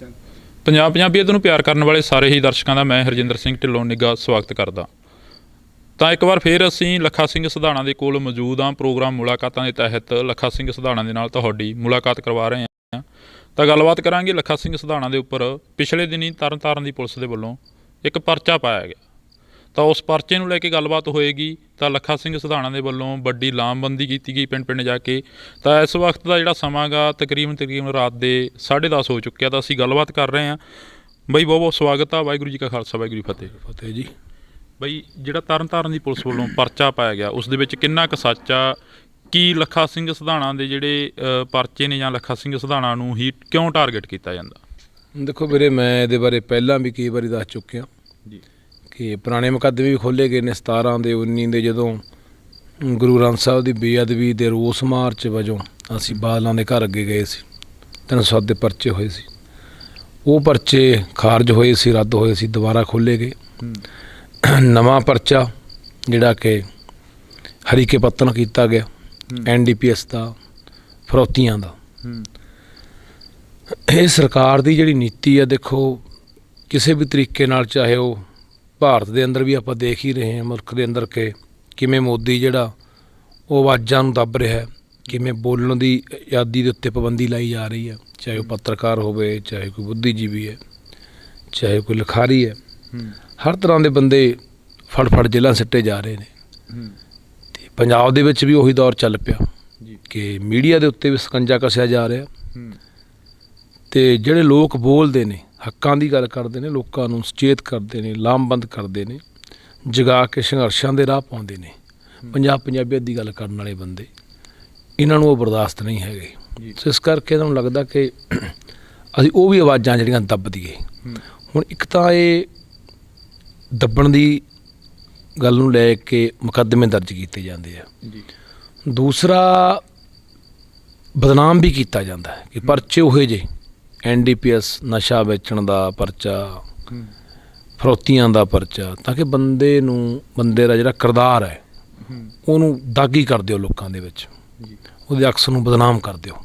ਪੰਜਾਬ ਪੰਜਾਬੀਅਤ ਨੂੰ ਪਿਆਰ ਕਰਨ ਵਾਲੇ ਸਾਰੇ ਹੀ ਦਰਸ਼ਕਾਂ ਦਾ ਮੈਂ ਹਰਜਿੰਦਰ ਸਿੰਘ ਢਿੱਲੋਂ ਨਿੱਘਾ ਸਵਾਗਤ ਕਰਦਾ। ਤਾਂ ਇੱਕ ਵਾਰ ਫਿਰ ਅਸੀਂ ਲੱਖਾ ਸਿੰਘ ਸਿਧਾਣਾ ਦੇ ਕੋਲ ਮੌਜੂਦ ਹਾਂ। ਪ੍ਰੋਗਰਾਮ ਮੁਲਾਕਾਤਾਂ ਦੇ ਤਹਿਤ ਲੱਖਾ ਸਿੰਘ ਸਿਧਾਣਾ ਦੇ ਨਾਲ ਤੁਹਾਡੀ ਮੁਲਾਕਾਤ ਕਰਵਾ ਰਹੇ ਹਾਂ। ਤਾਂ ਗੱਲਬਾਤ ਕਰਾਂਗੇ ਲੱਖਾ ਸਿੰਘ ਸਿਧਾਣਾ ਦੇ ਉੱਪਰ। ਪਿਛਲੇ ਦਿਨੀ ਤਰਨਤਾਰਨ ਦੀ ਪੁਲਿਸ ਦੇ ਵੱਲੋਂ ਇੱਕ ਪਰਚਾ ਪਾਇਆ ਗਿਆ, ਤਾਂ ਉਸ ਪਰਚੇ ਨੂੰ ਲੈ ਕੇ ਗੱਲਬਾਤ ਹੋਏਗੀ। ਤਾਂ ਲੱਖਾ ਸਿੰਘ ਸਿਧਾਣਾ ਦੇ ਵੱਲੋਂ ਵੱਡੀ ਲਾਮਬੰਦੀ ਕੀਤੀ ਗਈ ਪਿੰਡ ਪਿੰਡ ਜਾ ਕੇ। ਤਾਂ ਇਸ ਵਕਤ ਦਾ ਜਿਹੜਾ ਸਮਾਂ ਗਾ ਤਕਰੀਬਨ ਰਾਤ ਦੇ 10:30 ਹੋ ਚੁੱਕਿਆ। ਤਾਂ ਅਸੀਂ ਗੱਲਬਾਤ ਕਰ ਰਹੇ ਹਾਂ। ਬਾਈ ਬਹੁਤ ਬਹੁਤ ਸਵਾਗਤ ਆ। ਵਾਹਿਗੁਰੂ ਜੀ ਕਾ ਖਾਲਸਾ ਵਾਹਿਗੁਰੂ ਜੀ ਫਤਿਹ। ਫਤਿਹ ਜੀ। ਬਾਈ ਜਿਹੜਾ ਤਰਨਤਾਰਨ ਦੀ ਪੁਲਿਸ ਵੱਲੋਂ ਪਰਚਾ ਪਾਇਆ ਗਿਆ ਉਸ ਦੇ ਵਿੱਚ ਕਿੰਨਾ ਕੁ ਸੱਚ ਆ? ਕੀ ਲੱਖਾ ਸਿੰਘ ਸਿਧਾਣਾ ਦੇ ਜਿਹੜੇ ਪਰਚੇ ਨੇ ਜਾਂ ਲੱਖਾ ਸਿੰਘ ਸਿਧਾਣਾ ਨੂੰ ਹੀ ਕਿਉਂ ਟਾਰਗੇਟ ਕੀਤਾ ਜਾਂਦਾ? ਦੇਖੋ ਵੀਰੇ, ਮੈਂ ਇਹਦੇ ਬਾਰੇ ਪਹਿਲਾਂ ਵੀ ਕਈ ਵਾਰੀ ਦੱਸ ਚੁੱਕਿਆ ਜੀ ਕਿ ਪੁਰਾਣੇ ਮੁਕੱਦਮੇ ਵੀ ਖੋਲ੍ਹੇ ਗਏ ਨੇ। 17 ਦੇ 19 ਦੇ ਜਦੋਂ ਗੁਰੂ ਗ੍ਰੰਥ ਸਾਹਿਬ ਦੀ ਬੇਅਦਬੀ ਦੇ ਰੋਸ ਮਾਰਚ ਵਜੋਂ ਅਸੀਂ ਬਾਦਲਾਂ ਦੇ ਘਰ ਅੱਗੇ ਗਏ ਸੀ। 307 ਦੇ ਪਰਚੇ ਹੋਏ ਸੀ। ਉਹ ਪਰਚੇ ਖਾਰਜ ਹੋਏ ਸੀ, ਰੱਦ ਹੋਏ ਸੀ, ਦੁਬਾਰਾ ਖੋਲ੍ਹੇ ਗਏ। ਨਵਾਂ ਪਰਚਾ ਜਿਹੜਾ ਕਿ ਹਰੀਕੇ ਪੱਤਨ ਕੀਤਾ ਗਿਆ NDPS ਦਾ, ਫਰੋਤੀਆਂ ਦਾ। ਇਹ ਸਰਕਾਰ ਦੀ ਜਿਹੜੀ ਨੀਤੀ ਆ, ਦੇਖੋ ਕਿਸੇ ਵੀ ਤਰੀਕੇ ਨਾਲ, ਚਾਹੇ ਉਹ ਭਾਰਤ ਦੇ ਅੰਦਰ ਵੀ ਆਪਾਂ ਦੇਖ ਹੀ ਰਹੇ ਹਾਂ, ਮੁਲਕ ਦੇ ਅੰਦਰ ਕਿ ਕਿਵੇਂ ਮੋਦੀ ਜਿਹੜਾ ਉਹ ਆਵਾਜ਼ਾਂ ਨੂੰ ਦੱਬ ਰਿਹਾ, ਕਿਵੇਂ ਬੋਲਣ ਦੀ ਆਜ਼ਾਦੀ ਦੇ ਉੱਤੇ ਪਾਬੰਦੀ ਲਾਈ ਜਾ ਰਹੀ ਹੈ। ਚਾਹੇ ਉਹ ਪੱਤਰਕਾਰ ਹੋਵੇ, ਚਾਹੇ ਕੋਈ ਬੁੱਧੀਜੀਵੀ ਹੈ, ਚਾਹੇ ਕੋਈ ਲਿਖਾਰੀ ਹੈ, ਹਰ ਤਰ੍ਹਾਂ ਦੇ ਬੰਦੇ ਫੜ ਜੇਲ੍ਹਾਂ ਸਿੱਟੇ ਜਾ ਰਹੇ ਨੇ। ਅਤੇ ਪੰਜਾਬ ਦੇ ਵਿੱਚ ਵੀ ਉਹੀ ਦੌਰ ਚੱਲ ਪਿਆ ਕਿ ਮੀਡੀਆ ਦੇ ਉੱਤੇ ਵੀ ਸਕੰਜਾ ਕੱਸਿਆ ਜਾ ਰਿਹਾ। ਅਤੇ ਜਿਹੜੇ ਲੋਕ ਬੋਲਦੇ ਨੇ, ਹੱਕਾਂ ਦੀ ਗੱਲ ਕਰਦੇ ਨੇ, ਲੋਕਾਂ ਨੂੰ ਸੁਚੇਤ ਕਰਦੇ ਨੇ, ਲਾਮਬੰਦ ਕਰਦੇ ਨੇ, ਜਗਾ ਕੇ ਸੰਘਰਸ਼ਾਂ ਦੇ ਰਾਹ ਪਾਉਂਦੇ ਨੇ, ਪੰਜਾਬੀਅਤ ਦੀ ਗੱਲ ਕਰਨ ਵਾਲੇ ਬੰਦੇ, ਇਹਨਾਂ ਨੂੰ ਉਹ ਬਰਦਾਸ਼ਤ ਨਹੀਂ ਹੈਗੇ। ਸੋ ਇਸ ਕਰਕੇ ਇਹਨਾਂ ਨੂੰ ਲੱਗਦਾ ਕਿ ਅਸੀਂ ਉਹ ਵੀ ਆਵਾਜ਼ਾਂ ਜਿਹੜੀਆਂ ਦੱਬ ਦਈਏ। ਹੁਣ ਇੱਕ ਤਾਂ ਇਹ ਦੱਬਣ ਦੀ ਗੱਲ ਨੂੰ ਲੈ ਕੇ ਮੁਕੱਦਮੇ ਦਰਜ ਕੀਤੇ ਜਾਂਦੇ ਆ। ਦੂਸਰਾ, ਬਦਨਾਮ ਵੀ ਕੀਤਾ ਜਾਂਦਾ ਹੈ ਕਿ ਪਰਚੇ ਉਹੇ ਜਿਹੇ NDPS ਨਸ਼ਾ ਵੇਚਣ ਦਾ ਪਰਚਾ, ਫਰੋਤੀਆਂ ਦਾ ਪਰਚਾ, ਤਾਂ ਕਿ ਬੰਦੇ ਦਾ ਜਿਹੜਾ ਕਿਰਦਾਰ ਹੈ ਉਹਨੂੰ ਦਾਗੀ ਕਰ ਦਿਓ, ਲੋਕਾਂ ਦੇ ਵਿੱਚ ਉਹਦੇ ਅਕਸ ਨੂੰ ਬਦਨਾਮ ਕਰ ਦਿਓ।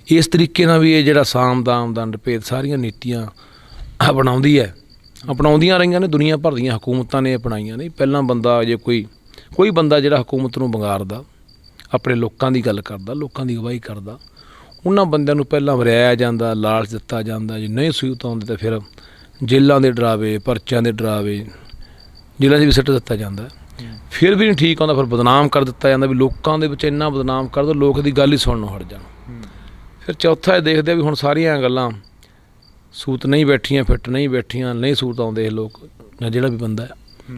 ਇਸ ਤਰੀਕੇ ਨਾਲ ਵੀ ਇਹ ਜਿਹੜਾ ਸਾਮ ਦਾਮ ਦੰਡ ਭੇਦ ਸਾਰੀਆਂ ਨੀਤੀਆਂ ਅਪਣਾਉਂਦੀਆਂ ਰਹੀਆਂ ਨੇ। ਦੁਨੀਆ ਭਰ ਦੀਆਂ ਹਕੂਮਤਾਂ ਨੇ ਅਪਣਾਈਆਂ ਨੇ। ਪਹਿਲਾਂ ਬੰਦਾ ਜੇ ਕੋਈ ਬੰਦਾ ਜਿਹੜਾ ਹਕੂਮਤ ਨੂੰ ਵੰਗਾਰਦਾ, ਆਪਣੇ ਲੋਕਾਂ ਦੀ ਗੱਲ ਕਰਦਾ, ਲੋਕਾਂ ਦੀ ਅਗਵਾਈ ਕਰਦਾ, ਉਹਨਾਂ ਬੰਦਿਆਂ ਨੂੰ ਪਹਿਲਾਂ ਵਰਿਆਇਆ ਜਾਂਦਾ, ਲਾਲਚ ਦਿੱਤਾ ਜਾਂਦਾ। ਜੇ ਨਹੀਂ ਸਹੂਲਤ ਆਉਂਦੀ ਤਾਂ ਫਿਰ ਜੇਲ੍ਹਾਂ ਦੇ ਡਰਾਵੇ, ਪਰਚਿਆਂ ਦੇ ਡਰਾਵੇ, ਜੇਲ੍ਹਾਂ 'ਚ ਵੀ ਸਿੱਟ ਦਿੱਤਾ ਜਾਂਦਾ। ਫਿਰ ਵੀ ਨਹੀਂ ਠੀਕ ਆਉਂਦਾ, ਫਿਰ ਬਦਨਾਮ ਕਰ ਦਿੱਤਾ ਜਾਂਦਾ ਵੀ ਲੋਕਾਂ ਦੇ ਵਿੱਚ ਇੰਨਾ ਬਦਨਾਮ ਕਰ ਦਿਓ ਲੋਕ ਦੀ ਗੱਲ ਹੀ ਸੁਣਨੋਂ ਹਟ ਜਾਣ। ਫਿਰ ਚੌਥਾ ਇਹ ਦੇਖਦੇ ਆ ਵੀ ਹੁਣ ਸਾਰੀਆਂ ਗੱਲਾਂ ਸੂਤ ਨਹੀਂ ਬੈਠੀਆਂ, ਫਿੱਟ ਨਹੀਂ ਬੈਠੀਆਂ, ਨਹੀਂ ਸੂਤ ਆਉਂਦੇ ਇਹ ਲੋਕ ਜਾਂ ਜਿਹੜਾ ਵੀ ਬੰਦਾ,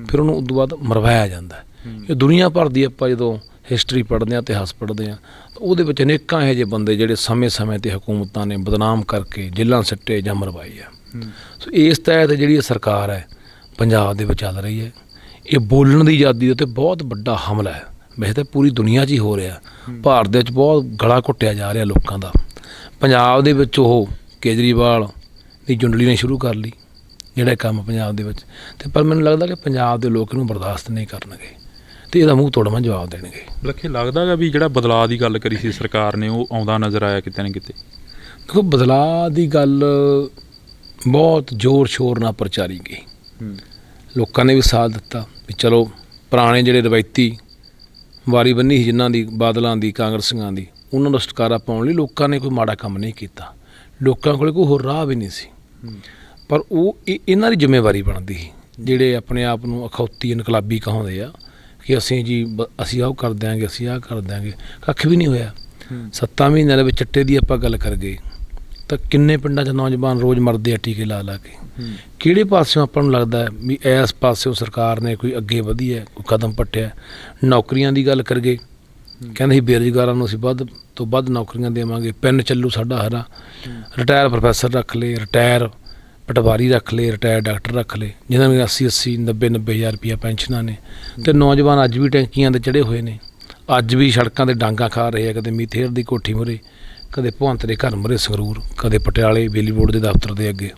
ਫਿਰ ਉਹਨੂੰ ਉਦੋਂ ਬਾਅਦ ਮਰਵਾਇਆ ਜਾਂਦਾ। ਇਹ ਦੁਨੀਆ ਭਰ ਦੀ ਆਪਾਂ ਜਦੋਂ ਹਿਸਟਰੀ ਪੜ੍ਹਦੇ ਹਾਂ, ਇਤਿਹਾਸ ਪੜ੍ਹਦੇ ਹਾਂ, ਤਾਂ ਉਹਦੇ ਵਿੱਚ ਅਨੇਕਾਂ ਇਹੋ ਜਿਹੇ ਬੰਦੇ ਜਿਹੜੇ ਸਮੇਂ 'ਤੇ ਹਕੂਮਤਾਂ ਨੇ ਬਦਨਾਮ ਕਰਕੇ ਜੇਲ੍ਹਾਂ ਸਿੱਟੇ ਜਾਂ ਮਰਵਾਏ ਆ। ਸੋ ਇਸ ਤਹਿਤ ਜਿਹੜੀ ਸਰਕਾਰ ਹੈ ਪੰਜਾਬ ਦੇ ਵਿੱਚ ਚੱਲ ਰਹੀ ਹੈ, ਇਹ ਬੋਲਣ ਦੀ ਆਜ਼ਾਦੀ ਦੇ ਉੱਤੇ ਬਹੁਤ ਵੱਡਾ ਹਮਲਾ ਹੈ। ਵੈਸੇ ਤਾਂ ਪੂਰੀ ਦੁਨੀਆ 'ਚ ਹੀ ਹੋ ਰਿਹਾ, ਭਾਰਤ ਦੇ ਵਿੱਚ ਬਹੁਤ ਗਲਾ ਘੁੱਟਿਆ ਜਾ ਰਿਹਾ ਲੋਕਾਂ ਦਾ। ਪੰਜਾਬ ਦੇ ਵਿੱਚ ਉਹ ਕੇਜਰੀਵਾਲ ਦੀ ਜੁੰਡਲੀ ਨੇ ਸ਼ੁਰੂ ਕਰ ਲਈ ਜਿਹੜਾ ਕੰਮ ਪੰਜਾਬ ਦੇ ਵਿੱਚ, ਅਤੇ ਪਰ ਮੈਨੂੰ ਲੱਗਦਾ ਕਿ ਪੰਜਾਬ ਦੇ ਲੋਕ ਇਹਨੂੰ ਬਰਦਾਸ਼ਤ ਨਹੀਂ ਕਰਨਗੇ ਅਤੇ ਇਹਦਾ ਮੂੰਹ ਤੋੜਵਾਂ ਜਵਾਬ ਦੇਣਗੇ। ਲੱਖੇ ਲੱਗਦਾ ਗਾ ਵੀ ਜਿਹੜਾ ਬਦਲਾਅ ਦੀ ਗੱਲ ਕਰੀ ਸੀ ਸਰਕਾਰ ਨੇ, ਉਹ ਆਉਂਦਾ ਨਜ਼ਰ ਆਇਆ ਕਿਤੇ ਨਾ ਕਿਤੇ? ਦੇਖੋ, ਬਦਲਾਅ ਦੀ ਗੱਲ ਬਹੁਤ ਜ਼ੋਰ ਸ਼ੋਰ ਨਾਲ ਪ੍ਰਚਾਰੀ ਗਈ। ਲੋਕਾਂ ਨੇ ਵੀ ਸਾਥ ਦਿੱਤਾ ਵੀ ਚਲੋ ਪੁਰਾਣੇ ਜਿਹੜੇ ਰਵਾਇਤੀ ਵਾਰੀ ਬੰਨੀ ਸੀ ਜਿਨ੍ਹਾਂ ਦੀ, ਬਾਦਲਾਂ ਦੀ, ਕਾਂਗਰਸੀਆਂ ਦੀ, ਉਹਨਾਂ ਨੂੰ ਛੁਟਕਾਰਾ ਪਾਉਣ ਲਈ ਲੋਕਾਂ ਨੇ ਕੋਈ ਮਾੜਾ ਕੰਮ ਨਹੀਂ ਕੀਤਾ। ਲੋਕਾਂ ਕੋਲ ਕੋਈ ਹੋਰ ਰਾਹ ਵੀ ਨਹੀਂ ਸੀ, ਪਰ ਉਹ ਇਹਨਾਂ ਦੀ ਜ਼ਿੰਮੇਵਾਰੀ ਬਣਦੀ ਸੀ ਜਿਹੜੇ ਆਪਣੇ ਆਪ ਨੂੰ ਅਖੌਤੀ ਇਨਕਲਾਬੀ ਕਹਾਉਂਦੇ ਆ ਕਿ ਅਸੀਂ ਆਹ ਕਰ ਦਿਆਂਗੇ, ਅਸੀਂ ਆਹ ਕਰ ਦਿਆਂਗੇ। ਕੱਖ ਵੀ ਨਹੀਂ ਹੋਇਆ। 7 ਮਹੀਨਿਆਂ ਦੇ ਵਿੱਚ ਚਿੱਟੇ ਦੀ ਆਪਾਂ ਗੱਲ ਕਰ ਗਏ ਤਾਂ ਕਿੰਨੇ ਪਿੰਡਾਂ 'ਚ ਨੌਜਵਾਨ ਰੋਜ਼ ਮਰਦੇ ਆ ਟੀਕੇ ਲਾ ਕੇ। ਕਿਹੜੇ ਪਾਸਿਓਂ ਆਪਾਂ ਨੂੰ ਲੱਗਦਾ ਵੀ ਇਸ ਪਾਸਿਓਂ ਸਰਕਾਰ ਨੇ ਕੋਈ ਅੱਗੇ ਵਧੀ ਹੈ, ਕੋਈ ਕਦਮ ਪੱਟਿਆ? ਨੌਕਰੀਆਂ ਦੀ ਗੱਲ ਕਰ ਗਏ, ਕਹਿੰਦੇ ਸੀ ਬੇਰੁਜ਼ਗਾਰਾਂ ਨੂੰ ਅਸੀਂ ਵੱਧ ਤੋਂ ਵੱਧ ਨੌਕਰੀਆਂ ਦੇਵਾਂਗੇ, ਪੈਨ ਚੱਲੂ ਸਾਡਾ ਹਰਾ। ਰਿਟਾਇਰ ਪ੍ਰੋਫੈਸਰ ਰੱਖ ਲਏ, ਰਿਟਾਇਰ ਪਟਵਾਰੀ ਰੱਖ ਲਏ, ਰਿਟਾਇਰ ਡਾਕਟਰ ਰੱਖ ਲਏ, ਜਿਹਨਾਂ ਨੂੰ 80 90 ਹਜ਼ਾਰ ਰੁਪਈਆ ਪੈਨਸ਼ਨਾਂ ਨੇ। ਅਤੇ ਨੌਜਵਾਨ ਅੱਜ ਵੀ ਟੈਂਕੀਆਂ 'ਤੇ ਚੜ੍ਹੇ ਹੋਏ ਨੇ, ਅੱਜ ਵੀ ਸੜਕਾਂ 'ਤੇ ਡਾਂਗਾ ਖਾ ਰਹੇ ਆ, ਕਦੇ ਮੀਥੇਰ ਦੀ ਕੋਠੀ ਮੂਹਰੇ, ਕਦੇ ਭਗਵੰਤ ਦੇ ਘਰ ਮੂਹਰੇ ਸੰਗਰੂਰ, ਕਦੇ ਪਟਿਆਲੇ ਬਿਜਲੀ ਬੋਰਡ ਦੇ ਦਫ਼ਤਰ ਦੇ ਅੱਗੇ।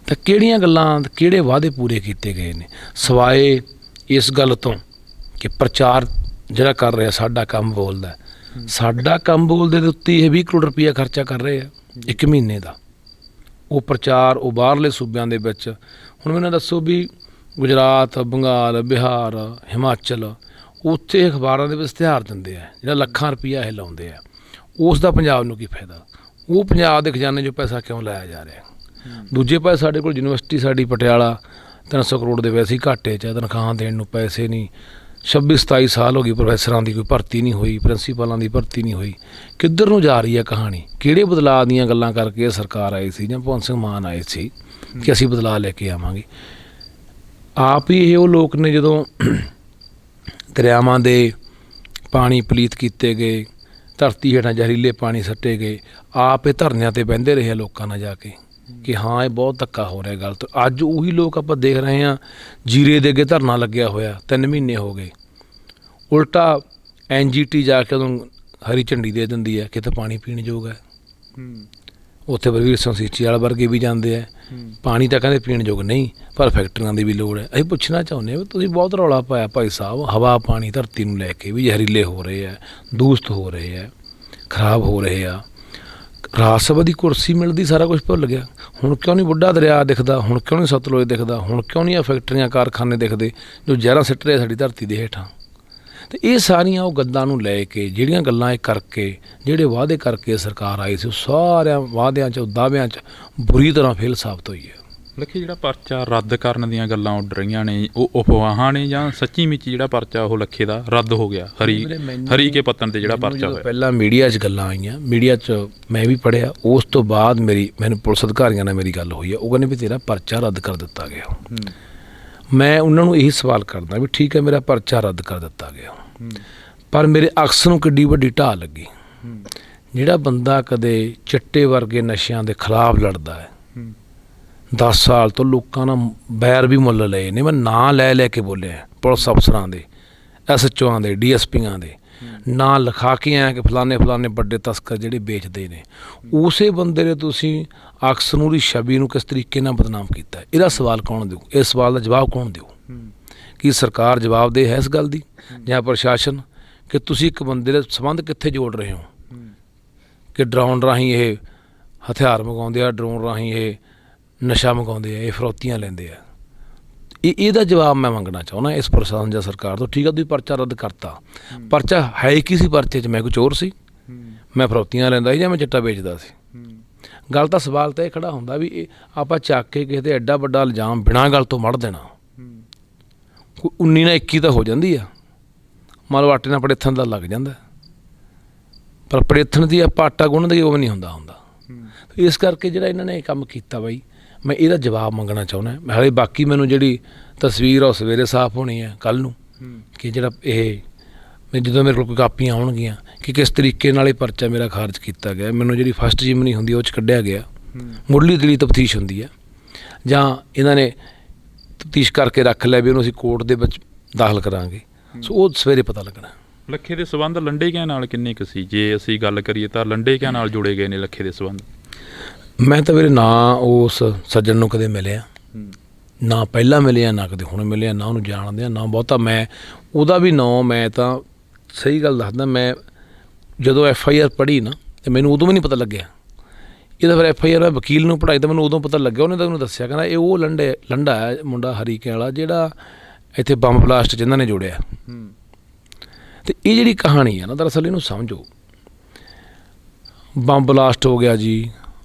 ਤਾਂ ਕਿਹੜੀਆਂ ਗੱਲਾਂ, ਕਿਹੜੇ ਵਾਅਦੇ ਪੂਰੇ ਕੀਤੇ ਗਏ ਨੇ ਸਿਵਾਏ ਇਸ ਗੱਲ ਤੋਂ ਕਿ ਪ੍ਰਚਾਰ ਜਿਹੜਾ ਕਰ ਰਿਹਾ ਸਾਡਾ ਕੰਮ ਬੋਲਦਾ, ਸਾਡਾ ਕੰਮ ਬੋਲਦੇ ਦੇ ਉੱਤੇ ਇਹ 20 ਕਰੋੜ ਰੁਪਈਆ ਖਰਚਾ ਕਰ ਰਹੇ ਆ ਇੱਕ ਮਹੀਨੇ ਦਾ। ਉਹ ਪ੍ਰਚਾਰ ਉਹ ਬਾਹਰਲੇ ਸੂਬਿਆਂ ਦੇ ਵਿੱਚ। ਹੁਣ ਮੈਨੂੰ ਦੱਸੋ ਵੀ ਗੁਜਰਾਤ, ਬੰਗਾਲ, ਬਿਹਾਰ, ਹਿਮਾਚਲ, ਉੱਥੇ ਅਖਬਾਰਾਂ ਦੇ ਵਿੱਚ ਇਸ਼ਤਿਹਾਰ ਦਿੰਦੇ ਆ, ਜਿਹੜਾ ਲੱਖਾਂ ਰੁਪਈਆ ਇਹ ਲਾਉਂਦੇ ਆ, ਉਸ ਦਾ ਪੰਜਾਬ ਨੂੰ ਕੀ ਫਾਇਦਾ? ਉਹ ਪੰਜਾਬ ਦੇ ਖਜ਼ਾਨੇ 'ਚੋਂ ਪੈਸਾ ਕਿਉਂ ਲਾਇਆ ਜਾ ਰਿਹਾ? ਦੂਜੇ ਪਾਸੇ ਸਾਡੇ ਕੋਲ ਯੂਨੀਵਰਸਿਟੀ ਸਾਡੀ ਪਟਿਆਲਾ 300 ਕਰੋੜ ਦੇ ਵੈਸੇ ਹੀ ਘਾਟੇ 'ਚ, ਤਨਖਾਹਾਂ ਦੇਣ ਨੂੰ ਪੈਸੇ ਨਹੀਂ। 26-27 ਸਾਲ ਹੋ ਗਈ ਪ੍ਰੋਫੈਸਰਾਂ ਦੀ ਕੋਈ ਭਰਤੀ ਨਹੀਂ ਹੋਈ, ਪ੍ਰਿੰਸੀਪਲਾਂ ਦੀ ਭਰਤੀ ਨਹੀਂ ਹੋਈ। ਕਿੱਧਰ ਨੂੰ ਜਾ ਰਹੀ ਹੈ ਕਹਾਣੀ? ਕਿਹੜੇ ਬਦਲਾਅ ਦੀਆਂ ਗੱਲਾਂ ਕਰਕੇ ਇਹ ਸਰਕਾਰ ਆਈ ਸੀ ਜਾਂ ਭਗਵੰਤ ਸਿੰਘ ਮਾਨ ਆਏ ਸੀ ਕਿ ਅਸੀਂ ਬਦਲਾਅ ਲੈ ਕੇ ਆਵਾਂਗੇ? ਆਪ ਹੀ ਇਹ ਉਹ ਲੋਕ ਨੇ ਜਦੋਂ ਦਰਿਆਵਾਂ ਦੇ ਪਾਣੀ ਪਲੀਤ ਕੀਤੇ ਗਏ, ਧਰਤੀ ਹੇਠਾਂ ਜ਼ਹਿਰੀਲੇ ਪਾਣੀ ਸੱਟੇ ਗਏ, ਆਪ ਇਹ ਧਰਨਿਆਂ 'ਤੇ ਬਹਿੰਦੇ ਰਹੇ ਲੋਕਾਂ ਨਾਲ ਜਾ ਕੇ ਕਿ ਹਾਂ ਇਹ ਬਹੁਤ ਧੱਕਾ ਹੋ ਰਿਹਾ ਗਲਤ। ਅੱਜ ਉਹੀ ਲੋਕ ਆਪਾਂ ਦੇਖ ਰਹੇ ਹਾਂ, ਜੀਰੇ ਦੇ ਅੱਗੇ ਧਰਨਾ ਲੱਗਿਆ ਹੋਇਆ 3 ਮਹੀਨੇ ਹੋ ਗਏ। ਉਲਟਾ NGT ਜਾ ਕੇ ਉਦੋਂ ਹਰੀ ਝੰਡੀ ਦੇ ਦਿੰਦੀ ਹੈ, ਕਿਤੇ ਪਾਣੀ ਪੀਣ ਯੋਗ ਹੈ। ਉੱਥੇ ਬਲਵੀਰ ਸਿੰਘ ਸੀਚੇਵਾਲ ਵਰਗੇ ਵੀ ਜਾਂਦੇ ਆ, ਪਾਣੀ ਤਾਂ ਕਹਿੰਦੇ ਪੀਣ ਯੋਗ ਨਹੀਂ, ਪਰ ਫੈਕਟਰੀਆਂ ਦੀ ਵੀ ਲੋੜ ਹੈ। ਅਸੀਂ ਪੁੱਛਣਾ ਚਾਹੁੰਦੇ ਹਾਂ, ਤੁਸੀਂ ਬਹੁਤ ਰੌਲਾ ਪਾਇਆ ਭਾਈ ਸਾਹਿਬ, ਹਵਾ ਪਾਣੀ ਧਰਤੀ ਨੂੰ ਲੈ ਕੇ ਵੀ ਜ਼ਹਿਰੀਲੇ ਹੋ ਰਹੇ ਆ, ਦੂਸ਼ਿਤ ਹੋ ਰਹੇ ਆ, ਖਰਾਬ ਹੋ ਰਹੇ ਆ। ਰਾਜ ਸਭਾ ਦੀ ਕੁਰਸੀ ਮਿਲਦੀ ਸਾਰਾ ਕੁਝ ਭੁੱਲ ਗਿਆ। ਹੁਣ ਕਿਉਂ ਨਹੀਂ ਬੁੱਢਾ ਦਰਿਆ ਦਿਖਦਾ? ਹੁਣ ਕਿਉਂ ਨਹੀਂ ਸਤਲੁਜ ਦਿਖਦਾ? ਹੁਣ ਕਿਉਂ ਨਹੀਂ ਆ ਫੈਕਟਰੀਆਂ ਕਾਰਖਾਨੇ ਦਿਖਦੇ ਜੋ ਜ਼ਹਿਰਾਂ ਸਿੱਟ ਰਹੇ ਸਾਡੀ ਧਰਤੀ ਦੇ ਹੇਠਾਂ? ਅਤੇ ਇਹ ਸਾਰੀਆਂ ਉਹ ਗੱਲਾਂ ਨੂੰ ਲੈ ਕੇ, ਜਿਹੜੀਆਂ ਗੱਲਾਂ ਇਹ ਕਰਕੇ, ਜਿਹੜੇ ਵਾਅਦੇ ਕਰਕੇ ਸਰਕਾਰ ਆਈ ਸੀ, ਉਹ ਸਾਰਿਆਂ ਵਾਅਦਿਆਂ 'ਚ ਦਾਅਵਿਆਂ 'ਚ ਬੁਰੀ ਤਰ੍ਹਾਂ ਫੇਲ ਸਾਬਤ ਹੋਈ ਹੈ। ਲੱਖੀ, ਜਿਹੜਾ ਪਰਚਾ ਰੱਦ ਕਰਨ ਦੀਆਂ ਗੱਲਾਂ ਉੱਡ ਰਹੀਆਂ ਨੇ, ਉਹ ਅਫਵਾਹਾਂ ਨੇ ਜਾਂ ਸੱਚੀ ਮੁੱਚੀ ਜਿਹੜਾ ਪਰਚਾ ਉਹ ਲੱਖੇ ਦਾ ਰੱਦ ਹੋ ਗਿਆ? ਹਰੀ ਕੇ ਪੱਤਣ 'ਤੇ ਜਿਹੜਾ ਪਰਚਾ ਹੋਇਆ, ਪਹਿਲਾਂ ਮੀਡੀਆ 'ਚ ਗੱਲਾਂ ਆਈਆਂ, ਮੀਡੀਆ 'ਚ ਮੈਂ ਵੀ ਪੜ੍ਹਿਆ, ਉਸ ਤੋਂ ਬਾਅਦ ਮੈਨੂੰ ਪੁਲਿਸ ਅਧਿਕਾਰੀਆਂ ਨਾਲ ਮੇਰੀ ਗੱਲ ਹੋਈ ਹੈ। ਉਹ ਕਹਿੰਦੇ ਵੀ ਤੇਰਾ ਪਰਚਾ ਰੱਦ ਕਰ ਦਿੱਤਾ ਗਿਆ। ਮੈਂ ਉਹਨਾਂ ਨੂੰ ਇਹੀ ਸਵਾਲ ਕਰਦਾ ਵੀ ਠੀਕ ਹੈ, ਮੇਰਾ ਪਰਚਾ ਰੱਦ ਕਰ ਦਿੱਤਾ ਗਿਆ, ਪਰ ਮੇਰੇ ਅਕਸ ਨੂੰ ਕਿੱਡੀ ਵੱਡੀ ਢਾਹ ਲੱਗੀ। ਜਿਹੜਾ ਬੰਦਾ ਕਦੇ ਚਿੱਟੇ ਵਰਗੇ ਨਸ਼ਿਆਂ ਦੇ ਖਿਲਾਫ ਲੜਦਾ ਹੈ, 10 ਸਾਲ ਤੋਂ ਲੋਕਾਂ ਨਾਲ ਬੈਰ ਵੀ ਮੁੱਲ ਲਏ ਨੇ, ਮੈਂ ਨਾਂ ਲੈ ਕੇ ਬੋਲਿਆ ਪੁਲਿਸ ਅਫਸਰਾਂ ਦੇ, SHOਆਂ ਦੇ, DSPਆਂ ਦੇ ਨਾਂ ਲਿਖਾ ਕੇ ਆਇਆ ਕਿ ਫਲਾਣੇ ਵੱਡੇ ਤਸਕਰ ਜਿਹੜੇ ਵੇਚਦੇ ਨੇ। ਉਸੇ ਬੰਦੇ ਨੇ ਤੁਸੀਂ ਅਕਸ ਨੂੰ ਦੀ ਛਵੀ ਨੂੰ ਕਿਸ ਤਰੀਕੇ ਨਾਲ ਬਦਨਾਮ ਕੀਤਾ? ਇਹਦਾ ਸਵਾਲ ਕੌਣ ਦਿਓ? ਇਸ ਸਵਾਲ ਦਾ ਜਵਾਬ ਕੌਣ ਦਿਓ? ਕੀ ਸਰਕਾਰ ਜਵਾਬਦੇਹ ਹੈ ਇਸ ਗੱਲ ਦੀ, ਜਾਂ ਪ੍ਰਸ਼ਾਸਨ? ਕਿ ਤੁਸੀਂ ਇੱਕ ਬੰਦੇ ਦੇ ਸੰਬੰਧ ਕਿੱਥੇ ਜੋੜ ਰਹੇ ਹੋ ਕਿ ਡਰਾਉਣ ਰਾਹੀਂ ਇਹ ਹਥਿਆਰ ਮੰਗਾਉਂਦੇ ਆ, ਡਰੋਨ ਰਾਹੀਂ ਇਹ ਨਸ਼ਾ ਮੰਗਾਉਂਦੇ ਆ, ਇਹ ਫਰੌਤੀਆਂ ਲੈਂਦੇ ਆ। ਇਹਦਾ ਜਵਾਬ ਮੈਂ ਮੰਗਣਾ ਚਾਹੁੰਦਾ ਇਸ ਪ੍ਰਸ਼ਾਸਨ ਜਾਂ ਸਰਕਾਰ ਤੋਂ। ਠੀਕ ਆ, ਤੁਸੀਂ ਪਰਚਾ ਰੱਦ ਕਰਤਾ, ਪਰਚਾ ਹੈ ਕੀ ਸੀ ਪਰਚੇ 'ਚ? ਮੈਂ ਕੋਈ ਚੋਰ ਸੀ? ਮੈਂ ਫਰੌਤੀਆਂ ਲੈਂਦਾ ਸੀ ਜਾਂ ਮੈਂ ਚਿੱਟਾ ਵੇਚਦਾ ਸੀ? ਗੱਲ ਤਾਂ ਸਵਾਲ ਤਾਂ ਇਹ ਖੜਾ ਹੁੰਦਾ ਵੀ ਇਹ ਆਪਾਂ ਚੱਕ ਕੇ ਕਿਸੇ 'ਤੇ ਐਡਾ ਵੱਡਾ ਇਲਜ਼ਾਮ ਬਿਨਾਂ ਗੱਲ ਤੋਂ ਮੜ ਦੇਣਾ। ਕੋਈ 19 ਨਾਲ 21 ਤਾਂ ਹੋ ਜਾਂਦੀ ਆ, ਮੰਨ ਲਓ ਆਟੇ ਨਾਲ ਪੜੇਥਣ ਦਾ ਲੱਗ ਜਾਂਦਾ, ਪਰ ਪੜੇਥਣ ਦੀ ਆਪਾਂ ਆਟਾ ਗੁੰਨ੍ਹਦੇ ਉਹ ਵੀ ਨਹੀਂ ਹੁੰਦਾ। ਇਸ ਕਰਕੇ ਜਿਹੜਾ ਇਹਨਾਂ ਨੇ ਇਹ ਕੰਮ ਕੀਤਾ ਬਾਈ, ਮੈਂ ਇਹਦਾ ਜਵਾਬ ਮੰਗਣਾ ਚਾਹੁੰਦਾ। ਹਾਲੇ ਬਾਕੀ ਮੈਨੂੰ ਜਿਹੜੀ ਤਸਵੀਰ ਆ ਉਹ ਸਵੇਰੇ ਸਾਫ਼ ਹੋਣੀ ਹੈ ਕੱਲ੍ਹ ਨੂੰ, ਕਿ ਜਿਹੜਾ ਇਹ ਜਦੋਂ ਮੇਰੇ ਕੋਲ ਕੋਈ ਕਾਪੀਆਂ ਆਉਣਗੀਆਂ ਕਿ ਕਿਸ ਤਰੀਕੇ ਨਾਲ ਇਹ ਪਰਚਾ ਮੇਰਾ ਖਾਰਜ ਕੀਤਾ ਗਿਆ, ਮੈਨੂੰ ਜਿਹੜੀ ਫਸਟ ਜਿਮਨੀ ਹੁੰਦੀ ਉਹ 'ਚ ਕੱਢਿਆ ਗਿਆ, ਮੁੱਢਲੀ ਦਲੀ ਤਫਤੀਸ਼ ਹੁੰਦੀ ਹੈ, ਜਾਂ ਇਹਨਾਂ ਨੇ ਤਫਤੀਸ਼ ਕਰਕੇ ਰੱਖ ਲਿਆ ਵੀ ਉਹਨੂੰ ਅਸੀਂ ਕੋਰਟ ਦੇ ਵਿੱਚ ਦਾਖਲ ਕਰਾਂਗੇ। ਸੋ ਉਹ ਸਵੇਰੇ ਪਤਾ ਲੱਗਣਾ। ਲੱਖੇ ਦੇ ਸੰਬੰਧ ਲੰਡੇਕਿਆਂ ਨਾਲ ਕਿੰਨੇ ਕੁ ਸੀ? ਜੇ ਅਸੀਂ ਗੱਲ ਕਰੀਏ ਤਾਂ ਲੰਡੇਕਿਆਂ ਨਾਲ ਜੁੜੇ ਗਏ ਨੇ ਲੱਖੇ ਦੇ ਸੰਬੰਧ। ਮੈਂ ਤਾਂ ਵੀਰੇ ਨਾ ਉਸ ਸੱਜਣ ਨੂੰ ਕਦੇ ਮਿਲਿਆ, ਨਾ ਪਹਿਲਾਂ ਮਿਲਿਆ, ਨਾ ਕਦੇ ਹੁਣ ਮਿਲਿਆ, ਨਾ ਉਹਨੂੰ ਜਾਣਦੇ ਆ, ਨਾ ਬਹੁਤਾ ਮੈਂ ਉਹਦਾ ਵੀ ਨਾਂ। ਮੈਂ ਤਾਂ ਸਹੀ ਗੱਲ ਦੱਸਦਾ, ਮੈਂ ਜਦੋਂ FIR ਪੜ੍ਹੀ ਨਾ ਅਤੇ ਮੈਨੂੰ ਉਦੋਂ ਵੀ ਨਹੀਂ ਪਤਾ ਲੱਗਿਆ ਇਹਦਾ। ਫਿਰ FIR ਮੈਂ ਵਕੀਲ ਨੂੰ ਪੜ੍ਹਾਈ ਤਾਂ ਮੈਨੂੰ ਉਦੋਂ ਪਤਾ ਲੱਗਿਆ, ਉਹਨੇ ਤਾਂ ਮੈਨੂੰ ਦੱਸਿਆ, ਕਹਿੰਦਾ ਇਹ ਉਹ ਲੰਡਾ ਹੈ ਮੁੰਡਾ ਹਰੀਕੇ ਵਾਲਾ ਜਿਹੜਾ ਇੱਥੇ ਬੰਬ ਬਲਾਸਟ ਜਿਹਨਾਂ ਨੇ ਜੋੜਿਆ। ਅਤੇ ਇਹ ਜਿਹੜੀ ਕਹਾਣੀ ਹੈ ਨਾ, ਦਰਅਸਲ ਇਹਨੂੰ ਸਮਝੋ। ਬੰਬ ਬਲਾਸਟ ਹੋ ਗਿਆ ਜੀ,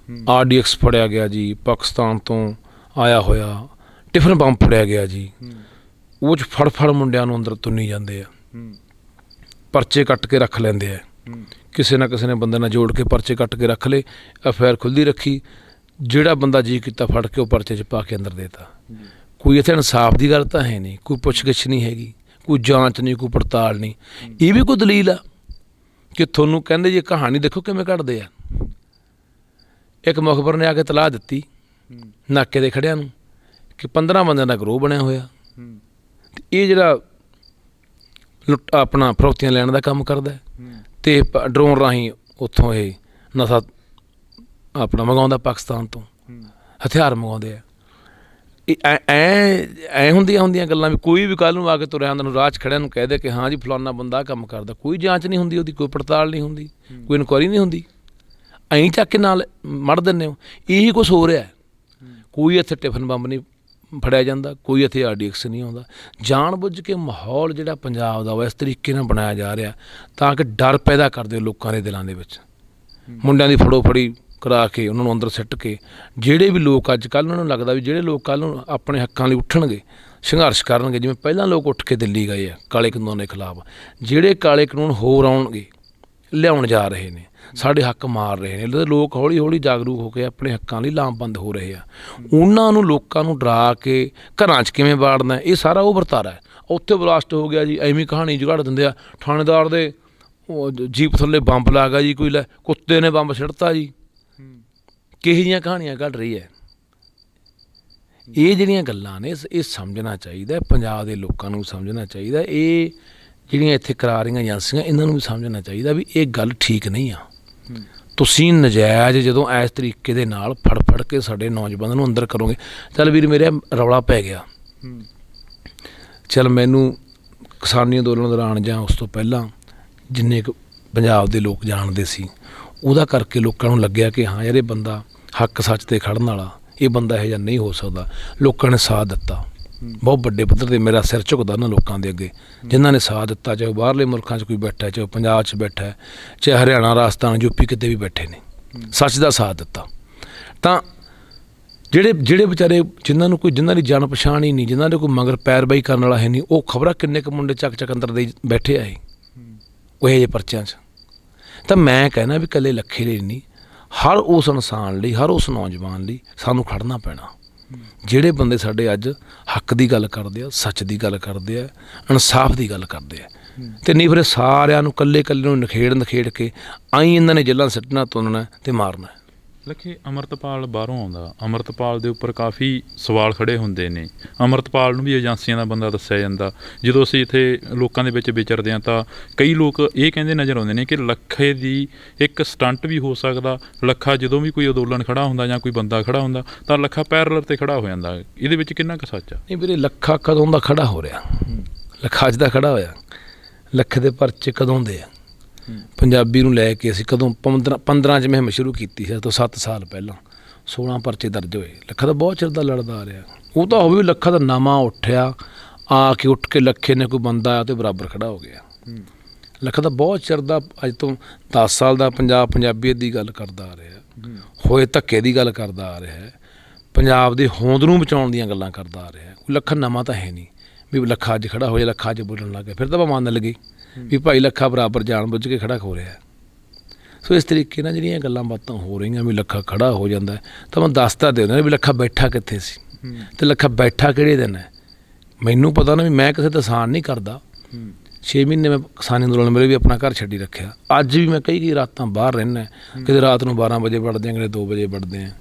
RDX ਫੜਿਆ ਗਿਆ ਜੀ, ਪਾਕਿਸਤਾਨ ਤੋਂ ਆਇਆ ਹੋਇਆ ਟਿਫਨ ਬੰਬ ਫੜਿਆ ਗਿਆ ਜੀ, ਉਹ 'ਚ ਫੜ ਮੁੰਡਿਆਂ ਨੂੰ ਅੰਦਰ ਤੁੰਨੀ ਜਾਂਦੇ ਆ, ਪਰਚੇ ਕੱਟ ਕੇ ਰੱਖ ਲੈਂਦੇ ਆ, ਕਿਸੇ ਨਾ ਕਿਸੇ ਨੇ ਬੰਦੇ ਨਾਲ ਜੋੜ ਕੇ ਪਰਚੇ ਕੱਟ ਕੇ ਰੱਖ ਲਏ, FIR ਖੁੱਲ੍ਹਦੀ ਰੱਖੀ, ਜਿਹੜਾ ਬੰਦਾ ਜੀ ਕੀਤਾ ਫੜ ਕੇ ਉਹ ਪਰਚੇ 'ਚ ਪਾ ਕੇ ਅੰਦਰ ਦੇਤਾ। ਕੋਈ ਇੱਥੇ ਇਨਸਾਫ ਦੀ ਗੱਲ ਤਾਂ ਹੈ ਨਹੀਂ, ਕੋਈ ਪੁੱਛਗਿੱਛ ਨਹੀਂ ਹੈਗੀ, ਕੋਈ ਜਾਂਚ ਨਹੀਂ, ਕੋਈ ਪੜਤਾਲ ਨਹੀਂ। ਇਹ ਵੀ ਕੋਈ ਦਲੀਲ ਆ ਕਿ ਤੁਹਾਨੂੰ ਕਹਿੰਦੇ ਜੀ ਕਹਾਣੀ ਦੇਖੋ ਕਿਵੇਂ ਘੜਦੇ ਆ। ਇੱਕ ਮੁਖਬਰ ਨੇ ਆ ਕੇ ਤਲਾਹ ਦਿੱਤੀ ਨਾਕੇ ਦੇ ਖੜਿਆਂ ਨੂੰ ਕਿ 15 ਬੰਦਿਆਂ ਦਾ ਗਰੋਹ ਬਣਿਆ ਹੋਇਆ, ਅਤੇ ਇਹ ਜਿਹੜਾ ਆਪਣਾ ਫਰੌਤੀਆਂ ਲੈਣ ਦਾ ਕੰਮ ਕਰਦਾ ਅਤੇ ਡਰੋਨ ਰਾਹੀਂ ਉੱਥੋਂ ਇਹ ਨਸ਼ਾ ਆਪਣਾ ਮੰਗਾਉਂਦਾ, ਪਾਕਿਸਤਾਨ ਤੋਂ ਹਥਿਆਰ ਮੰਗਾਉਂਦੇ ਆ। ਐ ਹੁੰਦੀਆਂ ਗੱਲਾਂ ਵੀ ਕੋਈ ਵੀ ਕੱਲ੍ਹ ਨੂੰ ਆ ਕੇ ਤੁਰਿਆਂ ਨੂੰ ਰਾਹ 'ਚ ਖੜਿਆਂ ਨੂੰ ਕਹਿ ਦੇ ਕਿ ਹਾਂ ਜੀ ਫਲਾਨਾ ਬੰਦਾ ਕੰਮ ਕਰਦਾ, ਕੋਈ ਜਾਂਚ ਨਹੀਂ ਹੁੰਦੀ ਉਹਦੀ, ਕੋਈ ਪੜਤਾਲ ਨਹੀਂ ਹੁੰਦੀ, ਕੋਈ ਇਨਕੁਆਇਰੀ ਨਹੀਂ ਹੁੰਦੀ, ਐਂ ਚੱਕ ਕੇ ਨਾਲ ਮੜ ਦਿੰਦੇ ਹੋ। ਇਹੀ ਕੁਛ ਹੋ ਰਿਹਾ। ਕੋਈ ਇੱਥੇ ਟਿਫਨ ਬੰਬ ਨਹੀਂ ਫੜਿਆ ਜਾਂਦਾ, ਕੋਈ ਇੱਥੇ RDX ਨਹੀਂ ਆਉਂਦਾ। ਜਾਣ ਬੁੱਝ ਕੇ ਮਾਹੌਲ ਜਿਹੜਾ ਪੰਜਾਬ ਦਾ ਉਹ ਇਸ ਤਰੀਕੇ ਨਾਲ ਬਣਾਇਆ ਜਾ ਰਿਹਾ ਤਾਂ ਕਿ ਡਰ ਪੈਦਾ ਕਰਦੇ ਹੋ ਲੋਕਾਂ ਦੇ ਦਿਲਾਂ ਦੇ ਵਿੱਚ। ਮੁੰਡਿਆਂ ਦੀ ਫੜੋ ਫੜੀ ਕਰਾ ਕੇ ਉਹਨਾਂ ਨੂੰ ਅੰਦਰ ਸਿੱਟ ਕੇ ਜਿਹੜੇ ਵੀ ਲੋਕ ਅੱਜ ਕੱਲ੍ਹ ਉਹਨਾਂ ਨੂੰ ਲੱਗਦਾ ਵੀ ਜਿਹੜੇ ਲੋਕ ਕੱਲ੍ਹ ਨੂੰ ਆਪਣੇ ਹੱਕਾਂ ਲਈ ਉੱਠਣਗੇ, ਸੰਘਰਸ਼ ਕਰਨਗੇ, ਜਿਵੇਂ ਪਹਿਲਾਂ ਲੋਕ ਉੱਠ ਕੇ ਦਿੱਲੀ ਗਏ ਆ ਕਾਲੇ ਕਾਨੂੰਨਾਂ ਦੇ ਖਿਲਾਫ, ਜਿਹੜੇ ਕਾਲੇ ਕਾਨੂੰਨ ਹੋਰ ਆਉਣਗੇ, ਲਿਆਉਣ ਜਾ ਰਹੇ ਨੇ, ਸਾਡੇ ਹੱਕ ਮਾਰ ਰਹੇ ਨੇ, ਲੋਕ ਹੌਲੀ ਹੌਲੀ ਜਾਗਰੂਕ ਹੋ ਕੇ ਆਪਣੇ ਹੱਕਾਂ ਲਈ ਲਾਮਬੰਦ ਹੋ ਰਹੇ ਆ। ਉਹਨਾਂ ਨੂੰ ਲੋਕਾਂ ਨੂੰ ਡਰਾ ਕੇ ਘਰਾਂ 'ਚ ਕਿਵੇਂ ਵਾੜਨਾ, ਇਹ ਸਾਰਾ ਉਹ ਵਰਤਾਰਾ ਹੈ। ਉੱਥੇ ਬਲਾਸਟ ਹੋ ਗਿਆ ਜੀ, ਐਵੇਂ ਕਹਾਣੀ ਜੁਗਾੜ ਦਿੰਦੇ ਆ, ਥਾਣੇਦਾਰ ਦੇ ਜੀਪ ਥੱਲੇ ਬੰਬ ਲਾ ਗਿਆ ਜੀ, ਕੋਈ ਲੈ ਕੁੱਤੇ ਨੇ ਬੰਬ ਸਿੱਟਤਾ ਜੀ, ਕਿਹੋ ਜਿਹੀਆਂ ਕਹਾਣੀਆਂ ਘੜ ਰਹੀ ਹੈ। ਇਹ ਜਿਹੜੀਆਂ ਗੱਲਾਂ ਨੇ ਇਹ ਸਮਝਣਾ ਚਾਹੀਦਾ, ਪੰਜਾਬ ਦੇ ਲੋਕਾਂ ਨੂੰ ਸਮਝਣਾ ਚਾਹੀਦਾ, ਇਹ ਜਿਹੜੀਆਂ ਇੱਥੇ ਕਰਾ ਰਹੀਆਂ ਏਜੰਸੀਆਂ ਇਹਨਾਂ ਨੂੰ ਵੀ ਸਮਝਣਾ ਚਾਹੀਦਾ ਵੀ ਇਹ ਗੱਲ ਠੀਕ ਨਹੀਂ ਆ। ਤੁਸੀਂ ਨਜਾਇਜ਼ ਜਦੋਂ ਇਸ ਤਰੀਕੇ ਦੇ ਨਾਲ ਫੜ ਕੇ ਸਾਡੇ ਨੌਜਵਾਨਾਂ ਨੂੰ ਅੰਦਰ ਕਰੋਗੇ, ਚੱਲ ਵੀਰ ਮੇਰੇ ਰੌਲਾ ਪੈ ਗਿਆ, ਚੱਲ ਮੈਨੂੰ ਕਿਸਾਨੀ ਅੰਦੋਲਨ ਦੌਰਾਨ ਜਾਂ ਉਸ ਤੋਂ ਪਹਿਲਾਂ ਜਿੰਨੇ ਕੁ ਪੰਜਾਬ ਦੇ ਲੋਕ ਜਾਣਦੇ ਸੀ ਉਹਦਾ ਕਰਕੇ ਲੋਕਾਂ ਨੂੰ ਲੱਗਿਆ ਕਿ ਹਾਂ ਯਾਰ ਇਹ ਬੰਦਾ ਹੱਕ ਸੱਚ 'ਤੇ ਖੜਨ ਵਾਲਾ, ਇਹ ਬੰਦਾ ਇਹੋ ਜਿਹਾ ਨਹੀਂ ਹੋ ਸਕਦਾ। ਲੋਕਾਂ ਨੇ ਸਾਥ ਦਿੱਤਾ ਬਹੁਤ ਵੱਡੇ ਪੱਧਰ 'ਤੇ, ਮੇਰਾ ਸਿਰ ਝੁਕਦਾ ਉਹਨਾਂ ਲੋਕਾਂ ਦੇ ਅੱਗੇ ਜਿਨ੍ਹਾਂ ਨੇ ਸਾਥ ਦਿੱਤਾ, ਚਾਹੇ ਬਾਹਰਲੇ ਮੁਲਕਾਂ 'ਚ ਕੋਈ ਬੈਠਾ, ਚਾਹੇ ਪੰਜਾਬ 'ਚ ਬੈਠਾ, ਚਾਹੇ ਹਰਿਆਣਾ, ਰਾਜਸਥਾਨ, ਯੂਪੀ ਕਿਤੇ ਵੀ ਬੈਠੇ ਨੇ, ਸੱਚ ਦਾ ਸਾਥ ਦਿੱਤਾ। ਤਾਂ ਜਿਹੜੇ ਵਿਚਾਰੇ ਜਿਨ੍ਹਾਂ ਦੀ ਜਾਣ ਪਛਾਣ ਹੀ ਨਹੀਂ, ਜਿਨ੍ਹਾਂ ਦੇ ਕੋਈ ਮਗਰ ਪੈਰਵਾਈ ਕਰਨ ਵਾਲਾ ਹੈ ਨਹੀਂ, ਉਹ ਖਬਰਾਂ ਕਿੰਨੇ ਕੁ ਮੁੰਡੇ ਚੱਕ ਅੰਦਰ ਦੇ ਬੈਠੇ ਆ ਉਹ ਇਹੋ ਜਿਹੇ ਪਰਚਿਆਂ 'ਚ। ਤਾਂ ਮੈਂ ਕਹਿਣਾ ਵੀ ਇਕੱਲੇ ਲੱਖੇ ਲਈ ਨਹੀਂ, ਹਰ ਉਸ ਇਨਸਾਨ ਲਈ, ਹਰ ਉਸ ਨੌਜਵਾਨ ਲਈ ਸਾਨੂੰ ਖੜਨਾ ਪੈਣਾ। ਜਿਹੜੇ ਬੰਦੇ ਸਾਡੇ ਅੱਜ ਹੱਕ ਦੀ ਗੱਲ ਕਰਦੇ ਆ, ਸੱਚ ਦੀ ਗੱਲ ਕਰਦੇ ਆ, ਇਨਸਾਫ ਦੀ ਗੱਲ ਕਰਦੇ ਆ, ਅਤੇ ਨਹੀਂ ਫਿਰ ਸਾਰਿਆਂ ਨੂੰ ਇਕੱਲੇ ਨੂੰ ਨਖੇੜ ਕੇ ਆਈ ਇਹਨਾਂ ਨੇ ਜੇਲ੍ਹਾਂ ਸਿੱਟਣਾ, ਤੁੰਨਣਾ ਅਤੇ ਮਾਰਨਾ। ਲੱਖੇ ਅੰਮ੍ਰਿਤਪਾਲ ਬਾਹਰੋਂ ਆਉਂਦਾ, ਅੰਮ੍ਰਿਤਪਾਲ ਦੇ ਉੱਪਰ ਕਾਫੀ ਸਵਾਲ ਖੜੇ ਹੁੰਦੇ ਨੇ। ਅੰਮ੍ਰਿਤਪਾਲ ਨੂੰ ਵੀ ਏਜੰਸੀਆਂ ਦਾ ਬੰਦਾ ਦੱਸਿਆ ਜਾਂਦਾ। ਜਦੋਂ ਅਸੀਂ ਇੱਥੇ ਲੋਕਾਂ ਦੇ ਵਿੱਚ ਵਿਚਰਦੇ ਹਾਂ ਤਾਂ ਕਈ ਲੋਕ ਇਹ ਕਹਿੰਦੇ ਨਜ਼ਰ ਆਉਂਦੇ ਨੇ ਕਿ ਲੱਖੇ ਦੀ ਇੱਕ ਸਟੰਟ ਵੀ ਹੋ ਸਕਦਾ। ਲੱਖਾ ਜਦੋਂ ਵੀ ਕੋਈ ਅੰਦੋਲਨ ਖੜਾ ਹੁੰਦਾ ਜਾਂ ਕੋਈ ਬੰਦਾ ਖੜਾ ਹੁੰਦਾ ਤਾਂ ਲੱਖਾ ਪੈਰਲਰ 'ਤੇ ਖੜਾ ਹੋ ਜਾਂਦਾ। ਇਹਦੇ ਵਿੱਚ ਕਿੰਨਾ ਕੁ ਸੱਚ ਆ? ਨਹੀਂ ਵੀਰੇ, ਲੱਖਾ ਕਦੋਂ ਦਾ ਖੜਾ ਹੋ ਰਿਹਾ? ਲੱਖਾ ਅੱਜ ਦਾ ਖੜਾ ਹੋਇਆ? ਲੱਖੇ ਦੇ ਪਰਚੇ ਕਦੋਂ ਦੇ ਆ? ਪੰਜਾਬੀ ਨੂੰ ਲੈ ਕੇ ਅਸੀਂ ਕਦੋਂ 15 'ਚ ਮੁਹਿੰਮ ਸ਼ੁਰੂ ਕੀਤੀ ਸੀ, ਤੋਂ 7 ਸਾਲ ਪਹਿਲਾਂ 16 ਪਰਚੇ ਦਰਜ ਹੋਏ। ਲੱਖਾ ਤਾਂ ਬਹੁਤ ਚਿਰ ਦਾ ਲੜਦਾ ਆ ਰਿਹਾ। ਉਹ ਤਾਂ ਹੋਵੇ ਲੱਖਾ ਦਾ ਨਵਾਂ ਉੱਠਿਆ, ਉੱਠ ਕੇ ਲੱਖੇ ਨੇ ਕੋਈ ਬੰਦਾ ਆਇਆ ਤੇ ਬਰਾਬਰ ਖੜਾ ਹੋ ਗਿਆ। ਲੱਖਾ ਤਾਂ ਬਹੁਤ ਚਿਰ ਦਾ, ਅੱਜ ਤੋਂ 10 ਸਾਲ ਦਾ ਪੰਜਾਬੀਅਤ ਦੀ ਗੱਲ ਕਰਦਾ ਆ ਰਿਹਾ, ਹੋਏ ਧੱਕੇ ਦੀ ਗੱਲ ਕਰਦਾ ਆ ਰਿਹਾ, ਪੰਜਾਬ ਦੇ ਹੋਂਦ ਨੂੰ ਬਚਾਉਣ ਦੀਆਂ ਗੱਲਾਂ ਕਰਦਾ ਆ ਰਿਹਾ। ਕੋਈ ਲੱਖਾ ਨਵਾਂ ਤਾਂ ਹੈ ਨਹੀਂ ਵੀ ਲੱਖਾ ਅੱਜ ਖੜਾ ਹੋ ਜਾਏ, ਲੱਖਾ ਅੱਜ ਬੋਲਣ ਲੱਗ ਗਿਆ, ਫਿਰ ਤਾਂ ਮੰਨ ਲੱਗੀ ਵੀ ਭਾਈ ਲੱਖਾ ਬਰਾਬਰ ਜਾਣ ਬੁੱਝ ਕੇ ਖੜਾ ਹੋ ਰਿਹਾ। ਸੋ ਇਸ ਤਰੀਕੇ ਨਾਲ ਜਿਹੜੀਆਂ ਗੱਲਾਂ ਬਾਤਾਂ ਹੋ ਰਹੀਆਂ ਵੀ ਲੱਖਾ ਖੜਾ ਹੋ ਜਾਂਦਾ, ਤਾਂ ਮੈਂ ਦੱਸਦਾ ਦੇ ਦਿੰਦਾ ਵੀ ਲੱਖਾ ਬੈਠਾ ਕਿੱਥੇ ਸੀ ਅਤੇ ਲੱਖਾ ਬੈਠਾ ਕਿਹੜੇ ਦਿਨ ਹੈ। ਮੈਨੂੰ ਪਤਾ ਨਾ ਵੀ ਮੈਂ ਕਿਸੇ ਦਾ ਆਸਾਨ ਨਹੀਂ ਕਰਦਾ। 6 ਮਹੀਨੇ ਮੈਂ ਕਿਸਾਨੀ ਅੰਦੋਲਨ ਵੇਲੇ ਵੀ ਆਪਣਾ ਘਰ ਛੱਡੀ ਰੱਖਿਆ। ਅੱਜ ਵੀ ਮੈਂ ਕਈ ਰਾਤਾਂ ਬਾਹਰ ਰਹਿੰਦਾ, ਕਿਤੇ ਰਾਤ ਨੂੰ 12 ਵਜੇ ਵੜਦੇ ਹਾਂ, ਕਿਤੇ 2 ਵਜੇ ਵੜਦੇ ਹਾਂ।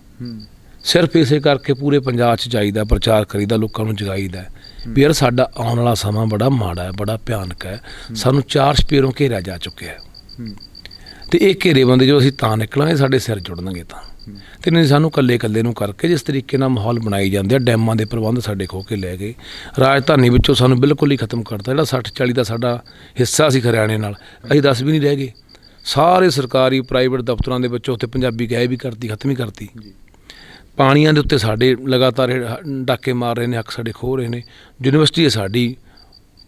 ਸਿਰਫ ਇਸੇ ਕਰਕੇ ਪੂਰੇ ਪੰਜਾਬ 'ਚ ਜਾਈਦਾ, ਪ੍ਰਚਾਰ ਕਰੀਦਾ, ਲੋਕਾਂ ਨੂੰ ਜਗਾਈਦਾ ਵੀ ਯਾਰ ਸਾਡਾ ਆਉਣ ਵਾਲਾ ਸਮਾਂ ਬੜਾ ਮਾੜਾ ਹੈ, ਬੜਾ ਭਿਆਨਕ ਹੈ, ਸਾਨੂੰ 4 ਸਪੇਰੋਂ ਘੇਰਿਆ ਜਾ ਚੁੱਕਿਆ ਅਤੇ ਇਹ ਘੇਰੇਬੰਦੀ ਜੋ ਅਸੀਂ ਤਾਂ ਨਿਕਲਾਂਗੇ ਸਾਡੇ ਸਿਰ ਜੁੜਨਗੇ ਤਾਂ, ਅਤੇ ਨਹੀਂ ਸਾਨੂੰ ਇਕੱਲੇ ਨੂੰ ਕਰਕੇ ਜਿਸ ਤਰੀਕੇ ਨਾਲ ਮਾਹੌਲ ਬਣਾਈ ਜਾਂਦੇ ਆ। ਡੈਮਾਂ ਦੇ ਪ੍ਰਬੰਧ ਸਾਡੇ ਖੋਹ ਕੇ ਲੈ ਗਏ, ਰਾਜਧਾਨੀ ਵਿੱਚੋਂ ਸਾਨੂੰ ਬਿਲਕੁਲ ਹੀ ਖਤਮ ਕਰਤਾ। ਜਿਹੜਾ 60-40 ਦਾ ਸਾਡਾ ਹਿੱਸਾ ਸੀ ਹਰਿਆਣੇ ਨਾਲ, ਅਸੀਂ 10 ਵੀ ਨਹੀਂ ਰਹਿ ਗਏ। ਸਾਰੇ ਸਰਕਾਰੀ ਪ੍ਰਾਈਵੇਟ ਦਫ਼ਤਰਾਂ ਦੇ ਵਿੱਚੋਂ ਉੱਥੇ ਪੰਜਾਬੀ ਗਾਇਬ ਵੀ ਕਰਤੀ, ਖਤਮ ਹੀ ਕਰਤੀ। ਪਾਣੀਆਂ ਦੇ ਉੱਤੇ ਸਾਡੇ ਲਗਾਤਾਰ ਡਾਕੇ ਮਾਰ ਰਹੇ ਨੇ, ਹੱਕ ਸਾਡੇ ਖੋਹ ਰਹੇ ਨੇ। ਯੂਨੀਵਰਸਿਟੀ ਹੈ ਸਾਡੀ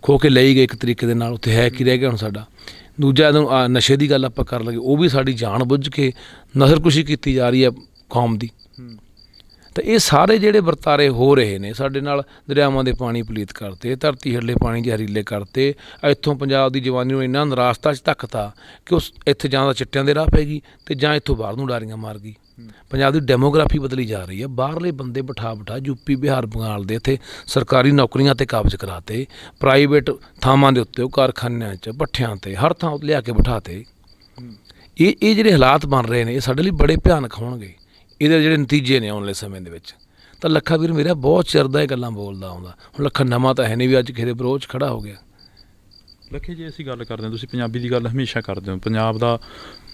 ਖੋਹ ਕੇ ਲਈ ਗਏ ਇੱਕ ਤਰੀਕੇ ਦੇ ਨਾਲ, ਉੱਥੇ ਹੈ ਕੀ ਰਹਿ ਗਿਆ ਹੁਣ ਸਾਡਾ। ਦੂਜਾ ਨਸ਼ੇ ਦੀ ਗੱਲ ਆਪਾਂ ਕਰ ਲਈਏ, ਉਹ ਵੀ ਸਾਡੀ ਜਾਣ ਬੁੱਝ ਕੇ ਨਸਲਕੁਸ਼ੀ ਕੀਤੀ ਜਾ ਰਹੀ ਹੈ ਕੌਮ ਦੀ। ਤਾਂ ਇਹ ਸਾਰੇ ਜਿਹੜੇ ਵਰਤਾਰੇ ਹੋ ਰਹੇ ਨੇ ਸਾਡੇ ਨਾਲ, ਦਰਿਆਵਾਂ ਦੇ ਪਾਣੀ ਪਲੀਤ ਕਰਤੇ, ਧਰਤੀ ਹੇਠਲੇ ਪਾਣੀ ਜ਼ਹਿਰੀਲੇ ਕਰਤੇ, ਇੱਥੋਂ ਪੰਜਾਬ ਦੀ ਜਵਾਨੀ ਨੂੰ ਇੰਨਾ ਨਿਰਾਸ਼ਤਾ 'ਚ ਧੱਕਤਾ ਕਿ ਉਸ ਇੱਥੇ ਜਾਂ ਤਾਂ ਚਿੱਟਿਆਂ ਦੇ ਰਾਹ ਪੈ ਗਈ ਅਤੇ ਜਾਂ ਇੱਥੋਂ ਬਾਹਰ ਨੂੰ ਉਡਾਰੀਆਂ ਮਾਰ ਗਈ। ਪੰਜਾਬ ਦੀ ਡੈਮੋਗ੍ਰਾਫੀ ਬਦਲੀ ਜਾ ਰਹੀ ਹੈ। ਬਾਹਰਲੇ ਬੰਦੇ ਬਿਠਾ ਯੂਪੀ, ਬਿਹਾਰ, ਬੰਗਾਲ ਦੇ ਇੱਥੇ ਸਰਕਾਰੀ ਨੌਕਰੀਆਂ 'ਤੇ ਕਾਬਜ਼ ਕਰਾਤੇ, ਪ੍ਰਾਈਵੇਟ ਥਾਵਾਂ ਦੇ ਉੱਤੇ ਉਹ ਕਾਰਖਾਨਿਆਂ 'ਚ, ਭੱਠਿਆਂ 'ਤੇ, ਹਰ ਥਾਂ ਲਿਆ ਕੇ ਬਿਠਾਤੇ। ਇਹ ਜਿਹੜੇ ਹਾਲਾਤ ਬਣ ਰਹੇ ਨੇ ਇਹ ਸਾਡੇ ਲਈ ਬੜੇ ਭਿਆਨਕ ਹੋਣਗੇ। ਇਹਦੇ ਜਿਹੜੇ ਨਤੀਜੇ ਨੇ ਆਉਣ ਵਾਲੇ ਸਮੇਂ ਦੇ ਵਿੱਚ। ਤਾਂ ਲੱਖਾ ਵੀਰ ਮੇਰਾ ਬਹੁਤ ਚਿਰ ਦਾ ਇਹ ਗੱਲਾਂ ਬੋਲਦਾ ਆਉਂਦਾ। ਹੁਣ ਲੱਖਾ ਨਵਾਂ ਤਾਂ ਹੈ ਨਹੀਂ ਵੀ ਅੱਜ ਕਿਸੇ ਦੇ ਵਿਰੋਧ 'ਚ ਖੜਾ ਹੋ ਗਿਆ। ਲੱਖੇ, ਜੇ ਅਸੀਂ ਗੱਲ ਕਰਦੇ ਹਾਂ, ਤੁਸੀਂ ਪੰਜਾਬੀ ਦੀ ਗੱਲ ਹਮੇਸ਼ਾ ਕਰਦੇ ਹੋ, ਪੰਜਾਬ ਦਾ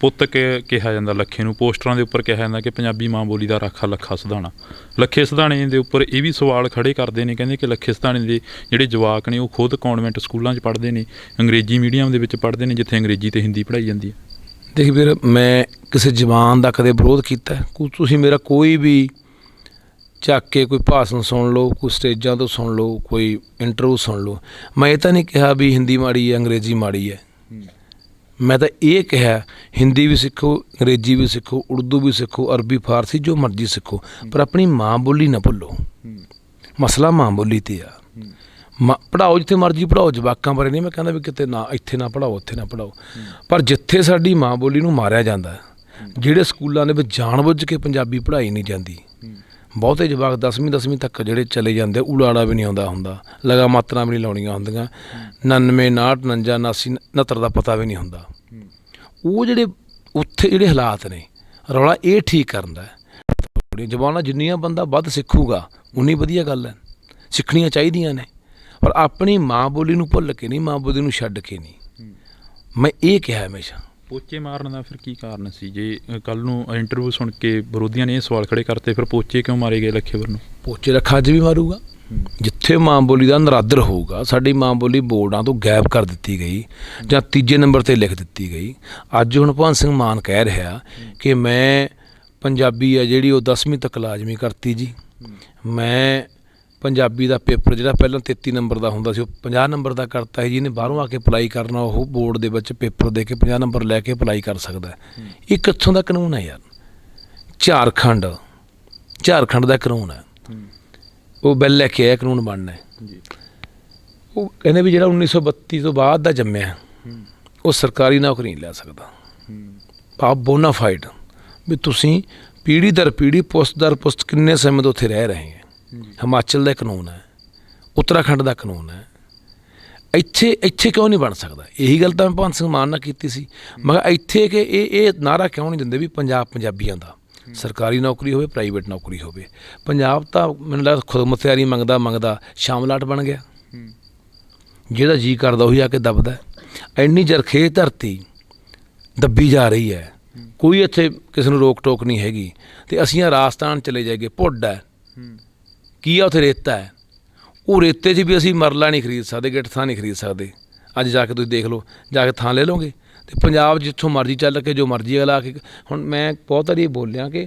ਪੁੱਤ ਕਿਹਾ ਜਾਂਦਾ ਲੱਖੇ ਨੂੰ, ਪੋਸਟਰਾਂ ਦੇ ਉੱਪਰ ਕਿਹਾ ਜਾਂਦਾ ਕਿ ਪੰਜਾਬੀ ਮਾਂ ਬੋਲੀ ਦਾ ਰਾਖਾ ਲੱਖਾ ਸਿਧਾਣਾ। ਲੱਖੇ ਸਿਧਾਣੇ ਦੇ ਉੱਪਰ ਇਹ ਵੀ ਸਵਾਲ ਖੜੇ ਕਰਦੇ ਨੇ, ਕਹਿੰਦੇ ਕਿ ਲੱਖੇ ਸਿਧਾਣੇ ਦੇ ਜਿਹੜੇ ਜਵਾਕ ਨੇ ਉਹ ਖੁਦ ਕੌਨਵੈਂਟ ਸਕੂਲਾਂ 'ਚ ਪੜ੍ਹਦੇ ਨੇ, ਅੰਗਰੇਜ਼ੀ ਮੀਡੀਅਮ ਦੇ ਵਿੱਚ ਪੜ੍ਹਦੇ ਨੇ ਜਿੱਥੇ ਅੰਗਰੇਜ਼ੀ ਅਤੇ ਹਿੰਦੀ ਪੜ੍ਹਾਈ ਜਾਂਦੀ ਹੈ। ਦੇਖ ਵੀਰ, ਮੈਂ ਕਿਸੇ ਜਵਾਨ ਦਾ ਕਦੇ ਵਿਰੋਧ ਕੀਤਾ? ਤੁਸੀਂ ਮੇਰਾ ਕੋਈ ਵੀ ਚੱਕ ਕੇ ਕੋਈ ਭਾਸ਼ਣ ਸੁਣ ਲਓ, ਕੋਈ ਸਟੇਜਾਂ ਤੋਂ ਸੁਣ ਲਓ, ਕੋਈ ਇੰਟਰਵਿਊ ਸੁਣ ਲਓ। ਮੈਂ ਇਹ ਤਾਂ ਨਹੀਂ ਕਿਹਾ ਵੀ ਹਿੰਦੀ ਮਾੜੀ ਹੈ, ਅੰਗਰੇਜ਼ੀ ਮਾੜੀ ਹੈ। ਮੈਂ ਤਾਂ ਇਹ ਕਿਹਾ ਹਿੰਦੀ ਵੀ ਸਿੱਖੋ, ਅੰਗਰੇਜ਼ੀ ਵੀ ਸਿੱਖੋ, ਉਰਦੂ ਵੀ ਸਿੱਖੋ, ਅਰਬੀ ਫਾਰਸੀ ਜੋ ਮਰਜ਼ੀ ਸਿੱਖੋ, ਪਰ ਆਪਣੀ ਮਾਂ ਬੋਲੀ ਨਾ ਭੁੱਲੋ। ਮਸਲਾ ਮਾਂ ਬੋਲੀ 'ਤੇ ਆ। ਪੜ੍ਹਾਓ ਜਿੱਥੇ ਮਰਜ਼ੀ ਪੜ੍ਹਾਓ, ਜਵਾਕਾਂ ਬਾਰੇ ਨਹੀਂ ਮੈਂ ਕਹਿੰਦਾ ਵੀ ਕਿਤੇ ਨਾ ਇੱਥੇ ਨਾ ਪੜ੍ਹਾਓ, ਉੱਥੇ ਨਾ ਪੜ੍ਹਾਓ, ਪਰ ਜਿੱਥੇ ਸਾਡੀ ਮਾਂ ਬੋਲੀ ਨੂੰ ਮਾਰਿਆ ਜਾਂਦਾ, ਜਿਹੜੇ ਸਕੂਲਾਂ ਦੇ ਵਿੱਚ ਜਾਣ-ਬੁੱਝ ਕੇ ਪੰਜਾਬੀ ਪੜ੍ਹਾਈ ਨਹੀਂ ਜਾਂਦੀ, ਬਹੁਤੇ ਜਵਾਕ 10ਵੀਂ ਤੱਕ ਜਿਹੜੇ ਚਲੇ ਜਾਂਦੇ, ਉਲਾੜਾ ਵੀ ਨਹੀਂ ਆਉਂਦਾ ਹੁੰਦਾ, ਲਗਾ ਮਾਤਰਾ ਵੀ ਨਹੀਂ ਲਾਉਣੀਆਂ ਹੁੰਦੀਆਂ, 99 59 59 89 69 ਦਾ ਪਤਾ ਵੀ ਨਹੀਂ ਹੁੰਦਾ। ਉਹ ਜਿਹੜੇ ਉੱਥੇ ਜਿਹੜੇ ਹਾਲਾਤ ਨੇ, ਰੌਲਾ ਇਹ ਠੀਕ ਕਰਨ ਦਾ। ਜ਼ਬਾਨਾਂ ਜਿੰਨੀਆਂ ਬੰਦਾ ਵੱਧ ਸਿੱਖੂਗਾ ਉਨੀ ਵਧੀਆ ਗੱਲ ਹੈ, ਸਿੱਖਣੀਆਂ ਚਾਹੀਦੀਆਂ ਨੇ, ਪਰ ਆਪਣੀ ਮਾਂ ਬੋਲੀ ਨੂੰ ਭੁੱਲ ਕੇ ਨਹੀਂ, ਮਾਂ ਬੋਲੀ ਨੂੰ ਛੱਡ ਕੇ ਨਹੀਂ। ਮੈਂ ਇਹ ਕਿਹਾ ਹਮੇਸ਼ਾ। ਪੋਚੇ ਮਾਰਨ ਦਾ ਫਿਰ ਕੀ ਕਾਰਨ ਸੀ? ਜੇ ਕੱਲ੍ਹ ਨੂੰ ਇੰਟਰਵਿਊ ਸੁਣ ਕੇ ਵਿਰੋਧੀਆਂ ਨੇ ਇਹ ਸਵਾਲ ਖੜੇ ਕਰਤੇ, ਫਿਰ ਪੋਚੇ ਕਿਉਂ ਮਾਰੇ ਗਏ ਲੱਖੇਵਰ ਨੂੰ? ਪੋਚੇ ਰੱਖਾ ਅੱਜ ਵੀ ਮਾਰੂਗਾ। ਜਿੱਥੇ ਮਾਂ ਬੋਲੀ ਦਾ ਨਰਾਦਰ ਹੋਊਗਾ, ਸਾਡੀ ਮਾਂ ਬੋਲੀ ਬੋਰਡਾਂ ਤੋਂ ਗਾਇਬ ਕਰ ਦਿੱਤੀ ਗਈ ਜਾਂ ਤੀਜੇ ਨੰਬਰ 'ਤੇ ਲਿਖ ਦਿੱਤੀ ਗਈ। ਅੱਜ ਹੁਣ ਭਗਵੰਤ ਸਿੰਘ ਮਾਨ ਕਹਿ ਰਿਹਾ ਕਿ ਮੈਂ ਪੰਜਾਬੀ ਹੈ ਜਿਹੜੀ ਉਹ 10ਵੀਂ ਤੱਕ ਲਾਜ਼ਮੀ ਕਰਤੀ ਜੀ। ਮੈਂ ਪੰਜਾਬੀ ਦਾ ਪੇਪਰ ਜਿਹੜਾ ਪਹਿਲਾਂ 33 ਨੰਬਰ ਦਾ ਹੁੰਦਾ ਸੀ ਉਹ 50 ਨੰਬਰ ਦਾ ਕਰਤਾ ਹੈ। ਜਿਹਨੇ ਬਾਹਰੋਂ ਆ ਕੇ ਅਪਲਾਈ ਕਰਨਾ ਉਹ ਬੋਰਡ ਦੇ ਵਿੱਚ ਪੇਪਰ ਦੇ ਕੇ 50 ਨੰਬਰ ਲੈ ਕੇ ਅਪਲਾਈ ਕਰ ਸਕਦਾ। ਇਹ ਕਿੱਥੋਂ ਦਾ ਕਾਨੂੰਨ ਹੈ ਯਾਰ? ਝਾਰਖੰਡ ਦਾ ਕਾਨੂੰਨ ਹੈ। ਉਹ ਬਿੱਲ ਲੈ ਕੇ ਆਇਆ, ਕਾਨੂੰਨ ਬਣਨਾ ਹੈ। ਉਹ ਕਹਿੰਦੇ ਵੀ ਜਿਹੜਾ 1932 ਤੋਂ ਬਾਅਦ ਦਾ ਜੰਮਿਆ ਉਹ ਸਰਕਾਰੀ ਨੌਕਰੀ ਨਹੀਂ ਲੈ ਸਕਦਾ। ਆਪ ਬੋਨਾਫਾਈਡ ਵੀ ਤੁਸੀਂ ਪੀੜ੍ਹੀ ਦਰ ਪੀੜ੍ਹੀ, ਪੁਸਤ ਦਰ ਪੁਸਤ ਕਿੰਨੇ ਸਮੇਂ ਤੋਂ ਉੱਥੇ ਰਹਿ ਰਹੇ ਹੈ। ਹਿਮਾਚਲ ਦਾ ਕਾਨੂੰਨ ਹੈ, ਉੱਤਰਾਖੰਡ ਦਾ ਕਾਨੂੰਨ ਹੈ। ਇੱਥੇ ਕਿਉਂ ਨਹੀਂ ਬਣ ਸਕਦਾ? ਇਹੀ ਗੱਲ ਤਾਂ ਮੈਂ ਭਗਵੰਤ ਸਿੰਘ ਮਾਨ ਨਾਲ ਕੀਤੀ ਸੀ। ਮੈਂ ਕਿਹਾ ਇੱਥੇ ਕਿ ਇਹ ਨਾਅਰਾ ਕਿਉਂ ਨਹੀਂ ਦਿੰਦੇ ਵੀ ਪੰਜਾਬ ਪੰਜਾਬੀਆਂ ਦਾ, ਸਰਕਾਰੀ ਨੌਕਰੀ ਹੋਵੇ, ਪ੍ਰਾਈਵੇਟ ਨੌਕਰੀ ਹੋਵੇ। ਪੰਜਾਬ ਤਾਂ ਮੈਨੂੰ ਲੱਗਦਾ ਖੁਦ ਮੁਖਤਿਆਰੀ ਮੰਗਦਾ ਸ਼ਾਮਲਾਟ ਬਣ ਗਿਆ। ਜਿਹਦਾ ਜੀ ਕਰਦਾ ਉਹੀ ਆ ਕੇ ਦੱਬਦਾ। ਇੰਨੀ ਜਰਖੇਜ਼ ਧਰਤੀ ਦੱਬੀ ਜਾ ਰਹੀ ਹੈ, ਕੋਈ ਇੱਥੇ ਕਿਸੇ ਨੂੰ ਰੋਕ ਟੋਕ ਨਹੀਂ ਹੈਗੀ। ਅਤੇ ਅਸੀਂ ਆ ਰਾਜਸਥਾਨ ਚਲੇ ਜਾਈਏ, ਭੁੱਡ ਹੈ, ਕੀ ਆ ਉੱਥੇ? ਰੇਤਾ ਹੈ। ਉਹ ਰੇਤੇ 'ਚ ਵੀ ਅਸੀਂ ਮਰਲਾ ਨਹੀਂ ਖਰੀਦ ਸਕਦੇ, ਗਿੱਟ ਥਾਂ ਨਹੀਂ ਖਰੀਦ ਸਕਦੇ। ਅੱਜ ਜਾ ਕੇ ਤੁਸੀਂ ਦੇਖ ਲਓ, ਜਾ ਕੇ ਥਾਂ ਲੈ ਲਓਗੇ। ਅਤੇ ਪੰਜਾਬ ਜਿੱਥੋਂ ਮਰਜ਼ੀ ਚੱਲ ਕੇ ਜੋ ਮਰਜ਼ੀ ਲਾ ਕੇ, ਹੁਣ ਮੈਂ ਬਹੁਤ ਵਾਰੀ ਬੋਲਿਆ ਕਿ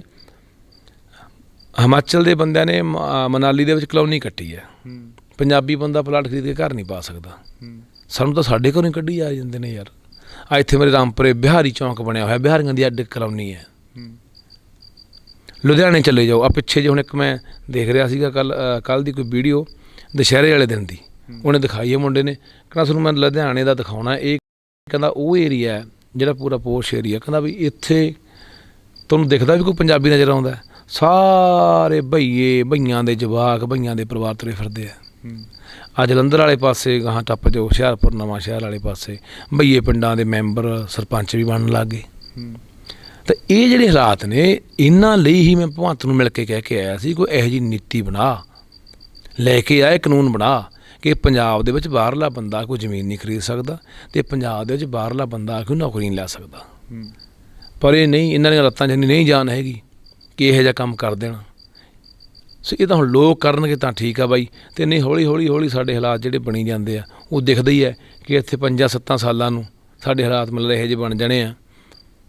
ਹਿਮਾਚਲ ਦੇ ਬੰਦਿਆਂ ਨੇ ਮਨਾਲੀ ਦੇ ਵਿੱਚ ਕਲੋਨੀ ਕੱਟੀ ਹੈ। ਪੰਜਾਬੀ ਬੰਦਾ ਪਲਾਟ ਖਰੀਦ ਕੇ ਘਰ ਨਹੀਂ ਪਾ ਸਕਦਾ। ਸਾਨੂੰ ਤਾਂ ਸਾਡੇ ਘਰੋਂ ਹੀ ਕੱਢੀ ਆ ਜਾਂਦੇ ਨੇ ਯਾਰ। ਇੱਥੇ ਮੇਰੇ ਰਾਮਪੁਰੇ ਬਿਹਾਰੀ ਚੌਂਕ ਬਣਿਆ ਹੋਇਆ, ਬਿਹਾਰੀਆਂ ਦੀ ਅੱਡ ਕਲੋਨੀ ਹੈ। ਲੁਧਿਆਣੇ ਚਲੇ ਜਾਓ, ਆ ਪਿੱਛੇ ਜੇ ਹੁਣ ਇੱਕ ਮੈਂ ਦੇਖ ਰਿਹਾ ਸੀਗਾ ਕੱਲ੍ਹ ਦੀ ਕੋਈ ਵੀਡੀਓ ਦੁਸ਼ਹਿਰੇ ਵਾਲੇ ਦਿਨ ਦੀ, ਉਹਨੇ ਦਿਖਾਈ ਹੈ ਮੁੰਡੇ ਨੇ, ਕਹਿੰਦਾ ਤੁਹਾਨੂੰ ਮੈਂ ਲੁਧਿਆਣੇ ਦਾ ਦਿਖਾਉਣਾ। ਇਹ ਕਹਿੰਦਾ ਉਹ ਏਰੀਆ ਹੈ ਜਿਹੜਾ ਪੂਰਾ ਪੋਸ਼ ਏਰੀਆ, ਕਹਿੰਦਾ ਵੀ ਇੱਥੇ ਤੁਹਾਨੂੰ ਦਿਖਦਾ ਵੀ ਕੋਈ ਪੰਜਾਬੀ ਨਜ਼ਰ ਆਉਂਦਾ? ਸਾਰੇ ਬਈਆਂ ਦੇ ਜਵਾਕ, ਬਈਆਂ ਦੇ ਪਰਿਵਾਰ ਤੁਰੇ ਫਿਰਦੇ ਆ। ਆ ਜਲੰਧਰ ਵਾਲੇ ਪਾਸੇ ਗਾਹਾਂ ਟੱਪ ਜਾਓ, ਹੁਸ਼ਿਆਰਪੁਰ ਨਵਾਂ ਸ਼ਹਿਰ ਵਾਲੇ ਪਾਸੇ ਬਈਏ ਪਿੰਡਾਂ ਦੇ ਮੈਂਬਰ ਸਰਪੰਚ ਵੀ ਬਣਨ ਲੱਗ ਗਏ। ਤਾਂ ਇਹ ਜਿਹੜੇ ਹਾਲਾਤ ਨੇ, ਇਹਨਾਂ ਲਈ ਹੀ ਮੈਂ ਭਗਵੰਤ ਨੂੰ ਮਿਲ ਕੇ ਕਹਿ ਕੇ ਆਇਆ ਸੀ ਕੋਈ ਇਹੋ ਜਿਹੀ ਨੀਤੀ ਬਣਾ, ਲੈ ਕੇ ਆਏ ਕਾਨੂੰਨ ਬਣਾ ਕਿ ਪੰਜਾਬ ਦੇ ਵਿੱਚ ਬਾਹਰਲਾ ਬੰਦਾ ਕੋਈ ਜ਼ਮੀਨ ਨਹੀਂ ਖਰੀਦ ਸਕਦਾ ਅਤੇ ਪੰਜਾਬ ਦੇ ਵਿੱਚ ਬਾਹਰਲਾ ਬੰਦਾ ਆ ਕੇ ਨੌਕਰੀ ਨਹੀਂ ਲੈ ਸਕਦਾ। ਪਰ ਇਹ ਨਹੀਂ, ਇਹਨਾਂ ਦੀਆਂ ਲੱਤਾਂ ਜਿੰਨੀ ਨਹੀਂ ਜਾਨ ਹੈਗੀ ਕਿ ਇਹੋ ਜਿਹਾ ਕੰਮ ਕਰ ਦੇਣਾ। ਸੋ ਇਹ ਤਾਂ ਹੁਣ ਲੋਕ ਕਰਨਗੇ ਤਾਂ ਠੀਕ ਆ ਬਾਈ, ਅਤੇ ਨਹੀਂ ਹੌਲੀ ਸਾਡੇ ਹਾਲਾਤ ਜਿਹੜੇ ਬਣੀ ਜਾਂਦੇ ਆ ਉਹ ਦਿਖਦਾ ਹੀ ਹੈ ਕਿ ਇੱਥੇ 5-7 ਸਾਲਾਂ ਨੂੰ ਸਾਡੇ ਹਾਲਾਤ ਮਤਲਬ ਇਹੋ ਜਿਹੇ ਬਣ ਜਾਣੇ ਆ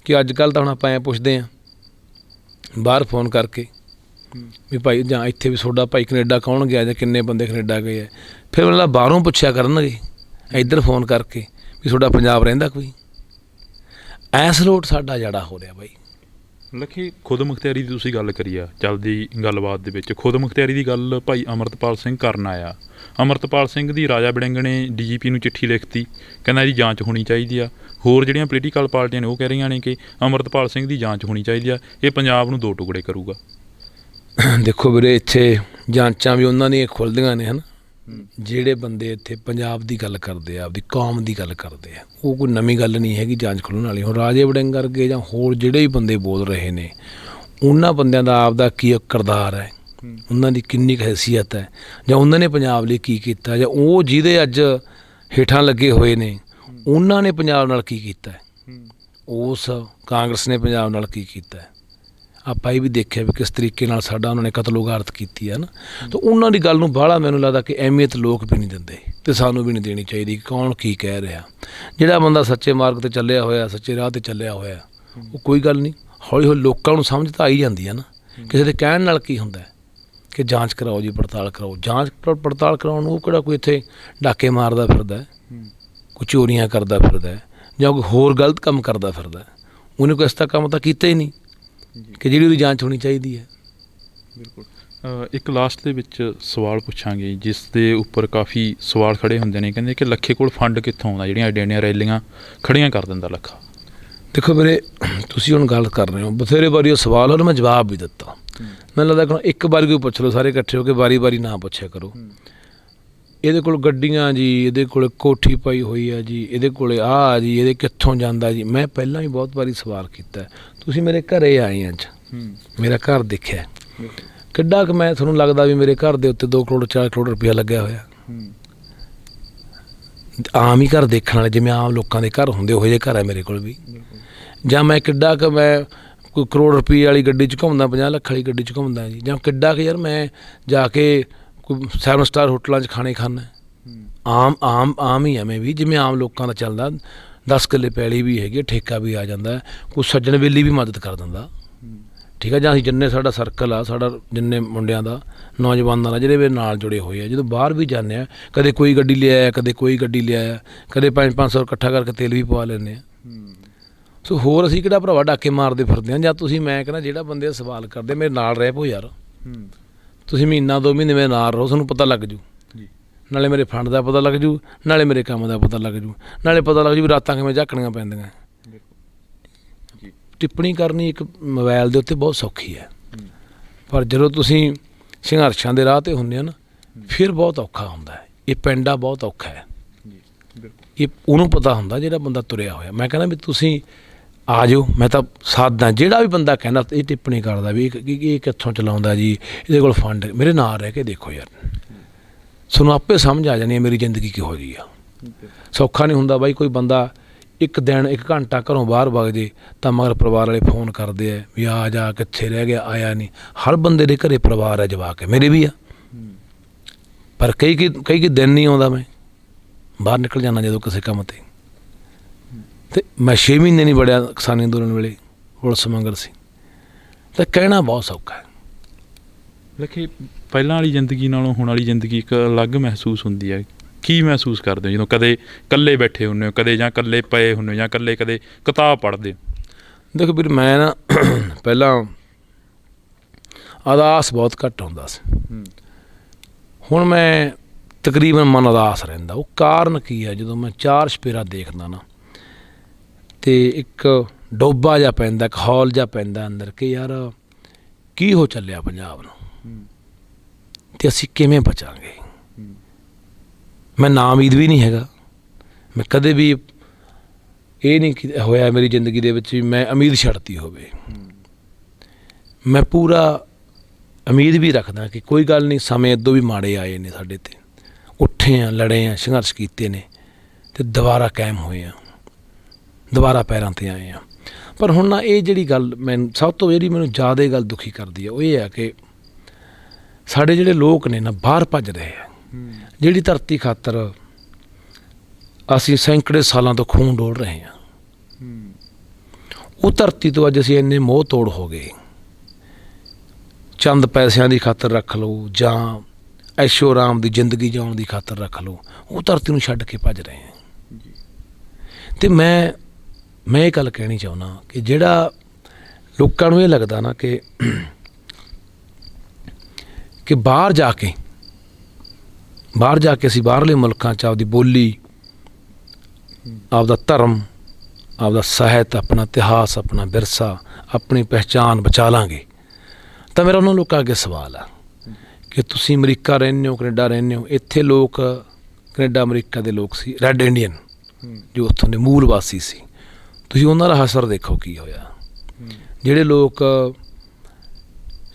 ਕਿ ਅੱਜ ਕੱਲ੍ਹ ਤਾਂ ਹੁਣ ਆਪਾਂ ਐਂ ਪੁੱਛਦੇ ਹਾਂ ਬਾਹਰ ਫੋਨ ਕਰਕੇ ਵੀ ਭਾਈ ਜਾਂ ਇੱਥੇ ਵੀ ਤੁਹਾਡਾ ਭਾਈ ਕਨੇਡਾ ਕੌਣ ਗਿਆ ਜਾਂ ਕਿੰਨੇ ਬੰਦੇ ਕਨੇਡਾ ਗਏ ਹੈ, ਫਿਰ ਮਤਲਬ ਬਾਹਰੋਂ ਪੁੱਛਿਆ ਕਰਨਗੇ ਇੱਧਰ ਫੋਨ ਕਰਕੇ ਵੀ ਤੁਹਾਡਾ ਪੰਜਾਬ ਰਹਿੰਦਾ ਕੋਈ। ਐਸ ਲੋਟ ਸਾਡਾ ਜੜਾ ਹੋ ਰਿਹਾ ਬਾਈ। ਲੱਖੀ, ਖੁਦ ਮੁਖਤਿਆਰੀ ਦੀ ਤੁਸੀਂ ਗੱਲ ਕਰੀ ਆ ਚੱਲਦੀ ਗੱਲਬਾਤ ਦੇ ਵਿੱਚ, ਖੁਦ ਮੁਖਤਿਆਰੀ ਦੀ ਗੱਲ ਭਾਈ ਅਮਰਤਪਾਲ ਸਿੰਘ ਕਰਨ ਆਇਆ। ਅਮਰਤਪਾਲ ਸਿੰਘ ਦੀ ਰਾਜਾ ਵੜਿੰਗ ਨੇ DGP ਨੂੰ ਚਿੱਠੀ ਲਿਖਤੀ, ਕਹਿੰਦਾ ਇਹਦੀ ਜਾਂਚ ਹੋਣੀ ਚਾਹੀਦੀ ਆ। ਹੋਰ ਜਿਹੜੀਆਂ ਪੋਲੀਟੀਕਲ ਪਾਰਟੀਆਂ ਨੇ ਉਹ ਕਹਿ ਰਹੀਆਂ ਨੇ ਕਿ ਅਮਰਤਪਾਲ ਸਿੰਘ ਦੀ ਜਾਂਚ ਹੋਣੀ ਚਾਹੀਦੀ ਆ, ਇਹ ਪੰਜਾਬ ਨੂੰ 2 ਟੁਕੜੇ ਕਰੂਗਾ। ਦੇਖੋ ਵੀਰੇ, ਇੱਥੇ ਜਾਂਚਾਂ ਵੀ ਉਹਨਾਂ ਦੀਆਂ ਖੁੱਲ੍ਹਦੀਆਂ ਨੇ, ਹੈ ਨਾ। ਜਿਹੜੇ ਬੰਦੇ ਇੱਥੇ ਪੰਜਾਬ ਦੀ ਗੱਲ ਕਰਦੇ ਆ, ਆਪਦੀ ਕੌਮ ਦੀ ਗੱਲ ਕਰਦੇ ਆ, ਉਹ ਕੋਈ ਨਵੀਂ ਗੱਲ ਨਹੀਂ ਹੈਗੀ ਜਾਂਚ ਖੁੱਲ੍ਹਣ ਵਾਲੀ। ਹੁਣ ਰਾਜੇ ਵੜਿੰਗ ਵਰਗੇ ਜਾਂ ਹੋਰ ਜਿਹੜੇ ਵੀ ਬੰਦੇ ਬੋਲ ਰਹੇ ਨੇ, ਉਹਨਾਂ ਬੰਦਿਆਂ ਦਾ ਆਪਦਾ ਕੀ ਕਿਰਦਾਰ ਹੈ, ਉਹਨਾਂ ਦੀ ਕਿੰਨੀ ਕੁ ਹੈਸੀਅਤ ਹੈ, ਜਾਂ ਉਹਨਾਂ ਨੇ ਪੰਜਾਬ ਲਈ ਕੀ ਕੀਤਾ, ਜਾਂ ਉਹ ਜਿਹਦੇ ਅੱਜ ਹੇਠਾਂ ਲੱਗੇ ਹੋਏ ਨੇ ਉਹਨਾਂ ਨੇ ਪੰਜਾਬ ਨਾਲ ਕੀ ਕੀਤਾ, ਉਸ ਕਾਂਗਰਸ ਨੇ ਪੰਜਾਬ ਨਾਲ ਕੀ ਕੀਤਾ। ਆਪਾਂ ਇਹ ਵੀ ਦੇਖਿਆ ਵੀ ਕਿਸ ਤਰੀਕੇ ਨਾਲ ਸਾਡਾ ਉਹਨਾਂ ਨੇ ਕਤਲੋਗਾਰਤ ਕੀਤੀ ਹੈ ਨਾ। ਤਾਂ ਉਹਨਾਂ ਦੀ ਗੱਲ ਨੂੰ ਬਾਹਲਾ ਮੈਨੂੰ ਲੱਗਦਾ ਕਿ ਅਹਿਮੀਅਤ ਲੋਕ ਵੀ ਨਹੀਂ ਦਿੰਦੇ, ਅਤੇ ਸਾਨੂੰ ਵੀ ਨਹੀਂ ਦੇਣੀ ਚਾਹੀਦੀ ਕਿ ਕੌਣ ਕੀ ਕਹਿ ਰਿਹਾ। ਜਿਹੜਾ ਬੰਦਾ ਸੱਚੇ ਮਾਰਗ 'ਤੇ ਚੱਲਿਆ ਹੋਇਆ, ਸੱਚੇ ਰਾਹ 'ਤੇ ਚੱਲਿਆ ਹੋਇਆ, ਉਹ ਕੋਈ ਗੱਲ ਨਹੀਂ, ਹੌਲੀ ਲੋਕਾਂ ਨੂੰ ਸਮਝ ਤਾਂ ਆਈ ਜਾਂਦੀ ਹੈ ਨਾ, ਕਿਸੇ ਦੇ ਕਹਿਣ ਨਾਲ ਕੀ ਹੁੰਦਾ। ਕਿ ਜਾਂਚ ਕਰਾਓ ਜੀ, ਪੜਤਾਲ ਕਰਾਓ। ਜਾਂਚ ਪੜਤਾਲ ਕਰਾਉਣ ਨੂੰ ਉਹ ਕਿਹੜਾ ਕੋਈ ਇੱਥੇ ਡਾਕੇ ਮਾਰਦਾ ਫਿਰਦਾ ਹੈ, ਕੋਈ ਚੋਰੀਆਂ ਕਰਦਾ ਫਿਰਦਾ ਹੈ, ਜਾਂ ਕੋਈ ਹੋਰ ਗਲਤ ਕੰਮ ਕਰਦਾ ਫਿਰਦਾ ਹੈ। ਉਹਨੇ ਕੋਈ ਇਸ ਤਰ੍ਹਾਂ ਕੰਮ ਤਾਂ ਕੀਤਾ ਹੀ ਨਹੀਂ ਕਿ ਜਿਹੜੀ ਉਹਦੀ ਜਾਂਚ ਹੋਣੀ ਚਾਹੀਦੀ ਹੈ। ਬਿਲਕੁਲ। ਇੱਕ ਲਾਸਟ ਦੇ ਵਿੱਚ ਸਵਾਲ ਪੁੱਛਾਂਗੇ ਜਿਸ ਦੇ ਉੱਪਰ ਕਾਫੀ ਸਵਾਲ ਖੜੇ ਹੁੰਦੇ ਨੇ। ਕਹਿੰਦੇ ਕਿ ਲੱਖੇ ਕੋਲ ਫੰਡ ਕਿੱਥੋਂ ਆਉਂਦਾ ਜਿਹੜੀਆਂ ਐਡੀਆਂ ਐਡੀਆਂ ਰੈਲੀਆਂ ਖੜੀਆਂ ਕਰ ਦਿੰਦਾ ਲੱਖਾ? ਦੇਖੋ ਵੀਰੇ, ਤੁਸੀਂ ਹੁਣ ਗੱਲ ਕਰ ਰਹੇ ਹੋ, ਬਥੇਰੇ ਵਾਰੀ ਉਹ ਸਵਾਲ ਉਹਨੂੰ ਮੈਂ ਜਵਾਬ ਵੀ ਦਿੱਤਾ। ਮੈਨੂੰ ਲੱਗਦਾ ਕਿ ਇੱਕ ਵਾਰੀ ਕੋਈ ਪੁੱਛ ਲਓ ਸਾਰੇ ਇਕੱਠੇ ਹੋ ਕੇ, ਵਾਰੀ ਵਾਰੀ ਨਾ ਪੁੱਛਿਆ ਕਰੋ। ਇਹਦੇ ਕੋਲ ਗੱਡੀਆਂ ਜੀ, ਇਹਦੇ ਕੋਲ ਕੋਠੀ ਪਾਈ ਹੋਈ ਆ ਜੀ, ਇਹਦੇ ਕੋਲ ਆਹ ਜੀ, ਇਹਦੇ ਕਿੱਥੋਂ ਜਾਂਦਾ ਜੀ। ਮੈਂ ਪਹਿਲਾਂ ਵੀ ਬਹੁਤ ਵਾਰੀ ਸਵਾਲ ਕੀਤਾ। ਤੁਸੀਂ ਮੇਰੇ ਘਰੇ ਆਏ ਅੱਜ, ਮੇਰਾ ਘਰ ਦੇਖਿਆ ਕਿੱਡਾ ਕੁ, ਮੈਂ ਤੁਹਾਨੂੰ ਲੱਗਦਾ ਵੀ ਮੇਰੇ ਘਰ ਦੇ ਉੱਤੇ 2 ਕਰੋੜ 4 ਕਰੋੜ ਰੁਪਇਆ ਲੱਗਿਆ ਹੋਇਆ। ਆਮ ਹੀ ਘਰ ਦੇਖਣ ਵਾਲੇ, ਜਿਵੇਂ ਆਮ ਲੋਕਾਂ ਦੇ ਘਰ ਹੁੰਦੇ ਉਹੋ ਜਿਹੇ ਘਰ ਹੈ ਮੇਰੇ ਕੋਲ ਵੀ। ਜਾਂ ਮੈਂ ਕਿੱਡਾ ਕੁ, ਮੈਂ ਕੋਈ ਕਰੋੜ ਰੁਪਏ ਵਾਲੀ ਗੱਡੀ 'ਚ ਘੁੰਮਦਾ, 50 ਲੱਖ ਵਾਲੀ ਗੱਡੀ 'ਚ ਘੁੰਮਦਾ ਜੀ। ਜਾਂ ਕਿੱਡਾ ਕੁ ਯਾਰ ਮੈਂ ਜਾ ਕੇ ਕੋਈ 7 ਸਟਾਰ ਹੋਟਲਾਂ 'ਚ ਖਾਣੇ ਖਾਂਦਾ। ਆਮ ਹੀ ਆ ਮੈਂ ਵੀ, ਜਿਵੇਂ ਆਮ ਲੋਕਾਂ ਦਾ ਚੱਲਦਾ। 10 ਕਿੱਲੇ ਪੈਲੀ ਵੀ ਹੈਗੀ, ਠੇਕਾ ਵੀ ਆ ਜਾਂਦਾ, ਕੋਈ ਸੱਜਣ ਵੇਲੀ ਵੀ ਮਦਦ ਕਰ ਦਿੰਦਾ। ਠੀਕ ਹੈ। ਜਾਂ ਅਸੀਂ ਜਿੰਨੇ ਸਾਡਾ ਸਰਕਲ ਆ, ਸਾਡਾ ਜਿੰਨੇ ਮੁੰਡਿਆਂ ਦਾ, ਨੌਜਵਾਨਾਂ ਦਾ, ਜਿਹੜੇ ਮੇਰੇ ਨਾਲ ਜੁੜੇ ਹੋਏ ਆ, ਜਦੋਂ ਬਾਹਰ ਵੀ ਜਾਂਦੇ ਆ, ਕਦੇ ਕੋਈ ਗੱਡੀ ਲਿਆਇਆ, ਕਦੇ ਕੋਈ ਗੱਡੀ ਲਿਆਇਆ, ਕਦੇ 500 ਇਕੱਠਾ ਕਰਕੇ ਤੇਲ ਵੀ ਪਵਾ ਲੈਂਦੇ ਆ। ਸੋ ਹੋਰ ਅਸੀਂ ਕਿਹੜਾ ਭਰਾਵਾ ਡਾਕੇ ਮਾਰਦੇ ਫਿਰਦੇ ਹਾਂ। ਜਾਂ ਤੁਸੀਂ, ਮੈਂ ਕਹਿੰਦਾ ਜਿਹੜਾ ਬੰਦੇ ਸਵਾਲ ਕਰਦੇ ਮੇਰੇ ਨਾਲ ਰਹਿ ਪਓ ਯਾਰ। ਤੁਸੀਂ ਮਹੀਨਾ 2 ਮਹੀਨੇ ਮੇਰੇ ਨਾਲ ਰਹੋ, ਤੁਹਾਨੂੰ ਪਤਾ ਲੱਗ ਜੂ। ਨਾਲੇ ਮੇਰੇ ਫੰਡ ਦਾ ਪਤਾ ਲੱਗ ਜੂ, ਨਾਲੇ ਮੇਰੇ ਕੰਮ ਦਾ ਪਤਾ ਲੱਗ ਜੂ, ਨਾਲੇ ਪਤਾ ਲੱਗ ਜੂ ਵੀ ਰਾਤਾਂ ਕਿਵੇਂ ਝਾਕਣੀਆਂ ਪੈਂਦੀਆਂ। ਟਿੱਪਣੀ ਕਰਨੀ ਇੱਕ ਮੋਬਾਈਲ ਦੇ ਉੱਤੇ ਬਹੁਤ ਸੌਖੀ ਹੈ, ਪਰ ਜਦੋਂ ਤੁਸੀਂ ਸੰਘਰਸ਼ਾਂ ਦੇ ਰਾਹ 'ਤੇ ਹੁੰਦੇ ਹੋ ਨਾ, ਫਿਰ ਬਹੁਤ ਔਖਾ ਹੁੰਦਾ ਹੈ। ਇਹ ਪੈਂਡਾ ਬਹੁਤ ਔਖਾ ਹੈ। ਇਹ ਉਹਨੂੰ ਪਤਾ ਹੁੰਦਾ ਜਿਹੜਾ ਬੰਦਾ ਤੁਰਿਆ ਹੋਇਆ। ਮੈਂ ਕਹਿੰਦਾ ਵੀ ਤੁਸੀਂ ਆ ਜਾਓ, ਮੈਂ ਤਾਂ ਸਾਦਾ। ਜਿਹੜਾ ਵੀ ਬੰਦਾ ਕਹਿੰਦਾ ਇਹ ਟਿੱਪਣੀ ਕਰਦਾ ਵੀ ਇਹ ਕਿੱਥੋਂ ਚਲਾਉਂਦਾ ਜੀ, ਇਹਦੇ ਕੋਲ ਫੰਡ, ਮੇਰੇ ਨਾਲ ਰਹਿ ਕੇ ਦੇਖੋ ਯਾਰ, ਤੁਹਾਨੂੰ ਆਪੇ ਸਮਝ ਆ ਜਾਣੀ ਹੈ ਮੇਰੀ ਜ਼ਿੰਦਗੀ ਕਿਹੋ ਜਿਹੀ ਆ। ਸੌਖਾ ਨਹੀਂ ਹੁੰਦਾ ਬਾਈ। ਕੋਈ ਬੰਦਾ ਇੱਕ ਦਿਨ 1 ਘੰਟਾ ਘਰੋਂ ਬਾਹਰ ਵਗ ਜੇ ਤਾਂ ਮਗਰ ਪਰਿਵਾਰ ਵਾਲੇ ਫੋਨ ਕਰਦੇ ਆ ਵੀ ਆ ਜਾ, ਕਿੱਥੇ ਰਹਿ ਗਿਆ, ਆਇਆ ਨਹੀਂ। ਹਰ ਬੰਦੇ ਦੇ ਘਰੇ ਪਰਿਵਾਰ ਹੈ, ਜਵਾਕ ਹੈ, ਮੇਰੇ ਵੀ ਆ। ਪਰ ਕਈ ਦਿਨ ਨਹੀਂ ਆਉਂਦਾ, ਮੈਂ ਬਾਹਰ ਨਿਕਲ ਜਾਂਦਾ ਜਦੋਂ ਕਿਸੇ ਕੰਮ 'ਤੇ ਮੈਂ 6 ਮਹੀਨੇ ਨਹੀਂ ਵੜਿਆ ਕਿਸਾਨੀ ਅੰਦੋਲਨ ਵੇਲੇ, ਪੁਲਿਸ ਮੰਗਰ ਸੀ। ਤਾਂ ਕਹਿਣਾ ਬਹੁਤ ਸੌਖਾ ਹੈ। ਲੱਖੇ, ਪਹਿਲਾਂ ਵਾਲੀ ਜ਼ਿੰਦਗੀ ਨਾਲੋਂ ਹੁਣ ਵਾਲੀ ਜ਼ਿੰਦਗੀ ਇੱਕ ਅਲੱਗ ਮਹਿਸੂਸ ਹੁੰਦੀ ਹੈ। ਕੀ ਮਹਿਸੂਸ ਕਰਦੇ ਹੋ ਜਦੋਂ ਕਦੇ ਇਕੱਲੇ ਬੈਠੇ ਹੁੰਦੇ ਹੋ, ਕਦੇ ਜਾਂ ਇਕੱਲੇ ਪਏ ਹੁੰਦੇ ਹੋ, ਜਾਂ ਇਕੱਲੇ ਕਦੇ ਕਿਤਾਬ ਪੜ੍ਹਦੇ ਹੋ? ਦੇਖੋ ਵੀਰ, ਮੈਂ ਨਾ ਪਹਿਲਾਂ ਉਦਾਸ ਬਹੁਤ ਘੱਟ ਹੁੰਦਾ ਸੀ। ਹੁਣ ਮੈਂ ਤਕਰੀਬਨ ਮਨ ਉਦਾਸ ਰਹਿੰਦਾ। ਉਹ ਕਾਰਨ ਕੀ ਹੈ? ਜਦੋਂ ਮੈਂ 4 ਚੁਫੇਰਾ ਦੇਖਦਾ ਨਾ, ਅਤੇ ਇੱਕ ਡੋਬਾ ਜਿਹਾ ਪੈਂਦਾ, ਇੱਕ ਹੌਲ ਜਿਹਾ ਪੈਂਦਾ ਅੰਦਰ ਕਿ ਯਾਰ ਕੀ ਹੋ ਚੱਲਿਆ ਪੰਜਾਬ ਨੂੰ, ਅਤੇ ਅਸੀਂ ਕਿਵੇਂ ਬਚਾਂਗੇ। ਮੈਂ ਨਾਉਮੀਦ ਵੀ ਨਹੀਂ ਹੈਗਾ। ਮੈਂ ਕਦੇ ਵੀ ਇਹ ਨਹੀਂ ਹੋਇਆ ਮੇਰੀ ਜ਼ਿੰਦਗੀ ਦੇ ਵਿੱਚ ਵੀ ਮੈਂ ਉਮੀਦ ਛੱਡਤੀ ਹੋਵੇ। ਮੈਂ ਪੂਰਾ ਉਮੀਦ ਵੀ ਰੱਖਦਾ ਕਿ ਕੋਈ ਗੱਲ ਨਹੀਂ, ਸਮੇਂ ਅੱਧੋਂ ਵੀ ਮਾੜੇ ਆਏ ਨੇ ਸਾਡੇ 'ਤੇ, ਉੱਠੇ ਆ, ਲੜੇ ਆ, ਸੰਘਰਸ਼ ਕੀਤੇ ਨੇ, ਅਤੇ ਦੁਬਾਰਾ ਕਾਇਮ ਹੋਏ ਆ, ਦੁਬਾਰਾ ਪੈਰਾਂ 'ਤੇ ਆਏ ਆ। ਪਰ ਹੁਣ ਨਾ ਇਹ ਜਿਹੜੀ ਗੱਲ ਸਭ ਤੋਂ ਜਿਹੜੀ ਮੈਨੂੰ ਜ਼ਿਆਦਾ ਗੱਲ ਦੁਖੀ ਕਰਦੀ ਹੈ, ਉਹ ਇਹ ਹੈ ਕਿ ਸਾਡੇ ਜਿਹੜੇ ਲੋਕ ਨੇ ਨਾ ਬਾਹਰ ਭੱਜ ਰਹੇ ਆ। ਜਿਹੜੀ ਧਰਤੀ ਖਾਤਰ ਅਸੀਂ ਸੈਂਕੜੇ ਸਾਲਾਂ ਤੋਂ ਖੂਨ ਡੋਲ ਰਹੇ ਹਾਂ, ਉਹ ਧਰਤੀ ਤੋਂ ਅੱਜ ਅਸੀਂ ਇੰਨੇ ਮੋਹ ਤੋੜ ਹੋ ਗਏ। ਚੰਦ ਪੈਸਿਆਂ ਦੀ ਖਾਤਰ ਰੱਖ ਲਓ, ਜਾਂ ਐਸ਼ੋ ਆਰਾਮ ਦੀ ਜ਼ਿੰਦਗੀ ਜਿਉਣ ਦੀ ਖਾਤਰ ਰੱਖ ਲਓ, ਉਹ ਧਰਤੀ ਨੂੰ ਛੱਡ ਕੇ ਭੱਜ ਰਹੇ ਹਾਂ। ਅਤੇ ਮੈਂ ਇਹ ਗੱਲ ਕਹਿਣੀ ਚਾਹੁੰਦਾ ਕਿ ਜਿਹੜਾ ਲੋਕਾਂ ਨੂੰ ਇਹ ਲੱਗਦਾ ਨਾ ਕਿ ਬਾਹਰ ਜਾ ਕੇ ਅਸੀਂ ਬਾਹਰਲੇ ਮੁਲਕਾਂ 'ਚ ਆਪਦੀ ਬੋਲੀ, ਆਪਦਾ ਧਰਮ, ਆਪਦਾ ਸਾਹਿਤ, ਆਪਣਾ ਇਤਿਹਾਸ, ਆਪਣਾ ਵਿਰਸਾ, ਆਪਣੀ ਪਹਿਚਾਣ ਬਚਾ ਲਾਂਗੇ। ਤਾਂ ਮੇਰਾ ਉਹਨਾਂ ਲੋਕਾਂ ਅੱਗੇ ਸਵਾਲ ਆ ਕਿ ਤੁਸੀਂ ਅਮਰੀਕਾ ਰਹਿੰਦੇ ਹੋ, ਕੈਨੇਡਾ ਰਹਿੰਦੇ ਹੋ, ਇੱਥੇ ਲੋਕ ਕੈਨੇਡਾ ਅਮਰੀਕਾ ਦੇ ਲੋਕ ਸੀ ਰੈੱਡ ਇੰਡੀਅਨ, ਜੋ ਉੱਥੋਂ ਦੇ ਮੂਲ ਵਾਸੀ ਸੀ। ਤੁਸੀਂ ਉਹਨਾਂ ਦਾ ਹਸ਼ਰ ਦੇਖੋ ਕੀ ਹੋਇਆ। ਜਿਹੜੇ ਲੋਕ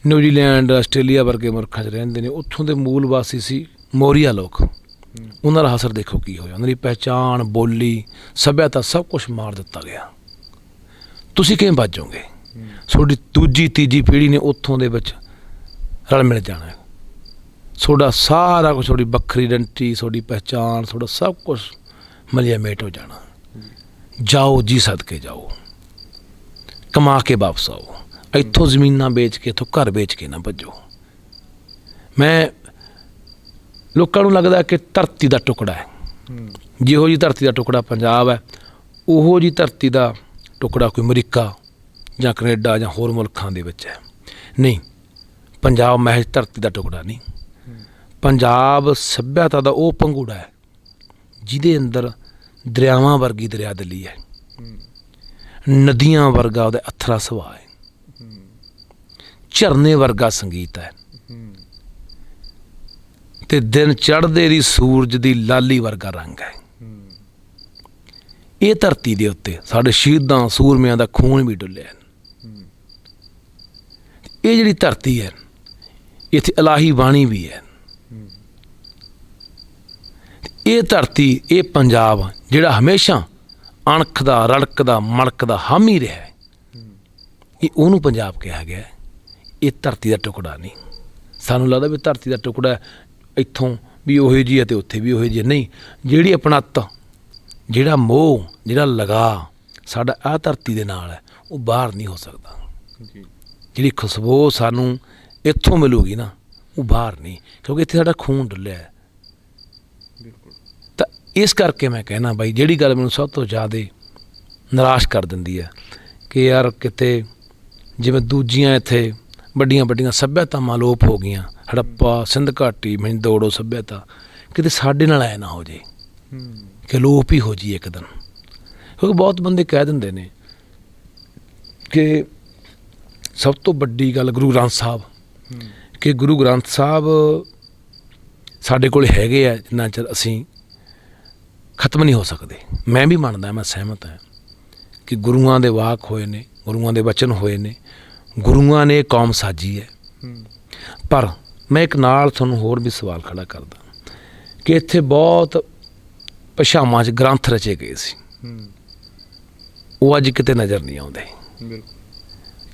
ਨਿਊਜ਼ੀਲੈਂਡ, ਆਸਟ੍ਰੇਲੀਆ ਵਰਗੇ ਮੁਲਕਾਂ 'ਚ ਰਹਿੰਦੇ ਨੇ, ਉੱਥੋਂ ਦੇ ਮੂਲ ਵਾਸੀ ਸੀ ਮੋਰੀਆ ਲੋਕ, ਉਹਨਾਂ ਦਾ ਹਸ਼ਰ ਦੇਖੋ ਕੀ ਹੋਇਆ। ਉਹਨਾਂ ਦੀ ਪਹਿਚਾਣ, ਬੋਲੀ, ਸੱਭਿਅਤਾ ਸਭ ਕੁਛ ਮਾਰ ਦਿੱਤਾ ਗਿਆ। ਤੁਸੀਂ ਕਿਵੇਂ ਬਚੋਗੇ? ਤੁਹਾਡੀ ਦੂਜੀ ਤੀਜੀ ਪੀੜ੍ਹੀ ਨੇ ਉੱਥੋਂ ਦੇ ਵਿੱਚ ਰਲ ਮਿਲ ਜਾਣਾ। ਤੁਹਾਡਾ ਸਾਰਾ ਕੁਛ, ਤੁਹਾਡੀ ਵੱਖਰੀ ਆਇਡੈਂਟੀ, ਤੁਹਾਡੀ ਪਹਿਚਾਣ, ਤੁਹਾਡਾ ਸਭ ਕੁਛ ਮਲਿਆ ਮੇਟ ਹੋ ਜਾਣਾ। ਜਾਓ ਜੀ, ਸਦਕੇ ਜਾਓ, ਕਮਾ ਕੇ ਵਾਪਸ ਆਓ। ਇੱਥੋਂ ਜ਼ਮੀਨਾਂ ਵੇਚ ਕੇ, ਇੱਥੋਂ ਘਰ ਵੇਚ ਕੇ ਨਾ ਭੱਜੋ। ਮੈਂ ਲੋਕਾਂ ਨੂੰ ਲੱਗਦਾ ਕਿ ਧਰਤੀ ਦਾ ਟੁਕੜਾ ਹੈ, ਜਿਹੋ ਜਿਹੀ ਧਰਤੀ ਦਾ ਟੁਕੜਾ ਪੰਜਾਬ ਹੈ, ਉਹੋ ਜਿਹੀ ਧਰਤੀ ਦਾ ਟੁਕੜਾ ਕੋਈ ਅਮਰੀਕਾ ਜਾਂ ਕੈਨੇਡਾ ਜਾਂ ਹੋਰ ਮੁਲਕਾਂ ਦੇ ਵਿੱਚ ਹੈ। ਨਹੀਂ, ਪੰਜਾਬ ਮਹਿਜ਼ ਧਰਤੀ ਦਾ ਟੁਕੜਾ ਨਹੀਂ। ਪੰਜਾਬ ਸੱਭਿਅਤਾ ਦਾ ਉਹ ਪੰਘੂੜਾ ਹੈ ਜਿਹਦੇ ਅੰਦਰ ਦਰਿਆਵਾਂ ਵਰਗੀ ਦਰਿਆਦਿਲੀ ਹੈ, ਨਦੀਆਂ ਵਰਗਾ ਉਹਦਾ ਅਥਰਾ ਸੁਭਾਅ ਹੈ, ਝਰਨੇ ਵਰਗਾ ਸੰਗੀਤ ਹੈ, ਤੇ ਦਿਨ ਚੜ੍ਹਦੇ ਦੀ ਸੂਰਜ ਦੀ ਲਾਲੀ ਵਰਗਾ ਰੰਗ ਹੈ। ਇਹ ਧਰਤੀ ਦੇ ਉੱਤੇ ਸਾਡੇ ਸ਼ਹੀਦਾਂ ਸੂਰਮਿਆਂ ਦਾ ਖੂਨ ਵੀ ਡੁੱਲਿਆ। ਇਹ ਜਿਹੜੀ ਧਰਤੀ ਹੈ, ਇੱਥੇ ਇਲਾਹੀ ਬਾਣੀ ਵੀ ਹੈ। ਇਹ ਧਰਤੀ, ਇਹ ਪੰਜਾਬ ਜਿਹੜਾ ਹਮੇਸ਼ਾ ਅਣਖ ਦਾ, ਰੜਕ ਦਾ, ਮੜਕ ਦਾ ਹਾਮੀ ਰਿਹਾ ਹੈ, ਇਹ ਉਹਨੂੰ ਪੰਜਾਬ ਕਿਹਾ ਗਿਆ। ਇਹ ਧਰਤੀ ਦਾ ਟੁਕੜਾ ਨਹੀਂ। ਸਾਨੂੰ ਲੱਗਦਾ ਵੀ ਧਰਤੀ ਦਾ ਟੁਕੜਾ ਇੱਥੋਂ ਵੀ ਉਹੋ ਜਿਹੀ ਹੈ ਅਤੇ ਉੱਥੇ ਵੀ ਉਹੋ ਜਿਹੀ ਨਹੀਂ। ਜਿਹੜੀ ਆਪਣੱਤ, ਜਿਹੜਾ ਮੋਹ, ਜਿਹੜਾ ਲਗਾ ਸਾਡਾ ਆਹ ਧਰਤੀ ਦੇ ਨਾਲ ਹੈ, ਉਹ ਬਾਹਰ ਨਹੀਂ ਹੋ ਸਕਦਾ। ਜਿਹੜੀ ਖੁਸ਼ਬੂ ਸਾਨੂੰ ਇੱਥੋਂ ਮਿਲੂਗੀ ਨਾ, ਉਹ ਬਾਹਰ ਨਹੀਂ, ਕਿਉਂਕਿ ਇੱਥੇ ਸਾਡਾ ਖੂਨ ਡੁੱਲਿਆ ਹੈ। ਤਾਂ ਇਸ ਕਰਕੇ ਮੈਂ ਕਹਿਣਾ ਬਾਈ, ਜਿਹੜੀ ਗੱਲ ਮੈਨੂੰ ਸਭ ਤੋਂ ਜ਼ਿਆਦਾ ਨਿਰਾਸ਼ ਕਰ ਦਿੰਦੀ ਹੈ ਕਿ ਯਾਰ ਕਿਤੇ ਜਿਵੇਂ ਦੂਜੀਆਂ ਇੱਥੇ ਵੱਡੀਆਂ ਵੱਡੀਆਂ ਸੱਭਿਅਤਾਵਾਂ ਅਲੋਪ ਹੋ ਗਈਆਂ, ਹੜੱਪਾ, ਸਿੰਧ ਘਾਟੀ, ਮਿੰਦੋੜੋ ਸੱਭਿਅਤਾ, ਕਿਤੇ ਸਾਡੇ ਨਾਲ ਐ ਨਾ ਹੋ ਜੇ ਕਿ ਅਲੋਪ ਹੀ ਹੋ ਜੀ ਇੱਕ ਦਿਨ। ਕਿਉਂਕਿ ਬਹੁਤ ਬੰਦੇ ਕਹਿ ਦਿੰਦੇ ਨੇ ਕਿ ਸਭ ਤੋਂ ਵੱਡੀ ਗੱਲ ਗੁਰੂ ਗ੍ਰੰਥ ਸਾਹਿਬ, ਕਿ ਗੁਰੂ ਗ੍ਰੰਥ ਸਾਹਿਬ ਸਾਡੇ ਕੋਲ ਹੈਗੇ ਆ, ਜਿੰਨਾ ਚਿਰ ਅਸੀਂ ਖਤਮ ਨਹੀਂ ਹੋ ਸਕਦੇ। ਮੈਂ ਵੀ ਮੰਨਦਾ, ਮੈਂ ਸਹਿਮਤ ਹਾਂ ਕਿ ਗੁਰੂਆਂ ਦੇ ਵਾਕ ਹੋਏ ਨੇ, ਗੁਰੂਆਂ ਦੇ ਵਚਨ ਹੋਏ ਨੇ, ਗੁਰੂਆਂ ਨੇ ਕੌਮ ਸਾਜੀ ਹੈ। ਪਰ ਮੈਂ ਇੱਕ ਨਾਲ ਤੁਹਾਨੂੰ ਹੋਰ ਵੀ ਸਵਾਲ ਖੜਾ ਕਰਦਾ ਕਿ ਇੱਥੇ ਬਹੁਤ ਭਾਸ਼ਾਵਾਂ 'ਚ ਗ੍ਰੰਥ ਰਚੇ ਗਏ ਸੀ, ਉਹ ਅੱਜ ਕਿਤੇ ਨਜ਼ਰ ਨਹੀਂ ਆਉਂਦੇ।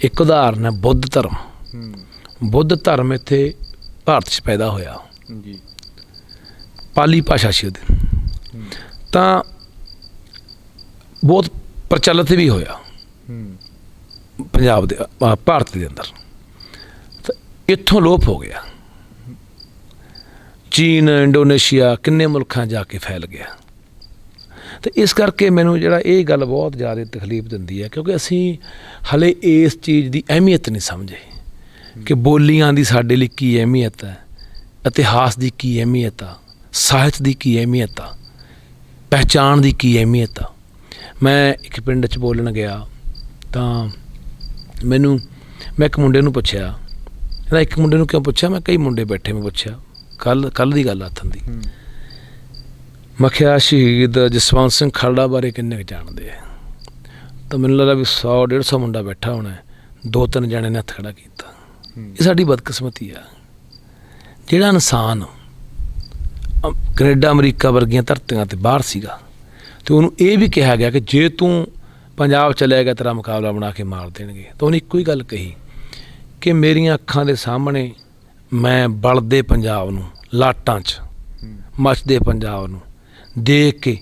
ਇੱਕ ਉਦਾਹਰਨ ਹੈ ਬੁੱਧ ਧਰਮ। ਬੁੱਧ ਧਰਮ ਇੱਥੇ ਭਾਰਤ 'ਚ ਪੈਦਾ ਹੋਇਆ, ਪਾਲੀ ਭਾਸ਼ਾ ਸੀ ਉਹਦੀ, ਤਾਂ ਬਹੁਤ ਪ੍ਰਚਲਿਤ ਵੀ ਹੋਇਆ ਪੰਜਾਬ ਦੇ, ਭਾਰਤ ਦੇ ਅੰਦਰ। ਤਾਂ ਇੱਥੋਂ ਲੋਪ ਹੋ ਗਿਆ, ਚੀਨ, ਇੰਡੋਨੇਸ਼ੀਆ, ਕਿੰਨੇ ਮੁਲਕਾਂ ਜਾ ਕੇ ਫੈਲ ਗਿਆ। ਅਤੇ ਇਸ ਕਰਕੇ ਮੈਨੂੰ ਜਿਹੜਾ ਇਹ ਗੱਲ ਬਹੁਤ ਜ਼ਿਆਦਾ ਤਕਲੀਫ ਦਿੰਦੀ ਹੈ, ਕਿਉਂਕਿ ਅਸੀਂ ਹਲੇ ਇਸ ਚੀਜ਼ ਦੀ ਅਹਿਮੀਅਤ ਨਹੀਂ ਸਮਝੇ ਕਿ ਬੋਲੀਆਂ ਦੀ ਸਾਡੇ ਲਈ ਕੀ ਅਹਿਮੀਅਤ ਹੈ, ਇਤਿਹਾਸ ਦੀ ਕੀ ਅਹਿਮੀਅਤ ਆ, ਸਾਹਿਤ ਦੀ ਕੀ ਅਹਿਮੀਅਤ ਆ, ਪਹਿਚਾਣ ਦੀ ਕੀ ਅਹਿਮੀਅਤ ਆ। ਮੈਂ ਇੱਕ ਪਿੰਡ 'ਚ ਬੋਲਣ ਗਿਆ ਤਾਂ ਮੈਂ ਇੱਕ ਮੁੰਡੇ ਨੂੰ ਪੁੱਛਿਆ, ਕਹਿੰਦਾ ਇੱਕ ਮੁੰਡੇ ਨੂੰ ਕਿਉਂ ਪੁੱਛਿਆ? ਮੈਂ ਕਈ ਮੁੰਡੇ ਬੈਠੇ, ਮੈਂ ਪੁੱਛਿਆ ਕੱਲ੍ਹ ਦੀ ਗੱਲ ਆਥਣ ਦੀ। ਮੈਂ ਕਿਹਾ ਸ਼ਹੀਦ ਜਸਵੰਤ ਸਿੰਘ ਖਾਲੜਾ ਬਾਰੇ ਕਿੰਨੇ ਕੁ ਜਾਣਦੇ ਆ? ਤਾਂ ਮੈਨੂੰ ਲੱਗਦਾ ਵੀ 100-150 ਮੁੰਡਾ ਬੈਠਾ ਹੋਣਾ, 2-3 ਜਣੇ ਨੇ ਹੱਥ ਖੜਾ ਕੀਤਾ। ਇਹ ਸਾਡੀ ਬਦਕਿਸਮਤੀ ਆ। ਜਿਹੜਾ ਇਨਸਾਨ ਕੈਨੇਡਾ, ਅਮਰੀਕਾ ਵਰਗੀਆਂ ਧਰਤੀਆਂ 'ਤੇ ਬਾਹਰ ਸੀਗਾ, ਅਤੇ ਉਹਨੂੰ ਇਹ ਵੀ ਕਿਹਾ ਗਿਆ ਕਿ ਜੇ ਤੂੰ ਪੰਜਾਬ ਚਲਿਆ ਗਿਆ ਤੇਰਾ ਮੁਕਾਬਲਾ ਬਣਾ ਕੇ ਮਾਰ ਦੇਣਗੇ। ਤਾਂ ਉਹਨੇ ਇੱਕੋ ਹੀ ਗੱਲ ਕਹੀ ਕਿ ਮੇਰੀਆਂ ਅੱਖਾਂ ਦੇ ਸਾਹਮਣੇ ਮੈਂ ਬਲਦੇ ਪੰਜਾਬ ਨੂੰ, ਲਾਟਾਂ 'ਚ ਮੱਚਦੇ ਪੰਜਾਬ ਨੂੰ ਦੇਖ ਕੇ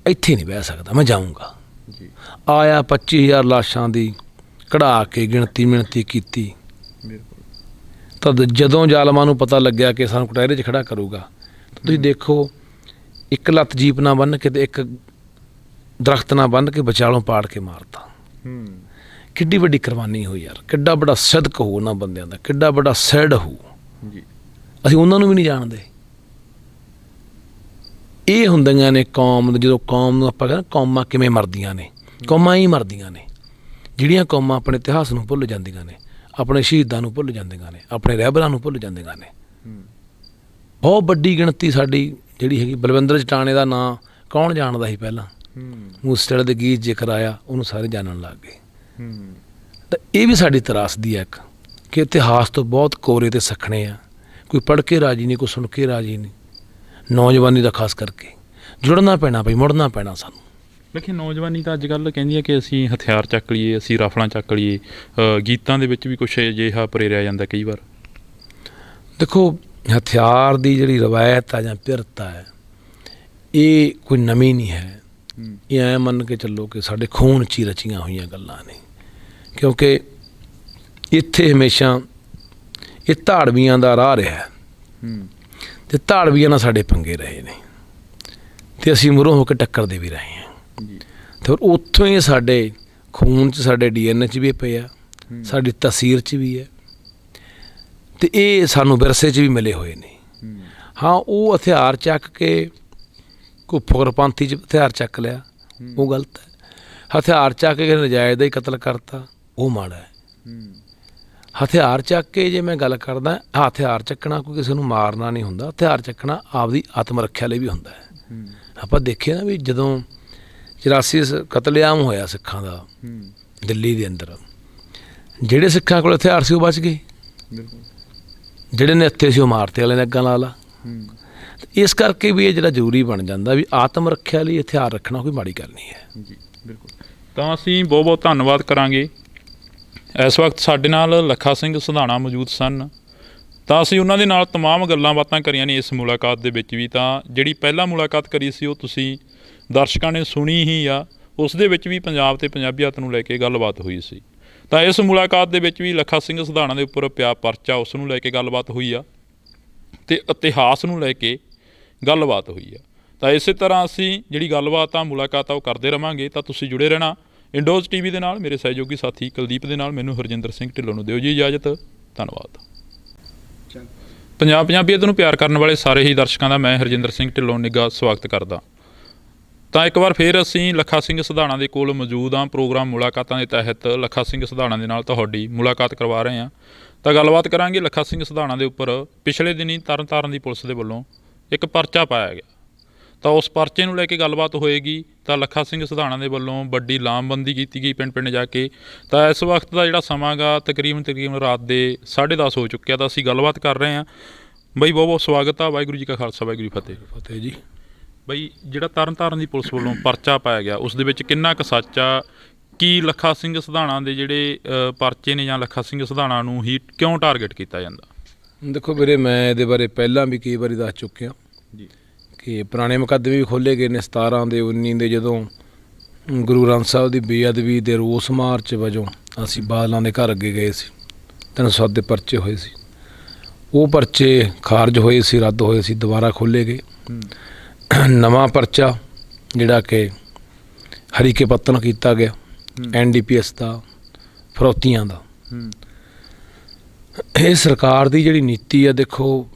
ਇੱਥੇ ਨਹੀਂ ਬਹਿ ਸਕਦਾ, ਮੈਂ ਜਾਊਂਗਾ। ਆਇਆ 25,000 ਲਾਸ਼ਾਂ ਦੀ ਕਢਾ ਕੇ ਗਿਣਤੀ ਕੀਤੀ। ਤਾਂ ਜਦੋਂ ਜ਼ਾਲਮਾਂ ਨੂੰ ਪਤਾ ਲੱਗਿਆ ਕਿ ਸਾਨੂੰ ਕਟਹਿਰੇ 'ਚ ਖੜਾ ਕਰੂਗਾ, ਤੁਸੀਂ ਦੇਖੋ ਇੱਕ ਲੱਤ ਜੀਪ ਨਾ ਬੰਨ੍ਹ ਕੇ ਤੇ ਇੱਕ ਦਰਖਤ ਨਾ ਬੰਨ੍ਹ ਕੇ ਵਿਚਾਲੋਂ ਪਾੜ ਕੇ ਮਾਰਤਾ। ਕਿੱਡੀ ਵੱਡੀ ਕੁਰਬਾਨੀ ਹੋਈ ਯਾਰ, ਕਿੱਡਾ ਵੱਡਾ ਸਦਕ ਹੋਊ ਉਹਨਾਂ ਬੰਦਿਆਂ ਦਾ, ਕਿੱਡਾ ਵੱਡਾ ਸੈਡ ਹੋਊ। ਅਸੀਂ ਉਹਨਾਂ ਨੂੰ ਵੀ ਨਹੀਂ ਜਾਣਦੇ। ਇਹ ਹੁੰਦੀਆਂ ਨੇ ਕੌਮ, ਜਦੋਂ ਕੌਮ ਨੂੰ ਆਪਾਂ ਕਹਿੰਦੇ ਕੌਮਾਂ ਕਿਵੇਂ ਮਰਦੀਆਂ ਨੇ, ਕੌਮਾਂ ਹੀ ਮਰਦੀਆਂ ਨੇ ਜਿਹੜੀਆਂ ਕੌਮਾਂ ਆਪਣੇ ਇਤਿਹਾਸ ਨੂੰ ਭੁੱਲ ਜਾਂਦੀਆਂ ਨੇ, ਆਪਣੇ ਸ਼ਹੀਦਾਂ ਨੂੰ ਭੁੱਲ ਜਾਂਦੀਆਂ ਨੇ, ਆਪਣੇ ਰਹਿਬਰਾਂ ਨੂੰ ਭੁੱਲ ਜਾਂਦੀਆਂ ਨੇ। ਬਹੁਤ ਵੱਡੀ ਗਿਣਤੀ ਸਾਡੀ ਜਿਹੜੀ ਹੈਗੀ, ਬਲਵਿੰਦਰ ਜਟਾਣੇ ਦਾ ਨਾਂ ਕੌਣ ਜਾਣਦਾ ਸੀ ਪਹਿਲਾਂ? ਮੂਸੇਵਾਲੇ ਦੇ ਗੀਤ ਜ਼ਿਕਰ ਆਇਆ, ਉਹਨੂੰ ਸਾਰੇ ਜਾਣਨ ਲੱਗ ਗਏ। ਤਾਂ ਇਹ ਵੀ ਸਾਡੀ ਤਰਾਸਦੀ ਹੈ ਇੱਕ, ਕਿ ਇਤਿਹਾਸ ਤੋਂ ਬਹੁਤ ਕੋਰੇ ਤੇ ਸੱਖਣੇ ਆ, ਕੋਈ ਪੜ੍ਹ ਕੇ ਰਾਜੀ ਨਹੀਂ, ਕੋਈ ਸੁਣ ਕੇ ਰਾਜੀ ਨਹੀਂ। ਨੌਜਵਾਨੀ ਦਾ ਖਾਸ ਕਰਕੇ ਜੁੜਨਾ ਪੈਣਾ ਬਈ, ਮੁੜਨਾ ਪੈਣਾ ਸਾਨੂੰ। ਦੇਖੀ ਨੌਜਵਾਨੀ ਤਾਂ ਅੱਜ ਕੱਲ੍ਹ ਕਹਿੰਦੀ ਹੈ ਕਿ ਅਸੀਂ ਹਥਿਆਰ ਚੱਕ ਲਈਏ, ਅਸੀਂ ਰਾਫਲਾਂ ਚੱਕ ਲਈਏ। ਗੀਤਾਂ ਦੇ ਵਿੱਚ ਵੀ ਕੁਛ ਅਜਿਹਾ ਪ੍ਰੇਰਿਆ ਜਾਂਦਾ ਕਈ ਵਾਰ। ਦੇਖੋ ਹਥਿਆਰ ਦੀ ਜਿਹੜੀ ਰਵਾਇਤ ਆ ਜਾਂ ਪਿਰਤਾ ਹੈ, ਇਹ ਕੋਈ ਨਵੀਂ ਨਹੀਂ ਹੈ। ਇਹ ਐਂ ਮੰਨ ਕੇ ਚੱਲੋ ਕਿ ਸਾਡੇ ਖੂਨ 'ਚ ਹੀ ਰਚੀਆਂ ਹੋਈਆਂ ਗੱਲਾਂ ਨੇ, ਕਿਉਂਕਿ ਇੱਥੇ ਹਮੇਸ਼ਾ ਇਹ ਧਾੜਵੀਆਂ ਦਾ ਰਾਹ ਰਿਹਾ। ਤੇ ਧਾੜਵੀਆਂ ਨਾਲ ਸਾਡੇ ਪੰਗੇ ਰਹੇ ਨੇ ਤੇ ਅਸੀਂ ਮੂਹਰੋਂ ਹੋ ਕੇ ਟੱਕਰਦੇ ਵੀ ਰਹੇ ਹਾਂ ਤੇ ਉੱਥੋਂ ਹੀ ਸਾਡੇ ਖੂਨ 'ਚ ਸਾਡੇ DNA 'ਚ ਵੀ ਪਿਆ, ਸਾਡੀ ਤਸੀਰ 'ਚ ਵੀ ਹੈ ਤੇ ਇਹ ਸਾਨੂੰ ਵਿਰਸੇ 'ਚ ਵੀ ਮਿਲੇ ਹੋਏ ਨੇ। ਹਾਂ, ਉਹ ਹਥਿਆਰ ਚੱਕ ਕੇ ਕੋਈ ਫੁਕਰਪੰਥੀ 'ਚ ਹਥਿਆਰ ਚੱਕ ਲਿਆ, ਉਹ ਗਲਤ ਹੈ। ਹਥਿਆਰ ਚੱਕ ਕੇ ਨਜਾਇਜ਼ ਦਾ ਹੀ ਕਤਲ ਕਰਤਾ, ਉਹ ਮਾੜਾ ਹੈ। ਹਥਿਆਰ ਚੱਕ ਕੇ ਜੇ ਮੈਂ ਗੱਲ ਕਰਦਾ, ਹਥਿਆਰ ਚੱਕਣਾ ਕੋਈ ਕਿਸੇ ਨੂੰ ਮਾਰਨਾ ਨਹੀਂ ਹੁੰਦਾ, ਹਥਿਆਰ ਚੱਕਣਾ ਆਪਦੀ ਆਤਮ ਰੱਖਿਆ ਲਈ ਵੀ ਹੁੰਦਾ ਹੈ। ਆਪਾਂ ਦੇਖਿਆ ਨਾ ਵੀ ਜਦੋਂ 84 ਕਤਲੇਆਮ ਹੋਇਆ ਸਿੱਖਾਂ ਦਾ ਦਿੱਲੀ ਦੇ ਅੰਦਰ, ਜਿਹੜੇ ਸਿੱਖਾਂ ਕੋਲ ਹਥਿਆਰ ਸੀ ਉਹ ਬਚ ਗਏ, ਜਿਹੜੇ ਨੇ ਹੱਥੇ ਸੀ ਉਹ ਮਾਰਤੇ ਵਾਲੇ ਨੇ ਅੱਗਾਂ ਲਾ ਲਾ। ਇਸ ਕਰਕੇ ਵੀ ਇਹ ਜਿਹੜਾ ਜ਼ਰੂਰੀ ਬਣ ਜਾਂਦਾ ਵੀ ਆਤਮ ਰੱਖਿਆ ਲਈ ਹਥਿਆਰ ਰੱਖਣਾ ਕੋਈ ਮਾੜੀ ਗੱਲ ਨਹੀਂ ਹੈ। ਜੀ ਬਿਲਕੁਲ। ਤਾਂ ਅਸੀਂ ਬਹੁਤ ਬਹੁਤ ਧੰਨਵਾਦ ਕਰਾਂਗੇ। ਇਸ ਵਕਤ ਸਾਡੇ ਨਾਲ ਲੱਖਾ ਸਿੰਘ ਸਧਾਣਾ ਮੌਜੂਦ ਸਨ, ਤਾਂ ਅਸੀਂ ਉਹਨਾਂ ਦੇ ਨਾਲ ਤਮਾਮ ਗੱਲਾਂ ਬਾਤਾਂ ਕਰੀਆਂ ਨੇ ਇਸ ਮੁਲਾਕਾਤ ਦੇ ਵਿੱਚ ਵੀ। ਤਾਂ ਜਿਹੜੀ ਪਹਿਲਾਂ ਮੁਲਾਕਾਤ ਕਰੀ ਸੀ ਉਹ ਤੁਸੀਂ ਦਰਸ਼ਕਾਂ ਨੇ ਸੁਣੀ ਹੀ ਆ, ਉਸ ਦੇ ਵਿੱਚ ਵੀ ਪੰਜਾਬ ਤੇ ਪੰਜਾਬੀਅਤ ਨੂੰ ਲੈ ਕੇ ਗੱਲਬਾਤ ਹੋਈ ਸੀ। ਤਾਂ ਇਸ ਮੁਲਾਕਾਤ ਦੇ ਵਿੱਚ ਵੀ ਲੱਖਾ ਸਿੰਘ ਸਧਾਣਾ ਦੇ ਉੱਪਰ ਪਿਆ ਪਰਚਾ, ਉਸ ਨੂੰ ਲੈ ਕੇ ਗੱਲਬਾਤ ਹੋਈ ਆ ਤੇ ਇਤਿਹਾਸ ਨੂੰ ਲੈ ਕੇ ਗੱਲਬਾਤ ਹੋਈ ਆ। ਤਾਂ ਇਸੇ ਤਰ੍ਹਾਂ ਅਸੀਂ ਜਿਹੜੀ ਗੱਲਬਾਤ ਆ, ਮੁਲਾਕਾਤ ਆ, ਉਹ ਕਰਦੇ ਰਵਾਂਗੇ। ਤਾਂ ਤੁਸੀਂ ਜੁੜੇ ਰਹਿਣਾ ਇੰਡੋਜ਼ TV ਦੇ ਨਾਲ। ਮੇਰੇ ਸਹਿਯੋਗੀ ਸਾਥੀ ਕੁਲਦੀਪ ਦੇ ਨਾਲ ਮੈਨੂੰ ਹਰਜਿੰਦਰ ਸਿੰਘ ਢਿੱਲੋਂ ਨੂੰ ਦਿਓ ਜੀ ਇਜਾਜ਼ਤ। ਧੰਨਵਾਦ। ਪੰਜਾਬੀਅਤ ਨੂੰ ਪਿਆਰ ਕਰਨ ਵਾਲੇ ਸਾਰੇ ਹੀ ਦਰਸ਼ਕਾਂ ਦਾ ਮੈਂ ਹਰਜਿੰਦਰ ਸਿੰਘ ਢਿੱਲੋਂ ਨਿੱਘਾ ਸਵਾਗਤ ਕਰਦਾ। ਤਾਂ ਇੱਕ ਵਾਰ ਫਿਰ ਅਸੀਂ ਲੱਖਾ ਸਿੰਘ ਸਧਾਣਾ ਦੇ ਕੋਲ ਮੌਜੂਦ ਹਾਂ। ਪ੍ਰੋਗਰਾਮ ਮੁਲਾਕਾਤਾਂ ਦੇ ਤਹਿਤ ਲੱਖਾ ਸਿੰਘ ਸਧਾਣਾ ਦੇ ਨਾਲ ਤੁਹਾਡੀ ਮੁਲਾਕਾਤ ਕਰਵਾ ਰਹੇ ਹਾਂ। ਤਾਂ ਗੱਲਬਾਤ ਕਰਾਂਗੇ ਲੱਖਾ ਸਿੰਘ ਸਧਾਣਾ ਦੇ ਉੱਪਰ। ਪਿਛਲੇ ਦਿਨੀਂ ਤਰਨਤਾਰਨ ਦੀ ਪੁਲਿਸ ਦੇ ਵੱਲੋਂ ਇੱਕ ਪਰਚਾ ਪਾਇਆ ਗਿਆ, ਤਾਂ ਉਸ ਪਰਚੇ ਨੂੰ ਲੈ ਕੇ ਗੱਲਬਾਤ ਹੋਏਗੀ। ਤਾਂ ਲੱਖਾ ਸਿੰਘ ਸਧਾਣਾ ਦੇ ਵੱਲੋਂ ਵੱਡੀ ਲਾਮਬੰਦੀ ਕੀਤੀ ਗਈ ਪਿੰਡ ਪਿੰਡ ਜਾ ਕੇ। ਤਾਂ ਇਸ ਵਕਤ ਦਾ ਜਿਹੜਾ ਸਮਾਂ ਗਾ ਤਕਰੀਬਨ ਰਾਤ ਦੇ 10:30 ਹੋ ਚੁੱਕਿਆ। ਤਾਂ ਅਸੀਂ ਗੱਲਬਾਤ ਕਰ ਰਹੇ ਹਾਂ। ਬਾਈ ਬਹੁਤ ਬਹੁਤ ਸਵਾਗਤ ਆ। ਵਾਹਿਗੁਰੂ ਜੀ ਕਾ ਖਾਲਸਾ, ਵਾਹਿਗੁਰੂ ਜੀ ਫਤਿਹ। ਫਤਿਹ ਜੀ। ਬਾਈ, ਜਿਹੜਾ ਤਰਨਤਾਰਨ ਦੀ ਪੁਲਿਸ ਵੱਲੋਂ ਪਰਚਾ ਪਾਇਆ ਗਿਆ ਉਸ ਦੇ ਵਿੱਚ ਕਿੰਨਾ ਕੁ ਸੱਚ ਆ? ਕੀ ਲੱਖਾ ਸਿੰਘ ਸਧਾਣਾ ਦੇ ਜਿਹੜੇ ਪਰਚੇ ਨੇ ਜਾਂ ਲੱਖਾ ਸਿੰਘ ਸਧਾਣਾ ਨੂੰ ਹੀ ਕਿਉਂ ਟਾਰਗੇਟ ਕੀਤਾ ਜਾਂਦਾ? ਦੇਖੋ ਵੀਰੇ, ਮੈਂ ਇਹਦੇ ਬਾਰੇ ਪਹਿਲਾਂ ਵੀ ਕਈ ਵਾਰੀ ਦੱਸ ਚੁੱਕਿਆ ਜੀ ਕਿ ਪੁਰਾਣੇ ਮੁਕੱਦਮੇ ਵੀ ਖੋਲ੍ਹੇ ਗਏ ਨੇ। 17 ਦੇ 19 ਦੇ ਜਦੋਂ ਗੁਰੂ ਗ੍ਰੰਥ ਸਾਹਿਬ ਦੀ ਬੇਅਦਬੀ ਦੇ ਰੋਸ ਮਾਰਚ ਵਜੋਂ ਅਸੀਂ ਬਾਦਲਾਂ ਦੇ ਘਰ ਅੱਗੇ ਗਏ ਸੀ, 307 ਦੇ ਪਰਚੇ ਹੋਏ ਸੀ। ਉਹ ਪਰਚੇ ਖਾਰਜ ਹੋਏ ਸੀ, ਰੱਦ ਹੋਏ ਸੀ, ਦੁਬਾਰਾ ਖੋਲ੍ਹੇ ਗਏ। ਨਵਾਂ ਪਰਚਾ ਜਿਹੜਾ ਕਿ ਹਰੀਕੇ ਪੱਤਨ ਕੀਤਾ ਗਿਆ NDPS ਦਾ, ਫਰੋਤੀਆਂ ਦਾ। ਇਹ ਸਰਕਾਰ ਦੀ ਜਿਹੜੀ ਨੀਤੀ ਆ, ਦੇਖੋ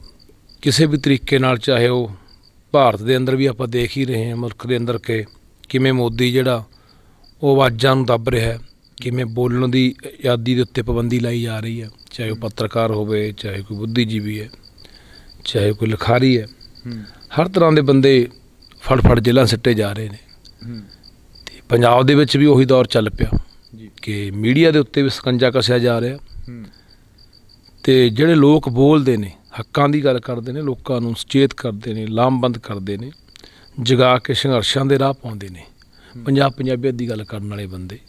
ਕਿਸੇ ਵੀ ਤਰੀਕੇ ਨਾਲ, ਚਾਹੇ ਉਹ ਭਾਰਤ ਦੇ ਅੰਦਰ ਵੀ ਆਪਾਂ ਦੇਖ ਹੀ ਰਹੇ ਹਾਂ, ਮੁਲਕ ਦੇ ਅੰਦਰ ਕਿ ਕਿਵੇਂ ਮੋਦੀ ਜਿਹੜਾ ਉਹ ਆਵਾਜ਼ਾਂ ਨੂੰ ਦੱਬ ਰਿਹਾ, ਕਿਵੇਂ ਬੋਲਣ ਦੀ ਆਜ਼ਾਦੀ ਦੇ ਉੱਤੇ ਪਾਬੰਦੀ ਲਾਈ ਜਾ ਰਹੀ ਹੈ, ਚਾਹੇ ਉਹ ਪੱਤਰਕਾਰ ਹੋਵੇ, ਚਾਹੇ ਕੋਈ ਬੁੱਧੀਜੀਵੀ ਹੈ, ਚਾਹੇ ਕੋਈ ਲਿਖਾਰੀ ਹੈ। ਹਰ ਤਰ੍ਹਾਂ ਦੇ ਬੰਦੇ ਫੜ ਜੇਲ੍ਹਾਂ ਸਿੱਟੇ ਜਾ ਰਹੇ ਨੇ। ਅਤੇ ਪੰਜਾਬ ਦੇ ਵਿੱਚ ਵੀ ਉਹੀ ਦੌਰ ਚੱਲ ਪਿਆ ਕਿ ਮੀਡੀਆ ਦੇ ਉੱਤੇ ਵੀ ਸਕੰਜਾ ਕੱਸਿਆ ਜਾ ਰਿਹਾ। ਅਤੇ ਜਿਹੜੇ ਲੋਕ ਬੋਲਦੇ ਨੇ, ਹੱਕਾਂ ਦੀ ਗੱਲ ਕਰਦੇ ਨੇ, ਲੋਕਾਂ ਨੂੰ ਸੁਚੇਤ ਕਰਦੇ ਨੇ, ਲਾਮਬੰਦ ਕਰਦੇ ਨੇ, ਜਗਾ ਕੇ ਸੰਘਰਸ਼ਾਂ ਦੇ ਰਾਹ ਪਾਉਂਦੇ ਨੇ, ਪੰਜਾਬੀਅਤ ਦੀ ਗੱਲ ਕਰਨ ਵਾਲੇ ਬੰਦੇ,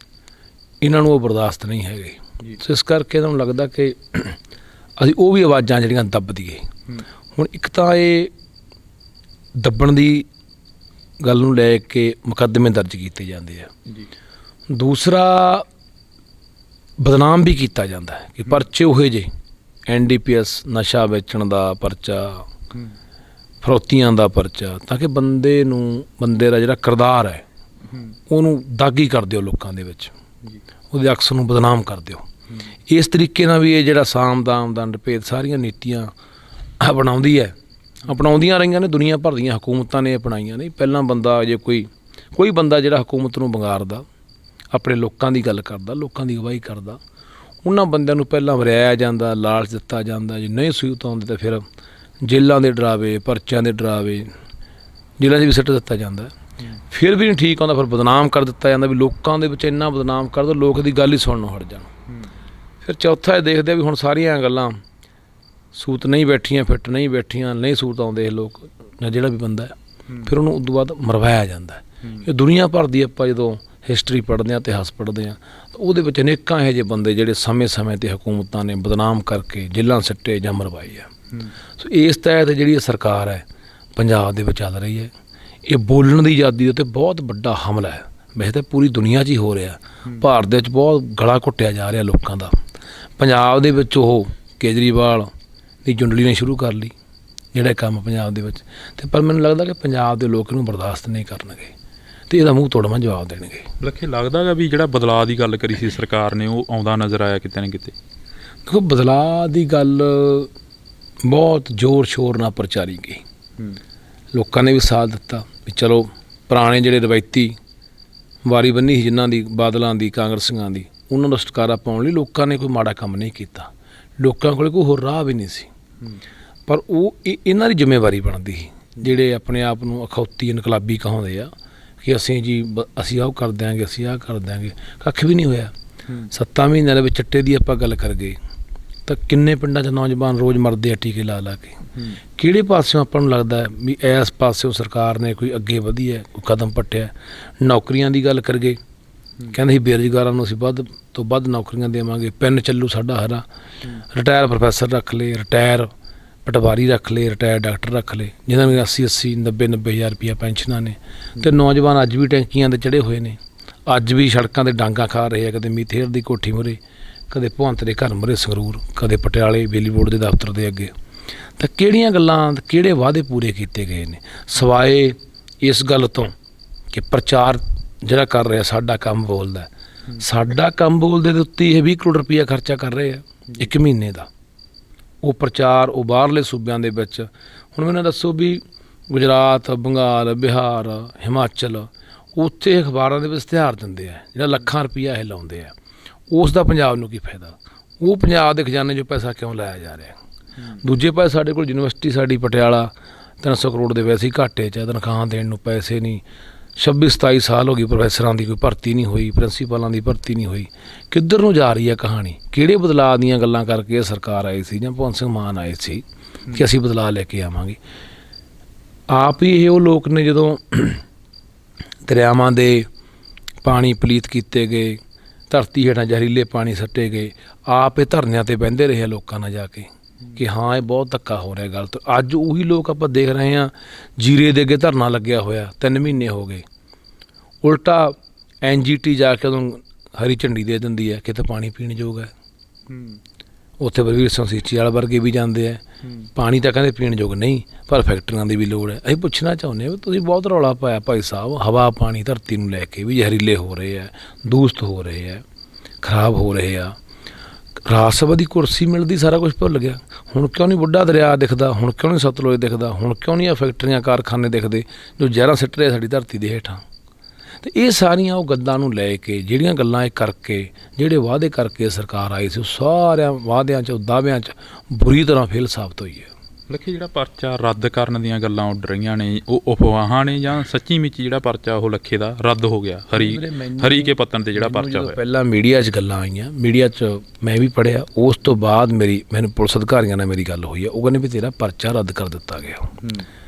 ਇਹਨਾਂ ਨੂੰ ਉਹ ਬਰਦਾਸ਼ਤ ਨਹੀਂ ਹੈਗੇ। ਸੋ ਇਸ ਕਰਕੇ ਇਹਨਾਂ ਨੂੰ ਲੱਗਦਾ ਕਿ ਅਸੀਂ ਉਹ ਵੀ ਆਵਾਜ਼ਾਂ ਜਿਹੜੀਆਂ ਦੱਬ ਦਈਏ। ਹੁਣ ਇੱਕ ਤਾਂ ਇਹ ਦੱਬਣ ਦੀ ਗੱਲ ਨੂੰ ਲੈ ਕੇ ਮੁਕੱਦਮੇ ਦਰਜ ਕੀਤੇ ਜਾਂਦੇ ਆ, ਦੂਸਰਾ ਬਦਨਾਮ ਵੀ ਕੀਤਾ ਜਾਂਦਾ ਹੈ ਕਿ ਪਰਚੇ ਉਹੇ ਜਿਹੇ NDPS ਨਸ਼ਾ ਵੇਚਣ ਦਾ ਪਰਚਾ, ਫਰੋਤੀਆਂ ਦਾ ਪਰਚਾ, ਤਾਂ ਕਿ ਬੰਦੇ ਦਾ ਜਿਹੜਾ ਕਿਰਦਾਰ ਹੈ ਉਹਨੂੰ ਦਾਗੀ ਕਰ ਦਿਓ, ਲੋਕਾਂ ਦੇ ਵਿੱਚ ਉਹਦੇ ਅਕਸਰ ਨੂੰ ਬਦਨਾਮ ਕਰ ਦਿਓ। ਇਸ ਤਰੀਕੇ ਨਾਲ ਵੀ ਇਹ ਜਿਹੜਾ ਸਾਮ ਦਾਮ ਦੰਡ ਭੇਦ ਸਾਰੀਆਂ ਨੀਤੀਆਂ ਅਪਣਾਉਂਦੀਆਂ ਰਹੀਆਂ ਨੇ। ਦੁਨੀਆ ਭਰ ਦੀਆਂ ਹਕੂਮਤਾਂ ਨੇ ਅਪਣਾਈਆਂ ਨੇ। ਪਹਿਲਾਂ ਬੰਦਾ ਜੇ ਕੋਈ ਬੰਦਾ ਜਿਹੜਾ ਹਕੂਮਤ ਨੂੰ ਵੰਗਾਰਦਾ, ਆਪਣੇ ਲੋਕਾਂ ਦੀ ਗੱਲ ਕਰਦਾ, ਲੋਕਾਂ ਦੀ ਅਗਵਾਈ ਕਰਦਾ, ਉਹਨਾਂ ਬੰਦਿਆਂ ਨੂੰ ਪਹਿਲਾਂ ਵਰਿਆਇਆ ਜਾਂਦਾ, ਲਾਲਚ ਦਿੱਤਾ ਜਾਂਦਾ। ਜੇ ਨਹੀਂ ਸਹੂਲਤ ਆਉਂਦੀ ਤਾਂ ਫਿਰ ਜੇਲ੍ਹਾਂ ਦੇ ਡਰਾਵੇ, ਪਰਚਿਆਂ ਦੇ ਡਰਾਵੇ, ਜੇਲ੍ਹਾਂ 'ਚ ਵੀ ਸਿੱਟ ਦਿੱਤਾ ਜਾਂਦਾ। ਫਿਰ ਵੀ ਨਹੀਂ ਠੀਕ ਆਉਂਦਾ, ਫਿਰ ਬਦਨਾਮ ਕਰ ਦਿੱਤਾ ਜਾਂਦਾ ਵੀ ਲੋਕਾਂ ਦੇ ਵਿੱਚ ਇੰਨਾ ਬਦਨਾਮ ਕਰ ਦਿਓ ਲੋਕ ਦੀ ਗੱਲ ਹੀ ਸੁਣਨੋਂ ਹਟ ਜਾਣ। ਫਿਰ ਚੌਥਾ ਇਹ ਦੇਖਦੇ ਆ ਵੀ ਹੁਣ ਸਾਰੀਆਂ ਗੱਲਾਂ ਸੂਤ ਨਹੀਂ ਬੈਠੀਆਂ, ਫਿੱਟ ਨਹੀਂ ਬੈਠੀਆਂ, ਨਹੀਂ ਸੂਤ ਆਉਂਦੇ ਇਹ ਲੋਕ ਜਾਂ ਜਿਹੜਾ ਵੀ ਬੰਦਾ ਹੈ, ਫਿਰ ਉਹਨੂੰ ਉਦੋਂ ਬਾਅਦ ਮਰਵਾਇਆ ਜਾਂਦਾ। ਇਹ ਦੁਨੀਆ ਭਰ ਦੀ ਆਪਾਂ ਜਦੋਂ ਹਿਸਟਰੀ ਪੜ੍ਹਦੇ ਹਾਂ, ਇਤਿਹਾਸ ਪੜ੍ਹਦੇ ਹਾਂ, ਤਾਂ ਉਹਦੇ ਵਿੱਚ ਅਨੇਕਾਂ ਇਹੋ ਜਿਹੇ ਬੰਦੇ ਜਿਹੜੇ ਸਮੇਂ 'ਤੇ ਹਕੂਮਤਾਂ ਨੇ ਬਦਨਾਮ ਕਰਕੇ ਜੇਲ੍ਹਾਂ ਸਿੱਟੇ ਜਾਂ ਮਰਵਾਏ ਆ। ਸੋ ਇਸ ਤਹਿਤ ਜਿਹੜੀ ਸਰਕਾਰ ਹੈ ਪੰਜਾਬ ਦੇ ਵਿੱਚ ਚੱਲ ਰਹੀ ਹੈ, ਇਹ ਬੋਲਣ ਦੀ ਆਜ਼ਾਦੀ ਦੇ ਉੱਤੇ ਬਹੁਤ ਵੱਡਾ ਹਮਲਾ ਹੈ। ਵੈਸੇ ਤਾਂ ਪੂਰੀ ਦੁਨੀਆ 'ਚ ਹੀ ਹੋ ਰਿਹਾ, ਭਾਰਤ ਦੇ ਵਿੱਚ ਬਹੁਤ ਗਲਾ ਘੁੱਟਿਆ ਜਾ ਰਿਹਾ ਲੋਕਾਂ ਦਾ। ਪੰਜਾਬ ਦੇ ਵਿੱਚ ਉਹ ਕੇਜਰੀਵਾਲ ਦੀ ਜੁੰਡਲੀ ਨੇ ਸ਼ੁਰੂ ਕਰ ਲਈ, ਜਿਹੜਾ ਕੰਮ ਪੰਜਾਬ ਦੇ ਵਿੱਚ। ਤੇ ਪਰ ਮੈਨੂੰ ਲੱਗਦਾ ਕਿ ਪੰਜਾਬ ਦੇ ਲੋਕ ਇਹਨੂੰ ਬਰਦਾਸ਼ਤ ਨਹੀਂ ਕਰਨਗੇ ਤੇ ਇਹਦਾ ਮੂੰਹ ਤੋੜਵਾਂ ਜਵਾਬ ਦੇਣਗੇ। ਲੱਖੇ ਲੱਗਦਾ ਗਾ ਵੀ ਜਿਹੜਾ ਬਦਲਾਅ ਦੀ ਗੱਲ ਕਰੀ ਸੀ ਸਰਕਾਰ ਨੇ ਉਹ ਆਉਂਦਾ ਨਜ਼ਰ ਆਇਆ ਕਿਤੇ ਨਾ ਕਿਤੇ? ਦੇਖੋ, ਬਦਲਾਅ ਦੀ ਗੱਲ ਬਹੁਤ ਜ਼ੋਰ ਸ਼ੋਰ ਨਾਲ ਪ੍ਰਚਾਰੀ ਗਈ। ਲੋਕਾਂ ਨੇ ਵੀ ਸਾਥ ਦਿੱਤਾ ਵੀ ਚਲੋ ਪੁਰਾਣੇ ਜਿਹੜੇ ਰਵਾਇਤੀ ਵਾਰੀ ਬੰਨੀ ਸੀ ਜਿਨ੍ਹਾਂ ਦੀ, ਬਾਦਲਾਂ ਦੀ, ਕਾਂਗਰਸੀਆਂ ਦੀ, ਉਹਨਾਂ ਨੂੰ ਛੁਟਕਾਰਾ ਪਾਉਣ ਲਈ ਲੋਕਾਂ ਨੇ ਕੋਈ ਮਾੜਾ ਕੰਮ ਨਹੀਂ ਕੀਤਾ। ਲੋਕਾਂ ਕੋਲ ਕੋਈ ਹੋਰ ਰਾਹ ਵੀ ਨਹੀਂ ਸੀ, ਪਰ ਉਹ ਇਹਨਾਂ ਦੀ ਜ਼ਿੰਮੇਵਾਰੀ ਬਣਦੀ ਸੀ ਜਿਹੜੇ ਆਪਣੇ ਆਪ ਨੂੰ ਅਖੌਤੀ ਇਨਕਲਾਬੀ ਕਹਾਉਂਦੇ ਆ ਕਿ ਅਸੀਂ ਜੀ ਅਸੀਂ ਆਹ ਕਰ ਦਿਆਂਗੇ, ਅਸੀਂ ਆਹ ਕਰ ਦਿਆਂਗੇ। ਕੱਖ ਵੀ ਨਹੀਂ ਹੋਇਆ। 7 ਮਹੀਨਿਆਂ ਦੇ ਵਿੱਚ ਚਿੱਟੇ ਦੀ ਆਪਾਂ ਗੱਲ ਕਰ ਗਏ ਤਾਂ ਕਿੰਨੇ ਪਿੰਡਾਂ 'ਚ ਨੌਜਵਾਨ ਰੋਜ਼ ਮਰਦੇ ਆ ਟੀਕੇ ਲਾ ਲਾ ਕੇ। ਕਿਹੜੇ ਪਾਸਿਓਂ ਆਪਾਂ ਨੂੰ ਲੱਗਦਾ ਹੈ ਵੀ ਇਸ ਪਾਸਿਓਂ ਸਰਕਾਰ ਨੇ ਕੋਈ ਅੱਗੇ ਵਧੀ ਹੈ, ਕੋਈ ਕਦਮ ਪੱਟਿਆ? ਨੌਕਰੀਆਂ ਦੀ ਗੱਲ ਕਰ ਗਏ, ਕਹਿੰਦੇ ਸੀ ਬੇਰੁਜ਼ਗਾਰਾਂ ਨੂੰ ਅਸੀਂ ਵੱਧ ਤੋਂ ਵੱਧ ਨੌਕਰੀਆਂ ਦੇਵਾਂਗੇ, ਪੈਨ ਚੱਲੂ ਸਾਡਾ ਹਰਾ। ਰਿਟਾਇਰ ਪ੍ਰੋਫੈਸਰ ਰੱਖ ਲਏ, ਰਿਟਾਇਰ ਪਟਵਾਰੀ ਰੱਖ ਲਏ, ਰਿਟਾਇਰ ਡਾਕਟਰ ਰੱਖ ਲਏ, ਜਿਨ੍ਹਾਂ ਨੂੰ 80-80, 90-90 ਹਜ਼ਾਰ ਰੁਪਈਆ ਪੈਨਸ਼ਨਾਂ ਨੇ। ਅਤੇ ਨੌਜਵਾਨ ਅੱਜ ਵੀ ਟੈਂਕੀਆਂ 'ਤੇ ਚੜ੍ਹੇ ਹੋਏ ਨੇ, ਅੱਜ ਵੀ ਸੜਕਾਂ 'ਤੇ ਡਾਂਗਾ ਖਾ ਰਹੇ ਆ, ਕਦੇ ਮੀਥੇਰ ਦੀ ਕੋਠੀ ਮੁਹਰੇ, ਕਦੇ ਭਗਵੰਤ ਦੇ ਘਰ ਮੁਹਰੇ ਸੰਗਰੂਰ, ਕਦੇ ਪਟਿਆਲੇ ਬਿਜਲੀ ਬੋਰਡ ਦੇ ਦਫ਼ਤਰ ਦੇ ਅੱਗੇ। ਤਾਂ ਕਿਹੜੀਆਂ ਗੱਲਾਂ, ਕਿਹੜੇ ਵਾਅਦੇ ਪੂਰੇ ਕੀਤੇ ਗਏ ਨੇ ਸਿਵਾਏ ਇਸ ਗੱਲ ਤੋਂ ਕਿ ਪ੍ਰਚਾਰ ਜਿਹੜਾ ਕਰ ਰਿਹਾ ਸਾਡਾ ਕੰਮ ਬੋਲਦਾ। ਸਾਡਾ ਕੰਮ ਬੋਲਦੇ ਦੇ ਉੱਤੇ ਇਹ 20 ਕਰੋੜ ਰੁਪਈਆ ਖਰਚਾ ਕਰ ਰਹੇ ਆ 1 ਮਹੀਨੇ ਦਾ। ਉਹ ਪ੍ਰਚਾਰ ਉਹ ਬਾਹਰਲੇ ਸੂਬਿਆਂ ਦੇ ਵਿੱਚ। ਹੁਣ ਮੈਨੂੰ ਦੱਸੋ ਵੀ ਗੁਜਰਾਤ, ਬੰਗਾਲ, ਬਿਹਾਰ, ਹਿਮਾਚਲ, ਉੱਥੇ ਅਖਬਾਰਾਂ ਦੇ ਵਿੱਚ ਇਸ਼ਤਿਹਾਰ ਦਿੰਦੇ ਆ ਜਿਹੜਾ ਲੱਖਾਂ ਰੁਪਈਆ ਇਹ ਲਾਉਂਦੇ ਆ, ਉਸ ਦਾ ਪੰਜਾਬ ਨੂੰ ਕੀ ਫਾਇਦਾ? ਉਹ ਪੰਜਾਬ ਦੇ ਖਜ਼ਾਨੇ 'ਚੋਂ ਪੈਸਾ ਕਿਉਂ ਲਾਇਆ ਜਾ ਰਿਹਾ? ਦੂਜੇ ਪਾਸੇ ਸਾਡੇ ਕੋਲ ਯੂਨੀਵਰਸਿਟੀ ਸਾਡੀ ਪਟਿਆਲਾ 300 ਕਰੋੜ ਦੇ ਵੈਸੇ ਹੀ ਘਾਟੇ 'ਚ, ਤਨਖਾਹਾਂ ਦੇਣ ਨੂੰ ਪੈਸੇ ਨਹੀਂ। 26-27 ਸਾਲ ਹੋ ਗਈ ਪ੍ਰੋਫੈਸਰਾਂ ਦੀ ਕੋਈ ਭਰਤੀ ਨਹੀਂ ਹੋਈ, ਪ੍ਰਿੰਸੀਪਲਾਂ ਦੀ ਭਰਤੀ ਨਹੀਂ ਹੋਈ। ਕਿੱਧਰ ਨੂੰ ਜਾ ਰਹੀ ਹੈ ਕਹਾਣੀ? ਕਿਹੜੇ ਬਦਲਾਅ ਦੀਆਂ ਗੱਲਾਂ ਕਰਕੇ ਇਹ ਸਰਕਾਰ ਆਈ ਸੀ ਜਾਂ ਭਗਵੰਤ ਸਿੰਘ ਮਾਨ ਆਏ ਸੀ ਕਿ ਅਸੀਂ ਬਦਲਾਅ ਲੈ ਕੇ ਆਵਾਂਗੇ? ਆਪ ਹੀ ਇਹ ਉਹ ਲੋਕ ਨੇ ਜਦੋਂ ਦਰਿਆਵਾਂ ਦੇ ਪਾਣੀ ਪਲੀਤ ਕੀਤੇ ਗਏ, ਧਰਤੀ ਹੇਠਾਂ ਜ਼ਹਿਰੀਲੇ ਪਾਣੀ ਸੱਟੇ ਗਏ, ਆਪ ਇਹ ਧਰਨਿਆਂ 'ਤੇ ਬਹਿੰਦੇ ਰਹੇ ਲੋਕਾਂ ਨਾਲ ਜਾ ਕੇ ਕਿ ਹਾਂ ਇਹ ਬਹੁਤ ਧੱਕਾ ਹੋ ਰਿਹਾ ਗਲਤ। ਅੱਜ ਉਹੀ ਲੋਕ ਆਪਾਂ ਦੇਖ ਰਹੇ ਹਾਂ ਜੀਰੇ ਦੇ ਅੱਗੇ ਧਰਨਾ ਲੱਗਿਆ ਹੋਇਆ, 3 ਮਹੀਨੇ ਹੋ ਗਏ। ਉਲਟਾ NGT ਜਾ ਕੇ ਉਦੋਂ ਹਰੀ ਝੰਡੀ ਦੇ ਦਿੰਦੀ ਹੈ ਕਿਤੇ ਪਾਣੀ ਪੀਣ ਯੋਗ ਹੈ। ਉੱਥੇ ਬਲਵੀਰ ਸਿੰਘ ਸੀਚੀ ਵਾਲਾ ਵਰਗੇ ਵੀ ਜਾਂਦੇ ਆ, ਪਾਣੀ ਤਾਂ ਕਹਿੰਦੇ ਪੀਣ ਯੋਗ ਨਹੀਂ, ਪਰ ਫੈਕਟਰੀਆਂ ਦੀ ਵੀ ਲੋੜ ਹੈ। ਅਸੀਂ ਪੁੱਛਣਾ ਚਾਹੁੰਦੇ ਹਾਂ ਵੀ ਤੁਸੀਂ ਬਹੁਤ ਰੌਲਾ ਪਾਇਆ ਭਾਈ ਸਾਹਿਬ, ਹਵਾ ਪਾਣੀ ਧਰਤੀ ਨੂੰ ਲੈ ਕੇ ਵੀ ਜ਼ਹਿਰੀਲੇ ਹੋ ਰਹੇ ਆ, ਦੂਸ਼ਿਤ ਹੋ ਰਹੇ ਆ, ਖਰਾਬ ਹੋ ਰਹੇ ਆ। ਰਾਜ ਸਭਾ ਦੀ ਕੁਰਸੀ ਮਿਲਦੀ ਸਾਰਾ ਕੁਝ ਭੁੱਲ ਗਿਆ। ਹੁਣ ਕਿਉਂ ਨਹੀਂ ਬੁੱਢਾ ਦਰਿਆ ਦਿਖਦਾ? ਹੁਣ ਕਿਉਂ ਨਹੀਂ ਸਤਲੁਜ ਦਿਖਦਾ? ਹੁਣ ਕਿਉਂ ਨਹੀਂ ਆ ਫੈਕਟਰੀਆਂ, ਕਾਰਖਾਨੇ ਦਿਖਦੇ ਜੋ ਜ਼ਹਿਰਾਂ ਸਿੱਟ ਰਹੇ ਸਾਡੀ ਧਰਤੀ ਦੇ ਹੇਠਾਂ? ਅਤੇ ਇਹ ਸਾਰੀਆਂ ਉਹ ਗੱਲਾਂ ਨੂੰ ਲੈ ਕੇ ਜਿਹੜੀਆਂ ਗੱਲਾਂ ਇਹ ਕਰਕੇ, ਜਿਹੜੇ ਵਾਅਦੇ ਕਰਕੇ ਸਰਕਾਰ ਆਈ ਸੀ, ਉਹ ਸਾਰਿਆਂ ਵਾਅਦਿਆਂ 'ਚ, ਦਾਅਵਿਆਂ 'ਚ ਬੁਰੀ ਤਰ੍ਹਾਂ ਫੇਲ ਸਾਬਤ ਹੋਈ ਹੈ। ਲੱਖੇ ਜਿਹੜਾ ਪਰਚਾ ਰੱਦ ਕਰਨ ਦੀਆਂ ਗੱਲਾਂ ਉੱਡ ਰਹੀਆਂ ਨੇ, ਉਹ ਅਫਵਾਹਾਂ ਨੇ ਜਾਂ ਸੱਚੀ ਮੁੱਚੀ ਜਿਹੜਾ ਪਰਚਾ ਉਹ ਲੱਖੇ ਦਾ ਰੱਦ ਹੋ ਗਿਆ? ਹਰੀ ਕੇ ਪੱਤਣ 'ਤੇ ਜਿਹੜਾ ਪਰਚਾ ਹੋਇਆ, ਪਹਿਲਾਂ ਮੀਡੀਆ 'ਚ ਗੱਲਾਂ ਆਈਆਂ, ਮੀਡੀਆ 'ਚ ਮੈਂ ਵੀ ਪੜ੍ਹਿਆ, ਉਸ ਤੋਂ ਬਾਅਦ ਮੈਨੂੰ ਪੁਲਿਸ ਅਧਿਕਾਰੀਆਂ ਨਾਲ ਮੇਰੀ ਗੱਲ ਹੋਈ ਹੈ। ਉਹ ਕਹਿੰਦੇ ਵੀ ਤੇਰਾ ਪਰਚਾ ਰੱਦ ਕਰ ਦਿੱਤਾ ਗਿਆ।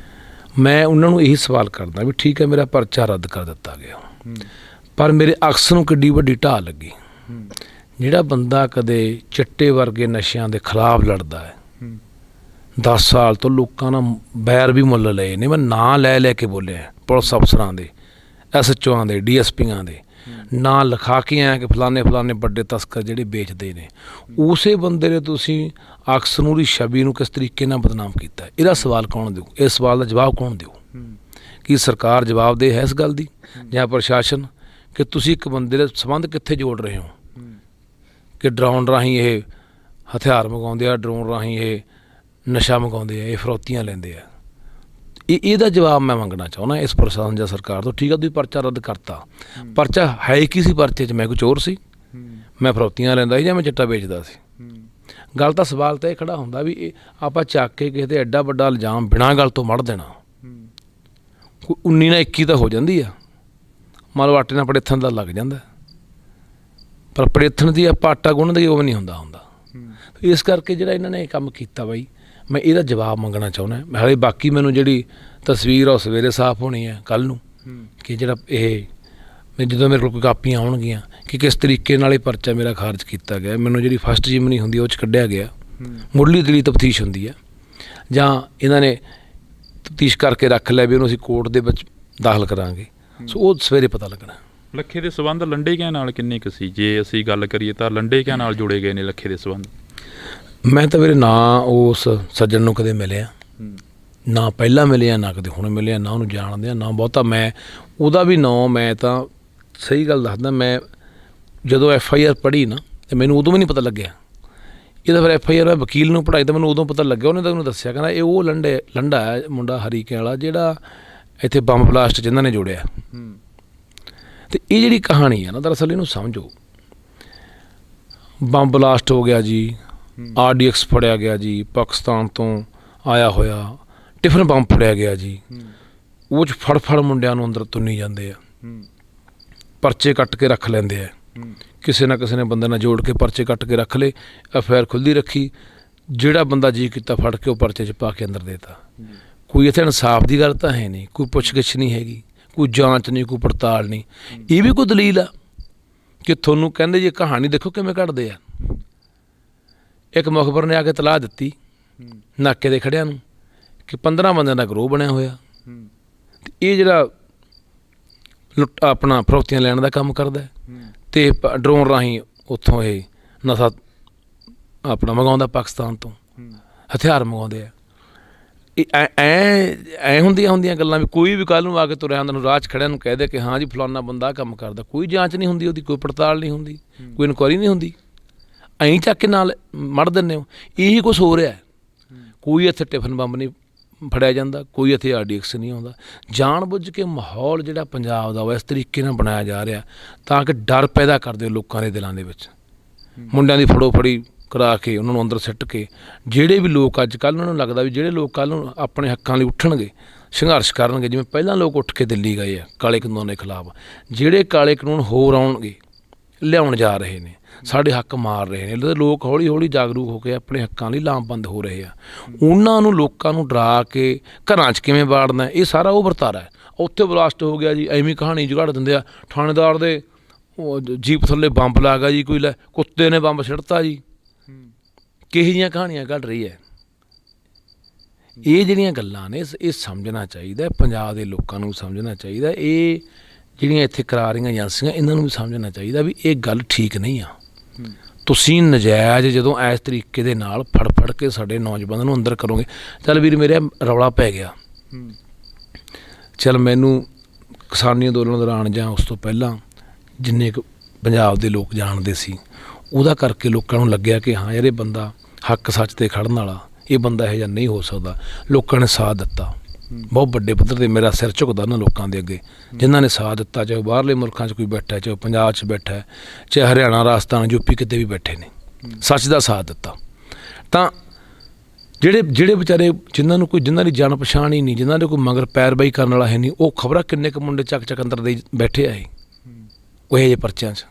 ਮੈਂ ਉਹਨਾਂ ਨੂੰ ਇਹੀ ਸਵਾਲ ਕਰਦਾ ਵੀ ਠੀਕ ਹੈ ਮੇਰਾ ਪਰਚਾ ਰੱਦ ਕਰ ਦਿੱਤਾ ਗਿਆ, ਪਰ ਮੇਰੇ ਅਕਸ ਨੂੰ ਕਿੱਡੀ ਵੱਡੀ ਢਾਹ ਲੱਗੀ। ਜਿਹੜਾ ਬੰਦਾ ਕਦੇ ਚਿੱਟੇ ਵਰਗੇ ਨਸ਼ਿਆਂ ਦੇ ਖਿਲਾਫ ਲੜਦਾ ਹੈ, 10 ਸਾਲ ਤੋਂ ਲੋਕਾਂ ਨਾਲ ਬੈਰ ਵੀ ਮੁੱਲ ਲਏ ਨੇ, ਮੈਂ ਨਾਂ ਲੈ ਕੇ ਬੋਲਿਆ ਪੁਲਿਸ ਅਫਸਰਾਂ ਦੇ, SHOਆਂ ਦੇ, DSPਆਂ ਦੇ ਨਾਂ ਲਿਖਾ ਕੇ ਆਇਆ ਕਿ ਫਲਾਣੇ ਵੱਡੇ ਤਸਕਰ ਜਿਹੜੇ ਵੇਚਦੇ ਨੇ। ਉਸੇ ਬੰਦੇ ਨੇ ਤੁਸੀਂ ਅਕਸ ਨੂੰ ਦੀ ਛਵੀ ਨੂੰ ਕਿਸ ਤਰੀਕੇ ਨਾਲ ਬਦਨਾਮ ਕੀਤਾ? ਇਹਦਾ ਸਵਾਲ ਕੌਣ ਦਿਓ? ਇਸ ਸਵਾਲ ਦਾ ਜਵਾਬ ਕੌਣ ਦਿਓ? ਕੀ ਸਰਕਾਰ ਜਵਾਬਦੇਹ ਹੈ ਇਸ ਗੱਲ ਦੀ ਜਾਂ ਪ੍ਰਸ਼ਾਸਨ ਕਿ ਤੁਸੀਂ ਇੱਕ ਬੰਦੇ ਦੇ ਸੰਬੰਧ ਕਿੱਥੇ ਜੋੜ ਰਹੇ ਹੋ ਕਿ ਡਰਾਉਣ ਰਾਹੀਂ ਇਹ ਹਥਿਆਰ ਮੰਗਾਉਂਦੇ ਆ, ਡਰੋਨ ਰਾਹੀਂ ਇਹ ਨਸ਼ਾ ਮੰਗਾਉਂਦੇ ਆ, ਇਹ ਫਰੌਤੀਆਂ ਲੈਂਦੇ ਆ? ਇਹਦਾ ਜਵਾਬ ਮੈਂ ਮੰਗਣਾ ਚਾਹੁੰਦਾ ਇਸ ਪ੍ਰਸ਼ਾਸਨ ਜਾਂ ਸਰਕਾਰ ਤੋਂ। ਠੀਕ ਆ, ਤੁਸੀਂ ਪਰਚਾ ਰੱਦ ਕਰਤਾ, ਪਰਚਾ ਹੈ ਕੀ ਸੀ ਪਰਚੇ 'ਚ? ਮੈਂ ਕੋਈ ਚੋਰ ਸੀ? ਮੈਂ ਫਰੌਤੀਆਂ ਲੈਂਦਾ ਸੀ ਜਾਂ ਮੈਂ ਚਿੱਟਾ ਵੇਚਦਾ ਸੀ? ਗੱਲ ਤਾਂ ਸਵਾਲ ਤਾਂ ਇਹ ਖੜਾ ਹੁੰਦਾ ਵੀ ਇਹ ਆਪਾਂ ਚੱਕ ਕੇ ਕਿਸੇ 'ਤੇ ਐਡਾ ਵੱਡਾ ਇਲਜ਼ਾਮ ਬਿਨਾਂ ਗੱਲ ਤੋਂ ਮੜ ਦੇਣਾ। ਕੋਈ 19 ਨਾਲ 21 ਤਾਂ ਹੋ ਜਾਂਦੀ ਆ, ਮੰਨ ਲਓ ਆਟੇ ਨਾਲ ਪੜੇਥਣ ਦਾ ਲੱਗ ਜਾਂਦਾ, ਪਰ ਪੜੇਥਣ ਦੀ ਆਪਾਂ ਆਟਾ ਗੁੰਨਦੇ ਉਹ ਵੀ ਨਹੀਂ ਹੁੰਦਾ। ਇਸ ਕਰਕੇ ਜਿਹੜਾ ਇਹਨਾਂ ਨੇ ਇਹ ਕੰਮ ਕੀਤਾ ਬਾਈ, ਮੈਂ ਇਹਦਾ ਜਵਾਬ ਮੰਗਣਾ ਚਾਹੁੰਦਾ। ਹਾਲੇ ਬਾਕੀ ਮੈਨੂੰ ਜਿਹੜੀ ਤਸਵੀਰ ਉਹ ਸਵੇਰੇ ਸਾਫ਼ ਹੋਣੀ ਹੈ ਕੱਲ੍ਹ ਨੂੰ, ਕਿ ਜਿਹੜਾ ਇਹ ਜਦੋਂ ਮੇਰੇ ਕੋਲ ਕੋਈ ਕਾਪੀਆਂ ਆਉਣਗੀਆਂ ਕਿ ਕਿਸ ਤਰੀਕੇ ਨਾਲ ਇਹ ਪਰਚਾ ਮੇਰਾ ਖਾਰਜ ਕੀਤਾ ਗਿਆ, ਮੈਨੂੰ ਜਿਹੜੀ ਫਸਟ ਜਿਮਨੀ ਹੁੰਦੀ ਉਹ 'ਚ ਕੱਢਿਆ ਗਿਆ, ਮੁੱਢਲੀ ਦਲੀ ਤਫਤੀਸ਼ ਹੁੰਦੀ ਹੈ, ਜਾਂ ਇਹਨਾਂ ਨੇ ਤਫਤੀਸ਼ ਕਰਕੇ ਰੱਖ ਲਿਆ ਵੀ ਉਹਨੂੰ ਅਸੀਂ ਕੋਰਟ ਦੇ ਵਿੱਚ ਦਾਖਲ ਕਰਾਂਗੇ, ਸੋ ਉਹ ਸਵੇਰੇ ਪਤਾ ਲੱਗਣਾ। ਲੱਖੇ ਦੇ ਸੰਬੰਧ ਲੰਡੇ ਕਿਆਂ ਨਾਲ ਕਿੰਨੇ ਕੁ ਸੀ? ਜੇ ਅਸੀਂ ਗੱਲ ਕਰੀਏ ਤਾਂ ਲੰਡੇ ਕਿਆਂ ਨਾਲ ਜੁੜੇ ਗਏ ਨੇ ਲੱਖੇ ਦੇ ਸੰਬੰਧ? ਮੈਂ ਤਾਂ ਮੇਰੇ ਨਾਂ ਉਸ ਸੱਜਣ ਨੂੰ ਕਦੇ ਮਿਲਿਆ, ਨਾ ਪਹਿਲਾਂ ਮਿਲਿਆ, ਨਾ ਕਦੇ ਹੁਣ ਮਿਲਿਆ, ਨਾ ਉਹਨੂੰ ਜਾਣਦੇ ਆ, ਨਾ ਬਹੁਤਾ ਮੈਂ ਉਹਦਾ ਵੀ ਨਾਂ। ਮੈਂ ਤਾਂ ਸਹੀ ਗੱਲ ਦੱਸਦਾ, ਮੈਂ ਜਦੋਂ FIR ਪੜ੍ਹੀ ਨਾ ਤੇ ਮੈਨੂੰ ਉਦੋਂ ਵੀ ਨਹੀਂ ਪਤਾ ਲੱਗਿਆ ਇਹਦਾ। ਫਿਰ FIR ਮੈਂ ਵਕੀਲ ਨੂੰ ਪੜ੍ਹਾਈ ਤਾਂ ਮੈਨੂੰ ਉਦੋਂ ਪਤਾ ਲੱਗਿਆ। ਉਹਨੇ ਤਾਂ ਮੈਨੂੰ ਦੱਸਿਆ, ਕਹਿੰਦਾ ਇਹ ਉਹ ਲੰਡਾ ਹੈ ਮੁੰਡਾ ਹਰੀਕੇ ਵਾਲਾ ਜਿਹੜਾ ਇੱਥੇ ਬੰਬ ਬਲਾਸਟ 'ਚ ਇਹਨਾਂ ਨੇ ਜੋੜਿਆ। ਅਤੇ ਇਹ ਜਿਹੜੀ ਕਹਾਣੀ ਹੈ ਨਾ, ਦਰਅਸਲ ਇਹਨੂੰ ਸਮਝੋ। ਬੰਬ ਬਲਾਸਟ ਹੋ ਗਿਆ ਜੀ, RDX ਫੜਿਆ ਗਿਆ ਜੀ, ਪਾਕਿਸਤਾਨ ਤੋਂ ਆਇਆ ਹੋਇਆ ਟਿਫਨ ਬੰਬ ਫੜਿਆ ਗਿਆ ਜੀ। ਉਹ 'ਚ ਫੜ ਮੁੰਡਿਆਂ ਨੂੰ ਅੰਦਰ ਤੁੰਨੀ ਜਾਂਦੇ ਆ, ਪਰਚੇ ਕੱਟ ਕੇ ਰੱਖ ਲੈਂਦੇ ਆ। ਕਿਸੇ ਨਾ ਕਿਸੇ ਨੇ ਬੰਦੇ ਨਾਲ ਜੋੜ ਕੇ ਪਰਚੇ ਕੱਟ ਕੇ ਰੱਖ ਲਏ, FIR ਖੁੱਲ੍ਹਦੀ ਰੱਖੀ, ਜਿਹੜਾ ਬੰਦਾ ਜੀ ਕੀਤਾ ਫੜ ਕੇ ਉਹ ਪਰਚੇ 'ਚ ਪਾ ਕੇ ਅੰਦਰ ਦੇਤਾ। ਕੋਈ ਇੱਥੇ ਇਨਸਾਫ ਦੀ ਗੱਲ ਤਾਂ ਹੈ ਨਹੀਂ, ਕੋਈ ਪੁੱਛ-ਗਿੱਛ ਨਹੀਂ ਹੈਗੀ, ਕੋਈ ਜਾਂਚ ਨਹੀਂ, ਕੋਈ ਪੜਤਾਲ ਨਹੀਂ। ਇਹ ਵੀ ਕੋਈ ਦਲੀਲ ਆ ਕਿ ਤੁਹਾਨੂੰ ਕਹਿੰਦੇ ਜੀ ਕਹਾਣੀ ਦੇਖੋ ਕਿਵੇਂ ਘੜਦੇ ਆ। ਇੱਕ ਮੁਖਬਰ ਨੇ ਆ ਕੇ ਤਲਾਹ ਦਿੱਤੀ ਨਾਕੇ ਦੇ ਖੜਿਆਂ ਨੂੰ ਕਿ 15 ਬੰਦਿਆਂ ਦਾ ਗਰੋਹ ਬਣਿਆ ਹੋਇਆ, ਤੇ ਇਹ ਜਿਹੜਾ ਆਪਣਾ ਫਰੋਤੀਆਂ ਲੈਣ ਦਾ ਕੰਮ ਕਰਦਾ ਤੇ ਡਰੋਨ ਰਾਹੀਂ ਉੱਥੋਂ ਇਹ ਨਸ਼ਾ ਆਪਣਾ ਮੰਗਾਉਂਦਾ, ਪਾਕਿਸਤਾਨ ਤੋਂ ਹਥਿਆਰ ਮੰਗਾਉਂਦੇ ਆ। ਐ ਹੁੰਦੀਆਂ ਗੱਲਾਂ ਵੀ ਕੋਈ ਵੀ ਕੱਲ੍ਹ ਨੂੰ ਆ ਕੇ ਤੁਰਿਆ ਹੁੰਦਾ ਨੂੰ ਰਾਹ 'ਚ ਖੜਿਆਂ ਨੂੰ ਕਹਿ ਦੇ ਕਿ ਹਾਂ ਜੀ ਫਲਾਨਾ ਬੰਦਾ ਕੰਮ ਕਰਦਾ। ਕੋਈ ਜਾਂਚ ਨਹੀਂ ਹੁੰਦੀ ਉਹਦੀ, ਕੋਈ ਪੜਤਾਲ ਨਹੀਂ ਹੁੰਦੀ, ਕੋਈ ਇਨਕੁਆਇਰੀ ਨਹੀਂ ਹੁੰਦੀ। ਐਂ ਚੱਕ ਕੇ ਨਾਲ ਮੜ ਦਿੰਦੇ ਹੋ। ਇਹੀ ਕੁਛ ਹੋ ਰਿਹਾ। ਕੋਈ ਇੱਥੇ ਟਿਫਨ ਬੰਬ ਨਹੀਂ ਫੜਿਆ ਜਾਂਦਾ, ਕੋਈ ਇੱਥੇ RDX ਨਹੀਂ ਆਉਂਦਾ। ਜਾਣ ਬੁੱਝ ਕੇ ਮਾਹੌਲ ਜਿਹੜਾ ਪੰਜਾਬ ਦਾ ਵਾ ਇਸ ਤਰੀਕੇ ਨਾਲ ਬਣਾਇਆ ਜਾ ਰਿਹਾ ਤਾਂ ਕਿ ਡਰ ਪੈਦਾ ਕਰ ਦਿਓ ਲੋਕਾਂ ਦੇ ਦਿਲਾਂ ਦੇ ਵਿੱਚ। ਮੁੰਡਿਆਂ ਦੀ ਫੜੋ ਫੜੀ ਕਰਾ ਕੇ ਉਹਨਾਂ ਨੂੰ ਅੰਦਰ ਸਿੱਟ ਕੇ ਜਿਹੜੇ ਵੀ ਲੋਕ ਅੱਜ ਕੱਲ੍ਹ ਉਹਨਾਂ ਨੂੰ ਲੱਗਦਾ ਵੀ ਜਿਹੜੇ ਲੋਕ ਕੱਲ੍ਹ ਨੂੰ ਆਪਣੇ ਹੱਕਾਂ ਲਈ ਉੱਠਣਗੇ, ਸੰਘਰਸ਼ ਕਰਨਗੇ, ਜਿਵੇਂ ਪਹਿਲਾਂ ਲੋਕ ਉੱਠ ਕੇ ਦਿੱਲੀ ਗਏ ਆ ਕਾਲੇ ਕਾਨੂੰਨਾਂ ਦੇ ਖਿਲਾਫ, ਜਿਹੜੇ ਕਾਲੇ ਕਾਨੂੰਨ ਹੋਰ ਆਉਣਗੇ, ਲਿਆਉਣ ਜਾ ਰਹੇ ਨੇ, ਸਾਡੇ ਹੱਕ ਮਾਰ ਰਹੇ ਨੇ, ਲੋਕ ਹੌਲੀ ਹੌਲੀ ਜਾਗਰੂਕ ਹੋ ਕੇ ਆਪਣੇ ਹੱਕਾਂ ਲਈ ਲਾਮਬੰਦ ਹੋ ਰਹੇ ਆ। ਉਹਨਾਂ ਨੂੰ ਲੋਕਾਂ ਨੂੰ ਡਰਾ ਕੇ ਘਰਾਂ 'ਚ ਕਿਵੇਂ ਵਾੜਨਾ, ਇਹ ਸਾਰਾ ਉਹ ਵਰਤਾਰਾ ਹੈ। ਉੱਥੇ ਬਲਾਸਟ ਹੋ ਗਿਆ ਜੀ, ਐਵੇਂ ਕਹਾਣੀ ਜੁਗਾੜ ਦਿੰਦੇ ਆ। ਥਾਣੇਦਾਰ ਦੇ ਉਹ ਜੀਪ ਥੱਲੇ ਬੰਬ ਲਾ ਗਿਆ ਜੀ, ਕੋਈ ਲੈ ਕੁੱਤੇ ਨੇ ਬੰਬ ਸਿੱਟਤਾ ਜੀ। ਕਿਹੋ ਜਿਹੀਆਂ ਕਹਾਣੀਆਂ ਘੜ ਰਹੀ ਹੈ। ਇਹ ਜਿਹੜੀਆਂ ਗੱਲਾਂ ਨੇ ਇਹ ਸਮਝਣਾ ਚਾਹੀਦਾ, ਪੰਜਾਬ ਦੇ ਲੋਕਾਂ ਨੂੰ ਸਮਝਣਾ ਚਾਹੀਦਾ। ਇਹ ਜਿਹੜੀਆਂ ਇੱਥੇ ਕਰਾ ਰਹੀਆਂ ਏਜੰਸੀਆਂ ਇਹਨਾਂ ਨੂੰ ਵੀ ਸਮਝਣਾ ਚਾਹੀਦਾ ਵੀ ਇਹ ਗੱਲ ਠੀਕ ਨਹੀਂ ਆ। ਤੁਸੀਂ ਨਜਾਇਜ਼ ਜਦੋਂ ਇਸ ਤਰੀਕੇ ਦੇ ਨਾਲ ਫੜ ਕੇ ਸਾਡੇ ਨੌਜਵਾਨਾਂ ਨੂੰ ਅੰਦਰ ਕਰੋਗੇ। ਚੱਲ ਵੀਰ ਮੇਰੇ ਰੌਲਾ ਪੈ ਗਿਆ, ਚੱਲ ਮੈਨੂੰ ਕਿਸਾਨੀ ਅੰਦੋਲਨ ਦੌਰਾਨ ਜਾਂ ਉਸ ਤੋਂ ਪਹਿਲਾਂ ਜਿੰਨੇ ਕੁ ਪੰਜਾਬ ਦੇ ਲੋਕ ਜਾਣਦੇ ਸੀ ਉਹਦਾ ਕਰਕੇ ਲੋਕਾਂ ਨੂੰ ਲੱਗਿਆ ਕਿ ਹਾਂ ਯਾਰ ਇਹ ਬੰਦਾ ਹੱਕ ਸੱਚ 'ਤੇ ਖੜਨ ਵਾਲਾ, ਇਹ ਬੰਦਾ ਇਹੋ ਜਿਹਾ ਨਹੀਂ ਹੋ ਸਕਦਾ। ਲੋਕਾਂ ਨੇ ਸਾਥ ਦਿੱਤਾ ਬਹੁਤ ਵੱਡੇ ਪੱਧਰ 'ਤੇ। ਮੇਰਾ ਸਿਰ ਝੁਕਦਾ ਉਹਨਾਂ ਲੋਕਾਂ ਦੇ ਅੱਗੇ ਜਿਨ੍ਹਾਂ ਨੇ ਸਾਥ ਦਿੱਤਾ, ਚਾਹੇ ਬਾਹਰਲੇ ਮੁਲਕਾਂ 'ਚ ਕੋਈ ਬੈਠਾ, ਚਾਹੇ ਪੰਜਾਬ 'ਚ ਬੈਠਾ, ਚਾਹੇ ਹਰਿਆਣਾ, ਰਾਜਸਥਾਨ, UP ਕਿਤੇ ਵੀ ਬੈਠੇ ਨੇ, ਸੱਚ ਦਾ ਸਾਥ ਦਿੱਤਾ। ਤਾਂ ਜਿਹੜੇ ਵਿਚਾਰੇ ਜਿਨ੍ਹਾਂ ਦੀ ਜਾਣ ਪਛਾਣ ਹੀ ਨਹੀਂ, ਜਿਨ੍ਹਾਂ ਦੇ ਕੋਈ ਮਗਰ ਪੈਰਵਾਈ ਕਰਨ ਵਾਲਾ ਹੈ ਨਹੀਂ, ਉਹ ਖਬਰਾਂ ਕਿੰਨੇ ਕੁ ਮੁੰਡੇ ਚੱਕ ਅੰਦਰ ਦੇ ਬੈਠੇ ਆ ਇਹ ਉਹ ਇਹੋ ਜਿਹੇ ਪਰਚਿਆਂ 'ਚ।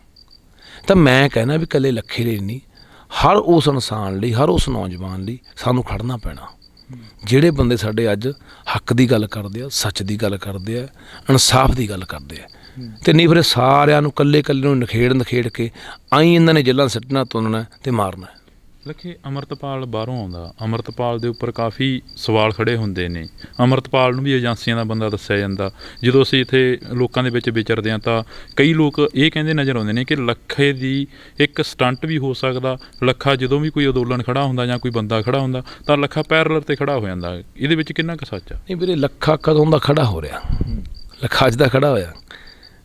ਤਾਂ ਮੈਂ ਕਹਿਣਾ ਵੀ ਇਕੱਲੇ ਲੱਖੇ ਲਈ ਨਹੀਂ, ਹਰ ਉਸ ਇਨਸਾਨ ਲਈ, ਹਰ ਉਸ ਨੌਜਵਾਨ ਲਈ ਸਾਨੂੰ ਖੜਨਾ ਪੈਣਾ। ਜਿਹੜੇ ਬੰਦੇ ਸਾਡੇ ਅੱਜ ਹੱਕ ਦੀ ਗੱਲ ਕਰਦੇ ਆ, ਸੱਚ ਦੀ ਗੱਲ ਕਰਦੇ ਆ, ਇਨਸਾਫ ਦੀ ਗੱਲ ਕਰਦੇ ਆ, ਅਤੇ ਨਹੀਂ ਫਿਰ ਸਾਰਿਆਂ ਨੂੰ ਇਕੱਲੇ ਨੂੰ ਨਖੇੜ ਕੇ ਆਈ ਇਹਨਾਂ ਨੇ ਜੇਲ੍ਹਾਂ ਸਿੱਟਣਾ, ਤੁੰਨਣਾ ਅਤੇ ਮਾਰਨਾ। ਲੱਖੇ ਅੰਮ੍ਰਿਤਪਾਲ ਬਾਹਰੋਂ ਆਉਂਦਾ, ਅੰਮ੍ਰਿਤਪਾਲ ਦੇ ਉੱਪਰ ਕਾਫੀ ਸਵਾਲ ਖੜ੍ਹੇ ਹੁੰਦੇ ਨੇ। ਅੰਮ੍ਰਿਤਪਾਲ ਨੂੰ ਵੀ ਏਜੰਸੀਆਂ ਦਾ ਬੰਦਾ ਦੱਸਿਆ ਜਾਂਦਾ। ਜਦੋਂ ਅਸੀਂ ਇੱਥੇ ਲੋਕਾਂ ਦੇ ਵਿੱਚ ਵਿਚਰਦੇ ਹਾਂ ਤਾਂ ਕਈ ਲੋਕ ਇਹ ਕਹਿੰਦੇ ਨਜ਼ਰ ਆਉਂਦੇ ਨੇ ਕਿ ਲੱਖੇ ਦੀ ਇੱਕ ਸਟੰਟ ਵੀ ਹੋ ਸਕਦਾ। ਲੱਖਾ ਜਦੋਂ ਵੀ ਕੋਈ ਅੰਦੋਲਨ ਖੜ੍ਹਾ ਹੁੰਦਾ ਜਾਂ ਕੋਈ ਬੰਦਾ ਖੜ੍ਹਾ ਹੁੰਦਾ ਤਾਂ ਲੱਖਾ ਪੈਰਲਰ 'ਤੇ ਖੜ੍ਹਾ ਹੋ ਜਾਂਦਾ। ਇਹਦੇ ਵਿੱਚ ਕਿੰਨਾ ਕੁ ਸੱਚ ਆ? ਨਹੀਂ ਵੀਰੇ, ਲੱਖਾ ਕਦੋਂ ਦਾ ਖੜ੍ਹਾ ਹੋ ਰਿਹਾ? ਲੱਖਾ ਅੱਜ ਦਾ ਖੜ੍ਹਾ ਹੋਇਆ।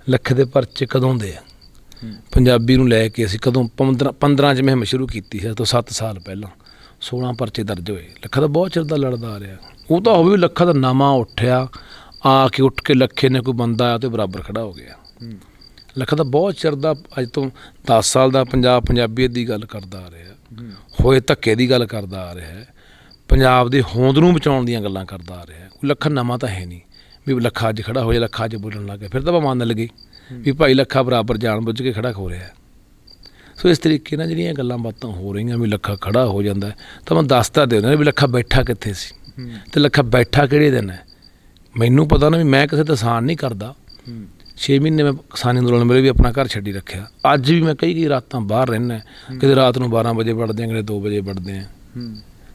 ਲੱਖੇ ਦੇ ਪਰਚੇ ਕਦੋਂ ਦੇ ਆ? ਪੰਜਾਬੀ ਨੂੰ ਲੈ ਕੇ ਅਸੀਂ ਕਦੋਂ 15 'ਚ ਮੁਹਿੰਮ ਸ਼ੁਰੂ ਕੀਤੀ ਸੀ, ਤੋਂ 7 ਸਾਲ ਪਹਿਲਾਂ 16 ਪਰਚੇ ਦਰਜ ਹੋਏ। ਲੱਖਾ ਤਾਂ ਬਹੁਤ ਚਿਰ ਦਾ ਲੜਦਾ ਆ ਰਿਹਾ। ਉਹ ਤਾਂ ਹੋਵੇ ਲੱਖਾ ਦਾ ਨਵਾਂ ਉੱਠਿਆ ਉੱਠ ਕੇ ਲੱਖੇ ਨੇ ਕੋਈ ਬੰਦਾ ਆਇਆ ਤੇ ਬਰਾਬਰ ਖੜ੍ਹਾ ਹੋ ਗਿਆ। ਲੱਖਾ ਤਾਂ ਬਹੁਤ ਚਿਰ ਦਾ, ਅੱਜ ਤੋਂ 10 ਸਾਲ ਦਾ ਪੰਜਾਬੀਅਤ ਦੀ ਗੱਲ ਕਰਦਾ ਆ ਰਿਹਾ, ਹੋਏ ਧੱਕੇ ਦੀ ਗੱਲ ਕਰਦਾ ਆ ਰਿਹਾ, ਪੰਜਾਬ ਦੇ ਹੋਂਦ ਨੂੰ ਬਚਾਉਣ ਦੀਆਂ ਗੱਲਾਂ ਕਰਦਾ ਆ ਰਿਹਾ। ਕੋਈ ਲੱਖਾ ਨਵਾਂ ਤਾਂ ਹੈ ਨਹੀਂ ਵੀ ਲੱਖਾ ਅੱਜ ਖੜ੍ਹਾ ਹੋ ਜਾ, ਲੱਖਾ ਅੱਜ ਬੋਲਣ ਲੱਗ ਗਿਆ। ਫਿਰ ਤਾਂ ਮੰਨ ਲੱਗੇ ਵੀ ਭਾਈ ਲੱਖਾ ਬਰਾਬਰ ਜਾਣ ਬੁੱਝ ਕੇ ਖੜ੍ਹਾ ਹੋ ਰਿਹਾ। ਸੋ ਇਸ ਤਰੀਕੇ ਨਾਲ ਜਿਹੜੀਆਂ ਗੱਲਾਂ ਬਾਤਾਂ ਹੋ ਰਹੀਆਂ ਵੀ ਲੱਖਾ ਖੜ੍ਹਾ ਹੋ ਜਾਂਦਾ, ਤਾਂ ਮੈਂ ਦੱਸਦਾ ਦੇ ਦਿੰਦਾ ਵੀ ਲੱਖਾ ਬੈਠਾ ਕਿੱਥੇ ਸੀ ਅਤੇ ਲੱਖਾ ਬੈਠਾ ਕਿਹੜੇ ਦਿਨ ਹੈ। ਮੈਨੂੰ ਪਤਾ ਨਾ ਵੀ ਮੈਂ ਕਿਸੇ ਦਾ ਆਸਾਨ ਨਹੀਂ ਕਰਦਾ। 6 ਮਹੀਨੇ ਮੈਂ ਕਿਸਾਨੀ ਅੰਦੋਲਨ ਵੇਲੇ ਵੀ ਆਪਣਾ ਘਰ ਛੱਡੀ ਰੱਖਿਆ। ਅੱਜ ਵੀ ਮੈਂ ਕਈ ਰਾਤਾਂ ਬਾਹਰ ਰਹਿੰਦਾ, ਕਿਤੇ ਰਾਤ ਨੂੰ 12 ਵਜੇ ਵੜਦੇ ਹਾਂ, ਕਿਤੇ 2 ਵਜੇ ਵੜਦੇ ਹਾਂ।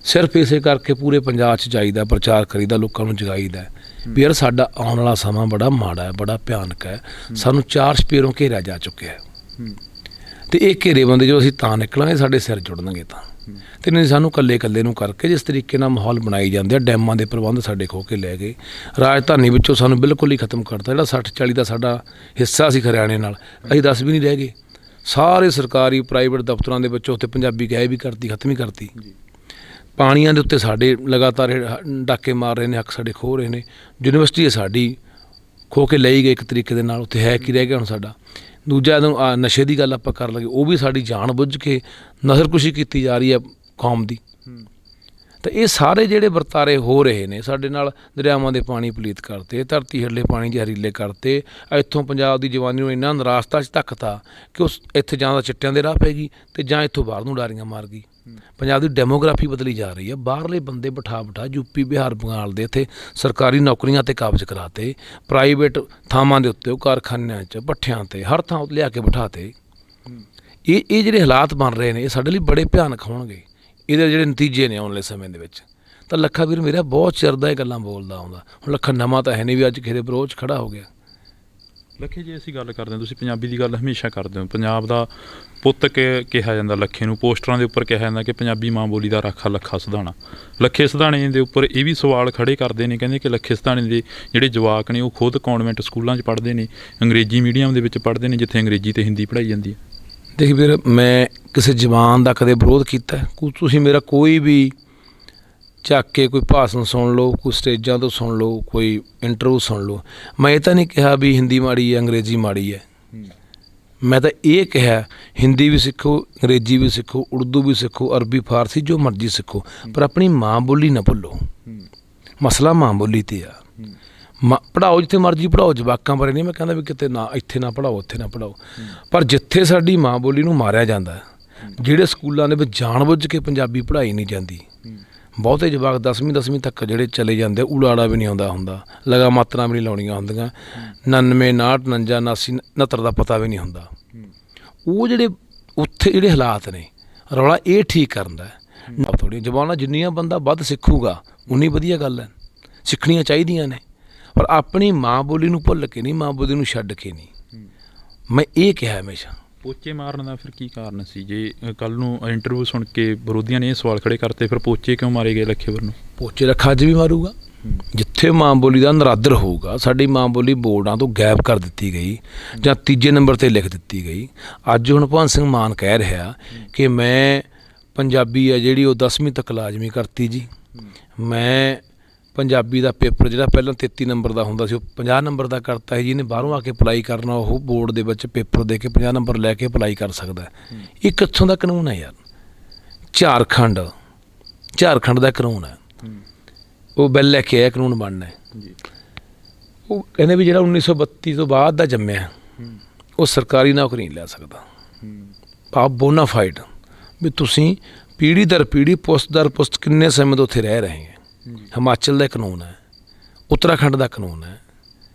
ਸਿਰਫ ਇਸੇ ਕਰਕੇ ਪੂਰੇ ਪੰਜਾਬ 'ਚ ਜਾਈਦਾ, ਪ੍ਰਚਾਰ ਕਰੀਦਾ, ਲੋਕਾਂ ਨੂੰ ਜਗਾਈਦਾ ਵੀ ਯਾਰ ਸਾਡਾ ਆਉਣ ਵਾਲਾ ਸਮਾਂ ਬੜਾ ਮਾੜਾ ਹੈ, ਬੜਾ ਭਿਆਨਕ ਹੈ, ਸਾਨੂੰ 4 ਚਪੇਰੋਂ ਘੇਰਿਆ ਜਾ ਚੁੱਕਿਆ ਹੈ। ਤੇ ਇਹ ਘੇਰੇਬੰਦੀ ਜੋ ਅਸੀਂ ਤਾਂ ਨਿਕਲਾਂਗੇ ਸਾਡੇ ਸਿਰ ਜੁੜਨਗੇ ਤਾਂ। ਤੇ ਨਹੀਂ ਸਾਨੂੰ ਇਕੱਲੇ ਨੂੰ ਕਰਕੇ ਜਿਸ ਤਰੀਕੇ ਨਾਲ ਮਾਹੌਲ ਬਣਾਈ ਜਾਂਦੇ ਆ, ਡੈਮਾਂ ਦੇ ਪ੍ਰਬੰਧ ਸਾਡੇ ਖੋਹ ਕੇ ਲੈ ਗਏ, ਰਾਜਧਾਨੀ ਵਿੱਚੋਂ ਸਾਨੂੰ ਬਿਲਕੁਲ ਹੀ ਖਤਮ ਕਰਤਾ। ਜਿਹੜਾ 60-40 ਦਾ ਸਾਡਾ ਹਿੱਸਾ ਸੀ ਹਰਿਆਣੇ ਨਾਲ, ਅਸੀਂ 10 ਵੀ ਨਹੀਂ ਰਹਿ ਗਏ। ਸਾਰੇ ਸਰਕਾਰੀ ਪ੍ਰਾਈਵੇਟ ਦਫ਼ਤਰਾਂ ਦੇ ਵਿੱਚੋਂ ਉੱਥੇ ਪੰਜਾਬੀ ਗਾਇਬ ਵੀ ਕਰਤੀ, ਖਤਮ ਹੀ ਕਰਤੀ। ਪਾਣੀਆਂ ਦੇ ਉੱਤੇ ਸਾਡੇ ਲਗਾਤਾਰ ਡਾਕੇ ਮਾਰ ਰਹੇ ਨੇ, ਹੱਕ ਸਾਡੇ ਖੋਹ ਰਹੇ ਨੇ। ਯੂਨੀਵਰਸਿਟੀ ਹੈ ਸਾਡੀ ਖੋਹ ਕੇ ਲਈ ਗਏ ਇੱਕ ਤਰੀਕੇ ਦੇ ਨਾਲ, ਉੱਥੇ ਹੈ ਕੀ ਰਹਿ ਗਿਆ ਹੁਣ ਸਾਡਾ। ਦੂਜਾ ਇਹਨੂੰ ਨਸ਼ੇ ਦੀ ਗੱਲ ਆਪਾਂ ਕਰ ਲਈਏ, ਉਹ ਵੀ ਸਾਡੀ ਜਾਣ ਬੁੱਝ ਕੇ ਨਸਲਕੁਸ਼ੀ ਕੀਤੀ ਜਾ ਰਹੀ ਹੈ ਕੌਮ ਦੀ। ਤਾਂ ਇਹ ਸਾਰੇ ਜਿਹੜੇ ਵਰਤਾਰੇ ਹੋ ਰਹੇ ਨੇ ਸਾਡੇ ਨਾਲ, ਦਰਿਆਵਾਂ ਦੇ ਪਾਣੀ ਪਲੀਤ ਕਰਤੇ, ਧਰਤੀ ਹੇਠਲੇ ਪਾਣੀ ਜ਼ਹਿਰੀਲੇ ਕਰਤੇ, ਇੱਥੋਂ ਪੰਜਾਬ ਦੀ ਜਵਾਨੀ ਨੂੰ ਇੰਨਾ ਨਿਰਾਸ਼ਤਾ 'ਚ ਧੱਕਤਾ ਕਿ ਉਸ ਇੱਥੇ ਜਾਂ ਤਾਂ ਚਿੱਟਿਆਂ ਦੇ ਰਾਹ ਪੈ ਗਈ ਅਤੇ ਜਾਂ ਇੱਥੋਂ ਬਾਹਰ ਨੂੰ ਉਡਾਰੀਆਂ ਮਾਰ ਗਈ। ਪੰਜਾਬ ਦੀ ਡੈਮੋਗ੍ਰਾਫੀ ਬਦਲੀ ਜਾ ਰਹੀ ਹੈ। ਬਾਹਰਲੇ ਬੰਦੇ ਬਿਠਾ ਯੂਪੀ, ਬਿਹਾਰ, ਬੰਗਾਲ ਦੇ ਇੱਥੇ ਸਰਕਾਰੀ ਨੌਕਰੀਆਂ 'ਤੇ ਕਾਬਜ਼ ਕਰਾਤੇ, ਪ੍ਰਾਈਵੇਟ ਥਾਵਾਂ ਦੇ ਉੱਤੇ ਉਹ ਕਾਰਖਾਨਿਆਂ 'ਚ, ਭੱਠਿਆਂ 'ਤੇ, ਹਰ ਥਾਂ ਲਿਆ ਕੇ ਬਿਠਾਤੇ। ਇਹ ਜਿਹੜੇ ਹਾਲਾਤ ਬਣ ਰਹੇ ਨੇ ਇਹ ਸਾਡੇ ਲਈ ਬੜੇ ਭਿਆਨਕ ਹੋਣਗੇ। ਇਹਦੇ ਜਿਹੜੇ ਨਤੀਜੇ ਨੇ ਆਉਣ ਵਾਲੇ ਸਮੇਂ ਦੇ ਵਿੱਚ। ਤਾਂ ਲੱਖਾ ਵੀਰ ਮੇਰਾ ਬਹੁਤ ਚਿਰ ਦਾ ਇਹ ਗੱਲਾਂ ਬੋਲਦਾ ਆਉਂਦਾ। ਹੁਣ ਲੱਖਾ ਨਵਾਂ ਤਾਂ ਹੈ ਨਹੀਂ ਵੀ ਅੱਜ ਕਿਸੇ ਦੇ ਵਿਰੋਧ 'ਚ ਖੜਾ ਹੋ ਗਿਆ। ਲੱਖੇ, ਜੇ ਅਸੀਂ ਗੱਲ ਕਰਦੇ ਹਾਂ, ਤੁਸੀਂ ਪੰਜਾਬੀ ਦੀ ਗੱਲ ਹਮੇਸ਼ਾ ਕਰਦੇ ਹੋ, ਪੰਜਾਬ ਦਾ ਪੁੱਤ ਕਿਹਾ ਜਾਂਦਾ ਲੱਖੇ ਨੂੰ, ਪੋਸਟਰਾਂ ਦੇ ਉੱਪਰ ਕਿਹਾ ਜਾਂਦਾ ਕਿ ਪੰਜਾਬੀ ਮਾਂ ਬੋਲੀ ਦਾ ਰਾਖਾ ਲੱਖਾ ਸਿਧਾਣਾ। ਲੱਖੇ ਸਿਧਾਣੇ ਦੇ ਉੱਪਰ ਇਹ ਵੀ ਸਵਾਲ ਖੜੇ ਕਰਦੇ ਨੇ, ਕਹਿੰਦੇ ਕਿ ਲੱਖੇ ਸਿਧਾਣੇ ਦੇ ਜਿਹੜੇ ਜਵਾਕ ਨੇ ਉਹ ਖੁਦ ਕੌਨਵੈਂਟ ਸਕੂਲਾਂ 'ਚ ਪੜ੍ਹਦੇ ਨੇ, ਅੰਗਰੇਜ਼ੀ ਮੀਡੀਅਮ ਦੇ ਵਿੱਚ ਪੜ੍ਹਦੇ ਨੇ, ਜਿੱਥੇ ਅੰਗਰੇਜ਼ੀ ਅਤੇ ਹਿੰਦੀ ਪੜ੍ਹਾਈ ਜਾਂਦੀ ਹੈ। ਦੇਖ ਵੀਰ, ਮੈਂ ਕਿਸੇ ਜ਼ਬਾਨ ਦਾ ਕਦੇ ਵਿਰੋਧ ਕੀਤਾ? ਤੁਸੀਂ ਮੇਰਾ ਕੋਈ ਵੀ ਚੱਕ ਕੇ ਕੋਈ ਭਾਸ਼ਣ ਸੁਣ ਲਓ, ਕੋਈ ਸਟੇਜਾਂ ਤੋਂ ਸੁਣ ਲਓ, ਕੋਈ ਇੰਟਰਵਿਊ ਸੁਣ ਲਓ, ਮੈਂ ਇਹ ਤਾਂ ਨਹੀਂ ਕਿਹਾ ਵੀ ਹਿੰਦੀ ਮਾੜੀ ਹੈ, ਅੰਗਰੇਜ਼ੀ ਮਾੜੀ ਹੈ। ਮੈਂ ਤਾਂ ਇਹ ਕਿਹਾ ਹਿੰਦੀ ਵੀ ਸਿੱਖੋ, ਅੰਗਰੇਜ਼ੀ ਵੀ ਸਿੱਖੋ, ਉਰਦੂ ਵੀ ਸਿੱਖੋ, ਅਰਬੀ, ਫਾਰਸੀ, ਜੋ ਮਰਜ਼ੀ ਸਿੱਖੋ, ਪਰ ਆਪਣੀ ਮਾਂ ਬੋਲੀ ਨਾ ਭੁੱਲੋ। ਮਸਲਾ ਮਾਂ ਬੋਲੀ 'ਤੇ ਆ। ਪੜ੍ਹਾਓ ਜਿੱਥੇ ਮਰਜ਼ੀ ਪੜ੍ਹਾਓ, ਜਵਾਕਾਂ ਬਾਰੇ ਨਹੀਂ ਮੈਂ ਕਹਿੰਦਾ ਵੀ ਕਿਤੇ ਨਾ, ਇੱਥੇ ਨਾ ਪੜ੍ਹਾਓ, ਉੱਥੇ ਨਾ ਪੜ੍ਹਾਓ, ਪਰ ਜਿੱਥੇ ਸਾਡੀ ਮਾਂ ਬੋਲੀ ਨੂੰ ਮਾਰਿਆ ਜਾਂਦਾ, ਜਿਹੜੇ ਸਕੂਲਾਂ ਦੇ ਵਿੱਚ ਜਾਣ ਬੁੱਝ ਕੇ ਪੰਜਾਬੀ ਪੜ੍ਹਾਈ ਨਹੀਂ ਜਾਂਦੀ, ਬਹੁਤੇ ਜਵਾਕ 10ਵੀਂ ਤੱਕ ਜਿਹੜੇ ਚਲੇ ਜਾਂਦੇ, ਉੜਾੜਾ ਵੀ ਨਹੀਂ ਆਉਂਦਾ ਹੁੰਦਾ, ਲਗਾ ਮਾਤਰਾ ਵੀ ਨਹੀਂ ਲਾਉਣੀਆਂ ਹੁੰਦੀਆਂ, 99, 59, 59, 89, 69 ਦਾ ਪਤਾ ਵੀ ਨਹੀਂ ਹੁੰਦਾ। ਉਹ ਜਿਹੜੇ ਉੱਥੇ ਜਿਹੜੇ ਹਾਲਾਤ ਨੇ, ਰੌਲਾ ਇਹ ਠੀਕ ਕਰਨ ਦਾ। ਥੋੜ੍ਹੀਆਂ ਜ਼ਬਾਨਾਂ ਜਿੰਨੀਆਂ ਬੰਦਾ ਵੱਧ ਸਿੱਖੂਗਾ ਉਨੀ ਵਧੀਆ ਗੱਲ ਹੈ, ਸਿੱਖਣੀਆਂ ਚਾਹੀਦੀਆਂ ਨੇ, ਪਰ ਆਪਣੀ ਮਾਂ ਬੋਲੀ ਨੂੰ ਭੁੱਲ ਕੇ ਨਹੀਂ, ਮਾਂ ਬੋਲੀ ਨੂੰ ਛੱਡ ਕੇ ਨਹੀਂ। ਮੈਂ ਇਹ ਕਿਹਾ ਹਮੇਸ਼ਾ। ਪੋਚੇ ਮਾਰਨ ਦਾ ਫਿਰ ਕੀ ਕਾਰਨ ਸੀ? ਜੇ ਕੱਲ੍ਹ ਨੂੰ ਇੰਟਰਵਿਊ ਸੁਣ ਕੇ ਵਿਰੋਧੀਆਂ ਨੇ ਇਹ ਸਵਾਲ ਖੜੇ ਕਰਤੇ, ਫਿਰ ਪੋਚੇ ਕਿਉਂ ਮਾਰੇ ਗਏ ਲੱਖੇਵਰ ਨੂੰ? ਪੋਚੇ ਰੱਖਾ ਅੱਜ ਵੀ ਮਾਰੂਗਾ। ਜਿੱਥੇ ਮਾਂ ਬੋਲੀ ਦਾ ਨਰਾਦਰ ਹੋਊਗਾ, ਸਾਡੀ ਮਾਂ ਬੋਲੀ ਬੋਰਡਾਂ ਤੋਂ ਗਾਇਬ ਕਰ ਦਿੱਤੀ ਗਈ ਜਾਂ ਤੀਜੇ ਨੰਬਰ 'ਤੇ ਲਿਖ ਦਿੱਤੀ ਗਈ। ਅੱਜ ਹੁਣ ਭਗਵੰਤ ਸਿੰਘ ਮਾਨ ਕਹਿ ਰਿਹਾ ਕਿ ਮੈਂ ਪੰਜਾਬੀ ਹੈ ਜਿਹੜੀ ਉਹ 10ਵੀਂ ਤੱਕ ਲਾਜ਼ਮੀ ਕਰਤੀ ਜੀ, ਮੈਂ ਪੰਜਾਬੀ ਦਾ ਪੇਪਰ ਜਿਹੜਾ ਪਹਿਲਾਂ 33 ਨੰਬਰ ਦਾ ਹੁੰਦਾ ਸੀ ਉਹ 50 ਨੰਬਰ ਦਾ ਕਰਤਾ ਹੈ। ਜਿਹਨੇ ਬਾਹਰੋਂ ਆ ਕੇ ਅਪਲਾਈ ਕਰਨਾ ਉਹ ਬੋਰਡ ਦੇ ਵਿੱਚ ਪੇਪਰ ਦੇ ਕੇ 50 ਨੰਬਰ ਲੈ ਕੇ ਅਪਲਾਈ ਕਰ ਸਕਦਾ। ਇਹ ਕਿੱਥੋਂ ਦਾ ਕਾਨੂੰਨ ਹੈ ਯਾਰ? ਝਾਰਖੰਡ ਦਾ ਕਾਨੂੰਨ ਹੈ। ਉਹ ਬਿੱਲ ਲੈ ਕੇ ਆਇਆ, ਕਾਨੂੰਨ ਬਣਨਾ ਹੈ। ਉਹ ਕਹਿੰਦੇ ਵੀ ਜਿਹੜਾ 1932 ਤੋਂ ਬਾਅਦ ਦਾ ਜੰਮਿਆ ਉਹ ਸਰਕਾਰੀ ਨੌਕਰੀ ਨਹੀਂ ਲੈ ਸਕਦਾ। ਆਪ ਬੋਨਾਫਾਈਡ ਵੀ ਤੁਸੀਂ ਪੀੜ੍ਹੀ ਦਰ ਪੀੜ੍ਹੀ, ਪੁਸਤ ਦਰ ਪੁਸਤ ਕਿੰਨੇ ਸਮੇਂ ਤੋਂ ਉੱਥੇ ਰਹਿ ਰਹੇ ਹੈ। ਹਿਮਾਚਲ ਦਾ ਕਾਨੂੰਨ ਹੈ, ਉੱਤਰਾਖੰਡ ਦਾ ਕਾਨੂੰਨ ਹੈ।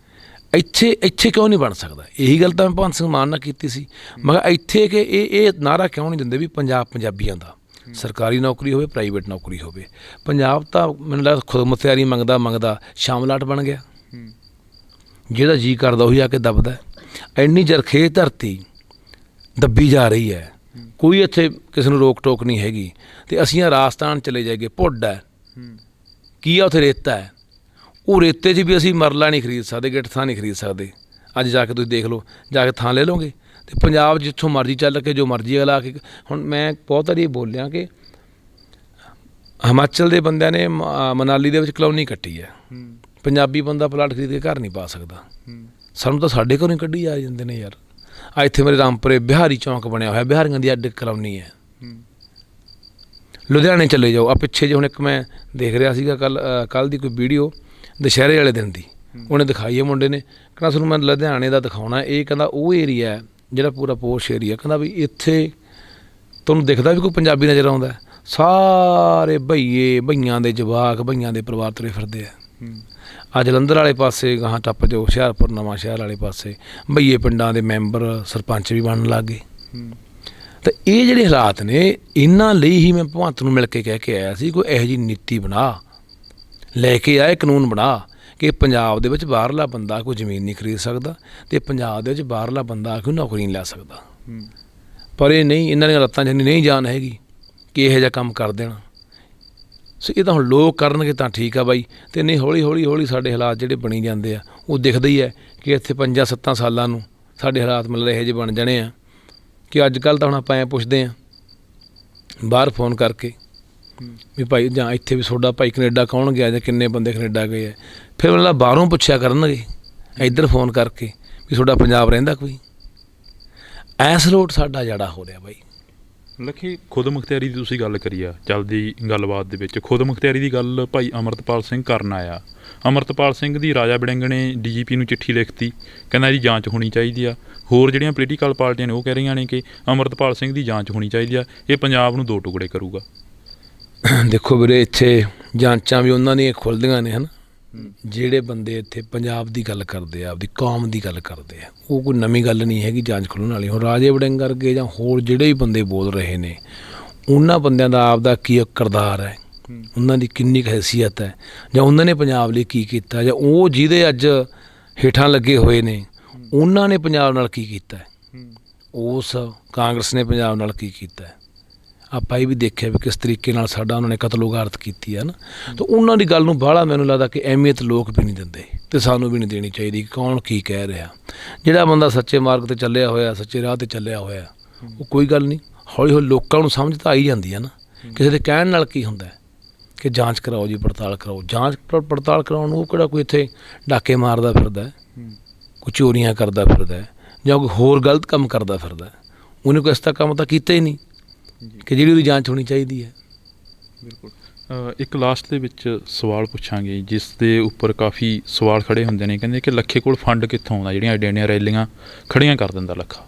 ਇੱਥੇ ਕਿਉਂ ਨਹੀਂ ਬਣ ਸਕਦਾ? ਇਹੀ ਗੱਲ ਤਾਂ ਮੈਂ ਭਗਵੰਤ ਸਿੰਘ ਮਾਨ ਨਾਲ ਕੀਤੀ ਸੀ। ਮੈਂ ਕਿਹਾ ਇੱਥੇ ਕਿ ਇਹ ਨਾਅਰਾ ਕਿਉਂ ਨਹੀਂ ਦਿੰਦੇ ਵੀ ਪੰਜਾਬ ਪੰਜਾਬੀਆਂ ਦਾ, ਸਰਕਾਰੀ ਨੌਕਰੀ ਹੋਵੇ, ਪ੍ਰਾਈਵੇਟ ਨੌਕਰੀ ਹੋਵੇ। ਪੰਜਾਬ ਤਾਂ ਮੈਨੂੰ ਲੱਗਦਾ ਖੁਦ ਮੁਖਤਿਆਰੀ ਮੰਗਦਾ ਸ਼ਾਮਲਾਟ ਬਣ ਗਿਆ। ਜਿਹਦਾ ਜੀਅ ਕਰਦਾ ਉਹੀ ਆ ਕੇ ਦੱਬਦਾ। ਇੰਨੀ ਜਰਖੇਜ਼ ਧਰਤੀ ਦੱਬੀ ਜਾ ਰਹੀ ਹੈ, ਕੋਈ ਇੱਥੇ ਕਿਸੇ ਨੂੰ ਰੋਕ ਟੋਕ ਨਹੀਂ ਹੈਗੀ। ਅਤੇ ਅਸੀਂ ਰਾਜਸਥਾਨ ਚਲੇ ਜਾਈਏ, ਭੁੱਡ ਹੈ, ਕੀ ਆ ਉੱਥੇ? ਰੇਤਾ ਹੈ। ਉਹ ਰੇਤੇ 'ਚ ਵੀ ਅਸੀਂ ਮਰਲਾ ਨਹੀਂ ਖਰੀਦ ਸਕਦੇ, ਗਿੱਟ ਥਾਂ ਨਹੀਂ ਖਰੀਦ ਸਕਦੇ। ਅੱਜ ਜਾ ਕੇ ਤੁਸੀਂ ਦੇਖ ਲਓ, ਜਾ ਕੇ ਥਾਂ ਲੈ ਲਓਗੇ। ਅਤੇ ਪੰਜਾਬ ਜਿੱਥੋਂ ਮਰਜ਼ੀ ਚੱਲ ਕੇ ਜੋ ਮਰਜ਼ੀ ਅਗਲਾ ਕੇ, ਹੁਣ ਮੈਂ ਬਹੁਤ ਵਾਰੀ ਬੋਲਿਆ ਕਿ ਹਿਮਾਚਲ ਦੇ ਬੰਦਿਆਂ ਨੇ ਮਨਾਲੀ ਦੇ ਵਿੱਚ ਕਲੋਨੀ ਕੱਟੀ ਹੈ। ਪੰਜਾਬੀ ਬੰਦਾ ਪਲਾਟ ਖਰੀਦ ਕੇ ਘਰ ਨਹੀਂ ਪਾ ਸਕਦਾ। ਸਾਨੂੰ ਤਾਂ ਸਾਡੇ ਘਰੋਂ ਹੀ ਕੱਢੀ ਜਾ ਜਾਂਦੇ ਨੇ ਯਾਰ। ਆ ਇੱਥੇ ਮੇਰੇ ਰਾਮਪੁਰੇ ਬਿਹਾਰੀ ਚੌਂਕ ਬਣਿਆ ਹੋਇਆ, ਬਿਹਾਰੀਆਂ ਦੀ ਅੱਡ ਕਲੋਨੀ ਹੈ। ਲੁਧਿਆਣੇ ਚਲੇ ਜਾਓ, ਆ ਪਿੱਛੇ ਜੇ ਹੁਣ ਇੱਕ ਮੈਂ ਦੇਖ ਰਿਹਾ ਸੀਗਾ ਕੱਲ੍ਹ ਦੀ ਕੋਈ ਵੀਡੀਓ ਦੁਸ਼ਹਿਰੇ ਵਾਲੇ ਦਿਨ ਦੀ, ਉਹਨੇ ਦਿਖਾਈ ਹੈ ਮੁੰਡੇ ਨੇ, ਕਹਿੰਦਾ ਤੁਹਾਨੂੰ ਮੈਂ ਲੁਧਿਆਣੇ ਦਾ ਦਿਖਾਉਣਾ। ਇਹ ਕਹਿੰਦਾ ਉਹ ਏਰੀਆ ਹੈ ਜਿਹੜਾ ਪੂਰਾ ਪੋਸ਼ ਏਰੀਆ, ਕਹਿੰਦਾ ਵੀ ਇੱਥੇ ਤੁਹਾਨੂੰ ਦਿਖਦਾ ਵੀ ਕੋਈ ਪੰਜਾਬੀ ਨਜ਼ਰ ਆਉਂਦਾ? ਸਾਰੇ ਬਈਆਂ ਦੇ ਜਵਾਕ, ਬਈਆਂ ਦੇ ਪਰਿਵਾਰ ਤੁਰੇ ਫਿਰਦੇ ਆ। ਆ ਜਲੰਧਰ ਵਾਲੇ ਪਾਸੇ ਗਾਹਾਂ ਟੱਪ ਜਾਓ, ਹੁਸ਼ਿਆਰਪੁਰ, ਨਵਾਂ ਸ਼ਹਿਰ ਵਾਲੇ ਪਾਸੇ ਬਈਏ ਪਿੰਡਾਂ ਦੇ ਮੈਂਬਰ, ਸਰਪੰਚ ਵੀ ਬਣਨ ਲੱਗ ਗਏ। ਤਾਂ ਇਹ ਜਿਹੜੇ ਹਾਲਾਤ ਨੇ, ਇਹਨਾਂ ਲਈ ਹੀ ਮੈਂ ਭਗਵੰਤ ਨੂੰ ਮਿਲ ਕੇ ਕਹਿ ਕੇ ਆਇਆ ਸੀ ਕੋਈ ਇਹੋ ਜਿਹੀ ਨੀਤੀ ਬਣਾ, ਲੈ ਕੇ ਆਏ ਕਾਨੂੰਨ ਬਣਾ ਕਿ ਪੰਜਾਬ ਦੇ ਵਿੱਚ ਬਾਹਰਲਾ ਬੰਦਾ ਕੋਈ ਜ਼ਮੀਨ ਨਹੀਂ ਖਰੀਦ ਸਕਦਾ ਅਤੇ ਪੰਜਾਬ ਦੇ ਵਿੱਚ ਬਾਹਰਲਾ ਬੰਦਾ ਕੋਈ ਨੌਕਰੀ ਨਹੀਂ ਲੈ ਸਕਦਾ। ਪਰ ਇਹ ਨਹੀਂ, ਇਹਨਾਂ ਦੀਆਂ ਲੱਤਾਂ 'ਚ ਇੰਨੀ ਨਹੀਂ ਜਾਨ ਹੈਗੀ ਕਿ ਇਹੋ ਜਿਹਾ ਕੰਮ ਕਰ ਦੇਣਾ। ਸੋ ਇਹ ਤਾਂ ਹੁਣ ਲੋਕ ਕਰਨਗੇ ਤਾਂ ਠੀਕ ਆ ਬਾਈ, ਅਤੇ ਨਹੀਂ ਹੌਲੀ ਸਾਡੇ ਹਾਲਾਤ ਜਿਹੜੇ ਬਣੀ ਜਾਂਦੇ ਆ ਉਹ ਦਿਖਦਾ ਹੀ ਹੈ ਕਿ ਇੱਥੇ 5-7 ਸਾਲਾਂ ਨੂੰ ਸਾਡੇ ਹਾਲਾਤ ਮਤਲਬ ਇਹੋ ਜਿਹੇ ਬਣ ਜਾਣੇ ਆ ਕਿ ਅੱਜ ਕੱਲ੍ਹ ਤਾਂ ਹੁਣ ਆਪਾਂ ਐਂ ਪੁੱਛਦੇ ਹਾਂ ਬਾਹਰ ਫੋਨ ਕਰਕੇ ਵੀ ਭਾਈ, ਜਾਂ ਇੱਥੇ ਵੀ ਤੁਹਾਡਾ ਭਾਈ ਕੈਨੇਡਾ ਕੌਣ ਗਿਆ ਜਾਂ ਕਿੰਨੇ ਬੰਦੇ ਕੈਨੇਡਾ ਗਏ ਆ, ਫਿਰ ਮਤਲਬ ਬਾਹਰੋਂ ਪੁੱਛਿਆ ਕਰਨਗੇ ਇੱਧਰ ਫੋਨ ਕਰਕੇ ਵੀ ਤੁਹਾਡਾ ਪੰਜਾਬ ਰਹਿੰਦਾ ਕੋਈ। ਐਸ ਲੋਟ ਸਾਡਾ ਜੜਾ ਹੋ ਰਿਹਾ ਬਾਈ। ਲੱਖੀ, ਖੁਦ ਮੁਖਤਿਆਰੀ ਦੀ ਤੁਸੀਂ ਗੱਲ ਕਰੀ ਆ ਚੱਲਦੀ ਗੱਲਬਾਤ ਦੇ ਵਿੱਚ, ਖੁਦ ਮੁਖਤਿਆਰੀ ਦੀ ਗੱਲ ਭਾਈ ਅਮਰਤਪਾਲ ਸਿੰਘ ਕਰਨ ਆਇਆ। ਅਮਰਤਪਾਲ ਸਿੰਘ ਦੀ ਰਾਜਾ ਵੜਿੰਗ ਨੇ DGP ਨੂੰ ਚਿੱਠੀ ਲਿਖਤੀ, ਕਹਿੰਦਾ ਇਹਦੀ ਜਾਂਚ ਹੋਣੀ ਚਾਹੀਦੀ ਆ। ਹੋਰ ਜਿਹੜੀਆਂ ਪੋਲੀਟੀਕਲ ਪਾਰਟੀਆਂ ਨੇ ਉਹ ਕਹਿ ਰਹੀਆਂ ਨੇ ਕਿ ਅਮਰਤਪਾਲ ਸਿੰਘ ਦੀ ਜਾਂਚ ਹੋਣੀ ਚਾਹੀਦੀ ਆ, ਇਹ ਪੰਜਾਬ ਨੂੰ 2 ਟੁਕੜੇ ਕਰੂਗਾ। ਦੇਖੋ ਵੀਰੇ, ਇੱਥੇ ਜਾਂਚਾਂ ਵੀ ਉਹਨਾਂ ਦੀਆਂ ਖੁੱਲ੍ਹਦੀਆਂ ਨੇ, ਹਨ। ਜਿਹੜੇ ਬੰਦੇ ਇੱਥੇ ਪੰਜਾਬ ਦੀ ਗੱਲ ਕਰਦੇ ਆ, ਆਪਦੀ ਕੌਮ ਦੀ ਗੱਲ ਕਰਦੇ ਆ, ਉਹ ਕੋਈ ਨਵੀਂ ਗੱਲ ਨਹੀਂ ਹੈਗੀ ਜਾਂਚ ਖੁੱਲ੍ਹਣ ਵਾਲੀ। ਹੁਣ ਰਾਜੇ ਵੜਿੰਗ ਵਰਗੇ ਜਾਂ ਹੋਰ ਜਿਹੜੇ ਵੀ ਬੰਦੇ ਬੋਲ ਰਹੇ ਨੇ, ਉਹਨਾਂ ਬੰਦਿਆਂ ਦਾ ਆਪਦਾ ਕੀ ਕਿਰਦਾਰ ਹੈ, ਉਹਨਾਂ ਦੀ ਕਿੰਨੀ ਕੁ ਹੈਸੀਅਤ ਹੈ, ਜਾਂ ਉਹਨਾਂ ਨੇ ਪੰਜਾਬ ਲਈ ਕੀ ਕੀਤਾ, ਜਾਂ ਉਹ ਜਿਹਦੇ ਅੱਜ ਹੇਠਾਂ ਲੱਗੇ ਹੋਏ ਨੇ ਉਹਨਾਂ ਨੇ ਪੰਜਾਬ ਨਾਲ ਕੀ ਕੀਤਾ, ਉਸ ਕਾਂਗਰਸ ਨੇ ਪੰਜਾਬ ਨਾਲ ਕੀ ਕੀਤਾ। ਆਪਾਂ ਇਹ ਵੀ ਦੇਖਿਆ ਵੀ ਕਿਸ ਤਰੀਕੇ ਨਾਲ ਸਾਡਾ ਉਹਨਾਂ ਨੇ ਕਤਲੋਗਾਰਤ ਕੀਤੀ ਹੈ ਨਾ। ਤਾਂ ਉਹਨਾਂ ਦੀ ਗੱਲ ਨੂੰ ਬਾਹਲਾ ਮੈਨੂੰ ਲੱਗਦਾ ਕਿ ਅਹਿਮੀਅਤ ਲੋਕ ਵੀ ਨਹੀਂ ਦਿੰਦੇ, ਅਤੇ ਸਾਨੂੰ ਵੀ ਨਹੀਂ ਦੇਣੀ ਚਾਹੀਦੀ ਕਿ ਕੌਣ ਕੀ ਕਹਿ ਰਿਹਾ। ਜਿਹੜਾ ਬੰਦਾ ਸੱਚੇ ਮਾਰਗ 'ਤੇ ਚੱਲਿਆ ਹੋਇਆ, ਸੱਚੇ ਰਾਹ 'ਤੇ ਚੱਲਿਆ ਹੋਇਆ, ਉਹ ਕੋਈ ਗੱਲ ਨਹੀਂ, ਹੌਲੀ ਲੋਕਾਂ ਨੂੰ ਸਮਝ ਤਾਂ ਆਈ ਜਾਂਦੀ ਹੈ ਨਾ। ਕਿਸੇ ਦੇ ਕਹਿਣ ਨਾਲ ਕੀ ਹੁੰਦਾ ਕਿ ਜਾਂਚ ਕਰਾਓ ਜੀ, ਪੜਤਾਲ ਕਰਾਓ। ਜਾਂਚ ਪੜਤਾਲ ਕਰਾਉਣ ਨੂੰ ਕਿਹੜਾ ਕੋਈ ਇੱਥੇ ਡਾਕੇ ਮਾਰਦਾ ਫਿਰਦਾ, ਕੋਈ ਚੋਰੀਆਂ ਕਰਦਾ ਫਿਰਦਾ, ਜਾਂ ਕੋਈ ਹੋਰ ਗਲਤ ਕੰਮ ਕਰਦਾ ਫਿਰਦਾ। ਉਹਨੇ ਕੋਈ ਇਸ ਤਰ੍ਹਾਂ ਕੰਮ ਤਾਂ ਕੀਤਾ ਹੀ ਨਹੀਂ ਕਿ ਜਿਹੜੀ ਉਹਦੀ ਜਾਂਚ ਹੋਣੀ ਚਾਹੀਦੀ ਹੈ। ਬਿਲਕੁਲ। ਇੱਕ ਲਾਸਟ ਦੇ ਵਿੱਚ ਸਵਾਲ ਪੁੱਛਾਂਗੇ ਜਿਸ ਦੇ ਉੱਪਰ ਕਾਫੀ ਸਵਾਲ ਖੜੇ ਹੁੰਦੇ ਨੇ। ਕਹਿੰਦੇ ਕਿ ਲੱਖੇ ਕੋਲ ਫੰਡ ਕਿੱਥੋਂ ਆਉਂਦਾ, ਜਿਹੜੀਆਂ ਐਡੀਆਂ ਰੈਲੀਆਂ ਖੜੀਆਂ ਕਰ ਦਿੰਦਾ ਲੱਖਾ।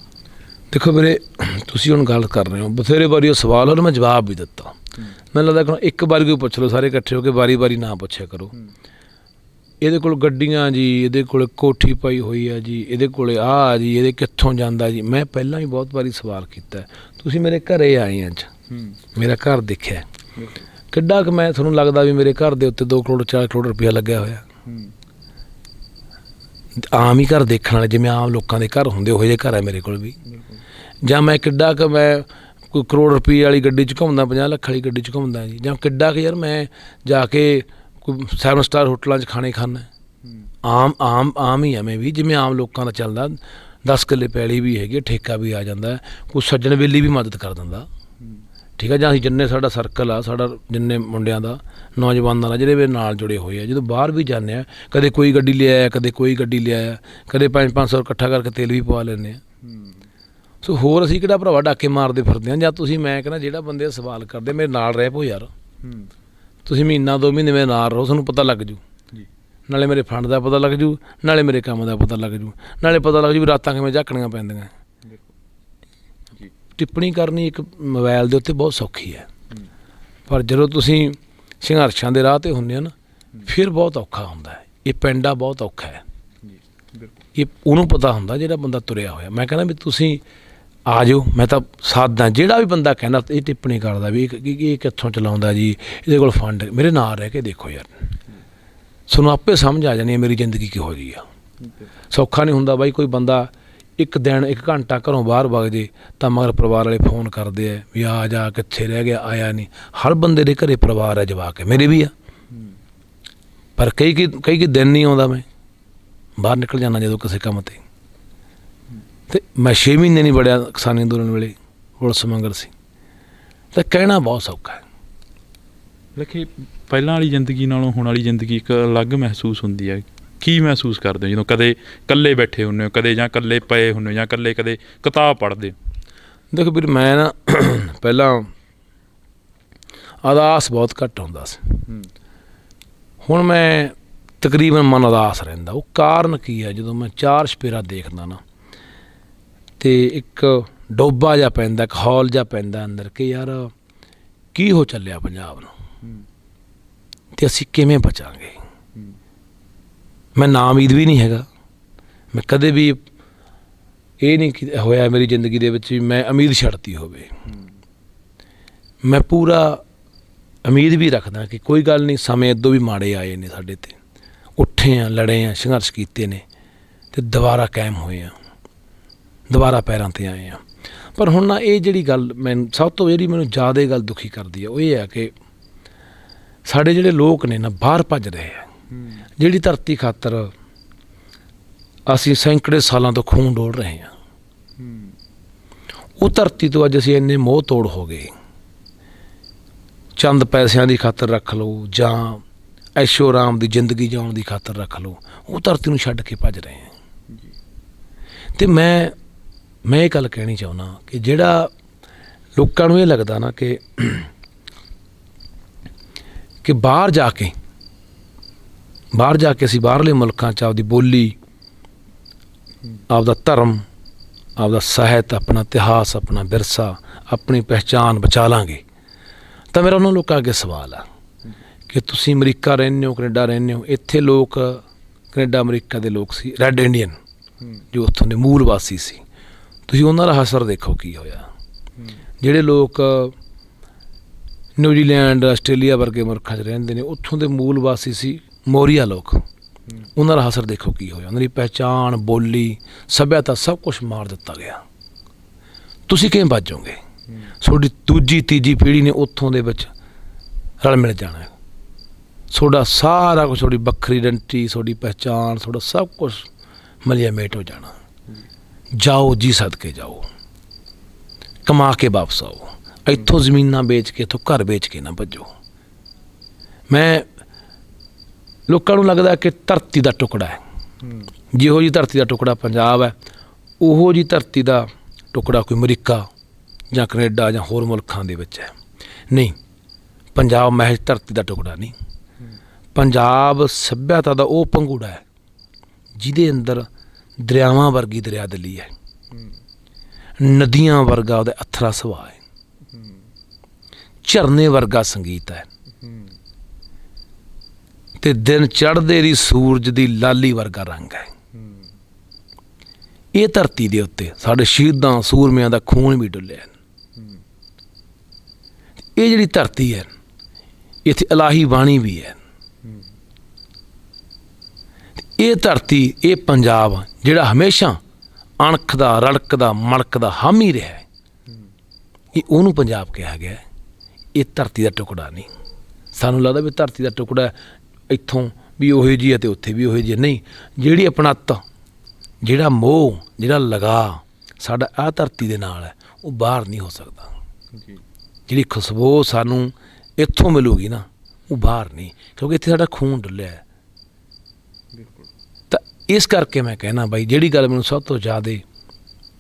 ਦੇਖੋ ਵੀਰੇ, ਤੁਸੀਂ ਹੁਣ ਗੱਲ ਕਰ ਰਹੇ ਹੋ, ਬਥੇਰੇ ਵਾਰੀ ਉਹ ਸਵਾਲ ਉਹਨੂੰ ਮੈਂ ਜਵਾਬ ਵੀ ਦਿੱਤਾ। ਮੈਨੂੰ ਲੱਗਦਾ ਕਿ ਇੱਕ ਵਾਰੀ ਕੋਈ ਪੁੱਛ ਲਓ, ਸਾਰੇ ਇਕੱਠੇ ਹੋ ਕੇ ਵਾਰੀ ਨਾ ਪੁੱਛਿਆ ਕਰੋ। ਇਹਦੇ ਕੋਲ ਗੱਡੀਆਂ ਜੀ, ਇਹਦੇ ਕੋਲ ਕੋਠੀ ਪਾਈ ਹੋਈ ਆ ਜੀ, ਇਹਦੇ ਕੋਲ ਆਹ ਜੀ, ਇਹਦੇ ਕਿੱਥੋਂ ਜਾਂਦਾ ਜੀ। ਮੈਂ ਪਹਿਲਾਂ ਵੀ ਬਹੁਤ ਵਾਰੀ ਸਵਾਲ ਕੀਤਾ, ਤੁਸੀਂ ਮੇਰੇ ਘਰੇ ਆਏ ਅੱਜ, ਮੇਰਾ ਘਰ ਦੇਖਿਆ ਕਿੱਡਾ ਕੁ, ਮੈਂ ਤੁਹਾਨੂੰ ਲੱਗਦਾ ਵੀ ਮੇਰੇ ਘਰ ਦੇ ਉੱਤੇ 2 ਕਰੋੜ 4 ਕਰੋੜ ਰੁਪਇਆ ਲੱਗਿਆ ਹੋਇਆ। ਆਮ ਹੀ ਘਰ ਦੇਖਣ ਵਾਲੇ, ਜਿਵੇਂ ਆਮ ਲੋਕਾਂ ਦੇ ਘਰ ਹੁੰਦੇ, ਉਹੋ ਜਿਹੇ ਘਰ ਹੈ ਮੇਰੇ ਕੋਲ ਵੀ। ਜਾਂ ਮੈਂ ਕਿੱਡਾ ਕੁ, ਮੈਂ ਕੋਈ ਕਰੋੜ ਰੁਪਏ ਵਾਲੀ ਗੱਡੀ 'ਚ ਘੁੰਮਦਾ, 50 ਲੱਖ ਵਾਲੀ ਗੱਡੀ 'ਚ ਘੁੰਮਦਾ ਜੀ। ਜਾਂ ਕਿੱਡਾ ਕੁ ਯਾਰ ਮੈਂ ਜਾ ਕੇ ਕੋਈ 7 ਸਟਾਰ ਹੋਟਲਾਂ 'ਚ ਖਾਣੇ ਖਾਂਦਾ। ਆਮ ਹੀ ਆ ਮੈਂ ਵੀ, ਜਿਵੇਂ ਆਮ ਲੋਕਾਂ ਦਾ ਚੱਲਦਾ। 10 ਕਿੱਲੇ ਪੈਲੀ ਵੀ ਹੈਗੀ, ਠੇਕਾ ਵੀ ਆ ਜਾਂਦਾ, ਕੋਈ ਸੱਜਣ ਵੇਲੀ ਵੀ ਮਦਦ ਕਰ ਦਿੰਦਾ, ਠੀਕ ਆ। ਜਾਂ ਅਸੀਂ ਜਿੰਨੇ ਸਾਡਾ ਸਰਕਲ ਆ, ਸਾਡਾ ਜਿੰਨੇ ਮੁੰਡਿਆਂ ਦਾ, ਨੌਜਵਾਨਾਂ ਦਾ, ਜਿਹੜੇ ਮੇਰੇ ਨਾਲ ਜੁੜੇ ਹੋਏ ਆ, ਜਦੋਂ ਬਾਹਰ ਵੀ ਜਾਂਦੇ ਆ, ਕਦੇ ਕੋਈ ਗੱਡੀ ਲਿਆਇਆ, ਕਦੇ ਕੋਈ ਗੱਡੀ ਲਿਆਇਆ, ਕਦੇ 500 ਇਕੱਠਾ ਕਰਕੇ ਤੇਲ ਵੀ ਪਵਾ ਲੈਂਦੇ ਆ। ਸੋ ਹੋਰ ਅਸੀਂ ਕਿਹੜਾ ਭਰਾਵਾ ਡਾਕੇ ਮਾਰਦੇ ਫਿਰਦੇ ਹਾਂ। ਜਾਂ ਤੁਸੀਂ, ਮੈਂ ਕਹਿੰਦਾ ਜਿਹੜਾ ਬੰਦੇ ਸਵਾਲ ਕਰਦੇ, ਮੇਰੇ ਨਾਲ ਰਹਿ ਪਓ ਯਾਰ। ਤੁਸੀਂ ਮਹੀਨਾ 2 ਮਹੀਨੇ ਮੇਰੇ ਨਾਲ ਰਹੋ, ਤੁਹਾਨੂੰ ਪਤਾ ਲੱਗ ਜੂ। ਨਾਲੇ ਮੇਰੇ ਫੰਡ ਦਾ ਪਤਾ ਲੱਗ ਜੂ, ਨਾਲੇ ਮੇਰੇ ਕੰਮ ਦਾ ਪਤਾ ਲੱਗ ਜੂ, ਨਾਲੇ ਪਤਾ ਲੱਗ ਜੂ ਵੀ ਰਾਤਾਂ ਕਿਵੇਂ ਝਾਕਣੀਆਂ ਪੈਂਦੀਆਂ। ਟਿੱਪਣੀ ਕਰਨੀ ਇੱਕ ਮੋਬਾਈਲ ਦੇ ਉੱਤੇ ਬਹੁਤ ਸੌਖੀ ਹੈ, ਪਰ ਜਦੋਂ ਤੁਸੀਂ ਸੰਘਰਸ਼ਾਂ ਦੇ ਰਾਹ 'ਤੇ ਹੁੰਦੇ ਹੋ ਨਾ, ਫਿਰ ਬਹੁਤ ਔਖਾ ਹੁੰਦਾ ਹੈ। ਇਹ ਪੈਂਡਾ ਬਹੁਤ ਔਖਾ ਹੈ, ਇਹ ਉਹਨੂੰ ਪਤਾ ਹੁੰਦਾ ਜਿਹੜਾ ਬੰਦਾ ਤੁਰਿਆ ਹੋਇਆ। ਮੈਂ ਕਹਿੰਦਾ ਵੀ ਤੁਸੀਂ ਆ ਜਾਓ, ਮੈਂ ਤਾਂ ਸਾਦਾ। ਜਿਹੜਾ ਵੀ ਬੰਦਾ ਕਹਿੰਦਾ ਇਹ ਟਿੱਪਣੀ ਕਰਦਾ ਵੀ ਇਹ ਕਿੱਥੋਂ ਚਲਾਉਂਦਾ ਜੀ, ਇਹਦੇ ਕੋਲ ਫੰਡ, ਮੇਰੇ ਨਾਲ ਰਹਿ ਕੇ ਦੇਖੋ ਯਾਰ, ਤੁਹਾਨੂੰ ਆਪੇ ਸਮਝ ਆ ਜਾਣੀ ਹੈ ਮੇਰੀ ਜ਼ਿੰਦਗੀ ਕਿਹੋ ਜਿਹੀ ਆ। ਸੌਖਾ ਨਹੀਂ ਹੁੰਦਾ ਬਾਈ। ਕੋਈ ਬੰਦਾ ਇੱਕ ਦਿਨ 1 ਘੰਟਾ ਘਰੋਂ ਬਾਹਰ ਵਗ ਜੇ ਤਾਂ ਮਗਰ ਪਰਿਵਾਰ ਵਾਲੇ ਫੋਨ ਕਰਦੇ ਆ ਵੀ ਆ ਜਾ, ਕਿੱਥੇ ਰਹਿ ਗਿਆ, ਆਇਆ ਨਹੀਂ। ਹਰ ਬੰਦੇ ਦੇ ਘਰੇ ਪਰਿਵਾਰ ਹੈ, ਜਵਾਕ ਹੈ, ਮੇਰੇ ਵੀ ਆ। ਪਰ ਕਈ ਦਿਨ ਨਹੀਂ ਆਉਂਦਾ, ਮੈਂ ਬਾਹਰ ਨਿਕਲ ਜਾਂਦਾ ਜਦੋਂ ਕਿਸੇ ਕੰਮ 'ਤੇ। ਅਤੇ ਮੈਂ 6 ਮਹੀਨੇ ਨਹੀਂ ਵੜਿਆ ਕਿਸਾਨੀ ਅੰਦੋਲਨ ਵੇਲੇ, ਪੁਲਿਸ ਮੰਗਰ ਸੀ। ਤਾਂ ਕਹਿਣਾ ਬਹੁਤ ਸੌਖਾ ਹੈ। ਲੱਖੇ, ਪਹਿਲਾਂ ਵਾਲੀ ਜ਼ਿੰਦਗੀ ਨਾਲੋਂ ਹੁਣ ਵਾਲੀ ਜ਼ਿੰਦਗੀ ਇੱਕ ਅਲੱਗ ਮਹਿਸੂਸ ਹੁੰਦੀ ਹੈ। ਕੀ ਮਹਿਸੂਸ ਕਰਦੇ ਹੋ ਜਦੋਂ ਕਦੇ ਇਕੱਲੇ ਬੈਠੇ ਹੁੰਦੇ ਹੋ, ਕਦੇ ਜਾਂ ਇਕੱਲੇ ਪਏ ਹੁੰਦੇ ਹੋ, ਜਾਂ ਇਕੱਲੇ ਕਦੇ ਕਿਤਾਬ ਪੜ੍ਹਦੇ ਹੋ? ਦੇਖੋ ਵੀਰ, ਮੈਂ ਨਾ ਪਹਿਲਾਂ ਉਦਾਸ ਬਹੁਤ ਘੱਟ ਹੁੰਦਾ ਸੀ। ਹੁਣ ਮੈਂ ਤਕਰੀਬਨ ਮਨ ਉਦਾਸ ਰਹਿੰਦਾ। ਉਹ ਕਾਰਨ ਕੀ ਹੈ, ਜਦੋਂ ਮੈਂ 4 ਚੁਫੇਰਾ ਦੇਖਦਾ ਨਾ, ਅਤੇ ਇੱਕ ਡੋਬਾ ਜਿਹਾ ਪੈਂਦਾ, ਇੱਕ ਹੌਲ ਜਿਹਾ ਪੈਂਦਾ ਅੰਦਰ ਕਿ ਯਾਰ ਕੀ ਹੋ ਚੱਲਿਆ ਪੰਜਾਬ ਨੂੰ, ਅਤੇ ਅਸੀਂ ਕਿਵੇਂ ਬਚਾਂਗੇ। ਮੈਂ ਨਾਉਮੀਦ ਵੀ ਨਹੀਂ ਹੈਗਾ। ਮੈਂ ਕਦੇ ਵੀ ਇਹ ਨਹੀਂ ਹੋਇਆ ਮੇਰੀ ਜ਼ਿੰਦਗੀ ਦੇ ਵਿੱਚ ਵੀ ਮੈਂ ਉਮੀਦ ਛੱਡਤੀ ਹੋਵੇ। ਮੈਂ ਪੂਰਾ ਉਮੀਦ ਵੀ ਰੱਖਦਾ ਕਿ ਕੋਈ ਗੱਲ ਨਹੀਂ, ਸਮੇਂ ਅੱਧੋਂ ਵੀ ਮਾੜੇ ਆਏ ਨੇ ਸਾਡੇ 'ਤੇ, ਉੱਠੇ ਹਾਂ, ਲੜੇ ਹਾਂ, ਸੰਘਰਸ਼ ਕੀਤੇ ਨੇ, ਅਤੇ ਦੁਬਾਰਾ ਕਾਇਮ ਹੋਏ ਹਾਂ, ਦੁਬਾਰਾ ਪੈਰਾਂ 'ਤੇ ਆਏ ਹਾਂ। ਪਰ ਹੁਣ ਨਾ ਇਹ ਜਿਹੜੀ ਗੱਲ ਮੈਨੂੰ ਸਭ ਤੋਂ ਜਿਹੜੀ ਮੈਨੂੰ ਜ਼ਿਆਦਾ ਗੱਲ ਦੁਖੀ ਕਰਦੀ ਹੈ ਉਹ ਇਹ ਹੈ ਕਿ ਸਾਡੇ ਜਿਹੜੇ ਲੋਕ ਨੇ ਨਾ ਬਾਹਰ ਭੱਜ ਰਹੇ ਆ। ਜਿਹੜੀ ਧਰਤੀ ਖਾਤਰ ਅਸੀਂ ਸੈਂਕੜੇ ਸਾਲਾਂ ਤੋਂ ਖੂਨ ਡੋਲ ਰਹੇ ਹਾਂ, ਉਹ ਧਰਤੀ ਤੋਂ ਅੱਜ ਅਸੀਂ ਇੰਨੇ ਮੋਹ ਤੋੜ ਹੋ ਗਏ। ਚੰਦ ਪੈਸਿਆਂ ਦੀ ਖਾਤਰ ਰੱਖ ਲਓ ਜਾਂ ਐਸ਼ੋ ਆਰਾਮ ਦੀ ਜ਼ਿੰਦਗੀ ਜਿਉਣ ਦੀ ਖਾਤਰ ਰੱਖ ਲਓ, ਉਹ ਧਰਤੀ ਨੂੰ ਛੱਡ ਕੇ ਭੱਜ ਰਹੇ ਹਾਂ। ਅਤੇ ਮੈਂ ਇਹ ਗੱਲ ਕਹਿਣੀ ਚਾਹੁੰਦਾ ਕਿ ਜਿਹੜਾ ਲੋਕਾਂ ਨੂੰ ਇਹ ਲੱਗਦਾ ਨਾ ਕਿ ਬਾਹਰ ਜਾ ਕੇ ਅਸੀਂ ਬਾਹਰਲੇ ਮੁਲਕਾਂ 'ਚ ਆਪਦੀ ਬੋਲੀ, ਆਪਦਾ ਧਰਮ, ਆਪਦਾ ਸਾਹਿਤ, ਆਪਣਾ ਇਤਿਹਾਸ, ਆਪਣਾ ਵਿਰਸਾ, ਆਪਣੀ ਪਹਿਚਾਣ ਬਚਾ ਲਾਂਗੇ। ਤਾਂ ਮੇਰਾ ਉਹਨਾਂ ਲੋਕਾਂ ਅੱਗੇ ਸਵਾਲ ਆ ਕਿ ਤੁਸੀਂ ਅਮਰੀਕਾ ਰਹਿੰਦੇ ਹੋ, ਕੈਨੇਡਾ ਰਹਿੰਦੇ ਹੋ, ਇੱਥੇ ਲੋਕ ਕੈਨੇਡਾ ਅਮਰੀਕਾ ਦੇ ਲੋਕ ਸੀ ਰੈੱਡ ਇੰਡੀਅਨ ਜੋ ਉੱਥੋਂ ਦੇ ਮੂਲ ਵਾਸੀ ਸੀ, ਤੁਸੀਂ ਉਹਨਾਂ ਦਾ ਅਸਰ ਦੇਖੋ ਕੀ ਹੋਇਆ। ਜਿਹੜੇ ਲੋਕ ਨਿਊਜ਼ੀਲੈਂਡ, ਆਸਟ੍ਰੇਲੀਆ ਵਰਗੇ ਮੁਲਕਾਂ 'ਚ ਰਹਿੰਦੇ ਨੇ, ਉੱਥੋਂ ਦੇ ਮੂਲ ਵਾਸੀ ਸੀ ਮੋਰੀਆ ਲੋਕ, ਉਹਨਾਂ ਦਾ ਅਸਰ ਦੇਖੋ ਕੀ ਹੋਇਆ। ਉਹਨਾਂ ਦੀ ਪਹਿਚਾਣ, ਬੋਲੀ, ਸੱਭਿਅਤਾ ਸਭ ਕੁਛ ਮਾਰ ਦਿੱਤਾ ਗਿਆ। ਤੁਸੀਂ ਕਿਵੇਂ ਬਚੋਗੇ? ਤੁਹਾਡੀ ਦੂਜੀ ਤੀਜੀ ਪੀੜ੍ਹੀ ਨੇ ਉੱਥੋਂ ਦੇ ਵਿੱਚ ਰਲ ਮਿਲ ਜਾਣਾ। ਤੁਹਾਡਾ ਸਾਰਾ ਕੁਛ, ਤੁਹਾਡੀ ਵੱਖਰੀ ਆਇਡੈਂਟੀ, ਤੁਹਾਡੀ ਪਹਿਚਾਣ, ਤੁਹਾਡਾ ਸਭ ਕੁਛ ਮਲਿਆ ਮੇਟ ਹੋ ਜਾਣਾ। ਜਾਓ ਜੀ, ਸਦਕੇ ਜਾਓ, ਕਮਾ ਕੇ ਵਾਪਸ ਆਓ। ਇੱਥੋਂ ਜ਼ਮੀਨਾਂ ਵੇਚ ਕੇ, ਇੱਥੋਂ ਘਰ ਵੇਚ ਕੇ ਨਾ ਭੱਜੋ। ਮੈਂ ਲੋਕਾਂ ਨੂੰ ਲੱਗਦਾ ਕਿ ਧਰਤੀ ਦਾ ਟੁਕੜਾ ਹੈ, ਜਿਹੋ ਜਿਹੀ ਧਰਤੀ ਦਾ ਟੁਕੜਾ ਪੰਜਾਬ ਹੈ, ਉਹੋ ਜਿਹੀ ਧਰਤੀ ਦਾ ਟੁਕੜਾ ਕੋਈ ਅਮਰੀਕਾ ਜਾਂ ਕੈਨੇਡਾ ਜਾਂ ਹੋਰ ਮੁਲਕਾਂ ਦੇ ਵਿੱਚ ਹੈ। ਨਹੀਂ, ਪੰਜਾਬ ਮਹਿਜ਼ ਧਰਤੀ ਦਾ ਟੁਕੜਾ ਨਹੀਂ। ਪੰਜਾਬ ਸੱਭਿਅਤਾ ਦਾ ਉਹ ਪੰਘੂੜਾ ਹੈ ਜਿਹਦੇ ਅੰਦਰ ਦਰਿਆਵਾਂ ਵਰਗੀ ਦਰਿਆਦਿਲੀ ਹੈ, ਨਦੀਆਂ ਵਰਗਾ ਉਹਦਾ ਅਥਰਾ ਸੁਭਾਅ ਹੈ, ਝਰਨੇ ਵਰਗਾ ਸੰਗੀਤ ਹੈ, ਤੇ ਦਿਨ ਚੜ੍ਹਦੇ ਦੀ ਸੂਰਜ ਦੀ ਲਾਲੀ ਵਰਗਾ ਰੰਗ ਹੈ। ਇਹ ਧਰਤੀ ਦੇ ਉੱਤੇ ਸਾਡੇ ਸ਼ਹੀਦਾਂ ਸੂਰਮਿਆਂ ਦਾ ਖੂਨ ਵੀ ਡੁੱਲਿਆ। ਇਹ ਜਿਹੜੀ ਧਰਤੀ ਹੈ, ਇੱਥੇ ਇਲਾਹੀ ਬਾਣੀ ਵੀ ਹੈ। ਇਹ ਧਰਤੀ, ਇਹ ਪੰਜਾਬ ਜਿਹੜਾ ਹਮੇਸ਼ਾ ਅਣਖ ਦਾ, ਰੜਕ ਦਾ, ਮਣਕ ਦਾ ਹਾਮੀ ਰਿਹਾ ਹੈ, ਇਹ ਉਹਨੂੰ ਪੰਜਾਬ ਕਿਹਾ ਗਿਆ। ਇਹ ਧਰਤੀ ਦਾ ਟੁਕੜਾ ਨਹੀਂ। ਸਾਨੂੰ ਲੱਗਦਾ ਵੀ ਧਰਤੀ ਦਾ ਟੁਕੜਾ ਇੱਥੋਂ ਵੀ ਉਹੋ ਜਿਹੀ ਹੈ ਅਤੇ ਉੱਥੇ ਵੀ ਉਹੋ ਜਿਹੀ। ਨਹੀਂ, ਜਿਹੜੀ ਆਪਣੱਤ, ਜਿਹੜਾ ਮੋਹ, ਜਿਹੜਾ ਲਗਾ ਸਾਡਾ ਆਹ ਧਰਤੀ ਦੇ ਨਾਲ ਹੈ, ਉਹ ਬਾਹਰ ਨਹੀਂ ਹੋ ਸਕਦਾ। ਜਿਹੜੀ ਖੁਸ਼ਬੂ ਸਾਨੂੰ ਇੱਥੋਂ ਮਿਲੂਗੀ ਨਾ, ਉਹ ਬਾਹਰ ਨਹੀਂ, ਕਿਉਂਕਿ ਇੱਥੇ ਸਾਡਾ ਖੂਨ ਡੁੱਲਿਆ ਹੈ। ਤਾਂ ਇਸ ਕਰਕੇ ਮੈਂ ਕਹਿਣਾ ਬਾਈ, ਜਿਹੜੀ ਗੱਲ ਮੈਨੂੰ ਸਭ ਤੋਂ ਜ਼ਿਆਦਾ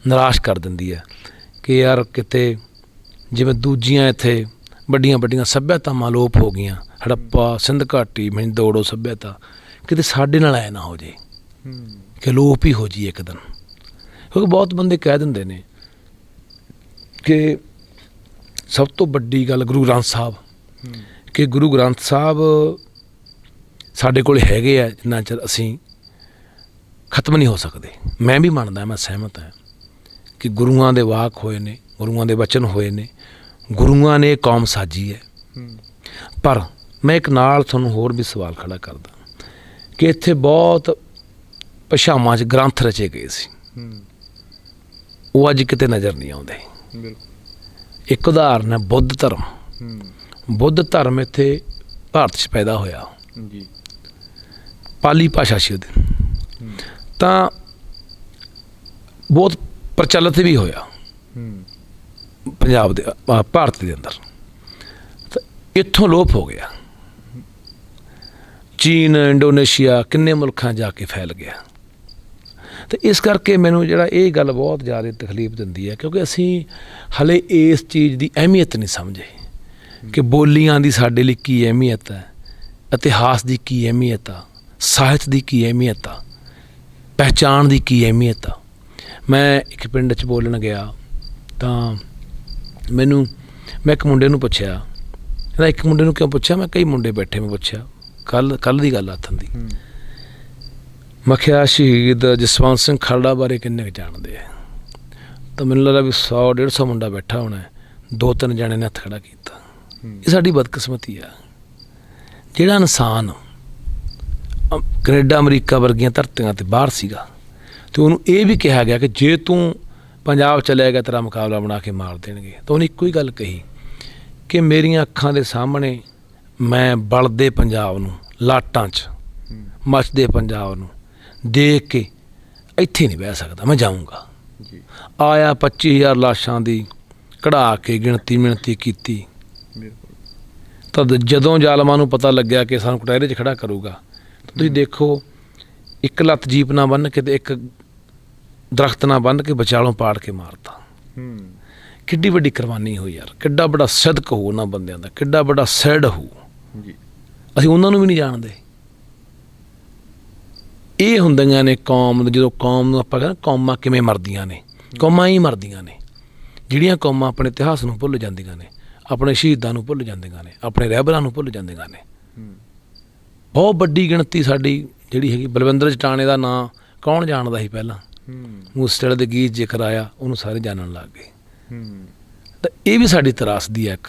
ਨਿਰਾਸ਼ ਕਰ ਦਿੰਦੀ ਹੈ ਕਿ ਯਾਰ ਕਿਤੇ ਜਿਵੇਂ ਦੂਜੀਆਂ ਇੱਥੇ ਵੱਡੀਆਂ ਵੱਡੀਆਂ ਸੱਭਿਅਤਾਵਾਂ ਲੋਪ ਹੋ ਗਈਆਂ, ਹੜੱਪਾ, ਸਿੰਧ ਘਾਟੀ, ਮਿੰਦੋੜੋ ਸੱਭਿਅਤਾ, ਕਿਤੇ ਸਾਡੇ ਨਾਲ ਐ ਨਾ ਹੋ ਜੇ ਕਿ ਲੋਪ ਹੀ ਹੋ ਜੀ ਇੱਕ ਦਿਨ। ਕਿਉਂਕਿ ਬਹੁਤ ਬੰਦੇ ਕਹਿ ਦਿੰਦੇ ਨੇ ਕਿ ਸਭ ਤੋਂ ਵੱਡੀ ਗੱਲ ਗੁਰੂ ਗ੍ਰੰਥ ਸਾਹਿਬ, ਕਿ ਗੁਰੂ ਗ੍ਰੰਥ ਸਾਹਿਬ ਸਾਡੇ ਕੋਲ ਹੈਗੇ ਆ, ਜਿੰਨਾ ਚਿਰ ਅਸੀਂ ਖਤਮ ਨਹੀਂ ਹੋ ਸਕਦੇ। ਮੈਂ ਵੀ ਮੰਨਦਾ, ਮੈਂ ਸਹਿਮਤ ਹਾਂ ਕਿ ਗੁਰੂਆਂ ਦੇ ਵਾਕ ਹੋਏ ਨੇ, ਗੁਰੂਆਂ ਦੇ ਵਚਨ ਹੋਏ ਨੇ, ਗੁਰੂਆਂ ਨੇ ਕੌਮ ਸਾਜੀ ਹੈ। ਪਰ ਮੈਂ ਇੱਕ ਨਾਲ ਤੁਹਾਨੂੰ ਹੋਰ ਵੀ ਸਵਾਲ ਖੜਾ ਕਰਦਾ ਕਿ ਇੱਥੇ ਬਹੁਤ ਭਾਸ਼ਾਵਾਂ 'ਚ ਗ੍ਰੰਥ ਰਚੇ ਗਏ ਸੀ, ਉਹ ਅੱਜ ਕਿਤੇ ਨਜ਼ਰ ਨਹੀਂ ਆਉਂਦੇ। ਇੱਕ ਉਦਾਹਰਨ ਹੈ ਬੁੱਧ ਧਰਮ। ਬੁੱਧ ਧਰਮ ਇੱਥੇ ਭਾਰਤ 'ਚ ਪੈਦਾ ਹੋਇਆ, ਪਾਲੀ ਭਾਸ਼ਾ ਸੀ ਉਹਦੀ, ਤਾਂ ਬਹੁਤ ਪ੍ਰਚਲਿਤ ਵੀ ਹੋਇਆ ਪੰਜਾਬ ਦੇ, ਭਾਰਤ ਦੇ ਅੰਦਰ। ਤਾਂ ਇੱਥੋਂ ਲੋਪ ਹੋ ਗਿਆ, ਚੀਨ, ਇੰਡੋਨੇਸ਼ੀਆ, ਕਿੰਨੇ ਮੁਲਕਾਂ ਜਾ ਕੇ ਫੈਲ ਗਿਆ। ਅਤੇ ਇਸ ਕਰਕੇ ਮੈਨੂੰ ਜਿਹੜਾ ਇਹ ਗੱਲ ਬਹੁਤ ਜ਼ਿਆਦਾ ਤਕਲੀਫ ਦਿੰਦੀ ਹੈ, ਕਿਉਂਕਿ ਅਸੀਂ ਹਲੇ ਇਸ ਚੀਜ਼ ਦੀ ਅਹਿਮੀਅਤ ਨਹੀਂ ਸਮਝੇ ਕਿ ਬੋਲੀਆਂ ਦੀ ਸਾਡੇ ਲਈ ਕੀ ਅਹਿਮੀਅਤ ਹੈ, ਇਤਿਹਾਸ ਦੀ ਕੀ ਅਹਿਮੀਅਤ ਆ, ਸਾਹਿਤ ਦੀ ਕੀ ਅਹਿਮੀਅਤ ਆ, ਪਹਿਚਾਣ ਦੀ ਕੀ ਅਹਿਮੀਅਤ ਆ। ਮੈਂ ਇੱਕ ਪਿੰਡ 'ਚ ਬੋਲਣ ਗਿਆ ਤਾਂ ਮੈਂ ਇੱਕ ਮੁੰਡੇ ਨੂੰ ਪੁੱਛਿਆ, ਕਹਿੰਦਾ ਇੱਕ ਮੁੰਡੇ ਨੂੰ ਕਿਉਂ ਪੁੱਛਿਆ? ਮੈਂ ਕਈ ਮੁੰਡੇ ਬੈਠੇ, ਮੈਂ ਪੁੱਛਿਆ ਕੱਲ੍ਹ ਦੀ ਗੱਲ ਆਥਣ ਦੀ। ਮੈਂ ਕਿਹਾ ਸ਼ਹੀਦ ਜਸਵੰਤ ਸਿੰਘ ਖਾਲੜਾ ਬਾਰੇ ਕਿੰਨੇ ਕੁ ਜਾਣਦੇ ਆ? ਤਾਂ ਮੈਨੂੰ ਲੱਗਦਾ ਵੀ 100-150 ਮੁੰਡਾ ਬੈਠਾ ਹੋਣਾ, 2-3 ਜਣੇ ਨੇ ਹੱਥ ਖੜਾ ਕੀਤਾ। ਇਹ ਸਾਡੀ ਬਦਕਿਸਮਤੀ ਆ। ਜਿਹੜਾ ਇਨਸਾਨ ਕੈਨੇਡਾ ਅਮਰੀਕਾ ਵਰਗੀਆਂ ਧਰਤੀਆਂ 'ਤੇ ਬਾਹਰ ਸੀਗਾ, ਅਤੇ ਉਹਨੂੰ ਇਹ ਵੀ ਕਿਹਾ ਗਿਆ ਕਿ ਜੇ ਤੂੰ ਪੰਜਾਬ ਚਲਿਆ ਗਿਆ ਤੇਰਾ ਮੁਕਾਬਲਾ ਬਣਾ ਕੇ ਮਾਰ ਦੇਣਗੇ। ਤਾਂ ਉਹਨੇ ਇੱਕੋ ਹੀ ਗੱਲ ਕਹੀ ਕਿ ਮੇਰੀਆਂ ਅੱਖਾਂ ਦੇ ਸਾਹਮਣੇ ਮੈਂ ਬਲਦੇ ਪੰਜਾਬ ਨੂੰ, ਲਾਟਾਂ 'ਚ ਮੱਚਦੇ ਪੰਜਾਬ ਨੂੰ ਦੇਖ ਕੇ ਇੱਥੇ ਨਹੀਂ ਬਹਿ ਸਕਦਾ, ਮੈਂ ਜਾਊਂਗਾ। ਆਇਆ 25,000 ਲਾਸ਼ਾਂ ਦੀ ਕਢਾ ਕੇ ਗਿਣਤੀ ਮਿਣਤੀ ਕੀਤੀ। ਤਾਂ ਜਦੋਂ ਜ਼ਾਲਮਾਂ ਨੂੰ ਪਤਾ ਲੱਗਿਆ ਕਿ ਸਾਨੂੰ ਕਟਹਿਰੇ 'ਚ ਖੜਾ ਕਰੂਗਾ, ਤੁਸੀਂ ਦੇਖੋ ਇੱਕ ਲੱਤ ਜੀਪ ਨਾ ਬੰਨ੍ਹ ਕੇ ਤੇ ਇੱਕ ਦਰਖਤ ਨਾ ਬੰਨ੍ਹ ਕੇ ਵਿਚਾਲੋਂ ਪਾੜ ਕੇ ਮਾਰਤਾ। ਕਿੱਡੀ ਵੱਡੀ ਕੁਰਬਾਨੀ ਹੋਈ ਯਾਰ, ਕਿੱਡਾ ਵੱਡਾ ਸਦਕ ਹੋਊ ਉਹਨਾਂ ਬੰਦਿਆਂ ਦਾ, ਕਿੱਡਾ ਵੱਡਾ ਸੈਡ ਹੋਊ। ਅਸੀਂ ਉਹਨਾਂ ਨੂੰ ਵੀ ਨਹੀਂ ਜਾਣਦੇ। ਇਹ ਹੁੰਦੀਆਂ ਨੇ ਕੌਮ, ਜਦੋਂ ਕੌਮ ਨੂੰ ਆਪਾਂ ਕਹਿੰਦੇ ਕੌਮਾਂ ਕਿਵੇਂ ਮਰਦੀਆਂ ਨੇ, ਕੌਮਾਂ ਹੀ ਮਰਦੀਆਂ ਨੇ ਜਿਹੜੀਆਂ ਕੌਮਾਂ ਆਪਣੇ ਇਤਿਹਾਸ ਨੂੰ ਭੁੱਲ ਜਾਂਦੀਆਂ ਨੇ, ਆਪਣੇ ਸ਼ਹੀਦਾਂ ਨੂੰ ਭੁੱਲ ਜਾਂਦੀਆਂ ਨੇ, ਆਪਣੇ ਰਹਿਬਰਾਂ ਨੂੰ ਭੁੱਲ ਜਾਂਦੀਆਂ ਨੇ। ਬਹੁਤ ਵੱਡੀ ਗਿਣਤੀ ਸਾਡੀ ਜਿਹੜੀ ਹੈਗੀ, ਬਲਵਿੰਦਰ ਜਟਾਣੇ ਦਾ ਨਾਂ ਕੌਣ ਜਾਣਦਾ ਸੀ ਪਹਿਲਾਂ, ਮੂਸੇਵਾਲੇ ਦੇ ਗੀਤ ਜ਼ਿਕਰ ਆਇਆ ਉਹਨੂੰ ਸਾਰੇ ਜਾਣਨ ਲੱਗ ਗਏ। ਤਾਂ ਇਹ ਵੀ ਸਾਡੀ ਤਰਾਸਦੀ ਹੈ ਇੱਕ,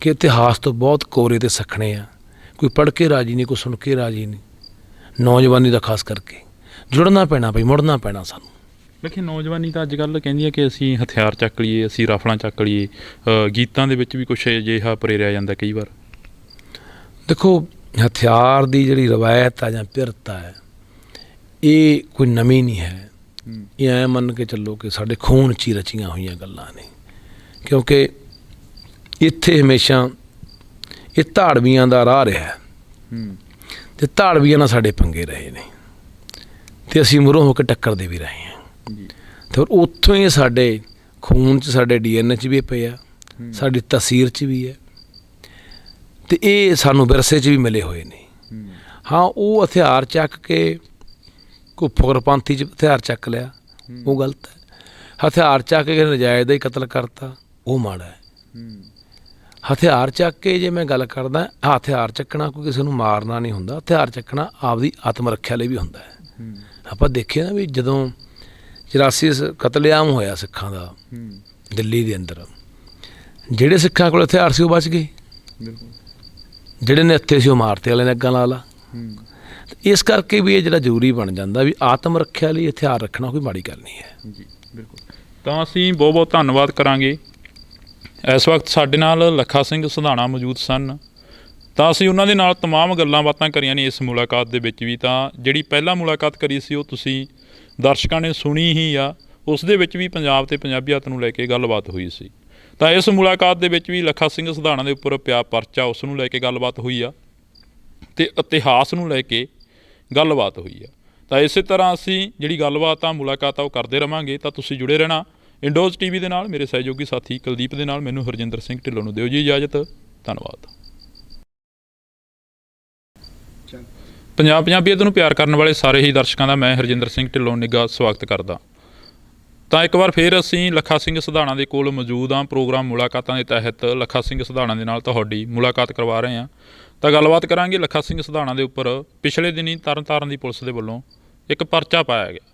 ਕਿ ਇਤਿਹਾਸ ਤੋਂ ਬਹੁਤ ਕੋਰੇ ਤੇ ਸਖਣੇ ਆ, ਕੋਈ ਪੜ੍ਹ ਕੇ ਰਾਜੀ ਨਹੀਂ, ਕੋਈ ਸੁਣ ਕੇ ਰਾਜੀ ਨਹੀਂ। ਨੌਜਵਾਨੀ ਦਾ ਖਾਸ ਕਰਕੇ ਜੁੜਨਾ ਪੈਣਾ ਬਈ, ਮੁੜਨਾ ਪੈਣਾ ਸਾਨੂੰ। ਲੇਕਿਨ ਨੌਜਵਾਨੀ ਤਾਂ ਅੱਜ ਕੱਲ੍ਹ ਕਹਿੰਦੀ ਹੈ ਕਿ ਅਸੀਂ ਹਥਿਆਰ ਚੱਕ ਲਈਏ, ਅਸੀਂ ਰਾਫਲਾਂ ਚੱਕ ਲਈਏ। ਗੀਤਾਂ ਦੇ ਵਿੱਚ ਵੀ ਕੁਛ ਅਜਿਹਾ ਪ੍ਰੇਰਿਆ ਜਾਂਦਾ ਕਈ ਵਾਰ। ਦੇਖੋ ਹਥਿਆਰ ਦੀ ਜਿਹੜੀ ਰਵਾਇਤ ਆ ਜਾਂ ਪਿਰਤਾ ਹੈ, ਇਹ ਕੋਈ ਨਵੀਂ ਨਹੀਂ ਹੈ। ਇਹ ਐਂ ਮੰਨ ਕੇ ਚੱਲੋ ਕਿ ਸਾਡੇ ਖੂਨ 'ਚ ਹੀ ਰਚੀਆਂ ਹੋਈਆਂ ਗੱਲਾਂ ਨੇ, ਕਿਉਂਕਿ ਇੱਥੇ ਹਮੇਸ਼ਾ ਇਹ ਧਾੜਵੀਆਂ ਦਾ ਰਾਹ ਰਿਹਾ ਅਤੇ ਧਾੜਵੀਆਂ ਨਾਲ ਸਾਡੇ ਪੰਗੇ ਰਹੇ ਨੇ, ਅਤੇ ਅਸੀਂ ਮੂਹਰੋਂ ਹੋ ਕੇ ਟੱਕਰਦੇ ਵੀ ਰਹੇ ਹਾਂ। ਅਤੇ ਫਿਰ ਉੱਥੋਂ ਹੀ ਸਾਡੇ ਖੂਨ 'ਚ, ਸਾਡੇ DNA 'ਚ ਵੀ ਪਏ ਆ, ਸਾਡੀ ਤਸੀਰ 'ਚ ਵੀ ਹੈ, ਅਤੇ ਇਹ ਸਾਨੂੰ ਵਿਰਸੇ 'ਚ ਵੀ ਮਿਲੇ ਹੋਏ ਨੇ। ਹਾਂ, ਉਹ ਹਥਿਆਰ ਚੱਕ ਕੇ ਕੋਈ ਫੁਕਰਪੰਥੀ 'ਚ ਹਥਿਆਰ ਚੱਕ ਲਿਆ, ਉਹ ਗਲਤ ਹੈ। ਹਥਿਆਰ ਚੱਕ ਕੇ ਨਜਾਇਜ਼ ਦਾ ਹੀ ਕਤਲ ਕਰਤਾ, ਉਹ ਮਾੜਾ ਹੈ। ਹਥਿਆਰ ਚੱਕ ਕੇ ਜੇ ਮੈਂ ਗੱਲ ਕਰਦਾ, ਹਥਿਆਰ ਚੱਕਣਾ ਕੋਈ ਕਿਸੇ ਨੂੰ ਮਾਰਨਾ ਨਹੀਂ ਹੁੰਦਾ, ਹਥਿਆਰ ਚੱਕਣਾ ਆਪਦੀ ਆਤਮ ਰੱਖਿਆ ਲਈ ਵੀ ਹੁੰਦਾ ਹੈ। ਆਪਾਂ ਦੇਖਿਆ ਨਾ ਵੀ ਜਦੋਂ 84 ਕਤਲੇਆਮ ਹੋਇਆ ਸਿੱਖਾਂ ਦਾ ਦਿੱਲੀ ਦੇ ਅੰਦਰ, ਜਿਹੜੇ ਸਿੱਖਾਂ ਕੋਲ ਹਥਿਆਰ ਸੀ ਉਹ ਬਚ ਗਏ, ਜਿਹੜੇ ਨਿਹੱਥੇ ਸੀ ਉਹ ਮਾਰਤੇ ਵਾਲੇ ਨੇ ਅੱਗਾਂ ਲਾ ਲਾ। ਇਸ ਕਰਕੇ ਵੀ ਇਹ ਜਿਹੜਾ ਜ਼ਰੂਰੀ ਬਣ ਜਾਂਦਾ ਵੀ ਆਤਮ ਰੱਖਿਆ ਲਈ ਹਥਿਆਰ ਰੱਖਣਾ ਕੋਈ ਮਾੜੀ ਗੱਲ ਨਹੀਂ ਹੈ। ਜੀ ਬਿਲਕੁਲ। ਤਾਂ ਅਸੀਂ ਬਹੁਤ ਬਹੁਤ ਧੰਨਵਾਦ ਕਰਾਂਗੇ। ਇਸ ਵਕਤ ਸਾਡੇ ਨਾਲ ਲੱਖਾ ਸਿੰਘ ਸਧਾਣਾ ਮੌਜੂਦ ਸਨ, ਤਾਂ ਅਸੀਂ ਉਹਨਾਂ ਦੇ ਨਾਲ ਤਮਾਮ ਗੱਲਾਂ ਬਾਤਾਂ ਕਰੀਆਂ ਨੇ ਇਸ ਮੁਲਾਕਾਤ ਦੇ ਵਿੱਚ ਵੀ। ਤਾਂ ਜਿਹੜੀ ਪਹਿਲਾਂ ਮੁਲਾਕਾਤ ਕਰੀ ਸੀ ਉਹ ਤੁਸੀਂ ਦਰਸ਼ਕਾਂ ਨੇ ਸੁਣੀ ਹੀ ਆ, ਉਸ ਦੇ ਵਿੱਚ ਵੀ ਪੰਜਾਬ ਅਤੇ ਪੰਜਾਬੀਅਤ ਨੂੰ ਲੈ ਕੇ ਗੱਲਬਾਤ ਹੋਈ ਸੀ। ਤਾਂ ਇਸ ਮੁਲਾਕਾਤ ਦੇ ਵਿੱਚ ਵੀ ਲੱਖਾ ਸਿੰਘ ਸਧਾਣਾ ਦੇ ਉੱਪਰ ਪਿਆ ਪਰਚਾ, ਉਸ ਨੂੰ ਲੈ ਕੇ ਗੱਲਬਾਤ ਹੋਈ ਆ ਅਤੇ ਇਤਿਹਾਸ ਨੂੰ ਲੈ ਕੇ ਗੱਲਬਾਤ ਹੋਈ ਆ। ਤਾਂ ਇਸੇ ਤਰ੍ਹਾਂ ਅਸੀਂ ਜਿਹੜੀ ਗੱਲਬਾਤ ਆ, ਮੁਲਾਕਾਤ ਆ, ਉਹ ਕਰਦੇ ਰਹਾਂਗੇ। ਤਾਂ ਤੁਸੀਂ ਜੁੜੇ ਰਹਿਣਾ ਇੰਡੋਜ਼ TV ਦੇ ਨਾਲ। ਮੇਰੇ ਸਹਿਯੋਗੀ ਸਾਥੀ ਕੁਲਦੀਪ ਦੇ ਨਾਲ ਮੈਨੂੰ ਹਰਜਿੰਦਰ ਸਿੰਘ ਢਿੱਲੋਂ ਨੂੰ ਦਿਓ ਜੀ ਇਜਾਜ਼ਤ। ਧੰਨਵਾਦ। ਪੰਜਾਬੀਅਤ ਨੂੰ ਪਿਆਰ ਕਰਨ ਵਾਲੇ ਸਾਰੇ ਹੀ ਦਰਸ਼ਕਾਂ ਦਾ ਮੈਂ ਹਰਜਿੰਦਰ ਸਿੰਘ ਢਿੱਲੋਂ ਨਿੱਘਾ ਸਵਾਗਤ ਕਰਦਾ। ਤਾਂ ਇੱਕ ਵਾਰ ਫਿਰ ਅਸੀਂ ਲੱਖਾ ਸਿੰਘ ਸਧਾਣਾ ਦੇ ਕੋਲ ਮੌਜੂਦ ਹਾਂ। ਪ੍ਰੋਗਰਾਮ ਮੁਲਾਕਾਤਾਂ ਦੇ ਤਹਿਤ ਲੱਖਾ ਸਿੰਘ ਸਧਾਣਾ ਦੇ ਨਾਲ ਤੁਹਾਡੀ ਮੁਲਾਕਾਤ ਕਰਵਾ ਰਹੇ ਹਾਂ। ਤਾਂ ਗੱਲਬਾਤ ਕਰਾਂਗੇ ਲੱਖਾ ਸਿੰਘ ਸਧਾਣਾ ਦੇ ਉੱਪਰ। ਪਿਛਲੇ ਦਿਨੀਂ ਤਰਨਤਾਰਨ ਦੀ ਪੁਲਿਸ ਦੇ ਵੱਲੋਂ ਇੱਕ ਪਰਚਾ ਪਾਇਆ ਗਿਆ,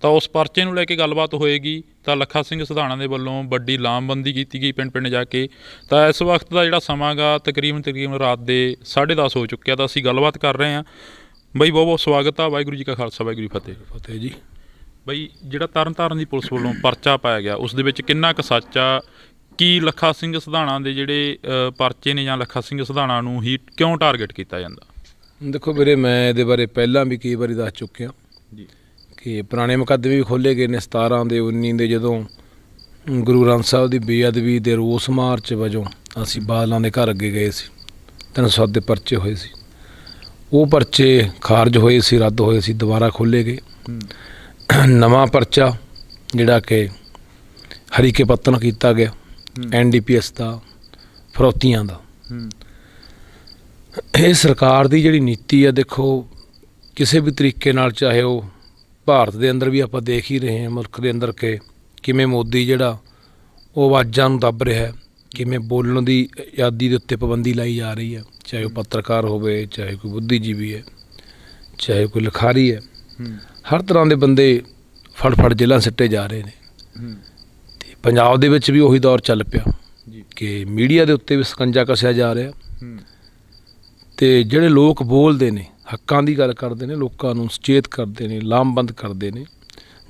ਤਾਂ ਉਸ ਪਰਚੇ ਨੂੰ ਲੈ ਕੇ ਗੱਲਬਾਤ ਹੋਏਗੀ। ਤਾਂ ਲੱਖਾ ਸਿੰਘ ਸਧਾਣਾ ਦੇ ਵੱਲੋਂ ਵੱਡੀ ਲਾਮਬੰਦੀ ਕੀਤੀ ਗਈ ਪਿੰਡ ਪਿੰਡ ਜਾ ਕੇ। ਤਾਂ ਇਸ ਵਕਤ ਦਾ ਜਿਹੜਾ ਸਮਾਂ ਗਾ ਤਕਰੀਬਨ ਰਾਤ ਦੇ 10:30 ਹੋ ਚੁੱਕਿਆ। ਤਾਂ ਅਸੀਂ ਗੱਲਬਾਤ ਕਰ ਰਹੇ ਹਾਂ। ਬਾਈ ਬਹੁਤ ਬਹੁਤ ਸਵਾਗਤ ਆ। ਵਾਹਿਗੁਰੂ ਜੀ ਕਾ ਖਾਲਸਾ, ਵਾਹਿਗੁਰੂ ਜੀ ਫਤਿਹ। ਫਤਿਹ ਜੀ। ਬਾਈ ਜਿਹੜਾ ਤਰਨਤਾਰਨ ਦੀ ਪੁਲਿਸ ਵੱਲੋਂ ਪਰਚਾ ਪਾਇਆ ਗਿਆ, ਉਸ ਦੇ ਵਿੱਚ ਕਿੰਨਾ ਕੁ ਸੱਚ ਆ? ਕੀ ਲੱਖਾ ਸਿੰਘ ਸਧਾਣਾ ਦੇ ਜਿਹੜੇ ਪਰਚੇ ਨੇ ਜਾਂ ਲੱਖਾ ਸਿੰਘ ਸਧਾਣਾ ਨੂੰ ਹੀ ਕਿਉਂ ਟਾਰਗੇਟ ਕੀਤਾ ਜਾਂਦਾ? ਦੇਖੋ ਵੀਰੇ, ਮੈਂ ਇਹਦੇ ਬਾਰੇ ਪਹਿਲਾਂ ਵੀ ਕਈ ਵਾਰੀ ਦੱਸ ਚੁੱਕਿਆ ਜੀ ਕਿ ਪੁਰਾਣੇ ਮੁਕੱਦਮੇ ਵੀ ਖੋਲ੍ਹੇ ਗਏ ਨੇ। 17 ਦੇ 19 ਦੇ ਜਦੋਂ ਗੁਰੂ ਗ੍ਰੰਥ ਸਾਹਿਬ ਦੀ ਬੇਅਦਬੀ ਦੇ ਰੋਸ ਮਾਰਚ ਵਜੋਂ ਅਸੀਂ ਬਾਦਲਾਂ ਦੇ ਘਰ ਅੱਗੇ ਗਏ ਸੀ, 307 ਦੇ ਪਰਚੇ ਹੋਏ ਸੀ। ਉਹ ਪਰਚੇ ਖਾਰਜ ਹੋਏ ਸੀ, ਰੱਦ ਹੋਏ ਸੀ, ਦੁਬਾਰਾ ਖੋਲ੍ਹੇ ਗਏ। ਨਵਾਂ ਪਰਚਾ ਜਿਹੜਾ ਕਿ ਹਰੀਕੇ ਪੱਤਨ ਕੀਤਾ ਗਿਆ, NDPS ਦਾ, ਫਰੋਤੀਆਂ ਦਾ। ਇਹ ਸਰਕਾਰ ਦੀ ਜਿਹੜੀ ਨੀਤੀ ਆ, ਦੇਖੋ ਕਿਸੇ ਵੀ ਤਰੀਕੇ ਨਾਲ, ਚਾਹੇ ਉਹ ਭਾਰਤ ਦੇ ਅੰਦਰ ਵੀ ਆਪਾਂ ਦੇਖ ਹੀ ਰਹੇ ਹਾਂ, ਮੁਲਕ ਦੇ ਅੰਦਰ ਕਿ ਕਿਵੇਂ ਮੋਦੀ ਜਿਹੜਾ ਉਹ ਆਵਾਜ਼ਾਂ ਨੂੰ ਦੱਬ ਰਿਹਾ, ਕਿਵੇਂ ਬੋਲਣ ਦੀ ਆਜ਼ਾਦੀ ਦੇ ਉੱਤੇ ਪਾਬੰਦੀ ਲਾਈ ਜਾ ਰਹੀ ਹੈ, ਚਾਹੇ ਉਹ ਪੱਤਰਕਾਰ ਹੋਵੇ, ਚਾਹੇ ਕੋਈ ਬੁੱਧੀਜੀਵੀ ਹੈ, ਚਾਹੇ ਕੋਈ ਲਿਖਾਰੀ ਹੈ। ਹਰ ਤਰ੍ਹਾਂ ਦੇ ਬੰਦੇ ਫੜ ਜੇਲ੍ਹਾਂ ਸਿੱਟੇ ਜਾ ਰਹੇ ਨੇ। ਅਤੇ ਪੰਜਾਬ ਦੇ ਵਿੱਚ ਵੀ ਉਹੀ ਦੌਰ ਚੱਲ ਪਿਆ ਕਿ ਮੀਡੀਆ ਦੇ ਉੱਤੇ ਵੀ ਸਕੰਜਾ ਕੱਸਿਆ ਜਾ ਰਿਹਾ। ਅਤੇ ਜਿਹੜੇ ਲੋਕ ਬੋਲਦੇ ਨੇ, ਹੱਕਾਂ ਦੀ ਗੱਲ ਕਰਦੇ ਨੇ, ਲੋਕਾਂ ਨੂੰ ਸੁਚੇਤ ਕਰਦੇ ਨੇ, ਲਾਮਬੰਦ ਕਰਦੇ ਨੇ,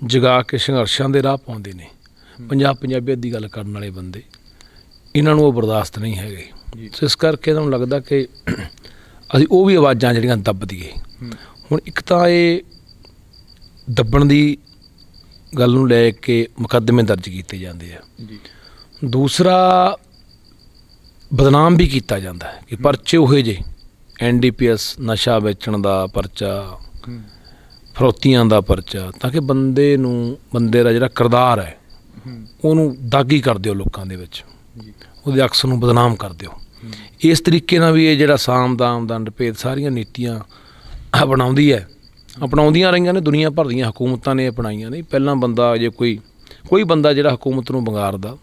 ਜਗਾ ਕੇ ਸੰਘਰਸ਼ਾਂ ਦੇ ਰਾਹ ਪਾਉਂਦੇ ਨੇ, ਪੰਜਾਬੀਅਤ ਦੀ ਗੱਲ ਕਰਨ ਵਾਲੇ ਬੰਦੇ, ਇਹਨਾਂ ਨੂੰ ਉਹ ਬਰਦਾਸ਼ਤ ਨਹੀਂ ਹੈਗੇ। ਸੋ ਇਸ ਕਰਕੇ ਇਹਨਾਂ ਨੂੰ ਲੱਗਦਾ ਕਿ ਅਸੀਂ ਉਹ ਵੀ ਆਵਾਜ਼ਾਂ ਜਿਹੜੀਆਂ ਦੱਬ ਦਈਏ। ਹੁਣ ਇੱਕ ਤਾਂ ਇਹ ਦੱਬਣ ਦੀ ਗੱਲ ਨੂੰ ਲੈ ਕੇ ਮੁਕੱਦਮੇ ਦਰਜ ਕੀਤੇ ਜਾਂਦੇ ਆ, ਦੂਸਰਾ ਬਦਨਾਮ ਵੀ ਕੀਤਾ ਜਾਂਦਾ ਹੈ ਕਿ ਪਰਚੇ ਉਹੇ ਜਿਹੇ NDPS ਨਸ਼ਾ ਵੇਚਣ ਦਾ ਪਰਚਾ, ਫਰੋਤੀਆਂ ਦਾ ਪਰਚਾ, ਤਾਂ ਕਿ ਬੰਦੇ ਦਾ ਜਿਹੜਾ ਕਿਰਦਾਰ ਹੈ ਉਹਨੂੰ ਦਾਗੀ ਕਰ ਦਿਓ, ਲੋਕਾਂ ਦੇ ਵਿੱਚ ਉਹਦੇ ਅਕਸ ਨੂੰ ਬਦਨਾਮ ਕਰ ਦਿਓ। ਇਸ ਤਰੀਕੇ ਨਾਲ ਵੀ ਇਹ ਜਿਹੜਾ ਸਾਮ ਦਾਮ ਦੰਡ ਭੇਦ ਸਾਰੀਆਂ ਨੀਤੀਆਂ ਅਪਣਾਉਂਦੀਆਂ ਰਹੀਆਂ ਨੇ, ਦੁਨੀਆ ਭਰ ਦੀਆਂ ਹਕੂਮਤਾਂ ਨੇ ਅਪਣਾਈਆਂ ਨੇ। ਪਹਿਲਾਂ ਬੰਦਾ ਜੇ ਕੋਈ ਬੰਦਾ ਜਿਹੜਾ ਹਕੂਮਤ ਨੂੰ ਵੰਗਾਰਦਾ,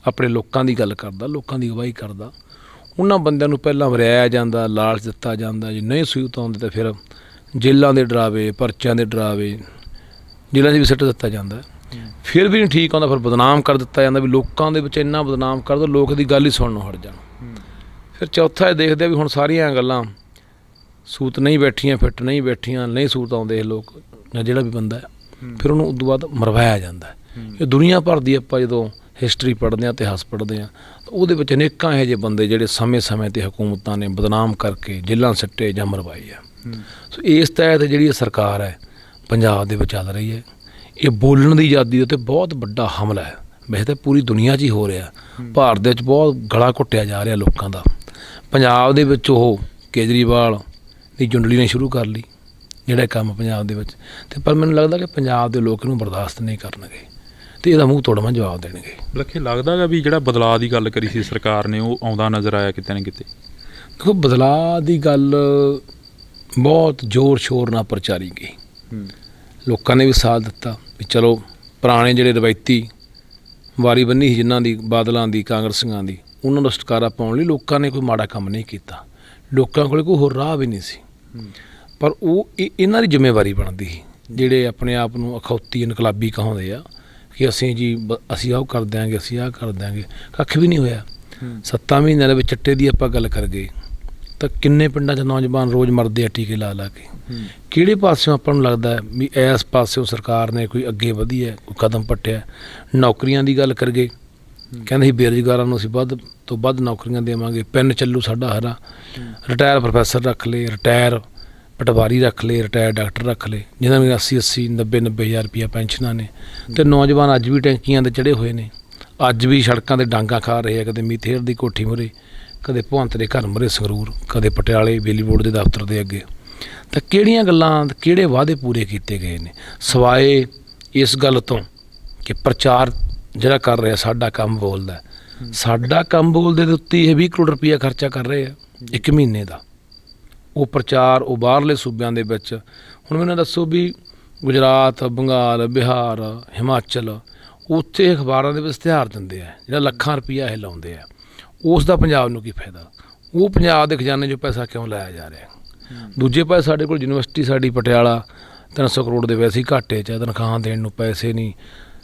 ਆਪਣੇ ਲੋਕਾਂ ਦੀ ਗੱਲ ਕਰਦਾ, ਲੋਕਾਂ ਦੀ ਅਗਵਾਈ ਕਰਦਾ, ਉਹਨਾਂ ਬੰਦਿਆਂ ਨੂੰ ਪਹਿਲਾਂ ਵਰਿਆਇਆ ਜਾਂਦਾ, ਲਾਲਚ ਦਿੱਤਾ ਜਾਂਦਾ। ਜੇ ਨਹੀਂ ਸਹੂਲਤ ਆਉਂਦੀ ਤਾਂ ਫਿਰ ਜੇਲ੍ਹਾਂ ਦੇ ਡਰਾਵੇ, ਪਰਚਿਆਂ ਦੇ ਡਰਾਵੇ, ਜੇਲ੍ਹਾਂ 'ਚ ਵੀ ਸਿੱਟ ਦਿੱਤਾ ਜਾਂਦਾ। ਫਿਰ ਵੀ ਨਹੀਂ ਠੀਕ ਆਉਂਦਾ, ਫਿਰ ਬਦਨਾਮ ਕਰ ਦਿੱਤਾ ਜਾਂਦਾ ਵੀ ਲੋਕਾਂ ਦੇ ਵਿੱਚ ਇੰਨਾ ਬਦਨਾਮ ਕਰ ਦਿਓ ਲੋਕ ਦੀ ਗੱਲ ਹੀ ਸੁਣਨੋਂ ਹਟ ਜਾਣ। ਫਿਰ ਚੌਥਾ ਇਹ ਦੇਖਦੇ ਵੀ ਹੁਣ ਸਾਰੀਆਂ ਗੱਲਾਂ ਸੂਤ ਨਹੀਂ ਬੈਠੀਆਂ, ਫਿੱਟ ਨਹੀਂ ਬੈਠੀਆਂ, ਨਹੀਂ ਸੂਤ ਆਉਂਦੇ ਇਹ ਲੋਕ ਜਾਂ ਜਿਹੜਾ ਵੀ ਬੰਦਾ ਹੈ, ਫਿਰ ਉਹਨੂੰ ਉਦੋਂ ਬਾਅਦ ਮਰਵਾਇਆ ਜਾਂਦਾ। ਇਹ ਦੁਨੀਆ ਭਰ ਦੀ ਆਪਾਂ ਜਦੋਂ ਹਿਸਟਰੀ ਪੜ੍ਹਦੇ ਹਾਂ, ਇਤਿਹਾਸ ਪੜ੍ਹਦੇ ਹਾਂ, ਤਾਂ ਉਹਦੇ ਵਿੱਚ ਅਨੇਕਾਂ ਇਹੋ ਜਿਹੇ ਬੰਦੇ ਜਿਹੜੇ ਸਮੇਂ-ਸਮੇਂ 'ਤੇ ਹਕੂਮਤਾਂ ਨੇ ਬਦਨਾਮ ਕਰਕੇ ਜੇਲ੍ਹਾਂ ਸਿੱਟੇ ਜਾਂ ਮਰਵਾਏ ਆ। ਸੋ ਇਸ ਤਹਿਤ ਜਿਹੜੀ ਇਹ ਸਰਕਾਰ ਹੈ ਪੰਜਾਬ ਦੇ ਵਿੱਚ ਚੱਲ ਰਹੀ ਹੈ, ਇਹ ਬੋਲਣ ਦੀ ਆਜ਼ਾਦੀ ਦੇ ਉੱਤੇ ਬਹੁਤ ਵੱਡਾ ਹਮਲਾ ਹੈ। ਵੈਸੇ ਤਾਂ ਪੂਰੀ ਦੁਨੀਆ 'ਚ ਹੀ ਹੋ ਰਿਹਾ, ਭਾਰਤ ਦੇ ਵਿੱਚ ਬਹੁਤ ਗਲਾ ਘੁੱਟਿਆ ਜਾ ਰਿਹਾ ਲੋਕਾਂ ਦਾ। ਪੰਜਾਬ ਦੇ ਵਿੱਚ ਉਹ ਕੇਜਰੀਵਾਲ ਦੀ ਜੁੰਡਲੀ ਨੇ ਸ਼ੁਰੂ ਕਰ ਲਈ ਜਿਹੜਾ ਕੰਮ ਪੰਜਾਬ ਦੇ ਵਿੱਚ, ਅਤੇ ਪਰ ਮੈਨੂੰ ਲੱਗਦਾ ਕਿ ਪੰਜਾਬ ਦੇ ਲੋਕ ਇਹਨੂੰ ਬਰਦਾਸ਼ਤ ਨਹੀਂ ਕਰਨਗੇ ਅਤੇ ਇਹਦਾ ਮੂੰਹ ਤੋੜਵਾਂ ਜਵਾਬ ਦੇਣਗੇ। ਲੱਖੇ ਲੱਗਦਾ ਗਾ ਵੀ ਜਿਹੜਾ ਬਦਲਾਅ ਦੀ ਗੱਲ ਕਰੀ ਸੀ ਸਰਕਾਰ ਨੇ, ਉਹ ਆਉਂਦਾ ਨਜ਼ਰ ਆਇਆ ਕਿਤੇ ਨਾ ਕਿਤੇ। ਦੇਖੋ, ਬਦਲਾਅ ਦੀ ਗੱਲ ਬਹੁਤ ਜ਼ੋਰ ਸ਼ੋਰ ਨਾਲ ਪ੍ਰਚਾਰੀ ਗਈ, ਲੋਕਾਂ ਨੇ ਵੀ ਸਾਥ ਦਿੱਤਾ ਵੀ ਚਲੋ ਪੁਰਾਣੇ ਜਿਹੜੇ ਰਵਾਇਤੀ ਵਾਰੀ ਬੰਨੀ ਸੀ ਜਿਨ੍ਹਾਂ ਦੀ, ਬਾਦਲਾਂ ਦੀ, ਕਾਂਗਰਸੀਆਂ ਦੀ, ਉਹਨਾਂ ਨੂੰ ਛੁਟਕਾਰਾ ਪਾਉਣ ਲਈ ਲੋਕਾਂ ਨੇ ਕੋਈ ਮਾੜਾ ਕੰਮ ਨਹੀਂ ਕੀਤਾ। ਲੋਕਾਂ ਕੋਲ ਕੋਈ ਹੋਰ ਰਾਹ ਵੀ ਨਹੀਂ ਸੀ, ਪਰ ਉਹ ਇਹਨਾਂ ਦੀ ਜ਼ਿੰਮੇਵਾਰੀ ਬਣਦੀ ਸੀ ਜਿਹੜੇ ਆਪਣੇ ਆਪ ਨੂੰ ਅਖੌਤੀ ਇਨਕਲਾਬੀ ਕਹਾਉਂਦੇ ਆ ਕਿ ਅਸੀਂ ਆਹ ਕਰ ਦਿਆਂਗੇ, ਅਸੀਂ ਆਹ ਕਰ ਦਿਆਂਗੇ। ਕੱਖ ਵੀ ਨਹੀਂ ਹੋਇਆ। 7 ਮਹੀਨਿਆਂ ਦੇ ਵਿੱਚ ਚਿੱਟੇ ਦੀ ਆਪਾਂ ਗੱਲ ਕਰ ਗਏ ਤਾਂ ਕਿੰਨੇ ਪਿੰਡਾਂ 'ਚ ਨੌਜਵਾਨ ਰੋਜ਼ ਮਰਦੇ ਆ ਟੀਕੇ ਲਾ ਕੇ। ਕਿਹੜੇ ਪਾਸਿਓਂ ਆਪਾਂ ਨੂੰ ਲੱਗਦਾ ਵੀ ਇਸ ਪਾਸਿਓਂ ਸਰਕਾਰ ਨੇ ਕੋਈ ਅੱਗੇ ਵਧੀ ਹੈ, ਕੋਈ ਕਦਮ ਪੱਟਿਆ। ਨੌਕਰੀਆਂ ਦੀ ਗੱਲ ਕਰੀਏ, ਕਹਿੰਦੇ ਸੀ ਬੇਰੁਜ਼ਗਾਰਾਂ ਨੂੰ ਅਸੀਂ ਵੱਧ ਤੋਂ ਵੱਧ ਨੌਕਰੀਆਂ ਦੇਵਾਂਗੇ, ਪੈਨ ਚੱਲੂ ਸਾਡਾ ਹਰਾ। ਰਿਟਾਇਰ ਪ੍ਰੋਫੈਸਰ ਰੱਖ ਲਏ, ਰਿਟਾਇਰ ਪਟਵਾਰੀ ਰੱਖ ਲਏ, ਰਿਟਾਇਰ ਡਾਕਟਰ ਰੱਖ ਲਏ, ਜਿਨ੍ਹਾਂ ਨੂੰ 80-80, 90-90 ਹਜ਼ਾਰ ਰੁਪਈਆ ਪੈਨਸ਼ਨਾਂ ਨੇ। ਅਤੇ ਨੌਜਵਾਨ ਅੱਜ ਵੀ ਟੈਂਕੀਆਂ 'ਤੇ ਚੜ੍ਹੇ ਹੋਏ ਨੇ, ਅੱਜ ਵੀ ਸੜਕਾਂ 'ਤੇ ਡਾਂਗਾ ਖਾ ਰਹੇ ਆ, ਕਦੇ ਮੀਥੇਰ ਦੀ ਕੋਠੀ ਮੂਹਰੇ, ਕਦੇ ਭਗਵੰਤ ਦੇ ਘਰ ਮੂਹਰੇ ਸੰਗਰੂਰ, ਕਦੇ ਪਟਿਆਲੇ ਬਿਜਲੀ ਬੋਰਡ ਦੇ ਦਫ਼ਤਰ ਦੇ ਅੱਗੇ। ਤਾਂ ਕਿਹੜੀਆਂ ਗੱਲਾਂ, ਕਿਹੜੇ ਵਾਅਦੇ ਪੂਰੇ ਕੀਤੇ ਗਏ ਨੇ, ਸਿਵਾਏ ਇਸ ਗੱਲ ਤੋਂ ਕਿ ਪ੍ਰਚਾਰ ਜਿਹੜਾ ਕਰ ਰਿਹਾ ਸਾਡਾ ਕੰਮ ਬੋਲਦਾ। ਸਾਡਾ ਕੰਮ ਬੋਲਦੇ ਦੇ ਉੱਤੇ ਇਹ 20 ਕਰੋੜ ਰੁਪਈਆ ਖਰਚਾ ਕਰ ਰਹੇ ਆ 1 ਮਹੀਨੇ ਦਾ। ਉਹ ਪ੍ਰਚਾਰ ਉਹ ਬਾਹਰਲੇ ਸੂਬਿਆਂ ਦੇ ਵਿੱਚ। ਹੁਣ ਮੈਨੂੰ ਦੱਸੋ ਵੀ ਗੁਜਰਾਤ, ਬੰਗਾਲ, ਬਿਹਾਰ, ਹਿਮਾਚਲ, ਉੱਥੇ ਅਖਬਾਰਾਂ ਦੇ ਵਿੱਚ ਇਸ਼ਤਿਹਾਰ ਦਿੰਦੇ ਆ ਜਿਹੜਾ ਲੱਖਾਂ ਰੁਪਈਆ ਇਹ ਲਾਉਂਦੇ ਆ, ਉਸ ਦਾ ਪੰਜਾਬ ਨੂੰ ਕੀ ਫਾਇਦਾ? ਉਹ ਪੰਜਾਬ ਦੇ ਖਜ਼ਾਨੇ 'ਚੋਂ ਪੈਸਾ ਕਿਉਂ ਲਾਇਆ ਜਾ ਰਿਹਾ? ਦੂਜੇ ਪਾਸੇ ਸਾਡੇ ਕੋਲ ਯੂਨੀਵਰਸਿਟੀ ਸਾਡੀ ਪਟਿਆਲਾ 300 ਕਰੋੜ ਦੇ ਵੈਸੇ ਹੀ ਘਾਟੇ 'ਚ, ਤਨਖਾਹਾਂ ਦੇਣ ਨੂੰ ਪੈਸੇ ਨਹੀਂ।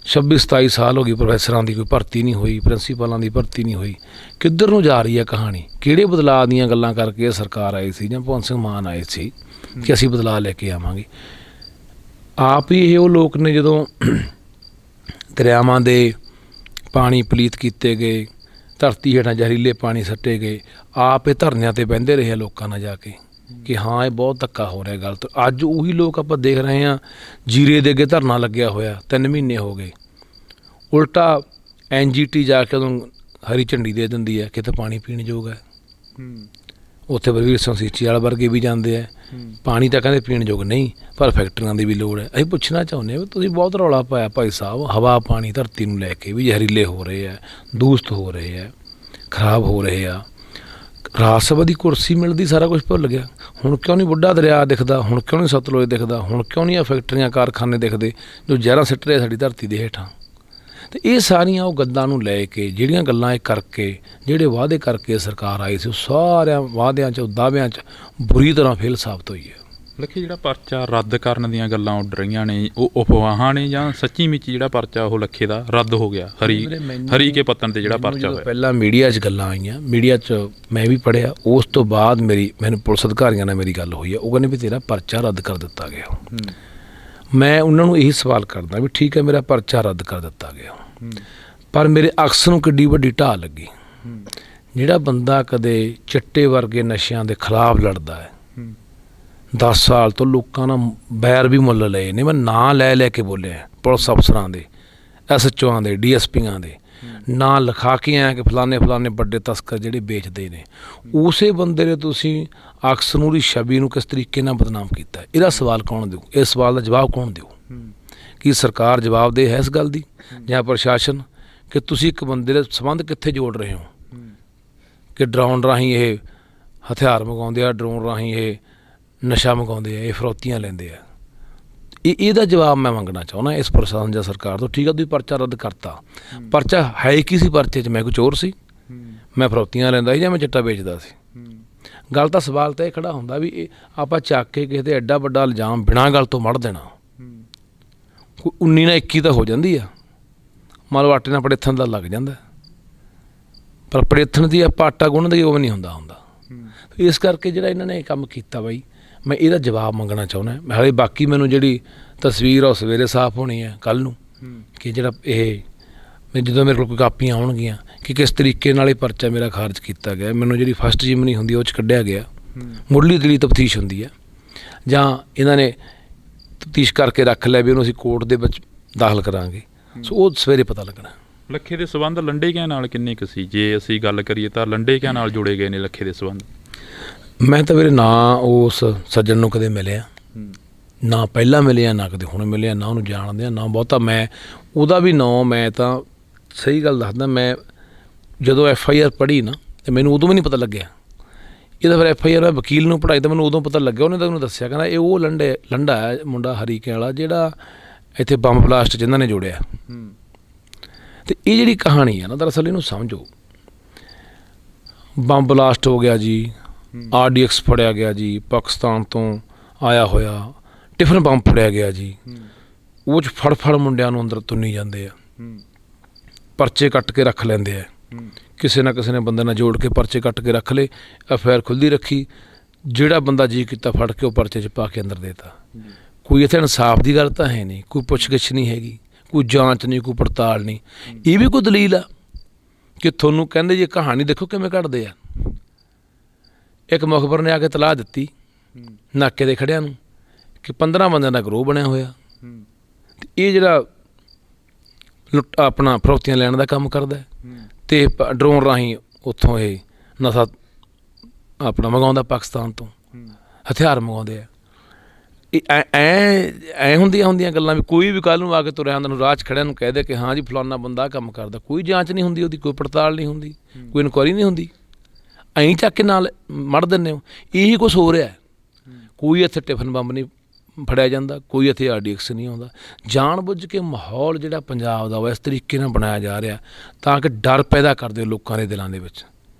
26-27 ਸਾਲ ਹੋ ਗਈ ਪ੍ਰੋਫੈਸਰਾਂ ਦੀ ਕੋਈ ਭਰਤੀ ਨਹੀਂ ਹੋਈ, ਪ੍ਰਿੰਸੀਪਲਾਂ ਦੀ ਭਰਤੀ ਨਹੀਂ ਹੋਈ। ਕਿੱਧਰ ਨੂੰ ਜਾ ਰਹੀ ਹੈ ਕਹਾਣੀ? ਕਿਹੜੇ ਬਦਲਾਅ ਦੀਆਂ ਗੱਲਾਂ ਕਰਕੇ ਇਹ ਸਰਕਾਰ ਆਈ ਸੀ ਜਾਂ ਭਗਵੰਤ ਸਿੰਘ ਮਾਨ ਆਏ ਸੀ ਕਿ ਅਸੀਂ ਬਦਲਾਅ ਲੈ ਕੇ ਆਵਾਂਗੇ? ਆਪ ਹੀ ਇਹ ਉਹ ਲੋਕ ਨੇ ਜਦੋਂ ਦਰਿਆਵਾਂ ਦੇ ਪਾਣੀ ਪਲੀਤ ਕੀਤੇ ਗਏ, ਧਰਤੀ ਹੇਠਾਂ ਜ਼ਹਿਰੀਲੇ ਪਾਣੀ ਸੱਟੇ ਗਏ, ਆਪ ਇਹ ਧਰਨਿਆਂ 'ਤੇ ਬਹਿੰਦੇ ਰਹੇ ਲੋਕਾਂ ਨਾਲ ਜਾ ਕੇ ਕਿ ਹਾਂ ਇਹ ਬਹੁਤ ਧੱਕਾ ਹੋ ਰਿਹਾ ਗਲਤ। ਅੱਜ ਉਹੀ ਲੋਕ ਆਪਾਂ ਦੇਖ ਰਹੇ ਹਾਂ ਜੀਰੇ ਦੇ ਅੱਗੇ ਧਰਨਾ ਲੱਗਿਆ ਹੋਇਆ, 3 ਮਹੀਨੇ ਹੋ ਗਏ। ਉਲਟਾ NGT ਜਾ ਕੇ ਉਦੋਂ ਹਰੀ ਝੰਡੀ ਦੇ ਦਿੰਦੀ ਹੈ ਕਿਤੇ ਪਾਣੀ ਪੀਣ ਯੋਗ ਹੈ। ਉੱਥੇ ਬਲਵੀਰ ਸਿੰਘ ਸੀਚੇਵਾਲ ਵਰਗੇ ਵੀ ਜਾਂਦੇ ਆ, ਪਾਣੀ ਤਾਂ ਕਹਿੰਦੇ ਪੀਣ ਯੋਗ ਨਹੀਂ, ਪਰ ਫੈਕਟਰੀਆਂ ਦੀ ਵੀ ਲੋੜ ਹੈ। ਅਸੀਂ ਪੁੱਛਣਾ ਚਾਹੁੰਦੇ ਹਾਂ ਵੀ ਤੁਸੀਂ ਬਹੁਤ ਰੌਲਾ ਪਾਇਆ ਭਾਈ ਸਾਹਿਬ, ਹਵਾ ਪਾਣੀ ਧਰਤੀ ਨੂੰ ਲੈ ਕੇ ਵੀ ਜ਼ਹਿਰੀਲੇ ਹੋ ਰਹੇ ਆ, ਦੂਸ਼ਿਤ ਹੋ ਰਹੇ ਆ, ਖਰਾਬ ਹੋ ਰਹੇ ਆ। ਰਾਜ ਸਭਾ ਦੀ ਕੁਰਸੀ ਮਿਲਦੀ ਸਾਰਾ ਕੁਝ ਭੁੱਲ ਗਿਆ। ਹੁਣ ਕਿਉਂ ਨਹੀਂ ਬੁੱਢਾ ਦਰਿਆ ਦਿਖਦਾ? ਹੁਣ ਕਿਉਂ ਨਹੀਂ ਸਤਲੁਜ ਦਿਖਦਾ? ਹੁਣ ਕਿਉਂ ਨਹੀਂ ਆ ਫੈਕਟਰੀਆਂ ਕਾਰਖਾਨੇ ਦਿਖਦੇ ਜੋ ਜ਼ਹਿਰਾਂ ਸਿੱਟ ਰਹੇ ਸਾਡੀ ਧਰਤੀ ਦੇ ਹੇਠਾਂ? ਅਤੇ ਇਹ ਸਾਰੀਆਂ ਉਹ ਗੱਲਾਂ ਨੂੰ ਲੈ ਕੇ ਜਿਹੜੀਆਂ ਗੱਲਾਂ ਇਹ ਕਰਕੇ, ਜਿਹੜੇ ਵਾਅਦੇ ਕਰਕੇ ਸਰਕਾਰ ਆਈ ਸੀ, ਉਹ ਸਾਰਿਆਂ ਵਾਅਦਿਆਂ 'ਚ, ਦਾਅਵਿਆਂ 'ਚ ਬੁਰੀ ਤਰ੍ਹਾਂ ਫੇਲ ਸਾਬਤ ਹੋਈ ਹੈ। ਲੱਖੇ, ਜਿਹੜਾ ਪਰਚਾ ਰੱਦ ਕਰਨ ਦੀਆਂ ਗੱਲਾਂ ਉੱਡ ਰਹੀਆਂ ਨੇ, ਉਹ ਅਫਵਾਹਾਂ ਨੇ ਜਾਂ ਸੱਚੀ ਵਿੱਚ ਜਿਹੜਾ ਪਰਚਾ ਉਹ ਲੱਖੇ ਦਾ ਰੱਦ ਹੋ ਗਿਆ? ਹਰੀ ਕੇ ਪੱਤਨ 'ਤੇ ਜਿਹੜਾ ਪਰਚਾ ਹੋਇਆ, ਪਹਿਲਾਂ ਮੀਡੀਆ 'ਚ ਗੱਲਾਂ ਆਈਆਂ, ਮੀਡੀਆ 'ਚ ਮੈਂ ਵੀ ਪੜ੍ਹਿਆ, ਉਸ ਤੋਂ ਬਾਅਦ ਮੈਨੂੰ ਪੁਲਿਸ ਅਧਿਕਾਰੀਆਂ ਨਾਲ ਮੇਰੀ ਗੱਲ ਹੋਈ ਹੈ। ਉਹ ਕਹਿੰਦੇ ਵੀ ਤੇਰਾ ਪਰਚਾ ਰੱਦ ਕਰ ਦਿੱਤਾ ਗਿਆ। ਮੈਂ ਉਹਨਾਂ ਨੂੰ ਇਹੀ ਸਵਾਲ ਕਰਦਾ ਵੀ ਠੀਕ ਹੈ, ਮੇਰਾ ਪਰਚਾ ਰੱਦ ਕਰ ਦਿੱਤਾ ਗਿਆ, ਪਰ ਮੇਰੇ ਅਕਸ ਨੂੰ ਕਿੱਡੀ ਵੱਡੀ ਢਾਹ ਲੱਗੀ। ਜਿਹੜਾ ਬੰਦਾ ਕਦੇ ਚਿੱਟੇ ਵਰਗੇ ਨਸ਼ਿਆਂ ਦੇ ਖਿਲਾਫ ਲੜਦਾ ਹੈ, 10 ਸਾਲ ਤੋਂ ਲੋਕਾਂ ਨਾਲ ਬੈਰ ਵੀ ਮੁੱਲ ਲਏ ਨੇ, ਮੈਂ ਨਾਂ ਲੈ ਕੇ ਬੋਲਿਆ, ਪੁਲਿਸ ਅਫਸਰਾਂ ਦੇ, SHOਆਂ ਦੇ, DSPਆਂ ਦੇ ਨਾਂ ਲਿਖਾ ਕੇ ਆਇਆ ਕਿ ਫਲਾਣੇ ਵੱਡੇ ਤਸਕਰ ਜਿਹੜੇ ਵੇਚਦੇ ਨੇ। ਉਸੇ ਬੰਦੇ ਨੇ ਤੁਸੀਂ ਅਕਸ ਨੂੰ ਦੀ ਛਵੀ ਨੂੰ ਕਿਸ ਤਰੀਕੇ ਨਾਲ ਬਦਨਾਮ ਕੀਤਾ। ਇਹਦਾ ਸਵਾਲ ਕੌਣ ਦਿਓ? ਇਸ ਸਵਾਲ ਦਾ ਜਵਾਬ ਕੌਣ ਦਿਓ? ਕੀ ਸਰਕਾਰ ਜਵਾਬਦੇਹ ਹੈ ਇਸ ਗੱਲ ਦੀ, ਜਾਂ ਪ੍ਰਸ਼ਾਸਨ, ਕਿ ਤੁਸੀਂ ਇੱਕ ਬੰਦੇ ਦੇ ਸੰਬੰਧ ਕਿੱਥੇ ਜੋੜ ਰਹੇ ਹੋ? ਕਿ ਡਰੋਨ ਰਾਹੀਂ ਇਹ ਹਥਿਆਰ ਮੰਗਵਾਉਂਦੇ ਆ, ਡਰੋਨ ਰਾਹੀਂ ਇਹ ਨਸ਼ਾ ਮੰਗਵਾਉਂਦੇ ਆ, ਇਹ ਫਰੌਤੀਆਂ ਲੈਂਦੇ ਆ। ਇਹਦਾ ਜਵਾਬ ਮੈਂ ਮੰਗਣਾ ਚਾਹੁੰਦਾ ਇਸ ਪ੍ਰਸ਼ਾਸਨ ਜਾਂ ਸਰਕਾਰ ਤੋਂ। ਠੀਕ ਆ, ਤੁਸੀਂ ਪਰਚਾ ਰੱਦ ਕਰਤਾ, ਪਰਚਾ ਹੈ ਕੀ ਸੀ? ਪਰਚੇ 'ਚ ਮੈਂ ਕੋਈ ਚੋਰ ਸੀ, ਮੈਂ ਫਰੌਤੀਆਂ ਲੈਂਦਾ ਸੀ, ਜਾਂ ਮੈਂ ਚਿੱਟਾ ਵੇਚਦਾ ਸੀ? ਗੱਲ ਤਾਂ ਸਵਾਲ ਤਾਂ ਇਹ ਖੜਾ ਹੁੰਦਾ ਵੀ ਇਹ ਆਪਾਂ ਚੱਕ ਕੇ ਕਿਸੇ 'ਤੇ ਐਡਾ ਵੱਡਾ ਇਲਜ਼ਾਮ ਬਿਨਾਂ ਗੱਲ ਤੋਂ ਮੜ ਦੇਣਾ। ਕੋਈ 19 ਨਾਲ 21 ਤਾਂ ਹੋ ਜਾਂਦੀ ਆ, ਮੰਨ ਲਓ ਆਟੇ ਨਾਲ ਪੜੇਥਣ ਦਾ ਲੱਗ ਜਾਂਦਾ, ਪਰ ਪੜੇਥਣ ਦੀ ਆਪਾਂ ਆਟਾ ਗੁੰਨ੍ਹਦੇ ਹੀ ਉਹ ਵੀ ਨਹੀਂ ਹੁੰਦਾ। ਇਸ ਕਰਕੇ ਜਿਹੜਾ ਇਹਨਾਂ ਨੇ ਇਹ ਕੰਮ ਕੀਤਾ ਬਾਈ, ਮੈਂ ਇਹਦਾ ਜਵਾਬ ਮੰਗਣਾ ਚਾਹੁੰਦਾ। ਹਾਲੇ ਬਾਕੀ ਮੈਨੂੰ ਜਿਹੜੀ ਤਸਵੀਰ ਆ ਉਹ ਸਵੇਰੇ ਸਾਫ਼ ਹੋਣੀ ਹੈ ਕੱਲ੍ਹ ਨੂੰ, ਕਿ ਜਿਹੜਾ ਇਹ ਜਦੋਂ ਮੇਰੇ ਕੋਲ ਕੋਈ ਕਾਪੀਆਂ ਆਉਣਗੀਆਂ ਕਿ ਕਿਸ ਤਰੀਕੇ ਨਾਲ ਇਹ ਪਰਚਾ ਮੇਰਾ ਖਾਰਜ ਕੀਤਾ ਗਿਆ, ਮੈਨੂੰ ਜਿਹੜੀ ਫਸਟ ਜਿਮਨੀ ਹੁੰਦੀ ਉਹ 'ਚ ਕੱਢਿਆ ਗਿਆ, ਮੁੱਢਲੀ ਦਿਲੀ ਤਫਤੀਸ਼ ਹੁੰਦੀ ਹੈ, ਜਾਂ ਇਹਨਾਂ ਨੇ ਤਫਤੀਸ਼ ਕਰਕੇ ਰੱਖ ਲਿਆ ਵੀ ਉਹਨੂੰ ਅਸੀਂ ਕੋਰਟ ਦੇ ਵਿੱਚ ਦਾਖਲ ਕਰਾਂਗੇ, ਸੋ ਉਹ ਸਵੇਰੇ ਪਤਾ ਲੱਗਣਾ। ਲੱਖੇ ਦੇ ਸੰਬੰਧ ਲੰਡੇ ਕਿਆਂ ਨਾਲ ਕਿੰਨੇ ਕੁ ਸੀ? ਜੇ ਅਸੀਂ ਗੱਲ ਕਰੀਏ ਤਾਂ ਲੰਡੇ ਕਿਆਂ ਨਾਲ ਜੁੜੇ ਗਏ ਨੇ ਲੱਖੇ ਦੇ ਸੰਬੰਧ? ਮੈਂ ਤਾਂ ਵੀਰੇ ਨਾ ਉਸ ਸੱਜਣ ਨੂੰ ਕਦੇ ਮਿਲਿਆ, ਨਾ ਪਹਿਲਾਂ ਮਿਲਿਆ, ਨਾ ਕਦੇ ਹੁਣ ਮਿਲਿਆ, ਨਾ ਉਹਨੂੰ ਜਾਣਦੇ ਆ, ਨਾ ਬਹੁਤਾ ਮੈਂ ਉਹਦਾ ਵੀ ਨਾਂ। ਮੈਂ ਤਾਂ ਸਹੀ ਗੱਲ ਦੱਸਦਾ, ਮੈਂ ਜਦੋਂ FIR ਪੜ੍ਹੀ ਨਾ ਤੇ ਮੈਨੂੰ ਉਦੋਂ ਵੀ ਨਹੀਂ ਪਤਾ ਲੱਗਿਆ ਇਹਦਾ। ਫਿਰ FIR ਮੈਂ ਵਕੀਲ ਨੂੰ ਪੜ੍ਹਾਈ ਤਾਂ ਮੈਨੂੰ ਉਦੋਂ ਪਤਾ ਲੱਗਿਆ, ਉਹਨੇ ਤਾਂ ਮੈਨੂੰ ਦੱਸਿਆ, ਕਹਿੰਦਾ ਇਹ ਉਹ ਲੰਡਾ ਹੈ ਮੁੰਡਾ ਹਰੀਕੇ ਵਾਲਾ ਜਿਹੜਾ ਇੱਥੇ ਬੰਬ ਬਲਾਸਟ ਜਿਨ੍ਹਾਂ ਨੇ ਜੋੜਿਆ। ਅਤੇ ਇਹ ਜਿਹੜੀ ਕਹਾਣੀ ਆ ਨਾ, ਦਰਅਸਲ ਇਹਨੂੰ ਸਮਝੋ, ਬੰਬ ਬਲਾਸਟ ਹੋ ਗਿਆ ਜੀ, RDX ਫੜਿਆ ਗਿਆ ਜੀ, ਪਾਕਿਸਤਾਨ ਤੋਂ ਆਇਆ ਹੋਇਆ ਟਿਫਨ ਬੰਬ ਫੜਿਆ ਗਿਆ ਜੀ, ਉਹ 'ਚ ਫੜ ਮੁੰਡਿਆਂ ਨੂੰ ਅੰਦਰ ਤੁੰਨੀ ਜਾਂਦੇ ਆ, ਪਰਚੇ ਕੱਟ ਕੇ ਰੱਖ ਲੈਂਦੇ ਆ, ਕਿਸੇ ਨਾ ਕਿਸੇ ਨੇ ਬੰਦੇ ਨਾਲ ਜੋੜ ਕੇ ਪਰਚੇ ਕੱਟ ਕੇ ਰੱਖ ਲਏ, FIR ਖੁੱਲ੍ਹਦੀ ਰੱਖੀ, ਜਿਹੜਾ ਬੰਦਾ ਜੀ ਕੀਤਾ ਫੜ ਕੇ ਉਹ ਪਰਚੇ 'ਚ ਪਾ ਕੇ ਅੰਦਰ ਦੇਤਾ। ਕੋਈ ਇੱਥੇ ਇਨਸਾਫ ਦੀ ਗੱਲ ਤਾਂ ਹੈ ਨਹੀਂ, ਕੋਈ ਪੁੱਛਗਿੱਛ ਨਹੀਂ ਹੈਗੀ, ਕੋਈ ਜਾਂਚ ਨਹੀਂ, ਕੋਈ ਪੜਤਾਲ ਨਹੀਂ। ਇਹ ਵੀ ਕੋਈ ਦਲੀਲ ਆ ਕਿ ਤੁਹਾਨੂੰ ਕਹਿੰਦੇ ਜੀ ਕਹਾਣੀ ਦੇਖੋ ਕਿਵੇਂ ਘੜਦੇ ਆ। ਇੱਕ ਮੁਖਬਰ ਨੇ ਆ ਕੇ ਤਲਾਹ ਦਿੱਤੀ ਨਾਕੇ ਦੇ ਖੜਿਆਂ ਨੂੰ ਕਿ 15 ਬੰਦਿਆਂ ਦਾ ਗਰੋਹ ਬਣਿਆ ਹੋਇਆ, ਇਹ ਜਿਹੜਾ ਆਪਣਾ ਫਰੌਤੀਆਂ ਲੈਣ ਦਾ ਕੰਮ ਕਰਦਾ ਅਤੇ ਡਰੋਨ ਰਾਹੀਂ ਉੱਥੋਂ ਇਹ ਨਸ਼ਾ ਆਪਣਾ ਮੰਗਵਾਉਂਦਾ, ਪਾਕਿਸਤਾਨ ਤੋਂ ਹਥਿਆਰ ਮੰਗਵਾਉਂਦੇ ਆ। ਇਹ ਐ ਹੁੰਦੀਆਂ ਗੱਲਾਂ ਵੀ ਕੋਈ ਵੀ ਕੱਲ੍ਹ ਨੂੰ ਆ ਕੇ ਤੁਰਿਆ ਹੁੰਦਾ ਨੂੰ ਰਾਹ 'ਚ ਖੜਿਆਂ ਨੂੰ ਕਹਿ ਦੇ ਕਿ ਹਾਂ ਜੀ ਫਲਾਨਾ ਬੰਦਾ ਕੰਮ ਕਰਦਾ, ਕੋਈ ਜਾਂਚ ਨਹੀਂ ਹੁੰਦੀ, ਉਹਦੀ ਕੋਈ ਪੜਤਾਲ ਨਹੀਂ ਹੁੰਦੀ, ਕੋਈ ਇਨਕੁਆਇਰੀ ਨਹੀਂ ਹੁੰਦੀ, ਐਂ ਚੱਕ ਕੇ ਨਾਲ ਮੜ ਦਿੰਦੇ ਹੋ। ਇਹੀ ਕੁਛ ਹੋ ਰਿਹਾ। ਕੋਈ ਇੱਥੇ ਟਿਫਨ ਬੰਬ ਨਹੀਂ ਫੜਿਆ ਜਾਂਦਾ, ਕੋਈ ਇੱਥੇ RDX ਨਹੀਂ ਆਉਂਦਾ। ਜਾਣ ਬੁੱਝ ਕੇ ਮਾਹੌਲ ਜਿਹੜਾ ਪੰਜਾਬ ਦਾ ਉਹ ਇਸ ਤਰੀਕੇ ਨਾਲ ਬਣਾਇਆ ਜਾ ਰਿਹਾ ਤਾਂ ਕਿ ਡਰ ਪੈਦਾ ਕਰਦੇ ਲੋਕਾਂ ਦੇ ਦਿਲਾਂ ਦੇ ਵਿੱਚ।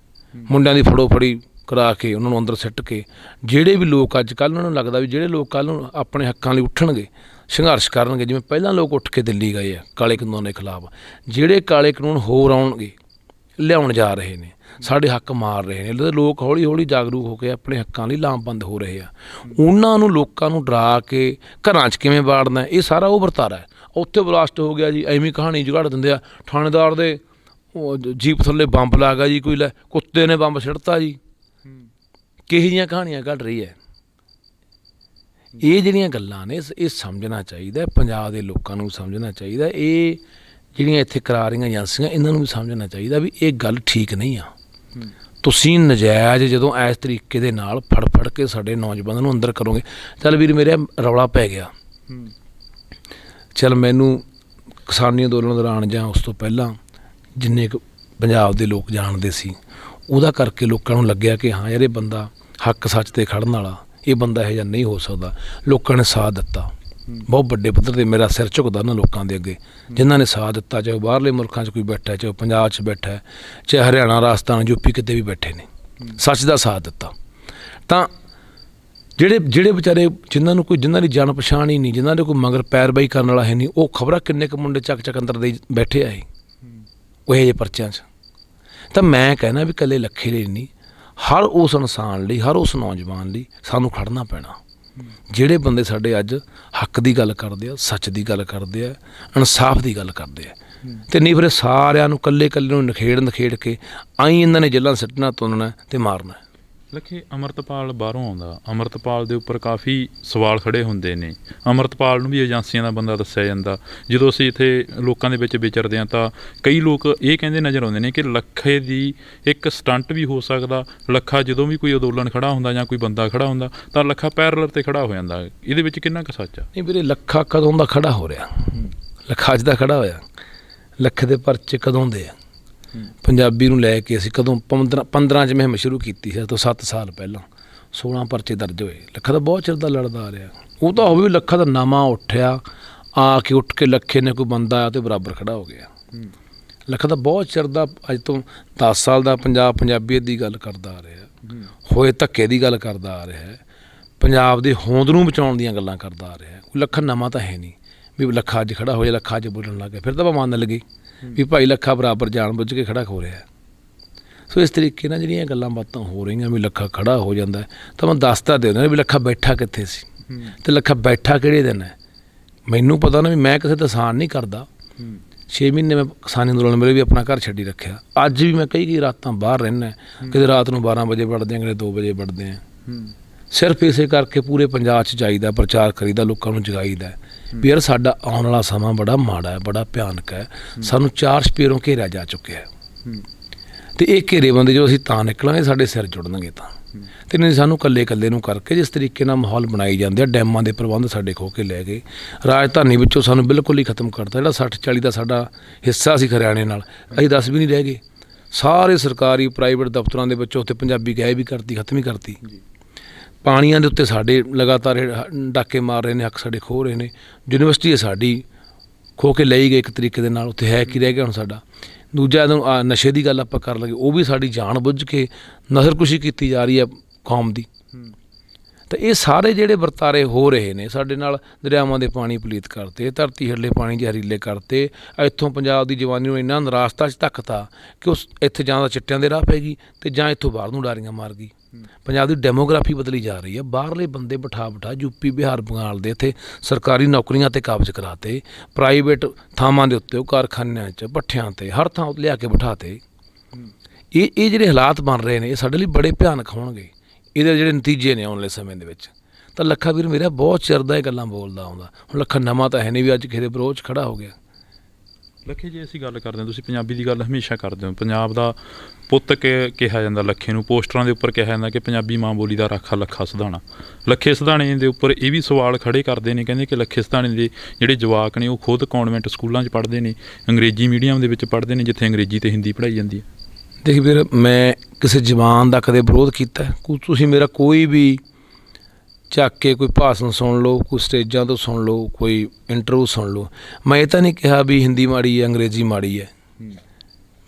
ਮੁੰਡਿਆਂ ਦੀ ਫੜੋ ਫੜੀ ਕਰਾ ਕੇ ਉਹਨਾਂ ਨੂੰ ਅੰਦਰ ਸਿੱਟ ਕੇ, ਜਿਹੜੇ ਵੀ ਲੋਕ ਅੱਜ ਕੱਲ੍ਹ ਉਹਨਾਂ ਨੂੰ ਲੱਗਦਾ ਵੀ ਜਿਹੜੇ ਲੋਕ ਕੱਲ੍ਹ ਨੂੰ ਆਪਣੇ ਹੱਕਾਂ ਲਈ ਉੱਠਣਗੇ, ਸੰਘਰਸ਼ ਕਰਨਗੇ, ਜਿਵੇਂ ਪਹਿਲਾਂ ਲੋਕ ਉੱਠ ਕੇ ਦਿੱਲੀ ਗਏ ਆ ਕਾਲੇ ਕਾਨੂੰਨਾਂ ਦੇ ਖਿਲਾਫ, ਜਿਹੜੇ ਕਾਲੇ ਕਾਨੂੰਨ ਹੋਰ ਆਉਣਗੇ, ਲਿਆਉਣ ਜਾ ਰਹੇ ਨੇ, ਸਾਡੇ ਹੱਕ ਮਾਰ ਰਹੇ ਨੇ, ਲੋਕ ਹੌਲੀ ਹੌਲੀ ਜਾਗਰੂਕ ਹੋ ਕੇ ਆਪਣੇ ਹੱਕਾਂ ਲਈ ਲਾਮਬੰਦ ਹੋ ਰਹੇ ਆ। ਉਹਨਾਂ ਨੂੰ ਲੋਕਾਂ ਨੂੰ ਡਰਾ ਕੇ ਘਰਾਂ 'ਚ ਕਿਵੇਂ ਵਾੜਨਾ, ਇਹ ਸਾਰਾ ਉਹ ਵਰਤਾਰਾ ਹੈ। ਉੱਥੇ ਬਲਾਸਟ ਹੋ ਗਿਆ ਜੀ, ਐਵੇਂ ਕਹਾਣੀ ਜੁਗਾੜ ਦਿੰਦੇ ਆ, ਥਾਣੇਦਾਰ ਦੇ ਜੀਪ ਥੱਲੇ ਬੰਬ ਲੱਗ ਗਿਆ ਜੀ, ਕੋਈ ਲੈ ਕੁੱਤੇ ਨੇ ਬੰਬ ਸਿੱਟਤਾ ਜੀ, ਕਿਹੋ ਜਿਹੀਆਂ ਕਹਾਣੀਆਂ ਘੜ ਰਹੀ ਹੈ। ਇਹ ਜਿਹੜੀਆਂ ਗੱਲਾਂ ਨੇ ਇਹ ਸਮਝਣਾ ਚਾਹੀਦਾ, ਪੰਜਾਬ ਦੇ ਲੋਕਾਂ ਨੂੰ ਸਮਝਣਾ ਚਾਹੀਦਾ, ਇਹ ਜਿਹੜੀਆਂ ਇੱਥੇ ਕਰਾ ਰਹੀਆਂ ਏਜੰਸੀਆਂ ਇਹਨਾਂ ਨੂੰ ਵੀ ਸਮਝਣਾ ਚਾਹੀਦਾ ਵੀ ਇਹ ਗੱਲ ਠੀਕ ਨਹੀਂ ਆ। ਤੁਸੀਂ ਨਜਾਇਜ਼ ਜਦੋਂ ਇਸ ਤਰੀਕੇ ਦੇ ਨਾਲ ਫੜ ਕੇ ਸਾਡੇ ਨੌਜਵਾਨਾਂ ਨੂੰ ਅੰਦਰ ਕਰੋਗੇ, ਚੱਲ ਵੀਰ ਮੇਰੇ ਰੌਲਾ ਪੈ ਗਿਆ, ਚੱਲ ਮੈਨੂੰ ਕਿਸਾਨੀ ਅੰਦੋਲਨ ਦੌਰਾਨ ਜਾਂ ਉਸ ਤੋਂ ਪਹਿਲਾਂ ਜਿੰਨੇ ਕੁ ਪੰਜਾਬ ਦੇ ਲੋਕ ਜਾਣਦੇ ਸੀ, ਉਹਦਾ ਕਰਕੇ ਲੋਕਾਂ ਨੂੰ ਲੱਗਿਆ ਕਿ ਹਾਂ ਯਾਰ ਇਹ ਬੰਦਾ ਹੱਕ ਸੱਚ 'ਤੇ ਖੜਨ ਵਾਲਾ, ਇਹ ਬੰਦਾ ਇਹੋ ਜਿਹਾ ਨਹੀਂ ਹੋ ਸਕਦਾ। ਲੋਕਾਂ ਨੇ ਸਾਥ ਦਿੱਤਾ ਬਹੁਤ ਵੱਡੇ ਪੱਧਰ 'ਤੇ, ਮੇਰਾ ਸਿਰ ਝੁਕਦਾ ਉਹਨਾਂ ਲੋਕਾਂ ਦੇ ਅੱਗੇ ਜਿਨ੍ਹਾਂ ਨੇ ਸਾਥ ਦਿੱਤਾ, ਚਾਹੇ ਬਾਹਰਲੇ ਮੁਲਕਾਂ 'ਚ ਕੋਈ ਬੈਠਾ, ਚਾਹੇ ਪੰਜਾਬ 'ਚ ਬੈਠਾ, ਚਾਹੇ ਹਰਿਆਣਾ, ਰਾਜਸਥਾਨ, UP ਕਿਤੇ ਵੀ ਬੈਠੇ ਨੇ, ਸੱਚ ਦਾ ਸਾਥ ਦਿੱਤਾ। ਤਾਂ ਜਿਹੜੇ ਵਿਚਾਰੇ ਜਿਨ੍ਹਾਂ ਦੀ ਜਾਣ ਪਛਾਣ ਹੀ ਨਹੀਂ, ਜਿਨ੍ਹਾਂ ਦੇ ਕੋਈ ਮਗਰ ਪੈਰਵਾਈ ਕਰਨ ਵਾਲਾ ਹੈ ਨਹੀਂ, ਉਹ ਖਬਰਾਂ ਕਿੰਨੇ ਕੁ ਮੁੰਡੇ ਚੱਕ ਅੰਦਰ ਦੇ ਬੈਠੇ ਆਏ ਉਹ ਇਹੋ ਜਿਹੇ ਪਰਚਿਆਂ 'ਚ। ਤਾਂ ਮੈਂ ਕਹਿਣਾ ਵੀ ਇਕੱਲੇ ਲੱਖੇ ਲਈ ਨਹੀਂ, ਹਰ ਉਸ ਇਨਸਾਨ ਲਈ, ਹਰ ਉਸ ਨੌਜਵਾਨ ਲਈ ਸਾਨੂੰ ਖੜਨਾ ਪੈਣਾ। ਜਿਹੜੇ ਬੰਦੇ ਸਾਡੇ ਅੱਜ ਹੱਕ ਦੀ ਗੱਲ ਕਰਦੇ ਆ, ਸੱਚ ਦੀ ਗੱਲ ਕਰਦੇ ਆ, ਇਨਸਾਫ ਦੀ ਗੱਲ ਕਰਦੇ ਆ, ਤੇ ਨਹੀਂ ਫਿਰ ਇਹ ਸਾਰਿਆਂ ਨੂੰ ਕੱਲੇ ਨੂੰ ਨਖੇੜ ਕੇ ਆਈ ਇਹਨਾਂ ਨੇ ਜੇਲ੍ਹਾਂ ਸਿੱਟਣਾ, ਤੁੰਨਣਾ ਤੇ ਮਾਰਨਾ। ਲੱਖੇ, ਅੰਮ੍ਰਿਤਪਾਲ ਬਾਹਰੋਂ ਆਉਂਦਾ, ਅੰਮ੍ਰਿਤਪਾਲ ਦੇ ਉੱਪਰ ਕਾਫੀ ਸਵਾਲ ਖੜੇ ਹੁੰਦੇ ਨੇ। ਅੰਮ੍ਰਿਤਪਾਲ ਨੂੰ ਵੀ ਏਜੰਸੀਆਂ ਦਾ ਬੰਦਾ ਦੱਸਿਆ ਜਾਂਦਾ। ਜਦੋਂ ਅਸੀਂ ਇੱਥੇ ਲੋਕਾਂ ਦੇ ਵਿੱਚ ਵਿਚਰਦੇ ਹਾਂ ਤਾਂ ਕਈ ਲੋਕ ਇਹ ਕਹਿੰਦੇ ਨਜ਼ਰ ਆਉਂਦੇ ਨੇ ਕਿ ਲੱਖੇ ਦੀ ਇੱਕ ਸਟੰਟ ਵੀ ਹੋ ਸਕਦਾ। ਲੱਖਾ ਜਦੋਂ ਵੀ ਕੋਈ ਅੰਦੋਲਨ ਖੜਾ ਹੁੰਦਾ ਜਾਂ ਕੋਈ ਬੰਦਾ ਖੜਾ ਹੁੰਦਾ ਤਾਂ ਲੱਖਾ ਪੈਰਲਰ 'ਤੇ ਖੜਾ ਹੋ ਜਾਂਦਾ। ਇਹਦੇ ਵਿੱਚ ਕਿੰਨਾ ਕੁ ਸੱਚ ਆ? ਨਹੀਂ ਵੀਰੇ, ਲੱਖਾ ਕਦੋਂ ਦਾ ਖੜਾ ਹੋ ਰਿਹਾ? ਲੱਖਾ ਅੱਜ ਦਾ ਖੜਾ ਹੋਇਆ? ਲੱਖੇ ਦੇ ਪਰਚੇ ਕਦੋਂ ਦੇ ਆ? ਪੰਜਾਬੀ ਨੂੰ ਲੈ ਕੇ ਅਸੀਂ ਕਦੋਂ 15 'ਚ ਮੁਹਿੰਮ ਸ਼ੁਰੂ ਕੀਤੀ ਸੀ, ਤੋਂ 7 ਸਾਲ ਪਹਿਲਾਂ 16 ਪਰਚੇ ਦਰਜ ਹੋਏ। ਲੱਖਾ ਤਾਂ ਬਹੁਤ ਚਿਰ ਦਾ ਲੜਦਾ ਆ ਰਿਹਾ। ਉਹ ਤਾਂ ਹੋਵੇ ਲੱਖਾ ਦਾ ਨਵਾਂ ਉੱਠਿਆ, ਉੱਠ ਕੇ ਲੱਖੇ ਨੇ ਕੋਈ ਬੰਦਾ ਆਇਆ ਤੇ ਬਰਾਬਰ ਖੜਾ ਹੋ ਗਿਆ। ਲੱਖਾ ਤਾਂ ਬਹੁਤ ਚਿਰ ਦਾ, ਅੱਜ ਤੋਂ 10 ਸਾਲ ਦਾ ਪੰਜਾਬੀਅਤ ਦੀ ਗੱਲ ਕਰਦਾ ਆ ਰਿਹਾ, ਹੋਏ ਧੱਕੇ ਦੀ ਗੱਲ ਕਰਦਾ ਆ ਰਿਹਾ, ਪੰਜਾਬ ਦੀ ਹੋਂਦ ਨੂੰ ਬਚਾਉਣ ਦੀਆਂ ਗੱਲਾਂ ਕਰਦਾ ਆ ਰਿਹਾ। ਕੋਈ ਲੱਖਾ ਨਵਾਂ ਤਾਂ ਹੈ ਨਹੀਂ ਵੀ ਲੱਖਾ ਅੱਜ ਖੜਾ ਹੋ ਜਾ, ਲੱਖਾ ਅੱਜ ਬੋਲਣ ਲੱਗ ਗਿਆ। ਫਿਰ ਤਾਂ ਮੰਨ ਲੱਗੇ ਵੀ ਭਾਈ ਲੱਖਾ ਬਰਾਬਰ ਜਾਣ ਬੁੱਝ ਕੇ ਖੜਾ ਹੋ ਰਿਹਾ। ਸੋ ਇਸ ਤਰੀਕੇ ਨਾਲ ਜਿਹੜੀਆਂ ਗੱਲਾਂ ਬਾਤਾਂ ਹੋ ਰਹੀਆਂ ਵੀ ਲੱਖਾ ਖੜਾ ਹੋ ਜਾਂਦਾ, ਤਾਂ ਮੈਂ ਦੱਸਦਾ ਦੇ ਦਿੰਦਾ ਵੀ ਲੱਖਾ ਬੈਠਾ ਕਿੱਥੇ ਸੀ ਤੇ ਲੱਖਾ ਬੈਠਾ ਕਿਹੜੇ ਦਿਨ ਹੈ। ਮੈਨੂੰ ਪਤਾ ਨਾ ਵੀ ਮੈਂ ਕਿਸੇ ਦਾ ਆਸਾਨ ਨਹੀਂ ਕਰਦਾ। 6 ਮਹੀਨੇ ਮੈਂ ਕਿਸਾਨੀ ਅੰਦੋਲਨ ਵੇਲੇ ਵੀ ਆਪਣਾ ਘਰ ਛੱਡੀ ਰੱਖਿਆ। ਅੱਜ ਵੀ ਮੈਂ ਕਈ ਰਾਤਾਂ ਬਾਹਰ ਰਹਿੰਦਾ, ਕਿਤੇ ਰਾਤ ਨੂੰ 12 ਵਜੇ ਵੜਦੇ ਹਾਂ, ਕਿਤੇ 2 ਵਜੇ ਵੜਦੇ ਹਾਂ। ਸਿਰਫ ਇਸੇ ਕਰਕੇ ਪੂਰੇ ਪੰਜਾਬ 'ਚ ਜਾਈਦਾ, ਪ੍ਰਚਾਰ ਕਰੀਦਾ, ਲੋਕਾਂ ਨੂੰ ਜਗਾਈਦਾ ਵੀ ਯਾਰ ਸਾਡਾ ਆਉਣ ਵਾਲਾ ਸਮਾਂ ਬੜਾ ਮਾੜਾ ਹੈ, ਬੜਾ ਭਿਆਨਕ ਹੈ। ਸਾਨੂੰ 4 ਸਪੇਰੋਂ ਘੇਰਿਆ ਜਾ ਚੁੱਕਿਆ ਤੇ ਇਹ ਘੇਰੇ ਬੰਦੇ ਜੋ ਅਸੀਂ ਤਾਂ ਨਿਕਲਾਂਗੇ, ਸਾਡੇ ਸਿਰ ਜੁੜਨਗੇ ਤਾਂ। ਤੇ ਨਹੀਂ ਸਾਨੂੰ ਕੱਲੇ ਨੂੰ ਕਰਕੇ ਜਿਸ ਤਰੀਕੇ ਨਾਲ ਮਾਹੌਲ ਬਣਾਈ ਜਾਂਦੇ ਆ, ਡੈਮਾਂ ਦੇ ਪ੍ਰਬੰਧ ਸਾਡੇ ਖੋਹ ਕੇ ਲੈ ਗਏ, ਰਾਜਧਾਨੀ ਵਿੱਚੋਂ ਸਾਨੂੰ ਬਿਲਕੁਲ ਹੀ ਖਤਮ ਕਰਤਾ। ਜਿਹੜਾ 60-40 ਦਾ ਸਾਡਾ ਹਿੱਸਾ ਸੀ ਹਰਿਆਣੇ ਨਾਲ, ਅਸੀਂ 10 ਵੀ ਨਹੀਂ ਰਹਿ ਗਏ। ਸਾਰੇ ਸਰਕਾਰੀ ਪ੍ਰਾਈਵੇਟ ਦਫ਼ਤਰਾਂ ਦੇ ਵਿੱਚੋਂ ਉੱਥੇ ਪੰਜਾਬੀ ਗਾਇਬ ਹੀ ਕਰਤੀ, ਖਤਮ ਹੀ ਕਰਤੀ। ਪਾਣੀਆਂ ਦੇ ਉੱਤੇ ਸਾਡੇ ਲਗਾਤਾਰ ਡਾਕੇ ਮਾਰ ਰਹੇ ਨੇ, ਹੱਕ ਸਾਡੇ ਖੋਹ ਰਹੇ ਨੇ। ਯੂਨੀਵਰਸਿਟੀ ਹੈ ਸਾਡੀ, ਖੋਹ ਕੇ ਲਈ ਗਏ ਇੱਕ ਤਰੀਕੇ ਦੇ ਨਾਲ। ਉੱਥੇ ਹੈ ਕੀ ਰਹਿ ਗਿਆ ਹੁਣ ਸਾਡਾ? ਦੂਜਾ ਨਸ਼ੇ ਦੀ ਗੱਲ ਆਪਾਂ ਕਰ ਲਈਏ, ਉਹ ਵੀ ਸਾਡੀ ਜਾਣ ਬੁੱਝ ਕੇ ਨਸਲਕੁਸ਼ੀ ਕੀਤੀ ਜਾ ਰਹੀ ਹੈ ਕੌਮ ਦੀ। ਤਾਂ ਇਹ ਸਾਰੇ ਜਿਹੜੇ ਵਰਤਾਰੇ ਹੋ ਰਹੇ ਨੇ ਸਾਡੇ ਨਾਲ, ਦਰਿਆਵਾਂ ਦੇ ਪਾਣੀ ਪਲੀਤ ਕਰਤੇ, ਧਰਤੀ ਹੇਠਲੇ ਪਾਣੀ ਜ਼ਹਿਰੀਲੇ ਕਰਤੇ, ਇੱਥੋਂ ਪੰਜਾਬ ਦੀ ਜਵਾਨੀ ਨੂੰ ਇੰਨਾ ਨਿਰਾਸ਼ਤਾ 'ਚ ਧੱਕਤਾ ਕਿ ਉਸ ਇੱਥੇ ਜਾਂ ਤਾਂ ਚਿੱਟਿਆਂ ਦੇ ਰਾਹ ਪੈ ਗਈ ਤੇ ਜਾਂ ਇੱਥੋਂ ਬਾਹਰ ਨੂੰ ਉਡਾਰੀਆਂ ਮਾਰ ਗਈ। ਪੰਜਾਬ ਦੀ ਡੈਮੋਗ੍ਰਾਫੀ ਬਦਲੀ ਜਾ ਰਹੀ ਹੈ। ਬਾਹਰਲੇ ਬੰਦੇ ਬਿਠਾ ਯੂਪੀ, ਬਿਹਾਰ, ਬੰਗਾਲ ਦੇ ਇੱਥੇ ਸਰਕਾਰੀ ਨੌਕਰੀਆਂ 'ਤੇ ਕਾਬਜ਼ ਕਰਾਤੇ, ਪ੍ਰਾਈਵੇਟ ਥਾਵਾਂ ਦੇ ਉੱਤੇ, ਉਹ ਕਾਰਖਾਨਿਆਂ 'ਚ, ਭੱਠਿਆਂ 'ਤੇ, ਹਰ ਥਾਂ ਲਿਆ ਕੇ ਬਿਠਾਤੇ। ਇਹ ਜਿਹੜੇ ਹਾਲਾਤ ਬਣ ਰਹੇ ਨੇ, ਇਹ ਸਾਡੇ ਲਈ ਬੜੇ ਭਿਆਨਕ ਹੋਣਗੇ। ਇਹਦੇ ਜਿਹੜੇ ਨਤੀਜੇ ਨੇ ਆਉਣ ਵਾਲੇ ਸਮੇਂ ਦੇ ਵਿੱਚ। ਤਾਂ ਲੱਖਾ ਵੀਰ ਮੇਰਾ ਬਹੁਤ ਚਿਰ ਦਾ ਇਹ ਗੱਲਾਂ ਬੋਲਦਾ ਆਉਂਦਾ। ਹੁਣ ਲੱਖਾ ਨਵਾਂ ਤਾਂ ਹੈ ਨਹੀਂ ਵੀ ਅੱਜ ਕਿਸੇ ਦੇ ਵਿਰੋਧ 'ਚ ਖੜਾ ਹੋ ਗਿਆ। ਲੱਖੇ, ਜੇ ਅਸੀਂ ਗੱਲ ਕਰਦੇ ਹਾਂ, ਤੁਸੀਂ ਪੰਜਾਬੀ ਦੀ ਗੱਲ ਹਮੇਸ਼ਾ ਕਰਦੇ ਹੋ, ਪੰਜਾਬ ਦਾ ਪੁੱਤ ਕਿਹਾ ਜਾਂਦਾ ਲੱਖੇ ਨੂੰ। ਪੋਸਟਰਾਂ ਦੇ ਉੱਪਰ ਕਿਹਾ ਜਾਂਦਾ ਕਿ ਪੰਜਾਬੀ ਮਾਂ ਬੋਲੀ ਦਾ ਰਾਖਾ ਲੱਖਾ ਸਿਧਾਣਾ। ਲੱਖੇ ਸਿਧਾਣੇ ਦੇ ਉੱਪਰ ਇਹ ਵੀ ਸਵਾਲ ਖੜੇ ਕਰਦੇ ਨੇ, ਕਹਿੰਦੇ ਕਿ ਲੱਖੇ ਸਿਧਾਣੇ ਦੇ ਜਿਹੜੇ ਜਵਾਕ ਨੇ ਉਹ ਖੁਦ ਕੌਨਵੈਂਟ ਸਕੂਲਾਂ 'ਚ ਪੜ੍ਹਦੇ ਨੇ, ਅੰਗਰੇਜ਼ੀ ਮੀਡੀਅਮ ਦੇ ਵਿੱਚ ਪੜ੍ਹਦੇ ਨੇ, ਜਿੱਥੇ ਅੰਗਰੇਜ਼ੀ ਅਤੇ ਹਿੰਦੀ ਪੜ੍ਹਾਈ ਜਾਂਦੀ ਹੈ। ਦੇਖ ਵੀਰ, ਮੈਂ ਕਿਸੇ ਜ਼ਬਾਨ ਦਾ ਕਦੇ ਵਿਰੋਧ ਕੀਤਾ? ਤੁਸੀਂ ਮੇਰਾ ਕੋਈ ਵੀ ਚੱਕ ਕੇ ਕੋਈ ਭਾਸ਼ਣ ਸੁਣ ਲਓ, ਕੋਈ ਸਟੇਜਾਂ ਤੋਂ ਸੁਣ ਲਓ, ਕੋਈ ਇੰਟਰਵਿਊ ਸੁਣ ਲਓ, ਮੈਂ ਇਹ ਤਾਂ ਨਹੀਂ ਕਿਹਾ ਵੀ ਹਿੰਦੀ ਮਾੜੀ ਹੈ, ਅੰਗਰੇਜ਼ੀ ਮਾੜੀ ਹੈ।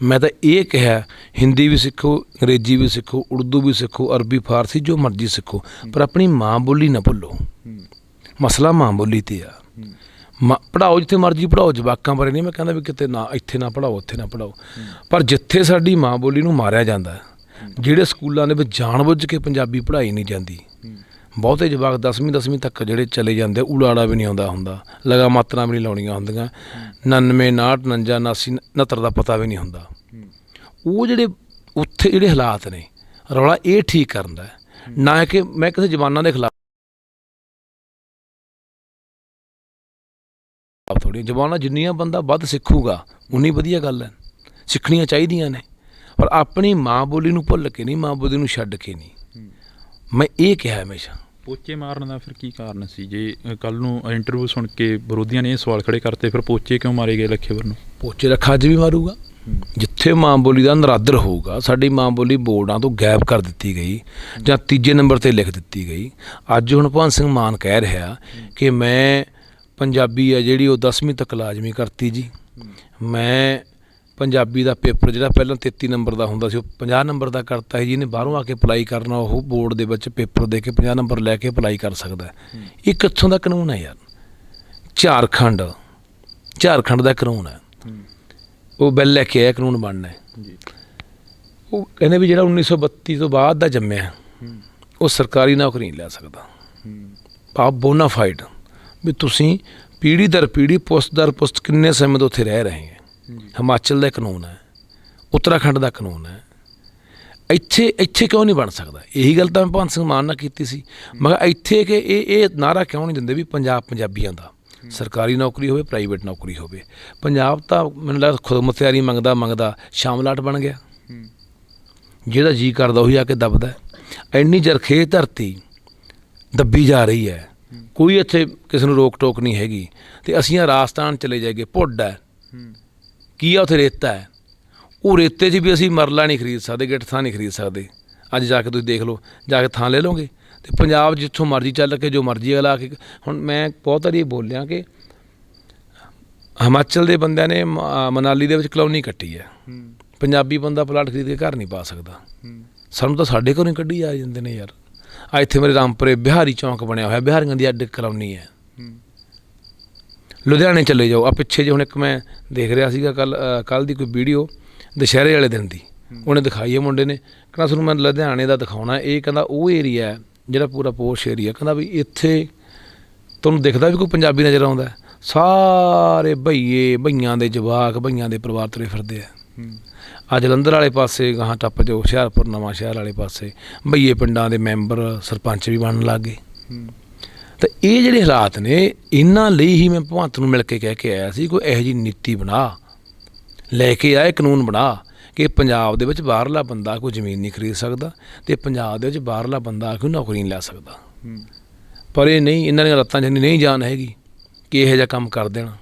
ਮੈਂ ਤਾਂ ਇਹ ਕਿਹਾ ਹਿੰਦੀ ਵੀ ਸਿੱਖੋ, ਅੰਗਰੇਜ਼ੀ ਵੀ ਸਿੱਖੋ, ਉਰਦੂ ਵੀ ਸਿੱਖੋ, ਅਰਬੀ, ਫਾਰਸੀ, ਜੋ ਮਰਜ਼ੀ ਸਿੱਖੋ, ਪਰ ਆਪਣੀ ਮਾਂ ਬੋਲੀ ਨਾ ਭੁੱਲੋ। ਮਸਲਾ ਮਾਂ ਬੋਲੀ 'ਤੇ ਆ। ਪੜ੍ਹਾਓ ਜਿੱਥੇ ਮਰਜ਼ੀ ਪੜ੍ਹਾਓ, ਜਵਾਕਾਂ ਬਾਰੇ ਨਹੀਂ ਮੈਂ ਕਹਿੰਦਾ ਵੀ ਕਿਤੇ ਨਾ, ਇੱਥੇ ਨਾ ਪੜ੍ਹਾਓ, ਉੱਥੇ ਨਾ ਪੜ੍ਹਾਓ, ਪਰ ਜਿੱਥੇ ਸਾਡੀ ਮਾਂ ਬੋਲੀ ਨੂੰ ਮਾਰਿਆ ਜਾਂਦਾ, ਜਿਹੜੇ ਸਕੂਲਾਂ ਦੇ ਵਿੱਚ ਜਾਣ ਬੁੱਝ ਕੇ ਪੰਜਾਬੀ ਪੜ੍ਹਾਈ ਨਹੀਂ ਜਾਂਦੀ, ਬਹੁਤੇ ਜਵਾਕ 10ਵੀਂ ਤੱਕ ਜਿਹੜੇ ਚਲੇ ਜਾਂਦੇ, ਉਲਾੜਾ ਵੀ ਨਹੀਂ ਆਉਂਦਾ ਹੁੰਦਾ, ਲਗਾ ਮਾਤਰਾ ਵੀ ਨਹੀਂ ਲਾਉਣੀਆਂ ਹੁੰਦੀਆਂ, 99, 59, 59, 80, 69 ਦਾ ਪਤਾ ਵੀ ਨਹੀਂ ਹੁੰਦਾ। ਉਹ ਜਿਹੜੇ ਉੱਥੇ ਜਿਹੜੇ ਹਾਲਾਤ ਨੇ, ਰੌਲਾ ਇਹ ਠੀਕ ਕਰਨ ਦਾ, ਨਾ ਕਿ ਮੈਂ ਕਿਸੇ ਜ਼ਬਾਨਾਂ ਦੇ ਖਿਲਾਫ। ਥੋੜ੍ਹੀਆਂ ਜ਼ਬਾਨਾਂ ਜਿੰਨੀਆਂ ਬੰਦਾ ਵੱਧ ਸਿੱਖੂਗਾ ਉਨੀ ਵਧੀਆ ਗੱਲ ਹੈ, ਸਿੱਖਣੀਆਂ ਚਾਹੀਦੀਆਂ ਨੇ, ਪਰ ਆਪਣੀ ਮਾਂ ਬੋਲੀ ਨੂੰ ਭੁੱਲ ਕੇ ਨਹੀਂ, ਮਾਂ ਬੋਲੀ ਨੂੰ ਛੱਡ ਕੇ ਨਹੀਂ। ਮੈਂ ਇਹ ਕਿਹਾ ਹਮੇਸ਼ਾ। ਪੋਚੇ ਮਾਰਨ ਦਾ ਫਿਰ ਕੀ ਕਾਰਨ ਸੀ? ਜੇ ਕੱਲ੍ਹ ਨੂੰ ਇੰਟਰਵਿਊ ਸੁਣ ਕੇ ਵਿਰੋਧੀਆਂ ਨੇ ਇਹ ਸਵਾਲ ਖੜੇ ਕਰਤੇ, ਫਿਰ ਪੋਚੇ ਕਿਉਂ ਮਾਰੇ ਗਏ ਲੱਖੇਵਰ ਨੂੰ? ਪੋਚੇ ਲੱਖਾ ਅੱਜ ਵੀ ਮਾਰੂਗਾ। ਜਿੱਥੇ ਮਾਂ ਬੋਲੀ ਦਾ ਨਰਾਦਰ ਹੋਊਗਾ, ਸਾਡੀ ਮਾਂ ਬੋਲੀ ਬੋਰਡਾਂ ਤੋਂ ਗਾਇਬ ਕਰ ਦਿੱਤੀ ਗਈ ਜਾਂ 3 ਨੰਬਰ 'ਤੇ ਲਿਖ ਦਿੱਤੀ ਗਈ। ਅੱਜ ਹੁਣ ਭਗਵੰਤ ਸਿੰਘ ਮਾਨ ਕਹਿ ਰਿਹਾ ਕਿ ਮੈਂ ਪੰਜਾਬੀ ਹੈ ਜਿਹੜੀ ਉਹ 10ਵੀਂ ਤੱਕ ਲਾਜ਼ਮੀ ਕਰਤੀ ਜੀ। ਮੈਂ ਪੰਜਾਬੀ ਦਾ ਪੇਪਰ ਜਿਹੜਾ ਪਹਿਲਾਂ 33 ਨੰਬਰ ਦਾ ਹੁੰਦਾ ਸੀ ਉਹ 50 ਨੰਬਰ ਦਾ ਕਰਤਾ ਹੈ। ਜਿਹਨੇ ਬਾਹਰੋਂ ਆ ਕੇ ਅਪਲਾਈ ਕਰਨਾ, ਉਹ ਬੋਰਡ ਦੇ ਵਿੱਚ ਪੇਪਰ ਦੇ ਕੇ 50 ਨੰਬਰ ਲੈ ਕੇ ਅਪਲਾਈ ਕਰ ਸਕਦਾ। ਇਹ ਕਿੱਥੋਂ ਦਾ ਕਾਨੂੰਨ ਹੈ ਯਾਰ? ਝਾਰਖੰਡ ਦਾ ਕਾਨੂੰਨ ਹੈ। ਉਹ ਬਿੱਲ ਲੈ ਕੇ ਆਇਆ, ਕਾਨੂੰਨ ਬਣਨਾ ਹੈ। ਉਹ ਕਹਿੰਦੇ ਵੀ ਜਿਹੜਾ 1932 ਤੋਂ ਬਾਅਦ ਦਾ ਜੰਮਿਆ ਉਹ ਸਰਕਾਰੀ ਨੌਕਰੀ ਨਹੀਂ ਲੈ ਸਕਦਾ। ਆਪ ਬੋਨਾਫਾਈਡ ਵੀ ਤੁਸੀਂ ਪੀੜ੍ਹੀ ਦਰ ਪੀੜ੍ਹੀ, ਪੁਸਤ ਦਰ ਪੁਸਤ ਕਿੰਨੇ ਸਮੇਂ ਤੋਂ ਉੱਥੇ ਰਹਿ ਰਹੇ ਹੈ, ਹਿਮਾਚਲ ਦਾ ਕਾਨੂੰਨ ਹੈ, ਉੱਤਰਾਖੰਡ ਦਾ ਕਾਨੂੰਨ ਹੈ। ਇੱਥੇ ਕਿਉਂ ਨਹੀਂ ਬਣ ਸਕਦਾ? ਇਹੀ ਗੱਲ ਤਾਂ ਮੈਂ ਭਗਵੰਤ ਸਿੰਘ ਮਾਨ ਨਾਲ ਕੀਤੀ ਸੀ। ਮੈਂ ਕਿਹਾ ਇੱਥੇ ਕਿ ਇਹ ਨਾਅਰਾ ਕਿਉਂ ਨਹੀਂ ਦਿੰਦੇ ਵੀ ਪੰਜਾਬ ਪੰਜਾਬੀਆਂ ਦਾ, ਸਰਕਾਰੀ ਨੌਕਰੀ ਹੋਵੇ ਪ੍ਰਾਈਵੇਟ ਨੌਕਰੀ ਹੋਵੇ। ਪੰਜਾਬ ਤਾਂ ਮੈਨੂੰ ਲੱਗਦਾ ਖੁਦ ਮੁਖਤਿਆਰੀ ਮੰਗਦਾ ਸ਼ਾਮਲਾਟ ਬਣ ਗਿਆ। ਜਿਹੜਾ ਜੀ ਕਰਦਾ ਉਹੀ ਆ ਕੇ ਦੱਬਦਾ। ਇੰਨੀ ਜਰਖੇਜ਼ ਧਰਤੀ ਦੱਬੀ ਜਾ ਰਹੀ ਹੈ, ਕੋਈ ਇੱਥੇ ਕਿਸੇ ਨੂੰ ਰੋਕ ਟੋਕ ਨਹੀਂ ਹੈਗੀ। ਅਤੇ ਅਸੀਂ ਆ ਰਾਜਸਥਾਨ ਚਲੇ ਜਾਈਏ, ਭੁੱਡ ਹੈ, ਕੀ ਆ ਉੱਥੇ ਰੇਤਾ ਹੈ। ਉਹ ਰੇਤੇ 'ਚ ਵੀ ਅਸੀਂ ਮਰਲਾ ਨਹੀਂ ਖਰੀਦ ਸਕਦੇ, ਗਿੱਟ ਥਾਂ ਨਹੀਂ ਖਰੀਦ ਸਕਦੇ। ਅੱਜ ਜਾ ਕੇ ਤੁਸੀਂ ਦੇਖ ਲਓ, ਜਾ ਕੇ ਥਾਂ ਲੈ ਲਓਗੇ। ਅਤੇ ਪੰਜਾਬ ਜਿੱਥੋਂ ਮਰਜ਼ੀ ਚੱਲ ਕੇ ਜੋ ਮਰਜ਼ੀ ਲਾ ਕੇ, ਹੁਣ ਮੈਂ ਬਹੁਤ ਵਾਰੀ ਬੋਲਿਆ ਕਿ ਹਿਮਾਚਲ ਦੇ ਬੰਦਿਆਂ ਨੇ ਮਨਾਲੀ ਦੇ ਵਿੱਚ ਕਲੋਨੀ ਕੱਟੀ ਹੈ। ਪੰਜਾਬੀ ਬੰਦਾ ਪਲਾਟ ਖਰੀਦ ਕੇ ਘਰ ਨਹੀਂ ਪਾ ਸਕਦਾ। ਸਾਨੂੰ ਤਾਂ ਸਾਡੇ ਘਰੋਂ ਹੀ ਕੱਢੀ ਆ ਜਾਂਦੇ ਨੇ ਯਾਰ। ਆ ਇੱਥੇ ਮੇਰੇ ਰਾਮਪੁਰੇ ਬਿਹਾਰੀ ਚੌਂਕ ਬਣਿਆ ਹੋਇਆ, ਬਿਹਾਰੀਆਂ ਦੀ ਅੱਡ ਕਲੋਨੀ ਹੈ। ਲੁਧਿਆਣੇ ਚਲੇ ਜਾਓ, ਆ ਪਿੱਛੇ ਜੇ ਹੁਣ ਇੱਕ ਮੈਂ ਦੇਖ ਰਿਹਾ ਸੀਗਾ ਕੱਲ੍ਹ ਦੀ ਕੋਈ ਵੀਡੀਓ ਦੁਸ਼ਹਿਰੇ ਵਾਲੇ ਦਿਨ ਦੀ, ਉਹਨੇ ਦਿਖਾਈ ਹੈ ਮੁੰਡੇ ਨੇ, ਕਹਿੰਦਾ ਤੁਹਾਨੂੰ ਮੈਂ ਲੁਧਿਆਣੇ ਦਾ ਦਿਖਾਉਣਾ। ਇਹ ਕਹਿੰਦਾ ਉਹ ਏਰੀਆ ਹੈ ਜਿਹੜਾ ਪੂਰਾ ਪੋਸ਼ ਏਰੀਆ, ਕਹਿੰਦਾ ਵੀ ਇੱਥੇ ਤੁਹਾਨੂੰ ਦਿਖਦਾ ਵੀ ਕੋਈ ਪੰਜਾਬੀ ਨਜ਼ਰ ਆਉਂਦਾ? ਸਾਰੇ ਬਈਆਂ ਦੇ ਜਵਾਕ, ਬਈਆਂ ਦੇ ਪਰਿਵਾਰ ਤੁਰੇ ਫਿਰਦੇ ਆ। ਆ ਜਲੰਧਰ ਵਾਲੇ ਪਾਸੇ ਗਾਹਾਂ ਟੱਪ ਜਾਓ, ਹੁਸ਼ਿਆਰਪੁਰ ਨਵਾਂ ਸ਼ਹਿਰ ਵਾਲੇ ਪਾਸੇ ਬਈਏ ਪਿੰਡਾਂ ਦੇ ਮੈਂਬਰ ਸਰਪੰਚ ਵੀ ਬਣਨ ਲੱਗ ਗਏ। ਤਾਂ ਇਹ ਜਿਹੜੇ ਹਾਲਾਤ ਨੇ, ਇਹਨਾਂ ਲਈ ਹੀ ਮੈਂ ਭਗਵੰਤ ਨੂੰ ਮਿਲ ਕੇ ਕਹਿ ਕੇ ਆਇਆ ਸੀ, ਕੋਈ ਇਹੋ ਜਿਹੀ ਨੀਤੀ ਬਣਾ, ਲੈ ਕੇ ਆਏ ਕਾਨੂੰਨ ਬਣਾ ਕਿ ਪੰਜਾਬ ਦੇ ਵਿੱਚ ਬਾਹਰਲਾ ਬੰਦਾ ਕੋਈ ਜ਼ਮੀਨ ਨਹੀਂ ਖਰੀਦ ਸਕਦਾ ਅਤੇ ਪੰਜਾਬ ਦੇ ਵਿੱਚ ਬਾਹਰਲਾ ਬੰਦਾ ਕੋਈ ਨੌਕਰੀ ਨਹੀਂ ਲੈ ਸਕਦਾ। ਪਰ ਇਹ ਨਹੀਂ, ਇਹਨਾਂ ਦੀਆਂ ਲੱਤਾਂ 'ਚ ਨਹੀਂ ਜਾਨ ਹੈਗੀ ਕਿ ਇਹੋ ਜਿਹਾ ਕੰਮ ਕਰ ਦੇਣਾ।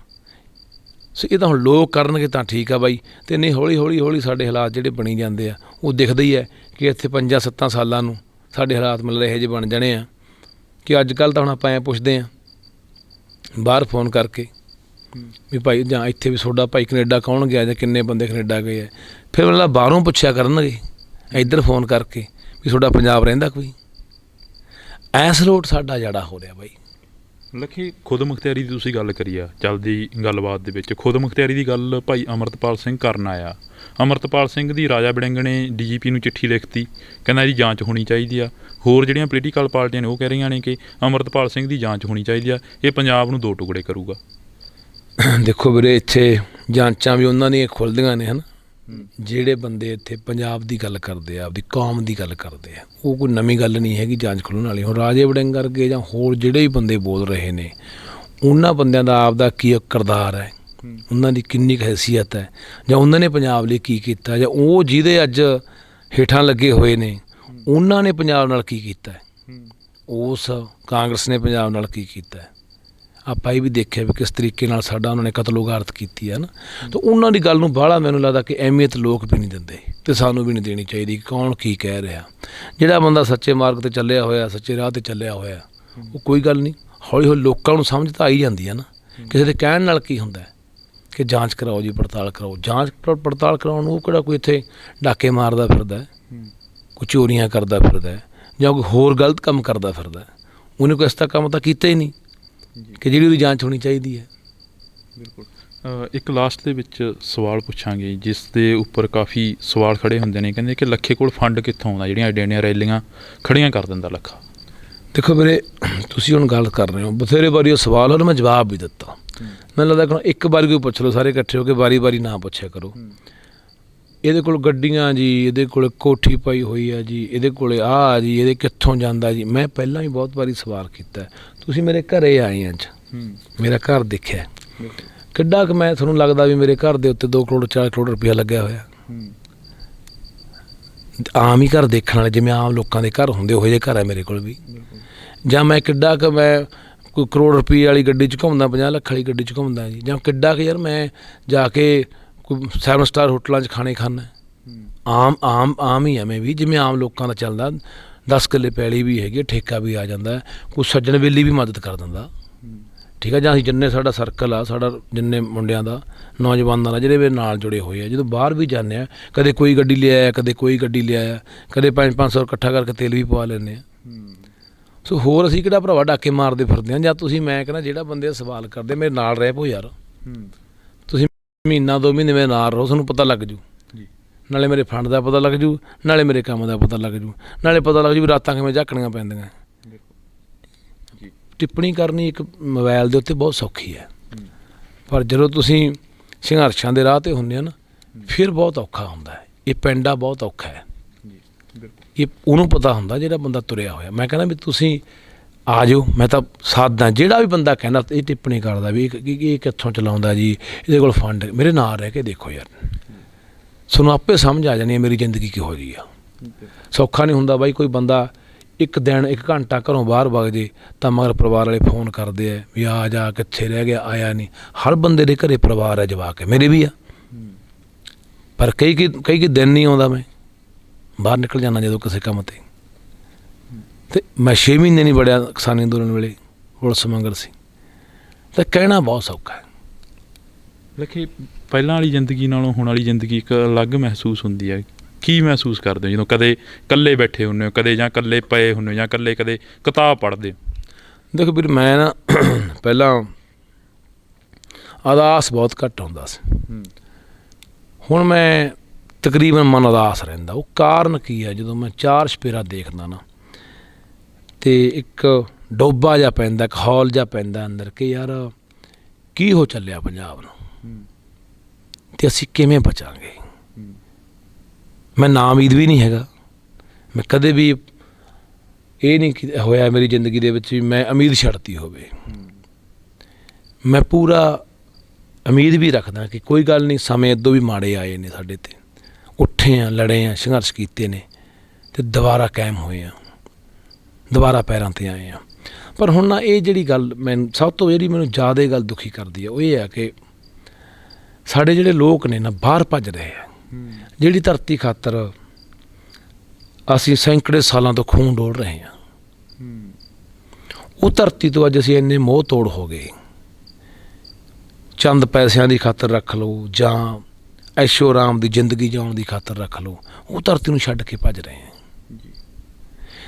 ਸੋ ਇਹ ਤਾਂ ਹੁਣ ਲੋਕ ਕਰਨਗੇ ਤਾਂ ਠੀਕ ਆ ਬਾਈ, ਅਤੇ ਨਹੀਂ ਹੌਲੀ ਸਾਡੇ ਹਾਲਾਤ ਜਿਹੜੇ ਬਣੀ ਜਾਂਦੇ ਆ, ਉਹ ਦਿਖਦਾ ਹੀ ਹੈ ਕਿ ਇੱਥੇ 5-7 ਸਾਲਾਂ ਨੂੰ ਸਾਡੇ ਹਾਲਾਤ ਮਤਲਬ ਇਹੋ ਜਿਹੇ ਬਣ ਜਾਣੇ ਆ ਕਿ ਅੱਜ ਕੱਲ੍ਹ ਤਾਂ ਹੁਣ ਆਪਾਂ ਐਂ ਪੁੱਛਦੇ ਹਾਂ ਬਾਹਰ ਫੋਨ ਕਰਕੇ ਵੀ ਭਾਈ, ਜਾਂ ਇੱਥੇ ਵੀ ਤੁਹਾਡਾ ਭਾਈ ਕਨੇਡਾ ਕੌਣ ਗਿਆ ਜਾਂ ਕਿੰਨੇ ਬੰਦੇ ਕਨੇਡਾ ਗਏ ਆ, ਫਿਰ ਮਤਲਬ ਬਾਹਰੋਂ ਪੁੱਛਿਆ ਕਰਨਗੇ ਇੱਧਰ ਫੋਨ ਕਰਕੇ ਵੀ ਤੁਹਾਡਾ ਪੰਜਾਬ ਰਹਿੰਦਾ ਕੋਈ। ਐਸ ਰੋਡ ਸਾਡਾ ਜੜਾ ਹੋ ਰਿਹਾ ਬਾਈ। ਲੱਖੀ, ਖੁਦ ਮੁਖਤਿਆਰੀ ਦੀ ਤੁਸੀਂ ਗੱਲ ਕਰੀ ਆ ਚੱਲਦੀ ਗੱਲਬਾਤ ਦੇ ਵਿੱਚ, ਖੁਦ ਮੁਖਤਿਆਰੀ ਦੀ ਗੱਲ ਭਾਈ ਅਮਰਤਪਾਲ ਸਿੰਘ ਕਰਨ ਆਇਆ। ਅਮਰਤਪਾਲ ਸਿੰਘ ਦੀ ਰਾਜਾ ਵੜਿੰਗ ਨੇ DGP ਨੂੰ ਚਿੱਠੀ ਲਿਖਤੀ, ਕਹਿੰਦਾ ਇਹਦੀ ਜਾਂਚ ਹੋਣੀ ਚਾਹੀਦੀ ਆ। ਹੋਰ ਜਿਹੜੀਆਂ ਪੋਲੀਟੀਕਲ ਪਾਰਟੀਆਂ ਨੇ ਉਹ ਕਹਿ ਰਹੀਆਂ ਨੇ ਕਿ ਅਮਰਤਪਾਲ ਸਿੰਘ ਦੀ ਜਾਂਚ ਹੋਣੀ ਚਾਹੀਦੀ ਆ, ਇਹ ਪੰਜਾਬ ਨੂੰ 2 ਟੁਕੜੇ ਕਰੂਗਾ। ਦੇਖੋ ਵੀਰੇ, ਇੱਥੇ ਜਾਂਚਾਂ ਵੀ ਉਹਨਾਂ ਦੀਆਂ ਖੁੱਲ੍ਹਦੀਆਂ ਨੇ, ਹੈ ਨਾ। ਜਿਹੜੇ ਬੰਦੇ ਇੱਥੇ ਪੰਜਾਬ ਦੀ ਗੱਲ ਕਰਦੇ ਆ, ਆਪਦੀ ਕੌਮ ਦੀ ਗੱਲ ਕਰਦੇ ਆ, ਉਹ ਕੋਈ ਨਵੀਂ ਗੱਲ ਨਹੀਂ ਹੈਗੀ ਜਾਂਚ ਖੁੱਲ੍ਹਣ ਵਾਲੀ। ਹੁਣ ਰਾਜੇ ਵੜਿੰਗ ਵਰਗੇ ਜਾਂ ਹੋਰ ਜਿਹੜੇ ਵੀ ਬੰਦੇ ਬੋਲ ਰਹੇ ਨੇ, ਉਹਨਾਂ ਬੰਦਿਆਂ ਦਾ ਆਪਦਾ ਕੀ ਕਿਰਦਾਰ ਹੈ, ਉਹਨਾਂ ਦੀ ਕਿੰਨੀ ਕੁ ਹੈਸੀਅਤ ਹੈ, ਜਾਂ ਉਹਨਾਂ ਨੇ ਪੰਜਾਬ ਲਈ ਕੀ ਕੀਤਾ, ਜਾਂ ਉਹ ਜਿਹਦੇ ਅੱਜ ਹੇਠਾਂ ਲੱਗੇ ਹੋਏ ਨੇ ਉਹਨਾਂ ਨੇ ਪੰਜਾਬ ਨਾਲ ਕੀ ਕੀਤਾ, ਉਸ ਕਾਂਗਰਸ ਨੇ ਪੰਜਾਬ ਨਾਲ ਕੀ ਕੀਤਾ। ਆਪਾਂ ਇਹ ਵੀ ਦੇਖਿਆ ਵੀ ਕਿਸ ਤਰੀਕੇ ਨਾਲ ਸਾਡਾ ਉਹਨਾਂ ਨੇ ਕਤਲੋਗਾਰਤ ਕੀਤੀ ਹੈ ਨਾ। ਤਾਂ ਉਹਨਾਂ ਦੀ ਗੱਲ ਨੂੰ ਬਾਹਲਾ ਮੈਨੂੰ ਲੱਗਦਾ ਕਿ ਅਹਿਮੀਅਤ ਲੋਕ ਵੀ ਨਹੀਂ ਦਿੰਦੇ, ਅਤੇ ਸਾਨੂੰ ਵੀ ਨਹੀਂ ਦੇਣੀ ਚਾਹੀਦੀ ਕਿ ਕੌਣ ਕੀ ਕਹਿ ਰਿਹਾ। ਜਿਹੜਾ ਬੰਦਾ ਸੱਚੇ ਮਾਰਗ 'ਤੇ ਚੱਲਿਆ ਹੋਇਆ, ਸੱਚੇ ਰਾਹ 'ਤੇ ਚੱਲਿਆ ਹੋਇਆ, ਉਹ ਕੋਈ ਗੱਲ ਨਹੀਂ, ਹੌਲੀ ਲੋਕਾਂ ਨੂੰ ਸਮਝ ਤਾਂ ਆਈ ਜਾਂਦੀ ਹੈ ਨਾ। ਕਿਸੇ ਦੇ ਕਹਿਣ ਨਾਲ ਕੀ ਹੁੰਦਾ ਕਿ ਜਾਂਚ ਕਰਾਓ ਜੀ, ਪੜਤਾਲ ਕਰਾਓ। ਜਾਂਚ ਪੜਤਾਲ ਕਰਾਉਣ ਨੂੰ ਉਹ ਕਿਹੜਾ ਕੋਈ ਇੱਥੇ ਡਾਕੇ ਮਾਰਦਾ ਫਿਰਦਾ, ਕੋਈ ਚੋਰੀਆਂ ਕਰਦਾ ਫਿਰਦਾ, ਜਾਂ ਕੋਈ ਹੋਰ ਗਲਤ ਕੰਮ ਕਰਦਾ ਫਿਰਦਾ। ਉਹਨੇ ਕੋਈ ਇਸ ਤਰ੍ਹਾਂ ਕੰਮ ਤਾਂ ਕੀਤਾ ਹੀ ਨਹੀਂ ਕਿ ਜਿਹੜੀ ਉਹਦੀ ਜਾਂਚ ਹੋਣੀ ਚਾਹੀਦੀ ਹੈ। ਬਿਲਕੁਲ। ਇੱਕ ਲਾਸਟ ਦੇ ਵਿੱਚ ਸਵਾਲ ਪੁੱਛਾਂਗੇ ਜਿਸ ਦੇ ਉੱਪਰ ਕਾਫੀ ਸਵਾਲ ਖੜ੍ਹੇ ਹੁੰਦੇ ਨੇ, ਕਹਿੰਦੇ ਕਿ ਲੱਖੇ ਕੋਲ ਫੰਡ ਕਿੱਥੋਂ ਆਉਂਦਾ, ਜਿਹੜੀਆਂ ਐਡੀਆਂ ਰੈਲੀਆਂ ਖੜ੍ਹੀਆਂ ਕਰ ਦਿੰਦਾ ਲੱਖਾ। ਦੇਖੋ ਵੀਰੇ, ਤੁਸੀਂ ਹੁਣ ਗੱਲ ਕਰ ਰਹੇ ਹੋ, ਬਥੇਰੇ ਵਾਰੀ ਉਹ ਸਵਾਲ ਉਹਨੂੰ ਮੈਂ ਜਵਾਬ ਵੀ ਦਿੱਤਾ। ਮੈਨੂੰ ਲੱਗਦਾ ਕਿ ਇੱਕ ਵਾਰੀ ਕੋਈ ਪੁੱਛ ਲਓ ਸਾਰੇ ਇਕੱਠੇ ਹੋ ਕੇ, ਵਾਰੀ ਨਾ ਪੁੱਛਿਆ ਕਰੋ। ਇਹਦੇ ਕੋਲ ਗੱਡੀਆਂ ਜੀ, ਇਹਦੇ ਕੋਲ ਕੋਠੀ ਪਾਈ ਹੋਈ ਹੈ ਜੀ, ਇਹਦੇ ਕੋਲ ਆਹ ਜੀ, ਇਹਦੇ ਕਿੱਥੋਂ ਜਾਂਦਾ ਜੀ। ਮੈਂ ਪਹਿਲਾਂ ਵੀ ਬਹੁਤ ਵਾਰੀ ਸਵਾਲ ਕੀਤਾ, ਤੁਸੀਂ ਮੇਰੇ ਘਰੇ ਆਏ ਅੱਜ, ਮੇਰਾ ਘਰ ਦੇਖਿਆ ਕਿੱਡਾ ਕੁ, ਮੈਂ ਤੁਹਾਨੂੰ ਲੱਗਦਾ ਵੀ ਮੇਰੇ ਘਰ ਦੇ ਉੱਤੇ 2 ਕਰੋੜ 4 ਕਰੋੜ ਰੁਪਇਆ ਲੱਗਿਆ ਹੋਇਆ। ਆਮ ਹੀ ਘਰ ਦੇਖਣ ਵਾਲੇ, ਜਿਵੇਂ ਆਮ ਲੋਕਾਂ ਦੇ ਘਰ ਹੁੰਦੇ, ਉਹੋ ਜਿਹੇ ਘਰ ਹੈ ਮੇਰੇ ਕੋਲ ਵੀ। ਜਾਂ ਮੈਂ ਕਿੱਡਾ ਕੁ, ਮੈਂ ਕੋਈ ਕਰੋੜ ਰੁਪਏ ਵਾਲੀ ਗੱਡੀ 'ਚ ਘੁੰਮਦਾ, 50 ਲੱਖ ਵਾਲੀ ਗੱਡੀ 'ਚ ਘੁੰਮਦਾ ਜੀ। ਜਾਂ ਕਿੱਡਾ ਕੁ ਯਾਰ ਮੈਂ ਜਾ ਕੇ ਕੋਈ 7 ਸਟਾਰ ਹੋਟਲਾਂ 'ਚ ਖਾਣੇ ਖਾਂਦਾ। ਆਮ ਹੀ ਆ ਮੈਂ ਵੀ, ਜਿਵੇਂ ਆਮ ਲੋਕਾਂ ਦਾ ਚੱਲਦਾ। 10 ਕਿੱਲੇ ਪੈਲੀ ਵੀ ਹੈਗੀ, ਠੇਕਾ ਵੀ ਆ ਜਾਂਦਾ, ਕੋਈ ਸੱਜਣ ਵੇਲੀ ਵੀ ਮਦਦ ਕਰ ਦਿੰਦਾ, ਠੀਕ ਹੈ। ਜਾਂ ਅਸੀਂ ਜਿੰਨੇ ਸਾਡਾ ਸਰਕਲ ਆ, ਸਾਡਾ ਜਿੰਨੇ ਮੁੰਡਿਆਂ ਦਾ, ਨੌਜਵਾਨਾਂ ਦਾ, ਜਿਹੜੇ ਮੇਰੇ ਨਾਲ ਜੁੜੇ ਹੋਏ ਆ, ਜਦੋਂ ਬਾਹਰ ਵੀ ਜਾਂਦੇ ਆ, ਕਦੇ ਕੋਈ ਗੱਡੀ ਲਿਆਇਆ, ਕਦੇ ਕੋਈ ਗੱਡੀ ਲਿਆਇਆ, ਕਦੇ 500 ਇਕੱਠਾ ਕਰਕੇ ਤੇਲ ਵੀ ਪਵਾ ਲੈਂਦੇ ਆ। ਸੋ ਹੋਰ ਅਸੀਂ ਕਿਹੜਾ ਭਰਾਵਾ ਡਾਕੇ ਮਾਰਦੇ ਫਿਰਦੇ ਹਾਂ। ਜਾਂ ਤੁਸੀਂ, ਮੈਂ ਕਹਿੰਦਾ ਜਿਹੜਾ ਬੰਦੇ ਸਵਾਲ ਕਰਦੇ, ਮੇਰੇ ਨਾਲ ਰਹਿ ਪਓ ਯਾਰ। ਤੁਸੀਂ ਮਹੀਨਾ 2 ਮਹੀਨੇ ਮੇਰੇ ਨਾਲ ਰਹੋ, ਤੁਹਾਨੂੰ ਪਤਾ ਲੱਗ ਜੂ। ਨਾਲੇ ਮੇਰੇ ਫੰਡ ਦਾ ਪਤਾ ਲੱਗ ਜੂ, ਨਾਲੇ ਮੇਰੇ ਕੰਮ ਦਾ ਪਤਾ ਲੱਗ ਜੂ, ਨਾਲੇ ਪਤਾ ਲੱਗ ਜੂ ਵੀ ਰਾਤਾਂ ਕਿਵੇਂ ਝਾਕਣੀਆਂ ਪੈਂਦੀਆਂ। ਟਿੱਪਣੀ ਕਰਨੀ ਇੱਕ ਮੋਬਾਈਲ ਦੇ ਉੱਤੇ ਬਹੁਤ ਸੌਖੀ ਹੈ, ਪਰ ਜਦੋਂ ਤੁਸੀਂ ਸੰਘਰਸ਼ਾਂ ਦੇ ਰਾਹ ਤੇ ਹੁੰਦੇ ਆ ਨਾ, ਫਿਰ ਬਹੁਤ ਔਖਾ ਹੁੰਦਾ ਹੈ। ਇਹ ਪੈਂਡਾ ਬਹੁਤ ਔਖਾ ਹੈ। ਇਹ ਉਹਨੂੰ ਪਤਾ ਹੁੰਦਾ ਜਿਹੜਾ ਬੰਦਾ ਤੁਰਿਆ ਹੋਇਆ। ਮੈਂ ਕਹਿੰਦਾ ਵੀ ਤੁਸੀਂ ਆ ਜਾਓ, ਮੈਂ ਤਾਂ ਸਾਦਾ। ਜਿਹੜਾ ਵੀ ਬੰਦਾ ਕਹਿੰਦਾ ਇਹ ਟਿੱਪਣੀ ਕਰਦਾ ਵੀ ਇਹ ਕਿੱਥੋਂ ਚਲਾਉਂਦਾ ਜੀ, ਇਹਦੇ ਕੋਲ ਫੰਡ, ਮੇਰੇ ਨਾਲ ਰਹਿ ਕੇ ਦੇਖੋ ਯਾਰ, ਤੁਹਾਨੂੰ ਆਪੇ ਸਮਝ ਆ ਜਾਣੀ ਹੈ ਮੇਰੀ ਜ਼ਿੰਦਗੀ ਕਿਹੋ ਜਿਹੀ ਆ। ਸੌਖਾ ਨਹੀਂ ਹੁੰਦਾ ਬਾਈ। ਕੋਈ ਬੰਦਾ ਇੱਕ ਦਿਨ 1 ਘੰਟਾ ਘਰੋਂ ਬਾਹਰ ਵਗ ਜੇ ਤਾਂ ਮਗਰ ਪਰਿਵਾਰ ਵਾਲੇ ਫੋਨ ਕਰਦੇ ਆ ਵੀ ਆ ਜਾ, ਕਿੱਥੇ ਰਹਿ ਗਿਆ, ਆਇਆ ਨਹੀਂ। ਹਰ ਬੰਦੇ ਦੇ ਘਰੇ ਪਰਿਵਾਰ ਹੈ, ਜਵਾਕ ਹੈ, ਮੇਰੇ ਵੀ ਆ, ਪਰ ਕਈ ਦਿਨ ਨਹੀਂ ਆਉਂਦਾ। ਮੈਂ ਬਾਹਰ ਨਿਕਲ ਜਾਂਦਾ ਜਦੋਂ ਕਿਸੇ ਕੰਮ ਤੇ ਮੈਂ 6 ਮਹੀਨੇ ਨਹੀਂ ਵੜਿਆ ਕਿਸਾਨੀ ਅੰਦੋਲਨ ਵੇਲੇ, ਪੁਲਿਸ ਮੰਗਰ ਸੀ। ਤਾਂ ਕਹਿਣਾ ਬਹੁਤ ਸੌਖਾ ਹੈ। ਲੱਖੇ, ਪਹਿਲਾਂ ਵਾਲੀ ਜ਼ਿੰਦਗੀ ਨਾਲੋਂ ਹੁਣ ਵਾਲੀ ਜ਼ਿੰਦਗੀ ਇੱਕ ਅਲੱਗ ਮਹਿਸੂਸ ਹੁੰਦੀ ਹੈ। ਕੀ ਮਹਿਸੂਸ ਕਰਦੇ ਹੋ ਜਦੋਂ ਕਦੇ ਇਕੱਲੇ ਬੈਠੇ ਹੁੰਦੇ ਹੋ, ਕਦੇ ਜਾਂ ਇਕੱਲੇ ਪਏ ਹੁੰਦੇ ਹੋ, ਜਾਂ ਕਦੇ ਕਿਤਾਬ ਪੜ੍ਹਦੇ ਹੋ? ਦੇਖੋ ਵੀਰ, ਮੈਂ ਨਾ ਪਹਿਲਾਂ ਉਦਾਸ ਬਹੁਤ ਘੱਟ ਹੁੰਦਾ ਸੀ। ਹੁਣ ਮੈਂ ਤਕਰੀਬਨ ਮਨ ਉਦਾਸ ਰਹਿੰਦਾ। ਉਹ ਕਾਰਨ ਕੀ ਹੈ? ਜਦੋਂ ਮੈਂ 4 ਚੁਫੇਰਾ ਦੇਖਦਾ ਨਾ, ਤੇ ਇੱਕ ਡੋਬਾ ਜਿਹਾ ਪੈਂਦਾ, ਇੱਕ ਹੌਲ ਜਿਹਾ ਪੈਂਦਾ ਅੰਦਰ ਕਿ ਯਾਰ ਕੀ ਹੋ ਚੱਲਿਆ ਪੰਜਾਬ ਨੂੰ, ਤੇ ਅਸੀਂ ਕਿਵੇਂ ਬਚਾਂਗੇ। ਮੈਂ ਨਾਉਮੀਦ ਵੀ ਨਹੀਂ ਹੈਗਾ। ਮੈਂ ਕਦੇ ਵੀ ਇਹ ਨਹੀਂ ਹੋਇਆ ਮੇਰੀ ਜ਼ਿੰਦਗੀ ਦੇ ਵਿੱਚ ਵੀ ਮੈਂ ਉਮੀਦ ਛੱਡਤੀ ਹੋਵੇ। ਮੈਂ ਪੂਰਾ ਉਮੀਦ ਵੀ ਰੱਖਦਾ ਕਿ ਕੋਈ ਗੱਲ ਨਹੀਂ, ਸਮੇਂ ਅੱਧੋਂ ਵੀ ਮਾੜੇ ਆਏ ਨੇ ਸਾਡੇ 'ਤੇ, ਉੱਠੇ ਆ, ਲੜੇ ਆ, ਸੰਘਰਸ਼ ਕੀਤੇ ਨੇ, ਅਤੇ ਦੁਬਾਰਾ ਕਾਇਮ ਹੋਏ ਆ, ਦੁਬਾਰਾ ਪੈਰਾਂ 'ਤੇ ਆਏ ਆ। ਪਰ ਹੁਣ ਨਾ ਇਹ ਜਿਹੜੀ ਗੱਲ ਸਭ ਤੋਂ ਜਿਹੜੀ ਮੈਨੂੰ ਜ਼ਿਆਦਾ ਗੱਲ ਦੁਖੀ ਕਰਦੀ ਹੈ ਉਹ ਇਹ ਹੈ ਕਿ ਸਾਡੇ ਜਿਹੜੇ ਲੋਕ ਨੇ ਨਾ ਬਾਹਰ ਭੱਜ ਰਹੇ ਆ। ਜਿਹੜੀ ਧਰਤੀ ਖਾਤਰ ਅਸੀਂ ਸੈਂਕੜੇ ਸਾਲਾਂ ਤੋਂ ਖੂਨ ਡੋਲ ਰਹੇ ਹਾਂ, ਉਹ ਧਰਤੀ ਤੋਂ ਅੱਜ ਅਸੀਂ ਇੰਨੇ ਮੋਹ ਤੋੜ ਹੋ ਗਏ। ਚੰਦ ਪੈਸਿਆਂ ਦੀ ਖਾਤਰ ਰੱਖ ਲਓ ਜਾਂ ਐਸ਼ੋ ਆਰਾਮ ਦੀ ਜ਼ਿੰਦਗੀ ਜਿਉਣ ਦੀ ਖਾਤਰ ਰੱਖ ਲਓ, ਉਹ ਧਰਤੀ ਨੂੰ ਛੱਡ ਕੇ ਭੱਜ ਰਹੇ ਹਾਂ।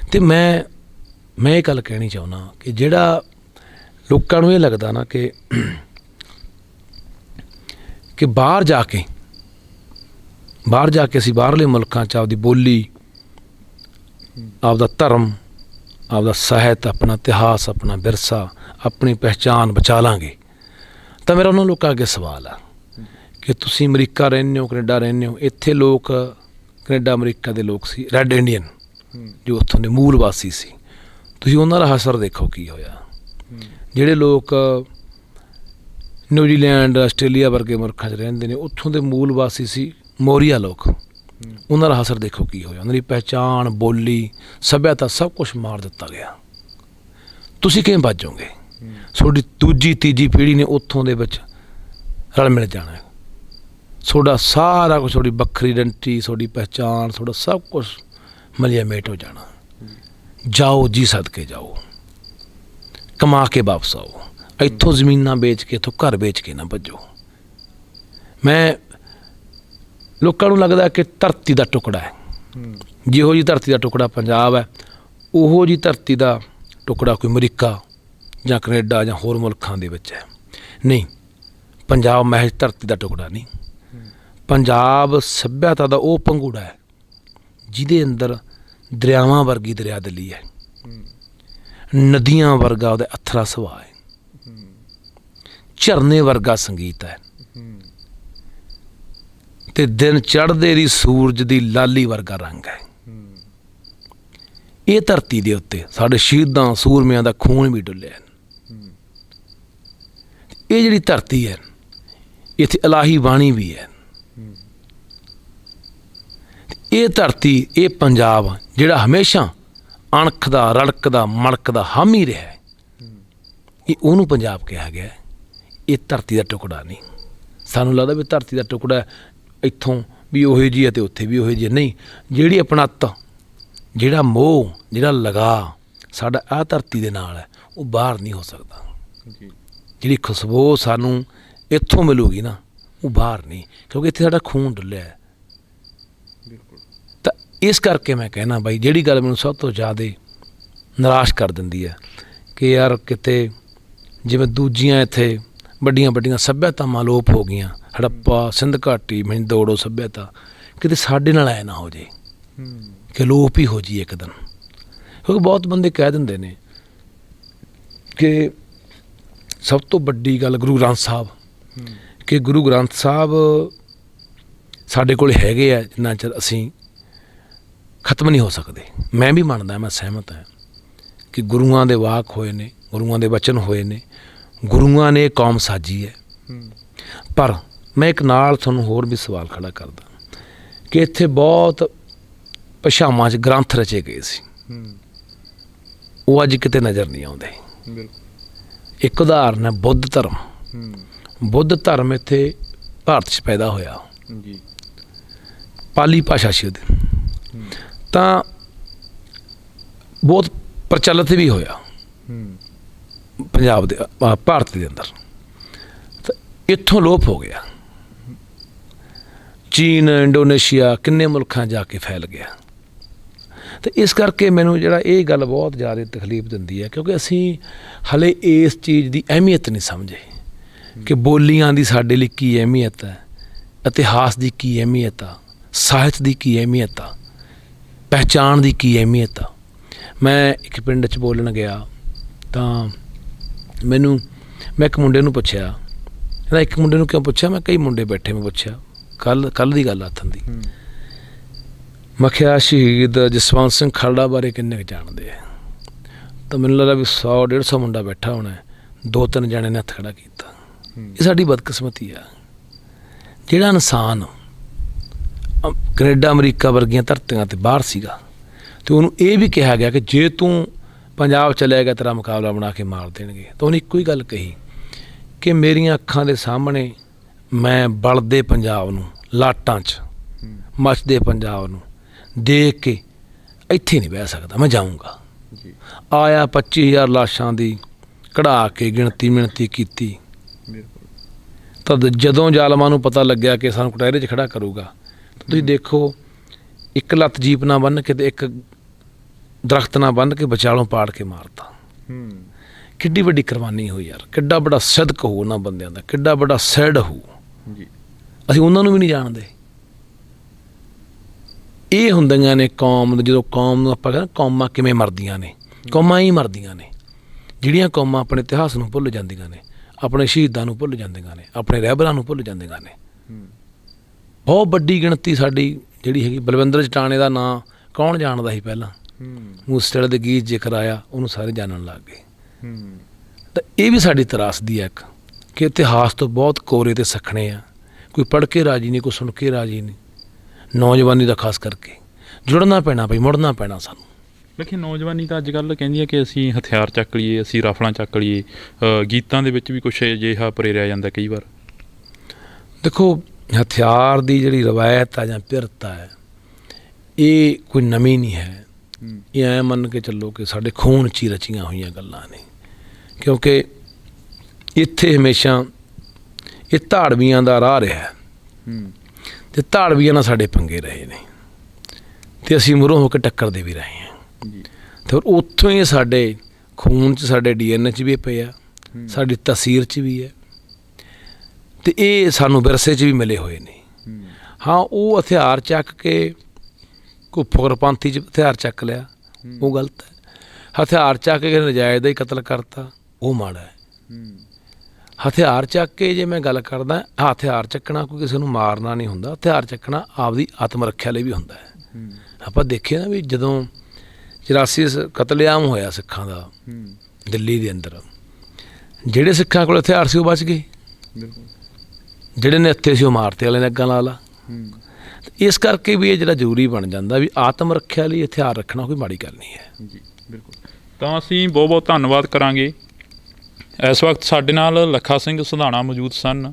ਅਤੇ ਮੈਂ ਇਹ ਗੱਲ ਕਹਿਣੀ ਚਾਹੁੰਦਾ ਕਿ ਜਿਹੜਾ ਲੋਕਾਂ ਨੂੰ ਇਹ ਲੱਗਦਾ ਨਾ ਕਿ ਬਾਹਰ ਜਾ ਕੇ ਅਸੀਂ ਬਾਹਰਲੇ ਮੁਲਕਾਂ 'ਚ ਆਪਦੀ ਬੋਲੀ, ਆਪਦਾ ਧਰਮ, ਆਪਦਾ ਸਾਹਿਤ, ਆਪਣਾ ਇਤਿਹਾਸ, ਆਪਣਾ ਵਿਰਸਾ, ਆਪਣੀ ਪਹਿਚਾਣ ਬਚਾ ਲਾਂਗੇ, ਤਾਂ ਮੇਰਾ ਉਹਨਾਂ ਲੋਕਾਂ ਅੱਗੇ ਸਵਾਲ ਆ ਕਿ ਤੁਸੀਂ ਅਮਰੀਕਾ ਰਹਿੰਦੇ ਹੋ, ਕੈਨੇਡਾ ਰਹਿੰਦੇ ਹੋ, ਇੱਥੇ ਲੋਕ ਕੈਨੇਡਾ ਅਮਰੀਕਾ ਦੇ ਲੋਕ ਸੀ ਰੈੱਡ ਇੰਡੀਅਨ, ਜੋ ਉੱਥੋਂ ਦੇ ਮੂਲ ਵਾਸੀ ਸੀ। ਤੁਸੀਂ ਉਹਨਾਂ ਦਾ ਅਸਰ ਦੇਖੋ ਕੀ ਹੋਇਆ। ਜਿਹੜੇ ਲੋਕ ਨਿਊਜ਼ੀਲੈਂਡ, ਆਸਟ੍ਰੇਲੀਆ ਵਰਗੇ ਮੁਲਕਾਂ 'ਚ ਰਹਿੰਦੇ ਨੇ, ਉੱਥੋਂ ਦੇ ਮੂਲ ਵਾਸੀ ਸੀ ਮੋਰੀਆ ਲੋਕ, ਉਹਨਾਂ ਦਾ ਅਸਰ ਦੇਖੋ ਕੀ ਹੋਇਆ। ਉਹਨਾਂ ਦੀ ਪਹਿਚਾਣ, ਬੋਲੀ, ਸੱਭਿਅਤਾ ਸਭ ਕੁਛ ਮਾਰ ਦਿੱਤਾ ਗਿਆ। ਤੁਸੀਂ ਕਿਵੇਂ ਬਚੋਗੇ? ਤੁਹਾਡੀ ਦੂਜੀ ਤੀਜੀ ਪੀੜ੍ਹੀ ਨੇ ਉੱਥੋਂ ਦੇ ਵਿੱਚ ਰਲ ਮਿਲ ਜਾਣਾ। ਤੁਹਾਡਾ ਸਾਰਾ ਕੁਛ, ਤੁਹਾਡੀ ਵੱਖਰੀ ਆਇਡੈਂਟੀ, ਤੁਹਾਡੀ ਪਹਿਚਾਣ, ਤੁਹਾਡਾ ਸਭ ਕੁਛ ਮਲੀਆ ਮੇਟ ਹੋ ਜਾਣਾ। ਜਾਓ ਜੀ, ਸਦਕੇ ਜਾਓ, ਕਮਾ ਕੇ ਵਾਪਸ ਆਓ। ਇੱਥੋਂ ਜ਼ਮੀਨਾਂ ਵੇਚ ਕੇ, ਇੱਥੋਂ ਘਰ ਵੇਚ ਕੇ ਨਾ ਭੱਜੋ। ਲੋਕਾਂ ਨੂੰ ਲੱਗਦਾ ਕਿ ਧਰਤੀ ਦਾ ਟੁਕੜਾ ਹੈ, ਜਿਹੋ ਜਿਹੀ ਧਰਤੀ ਦਾ ਟੁਕੜਾ ਪੰਜਾਬ ਹੈ, ਉਹੋ ਜਿਹੀ ਧਰਤੀ ਦਾ ਟੁਕੜਾ ਕੋਈ ਅਮਰੀਕਾ ਜਾਂ ਕੈਨੇਡਾ ਜਾਂ ਹੋਰ ਮੁਲਕਾਂ ਦੇ ਵਿੱਚ ਹੈ। ਨਹੀਂ, ਪੰਜਾਬ ਮਹਿਜ਼ ਧਰਤੀ ਦਾ ਟੁਕੜਾ ਨਹੀਂ। ਪੰਜਾਬ ਸੱਭਿਅਤਾ ਦਾ ਉਹ ਪੰਘੂੜਾ ਹੈ ਜਿਹਦੇ ਅੰਦਰ ਦਰਿਆਵਾਂ ਵਰਗੀ ਦਰਿਆਦਿਲੀ ਹੈ, ਨਦੀਆਂ ਵਰਗਾ ਉਹਦਾ ਅਥਰਾ ਸੁਭਾਅ ਹੈ, ਝਰਨੇ ਵਰਗਾ ਸੰਗੀਤ ਹੈ, ਤੇ ਦਿਨ ਚੜ੍ਹਦੇ ਦੀ ਸੂਰਜ ਦੀ ਲਾਲੀ ਵਰਗਾ ਰੰਗ ਹੈ। ਇਹ ਧਰਤੀ ਦੇ ਉੱਤੇ ਸਾਡੇ ਸ਼ਹੀਦਾਂ ਸੂਰਮਿਆਂ ਦਾ ਖੂਨ ਵੀ ਡੁੱਲਿਆ। ਇਹ ਜਿਹੜੀ ਧਰਤੀ ਹੈ, ਇੱਥੇ ਇਲਾਹੀ ਬਾਣੀ ਵੀ ਹੈ। ਇਹ ਧਰਤੀ, ਇਹ ਪੰਜਾਬ ਜਿਹੜਾ ਹਮੇਸ਼ਾ ਅਣਖ ਦਾ, ਰੜਕ ਦਾ, ਮਣਕ ਦਾ ਹਾਮੀ ਰਿਹਾ, ਇਹ ਉਹਨੂੰ ਪੰਜਾਬ ਕਿਹਾ ਗਿਆ। ਇਹ ਧਰਤੀ ਦਾ ਟੁਕੜਾ ਨਹੀਂ। ਸਾਨੂੰ ਲੱਗਦਾ ਵੀ ਧਰਤੀ ਦਾ ਟੁਕੜਾ ਇੱਥੋਂ ਵੀ ਉਹੋ ਜਿਹੀ ਹੈ ਅਤੇ ਉੱਥੇ ਵੀ ਉਹੋ ਜਿਹੀ। ਨਹੀਂ, ਜਿਹੜੀ ਆਪਣੱਤ, ਜਿਹੜਾ ਮੋਹ, ਜਿਹੜਾ ਲਗਾ ਸਾਡਾ ਆਹ ਧਰਤੀ ਦੇ ਨਾਲ ਹੈ, ਉਹ ਬਾਹਰ ਨਹੀਂ ਹੋ ਸਕਦਾ। ਜਿਹੜੀ ਖੁਸ਼ਬੂ ਸਾਨੂੰ ਇੱਥੋਂ ਮਿਲੂਗੀ ਨਾ, ਉਹ ਬਾਹਰ ਨਹੀਂ, ਕਿਉਂਕਿ ਇੱਥੇ ਸਾਡਾ ਖੂਨ ਡੁੱਲਿਆ ਹੈ। ਤਾਂ ਇਸ ਕਰਕੇ ਮੈਂ ਕਹਿਣਾ ਬਾਈ, ਜਿਹੜੀ ਗੱਲ ਮੈਨੂੰ ਸਭ ਤੋਂ ਜ਼ਿਆਦਾ ਨਿਰਾਸ਼ ਕਰ ਦਿੰਦੀ ਹੈ ਕਿ ਯਾਰ ਕਿਤੇ ਜਿਵੇਂ ਦੂਜੀਆਂ ਇੱਥੇ ਵੱਡੀਆਂ ਵੱਡੀਆਂ ਸੱਭਿਅਤਾਵਾਂ ਅਲੋਪ ਹੋ ਗਈਆਂ, ਹੜੱਪਾ, ਸਿੰਧ ਘਾਟੀ, ਮਿੰਦੋੜੋ ਸੱਭਿਅਤਾ, ਕਿਤੇ ਸਾਡੇ ਨਾਲ ਐ ਨਾ ਹੋ ਜੇ ਕਿ ਅਲੋਪ ਹੀ ਹੋ ਜੀ ਇੱਕ ਦਿਨ। ਕਿਉਂਕਿ ਬਹੁਤ ਬੰਦੇ ਕਹਿ ਦਿੰਦੇ ਨੇ ਕਿ ਸਭ ਤੋਂ ਵੱਡੀ ਗੱਲ ਗੁਰੂ ਗ੍ਰੰਥ ਸਾਹਿਬ ਕਿ ਗੁਰੂ ਗ੍ਰੰਥ ਸਾਹਿਬ ਸਾਡੇ ਕੋਲ ਹੈਗੇ ਆ, ਜਿੰਨਾ ਚਿਰ ਅਸੀਂ ਖਤਮ ਨਹੀਂ ਹੋ ਸਕਦੇ। ਮੈਂ ਵੀ ਮੰਨਦਾ, ਮੈਂ ਸਹਿਮਤ ਹਾਂ ਕਿ ਗੁਰੂਆਂ ਦੇ ਵਾਕ ਹੋਏ ਨੇ, ਗੁਰੂਆਂ ਦੇ ਵਚਨ ਹੋਏ ਨੇ, ਗੁਰੂਆਂ ਨੇ ਕੌਮ ਸਾਜੀ ਹੈ। ਪਰ ਮੈਂ ਇੱਕ ਨਾਲ ਤੁਹਾਨੂੰ ਹੋਰ ਵੀ ਸਵਾਲ ਖੜਾ ਕਰਦਾ ਕਿ ਇੱਥੇ ਬਹੁਤ ਭਾਸ਼ਾਵਾਂ 'ਚ ਗ੍ਰੰਥ ਰਚੇ ਗਏ ਸੀ, ਉਹ ਅੱਜ ਕਿਤੇ ਨਜ਼ਰ ਨਹੀਂ ਆਉਂਦੇ। ਇੱਕ ਉਦਾਹਰਨ ਹੈ ਬੁੱਧ ਧਰਮ। ਬੁੱਧ ਧਰਮ ਇੱਥੇ ਭਾਰਤ 'ਚ ਪੈਦਾ ਹੋਇਆ, ਪਾਲੀ ਭਾਸ਼ਾ ਸੀ ਉਹਦੀ, ਤਾਂ ਬਹੁਤ ਪ੍ਰਚਲਿਤ ਵੀ ਹੋਇਆ ਪੰਜਾਬ ਦੇ ਭਾਰਤ ਦੇ ਅੰਦਰ। ਤਾਂ ਇੱਥੋਂ ਲੋਪ ਹੋ ਗਿਆ, ਚੀਨ, ਇੰਡੋਨੇਸ਼ੀਆ, ਕਿੰਨੇ ਮੁਲਕਾਂ ਜਾ ਕੇ ਫੈਲ ਗਿਆ। ਅਤੇ ਇਸ ਕਰਕੇ ਮੈਨੂੰ ਜਿਹੜਾ ਇਹ ਗੱਲ ਬਹੁਤ ਜ਼ਿਆਦਾ ਤਕਲੀਫ ਦਿੰਦੀ ਹੈ, ਕਿਉਂਕਿ ਅਸੀਂ ਹਲੇ ਇਸ ਚੀਜ਼ ਦੀ ਅਹਿਮੀਅਤ ਨਹੀਂ ਸਮਝੇ ਕਿ ਬੋਲੀਆਂ ਦੀ ਸਾਡੇ ਲਈ ਕੀ ਅਹਿਮੀਅਤ ਹੈ, ਇਤਿਹਾਸ ਦੀ ਕੀ ਅਹਿਮੀਅਤ ਆ, ਸਾਹਿਤ ਦੀ ਕੀ ਅਹਿਮੀਅਤ ਆ, ਪਹਿਚਾਣ ਦੀ ਕੀ ਅਹਿਮੀਅਤ ਆ। ਮੈਂ ਇੱਕ ਪਿੰਡ 'ਚ ਬੋਲਣ ਗਿਆ ਤਾਂ ਮੈਂ ਇੱਕ ਮੁੰਡੇ ਨੂੰ ਪੁੱਛਿਆ, ਕਹਿੰਦਾ ਇੱਕ ਮੁੰਡੇ ਨੂੰ ਕਿਉਂ ਪੁੱਛਿਆ? ਮੈਂ ਕਈ ਮੁੰਡੇ ਬੈਠੇ, ਮੈਂ ਪੁੱਛਿਆ ਕੱਲ੍ਹ ਦੀ ਗੱਲ ਆਥਣ ਦੀ। ਮੈਂ ਕਿਹਾ ਸ਼ਹੀਦ ਜਸਵੰਤ ਸਿੰਘ ਖਾਲੜਾ ਬਾਰੇ ਕਿੰਨੇ ਕੁ ਜਾਣਦੇ ਆ? ਤਾਂ ਮੈਨੂੰ ਲੱਗਦਾ ਵੀ 100-150 ਮੁੰਡਾ ਬੈਠਾ ਹੋਣਾ, 2-3 ਜਣੇ ਨੇ ਹੱਥ ਖੜਾ ਕੀਤਾ। ਇਹ ਸਾਡੀ ਬਦਕਿਸਮਤੀ ਆ। ਜਿਹੜਾ ਇਨਸਾਨ ਕੈਨੇਡਾ, ਅਮਰੀਕਾ ਵਰਗੀਆਂ ਧਰਤੀਆਂ 'ਤੇ ਬਾਹਰ ਸੀਗਾ, ਅਤੇ ਉਹਨੂੰ ਇਹ ਵੀ ਕਿਹਾ ਗਿਆ ਕਿ ਜੇ ਤੂੰ ਪੰਜਾਬ ਚਲਿਆ ਗਿਆ ਤੇਰਾ ਮੁਕਾਬਲਾ ਬਣਾ ਕੇ ਮਾਰ ਦੇਣਗੇ। ਤਾਂ ਉਹਨੇ ਇੱਕੋ ਹੀ ਗੱਲ ਕਹੀ ਕਿ ਮੇਰੀਆਂ ਅੱਖਾਂ ਦੇ ਸਾਹਮਣੇ ਮੈਂ ਬਲਦੇ ਪੰਜਾਬ ਨੂੰ, ਲਾਟਾਂ 'ਚ ਮੱਚਦੇ ਪੰਜਾਬ ਨੂੰ ਦੇਖ ਕੇ ਇੱਥੇ ਨਹੀਂ ਬਹਿ ਸਕਦਾ, ਮੈਂ ਜਾਊਂਗਾ। ਆਇਆ 25,000 ਲਾਸ਼ਾਂ ਦੀ ਕਢਾ ਕੇ ਮਿਣਤੀ ਕੀਤੀ। ਤਾਂ ਜਦੋਂ ਜ਼ਾਲਮਾਂ ਨੂੰ ਪਤਾ ਲੱਗਿਆ ਕਿ ਸਾਨੂੰ ਕਟਹਿਰੇ 'ਚ ਖੜਾ ਕਰੂਗਾ, ਤੁਸੀਂ ਦੇਖੋ ਇੱਕ ਲੱਤ ਜੀਪ ਨਾ ਬੰਨ੍ਹ ਕੇ ਤੇ ਇੱਕ ਦਰਖਤ ਨਾ ਬੰਨ੍ਹ ਕੇ ਵਿਚਾਲੋਂ ਪਾੜ ਕੇ ਮਾਰਤਾ। ਕਿੱਡੀ ਵੱਡੀ ਕੁਰਬਾਨੀ ਹੋਈ ਯਾਰ, ਕਿੱਡਾ ਵੱਡਾ ਸਦਕ ਹੋਊ ਉਹਨਾਂ ਬੰਦਿਆਂ ਦਾ, ਕਿੱਡਾ ਵੱਡਾ ਸੈਡ ਹੋਊ। ਅਸੀਂ ਉਹਨਾਂ ਨੂੰ ਵੀ ਨਹੀਂ ਜਾਣਦੇ। ਇਹ ਹੁੰਦੀਆਂ ਨੇ ਕੌਮ, ਜਦੋਂ ਕੌਮ ਨੂੰ ਆਪਾਂ ਕਹਿੰਦੇ ਕੌਮਾਂ ਕਿਵੇਂ ਮਰਦੀਆਂ ਨੇ, ਕੌਮਾਂ ਹੀ ਮਰਦੀਆਂ ਨੇ ਜਿਹੜੀਆਂ ਕੌਮਾਂ ਆਪਣੇ ਇਤਿਹਾਸ ਨੂੰ ਭੁੱਲ ਜਾਂਦੀਆਂ ਨੇ, ਆਪਣੇ ਸ਼ਹੀਦਾਂ ਨੂੰ ਭੁੱਲ ਜਾਂਦੀਆਂ ਨੇ, ਆਪਣੇ ਰਹਿਬਰਾਂ ਨੂੰ ਭੁੱਲ ਜਾਂਦੀਆਂ ਨੇ। ਬਹੁਤ ਵੱਡੀ ਗਿਣਤੀ ਸਾਡੀ ਜਿਹੜੀ ਹੈਗੀ, ਬਲਵਿੰਦਰ ਜਟਾਣੇ ਦਾ ਨਾਂ ਕੌਣ ਜਾਣਦਾ ਸੀ ਪਹਿਲਾਂ? ਮੂਸੇਵਾਲੇ ਦੇ ਗੀਤ ਜ਼ਿਕਰ ਆਇਆ, ਉਹਨੂੰ ਸਾਰੇ ਜਾਣਨ ਲੱਗ ਗਏ। ਤਾਂ ਇਹ ਵੀ ਸਾਡੀ ਤਰਾਸਦੀ ਹੈ ਇੱਕ, ਕਿ ਇਤਿਹਾਸ ਤੋਂ ਬਹੁਤ ਕੋਰੇ ਤੇ ਸੱਖਣੇ ਆ, ਕੋਈ ਪੜ੍ਹ ਕੇ ਰਾਜੀ ਨਹੀਂ, ਕੋਈ ਸੁਣ ਕੇ ਰਾਜੀ ਨਹੀਂ। ਨੌਜਵਾਨੀ ਦਾ ਖਾਸ ਕਰਕੇ ਜੁੜਨਾ ਪੈਣਾ ਬਈ, ਮੁੜਨਾ ਪੈਣਾ ਸਾਨੂੰ। ਦੇਖੀ ਨੌਜਵਾਨੀ ਤਾਂ ਅੱਜ ਕੱਲ੍ਹ ਕਹਿੰਦੀ ਹੈ ਕਿ ਅਸੀਂ ਹਥਿਆਰ ਚੱਕ ਲਈਏ, ਅਸੀਂ ਰਾਫਲਾਂ ਚੱਕ ਲਈਏ। ਗੀਤਾਂ ਦੇ ਵਿੱਚ ਵੀ ਕੁਛ ਅਜਿਹਾ ਪ੍ਰੇਰਿਆ ਜਾਂਦਾ ਕਈ ਵਾਰ। ਦੇਖੋ ਹਥਿਆਰ ਦੀ ਜਿਹੜੀ ਰਵਾਇਤ ਆ ਜਾਂ ਪਿਰਤਾ ਹੈ, ਇਹ ਕੋਈ ਨਵੀਂ ਨਹੀਂ ਹੈ। ਇਹ ਐਂ ਮੰਨ ਕੇ ਚੱਲੋ ਕਿ ਸਾਡੇ ਖੂਨ 'ਚ ਹੀ ਰਚੀਆਂ ਹੋਈਆਂ ਗੱਲਾਂ ਨੇ, ਕਿਉਂਕਿ ਇੱਥੇ ਹਮੇਸ਼ਾ ਇਹ ਧਾੜਵੀਆਂ ਦਾ ਰਾਹ ਰਿਹਾ ਅਤੇ ਧਾੜਵੀਆਂ ਨਾਲ ਸਾਡੇ ਪੰਗੇ ਰਹੇ ਨੇ, ਅਤੇ ਅਸੀਂ ਮੂਹਰੋਂ ਹੋ ਕੇ ਟੱਕਰਦੇ ਵੀ ਰਹੇ ਹਾਂ। ਅਤੇ ਉੱਥੋਂ ਹੀ ਸਾਡੇ ਖੂਨ 'ਚ, ਸਾਡੇ DNA 'ਚ ਵੀ ਪਏ ਆ, ਸਾਡੀ ਤਸੀਰ 'ਚ ਵੀ ਹੈ, ਅਤੇ ਇਹ ਸਾਨੂੰ ਵਿਰਸੇ 'ਚ ਵੀ ਮਿਲੇ ਹੋਏ ਨੇ। ਹਾਂ, ਉਹ ਹਥਿਆਰ ਚੱਕ ਕੇ ਕੋਈ ਫੁਕਰਪੰਥੀ 'ਚ ਹਥਿਆਰ ਚੱਕ ਲਿਆ, ਉਹ ਗਲਤ ਹੈ। ਹਥਿਆਰ ਚੱਕ ਕੇ ਨਜਾਇਜ਼ ਦਾ ਹੀ ਕਤਲ ਕਰਤਾ, ਉਹ ਮਾੜਾ ਹੈ। ਹਥਿਆਰ ਚੱਕ ਕੇ ਜੇ ਮੈਂ ਗੱਲ ਕਰਦਾ, ਹਥਿਆਰ ਚੱਕਣਾ ਕੋਈ ਕਿਸੇ ਨੂੰ ਮਾਰਨਾ ਨਹੀਂ ਹੁੰਦਾ, ਹਥਿਆਰ ਚੱਕਣਾ ਆਪਦੀ ਆਤਮ ਰੱਖਿਆ ਲਈ ਵੀ ਹੁੰਦਾ ਹੈ। ਆਪਾਂ ਦੇਖਿਆ ਨਾ ਵੀ ਜਦੋਂ 84 ਕਤਲੇਆਮ ਹੋਇਆ ਸਿੱਖਾਂ ਦਾ ਦਿੱਲੀ ਦੇ ਅੰਦਰ, ਜਿਹੜੇ ਸਿੱਖਾਂ ਕੋਲ ਹਥਿਆਰ ਸੀ ਉਹ ਬਚ ਗਏ, ਜਿਹੜੇ ਨੇ ਹੱਥੇ ਸੀ ਉਹ ਮਾਰਤੇ, ਵਾਲੇ ਨੇ ਅੱਗਾਂ ਲਾ ਲਾ। ਇਸ ਕਰਕੇ ਵੀ ਇਹ ਜਿਹੜਾ ਜ਼ਰੂਰੀ ਬਣ ਜਾਂਦਾ ਵੀ ਆਤਮ ਰੱਖਿਆ ਲਈ ਹਥਿਆਰ ਰੱਖਣਾ ਕੋਈ ਮਾੜੀ ਗੱਲ ਨਹੀਂ ਹੈ। ਜੀ ਬਿਲਕੁਲ। ਤਾਂ ਅਸੀਂ ਬਹੁਤ ਬਹੁਤ ਧੰਨਵਾਦ ਕਰਾਂਗੇ। ਇਸ ਵਕਤ ਸਾਡੇ ਨਾਲ ਲੱਖਾ ਸਿੰਘ ਸਧਾਣਾ ਮੌਜੂਦ ਸਨ,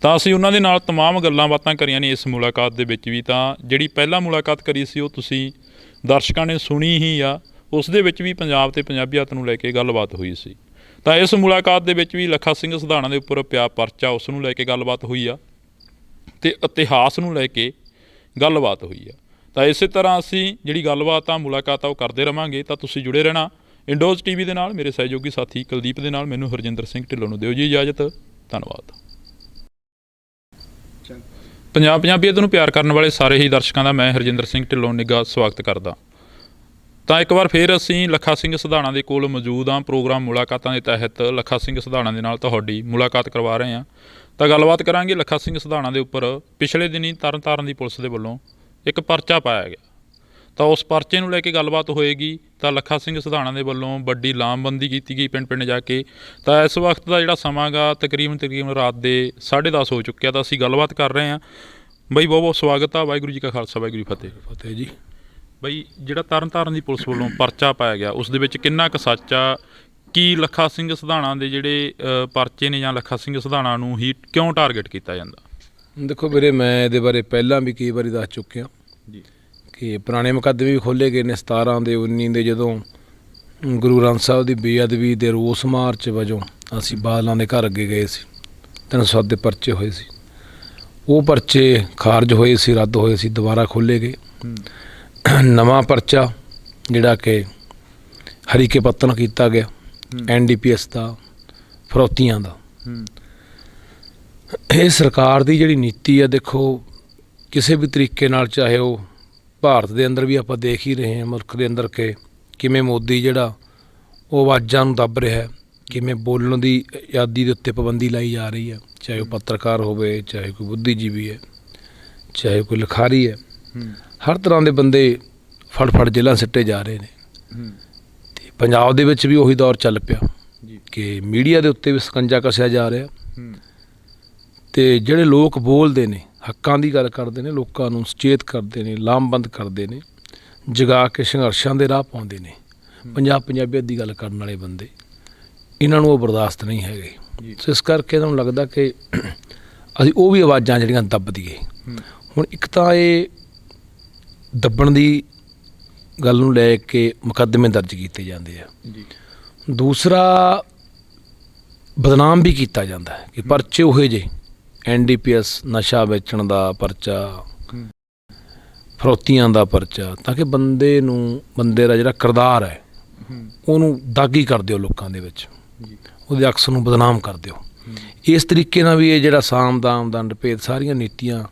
ਤਾਂ ਅਸੀਂ ਉਹਨਾਂ ਦੇ ਨਾਲ ਤਮਾਮ ਗੱਲਾਂ ਬਾਤਾਂ ਕਰੀਆਂ ਨੇ ਇਸ ਮੁਲਾਕਾਤ ਦੇ ਵਿੱਚ ਵੀ। ਤਾਂ ਜਿਹੜੀ ਪਹਿਲਾਂ ਮੁਲਾਕਾਤ ਕਰੀ ਸੀ ਉਹ ਤੁਸੀਂ ਦਰਸ਼ਕਾਂ ਨੇ ਸੁਣੀ ਹੀ ਆ, ਉਸ ਦੇ ਵਿੱਚ ਵੀ ਪੰਜਾਬ ਤੇ ਪੰਜਾਬੀਅਤ ਨੂੰ ਲੈ ਕੇ ਗੱਲਬਾਤ ਹੋਈ ਸੀ। ਤਾਂ ਇਸ ਮੁਲਾਕਾਤ ਦੇ ਵਿੱਚ ਵੀ ਲੱਖਾ ਸਿੰਘ ਸਧਾਣਾ ਦੇ ਉੱਪਰ ਪਿਆ ਪਰਚਾ, ਉਸ ਨੂੰ ਲੈ ਕੇ ਗੱਲਬਾਤ ਹੋਈ ਆ ਅਤੇ ਇਤਿਹਾਸ ਨੂੰ ਲੈ ਕੇ ਗੱਲਬਾਤ ਹੋਈ ਆ। ਤਾਂ ਇਸੇ ਤਰ੍ਹਾਂ ਅਸੀਂ ਜਿਹੜੀ ਗੱਲਬਾਤ ਆ, ਮੁਲਾਕਾਤ ਆ, ਉਹ ਕਰਦੇ ਰਹਾਂਗੇ। ਤਾਂ ਤੁਸੀਂ ਜੁੜੇ ਰਹਿਣਾ ਇੰਡੋਜ਼ TV ਦੇ ਨਾਲ। ਮੇਰੇ ਸਹਿਯੋਗੀ ਸਾਥੀ ਕੁਲਦੀਪ ਦੇ ਨਾਲ ਮੈਨੂੰ ਹਰਜਿੰਦਰ ਸਿੰਘ ਢਿੱਲੋਂ ਨੂੰ ਦਿਓ ਜੀ ਇਜਾਜ਼ਤ। ਧੰਨਵਾਦ। ਪੰਜਾਬੀਅਤ ਨੂੰ ਪਿਆਰ ਕਰਨ ਵਾਲੇ ਸਾਰੇ ਹੀ ਦਰਸ਼ਕਾਂ ਦਾ ਮੈਂ ਹਰਜਿੰਦਰ ਸਿੰਘ ਢਿੱਲੋਂ ਨਿੱਘਾ ਸਵਾਗਤ ਕਰਦਾ। ਤਾਂ ਇੱਕ ਵਾਰ ਫਿਰ ਅਸੀਂ ਲੱਖਾ ਸਿੰਘ ਸਧਾਣਾ ਦੇ ਕੋਲ ਮੌਜੂਦ ਹਾਂ। ਪ੍ਰੋਗਰਾਮ ਮੁਲਾਕਾਤਾਂ ਦੇ ਤਹਿਤ ਲੱਖਾ ਸਿੰਘ ਸਧਾਣਾ ਦੇ ਨਾਲ ਤੁਹਾਡੀ ਮੁਲਾਕਾਤ ਕਰਵਾ ਰਹੇ ਹਾਂ। ਤਾਂ ਗੱਲਬਾਤ ਕਰਾਂਗੇ ਲੱਖਾ ਸਿੰਘ ਸਿਧਾਣਾ ਦੇ ਉੱਪਰ। ਪਿਛਲੇ ਦਿਨੀ ਤਰਨਤਾਰਨ ਦੀ ਪੁਲਿਸ ਦੇ ਵੱਲੋਂ ਇੱਕ ਪਰਚਾ ਪਾਇਆ ਗਿਆ, ਤਾਂ ਉਸ ਪਰਚੇ ਨੂੰ ਲੈ ਕੇ ਗੱਲਬਾਤ ਹੋਏਗੀ। ਤਾਂ ਲੱਖਾ ਸਿੰਘ ਸਿਧਾਣਾ ਦੇ ਵੱਲੋਂ ਵੱਡੀ ਲਾਮਬੰਦੀ ਕੀਤੀ ਗਈ ਪਿੰਡ ਪਿੰਡ ਜਾ ਕੇ। ਤਾਂ ਇਸ ਵਕਤ ਦਾ ਜਿਹੜਾ ਸਮਾਂ ਗਾ ਤਕਰੀਬਨ ਰਾਤ ਦੇ 10:30 ਹੋ ਚੁੱਕਿਆ। ਤਾਂ ਅਸੀਂ ਗੱਲਬਾਤ ਕਰ ਰਹੇ ਹਾਂ। ਬਾਈ ਬਹੁਤ ਬਹੁਤ ਸਵਾਗਤ ਆ। ਵਾਹਿਗੁਰੂ ਜੀ ਕਾ ਖਾਲਸਾ, ਵਾਹਿਗੁਰੂ ਜੀ ਕੀ ਫਤਿਹ ਜੀ। ਬਾਈ, ਜਿਹੜਾ ਤਰਨਤਾਰਨ ਦੀ ਪੁਲਿਸ ਵੱਲੋਂ ਪਰਚਾ ਪਾਇਆ ਗਿਆ ਉਸ ਦੇ ਵਿੱਚ ਕਿੰਨਾ ਕੁ ਸੱਚ ਆ? ਕੀ ਲੱਖਾ ਸਿੰਘ ਸਿਧਾਣਾ ਦੇ ਜਿਹੜੇ ਪਰਚੇ ਨੇ ਜਾਂ ਲੱਖਾ ਸਿੰਘ ਸਿਧਾਣਾ ਨੂੰ ਹੀ ਕਿਉਂ ਟਾਰਗੇਟ ਕੀਤਾ ਜਾਂਦਾ? ਦੇਖੋ ਵੀਰੇ, ਮੈਂ ਇਹਦੇ ਬਾਰੇ ਪਹਿਲਾਂ ਵੀ ਕਈ ਵਾਰੀ ਦੱਸ ਚੁੱਕਿਆ ਜੀ ਕਿ ਪੁਰਾਣੇ ਮੁਕੱਦਮੇ ਵੀ ਖੋਲ੍ਹੇ ਗਏ ਨੇ। 17 ਦੇ 19 ਦੇ ਜਦੋਂ ਗੁਰੂ ਗ੍ਰੰਥ ਸਾਹਿਬ ਦੀ ਬੇਅਦਬੀ ਦੇ ਰੋਸ ਮਾਰਚ ਵਜੋਂ ਅਸੀਂ ਬਾਦਲਾਂ ਦੇ ਘਰ ਅੱਗੇ ਗਏ ਸੀ। 307 ਦੇ ਪਰਚੇ ਹੋਏ ਸੀ। ਉਹ ਪਰਚੇ ਖਾਰਜ ਹੋਏ ਸੀ, ਰੱਦ ਹੋਏ ਸੀ, ਦੁਬਾਰਾ ਖੋਲ੍ਹੇ ਗਏ। ਨਵਾਂ ਪਰਚਾ ਜਿਹੜਾ ਕਿ ਹਰੀਕੇ ਪੱਤਨ ਕੀਤਾ ਗਿਆ NDPS ਦਾ, ਫਰੋਤੀਆਂ ਦਾ। ਇਹ ਸਰਕਾਰ ਦੀ ਜਿਹੜੀ ਨੀਤੀ ਆ, ਦੇਖੋ ਕਿਸੇ ਵੀ ਤਰੀਕੇ ਨਾਲ, ਚਾਹੇ ਉਹ ਭਾਰਤ ਦੇ ਅੰਦਰ ਵੀ ਆਪਾਂ ਦੇਖ ਹੀ ਰਹੇ ਹਾਂ, ਮੁਲਕ ਦੇ ਅੰਦਰ ਕਿ ਕਿਵੇਂ ਮੋਦੀ ਜਿਹੜਾ ਉਹ ਆਵਾਜ਼ਾਂ ਨੂੰ ਦੱਬ ਰਿਹਾ, ਕਿਵੇਂ ਬੋਲਣ ਦੀ ਆਜ਼ਾਦੀ ਦੇ ਉੱਤੇ ਪਾਬੰਦੀ ਲਾਈ ਜਾ ਰਹੀ ਹੈ। ਚਾਹੇ ਉਹ ਪੱਤਰਕਾਰ ਹੋਵੇ, ਚਾਹੇ ਕੋਈ ਬੁੱਧੀਜੀਵੀ ਹੈ, ਚਾਹੇ ਕੋਈ ਲਿਖਾਰੀ ਹੈ, ਹਰ ਤਰ੍ਹਾਂ ਦੇ ਬੰਦੇ ਫੜ ਜੇਲ੍ਹਾਂ ਸਿੱਟੇ ਜਾ ਰਹੇ ਨੇ। ਅਤੇ ਪੰਜਾਬ ਦੇ ਵਿੱਚ ਵੀ ਉਹੀ ਦੌਰ ਚੱਲ ਪਿਆ ਕਿ ਮੀਡੀਆ ਦੇ ਉੱਤੇ ਵੀ ਸਕੰਜਾ ਕੱਸਿਆ ਜਾ ਰਿਹਾ। ਅਤੇ ਜਿਹੜੇ ਲੋਕ ਬੋਲਦੇ ਨੇ, ਹੱਕਾਂ ਦੀ ਗੱਲ ਕਰਦੇ ਨੇ, ਲੋਕਾਂ ਨੂੰ ਸੁਚੇਤ ਕਰਦੇ ਨੇ, ਲਾਮਬੰਦ ਕਰਦੇ ਨੇ, ਜਗਾ ਕੇ ਸੰਘਰਸ਼ਾਂ ਦੇ ਰਾਹ ਪਾਉਂਦੇ ਨੇ, ਪੰਜਾਬੀਅਤ ਦੀ ਗੱਲ ਕਰਨ ਵਾਲੇ ਬੰਦੇ, ਇਹਨਾਂ ਨੂੰ ਉਹ ਬਰਦਾਸ਼ਤ ਨਹੀਂ ਹੈਗੇ। ਸੋ ਇਸ ਕਰਕੇ ਇਹਨਾਂ ਨੂੰ ਲੱਗਦਾ ਕਿ ਅਸੀਂ ਉਹ ਵੀ ਆਵਾਜ਼ਾਂ ਜਿਹੜੀਆਂ ਦੱਬ ਦਈਏ। ਹੁਣ ਇੱਕ ਤਾਂ ਇਹ ਦੱਬਣ ਦੀ ਗੱਲ ਨੂੰ ਲੈ ਕੇ ਮੁਕੱਦਮੇ ਦਰਜ ਕੀਤੇ ਜਾਂਦੇ ਆ। ਦੂਸਰਾ, ਬਦਨਾਮ ਵੀ ਕੀਤਾ ਜਾਂਦਾ ਹੈ ਕਿ ਪਰਚੇ ਉਹੇ ਜਿਹੇ NDPS ਨਸ਼ਾ ਵੇਚਣ ਦਾ ਪਰਚਾ, ਫਰੋਤੀਆਂ ਦਾ ਪਰਚਾ, ਤਾਂ ਕਿ ਬੰਦੇ ਦਾ ਜਿਹੜਾ ਕਿਰਦਾਰ ਹੈ ਉਹਨੂੰ ਦਾਗੀ ਕਰ ਦਿਓ, ਲੋਕਾਂ ਦੇ ਵਿੱਚ ਉਹਦੇ ਅਕਸ ਨੂੰ ਬਦਨਾਮ ਕਰ ਦਿਓ। ਇਸ ਤਰੀਕੇ ਨਾਲ ਵੀ ਇਹ ਜਿਹੜਾ ਸਾਮ ਦਾਮ ਦੰਡ ਭੇਦ ਸਾਰੀਆਂ ਨੀਤੀਆਂ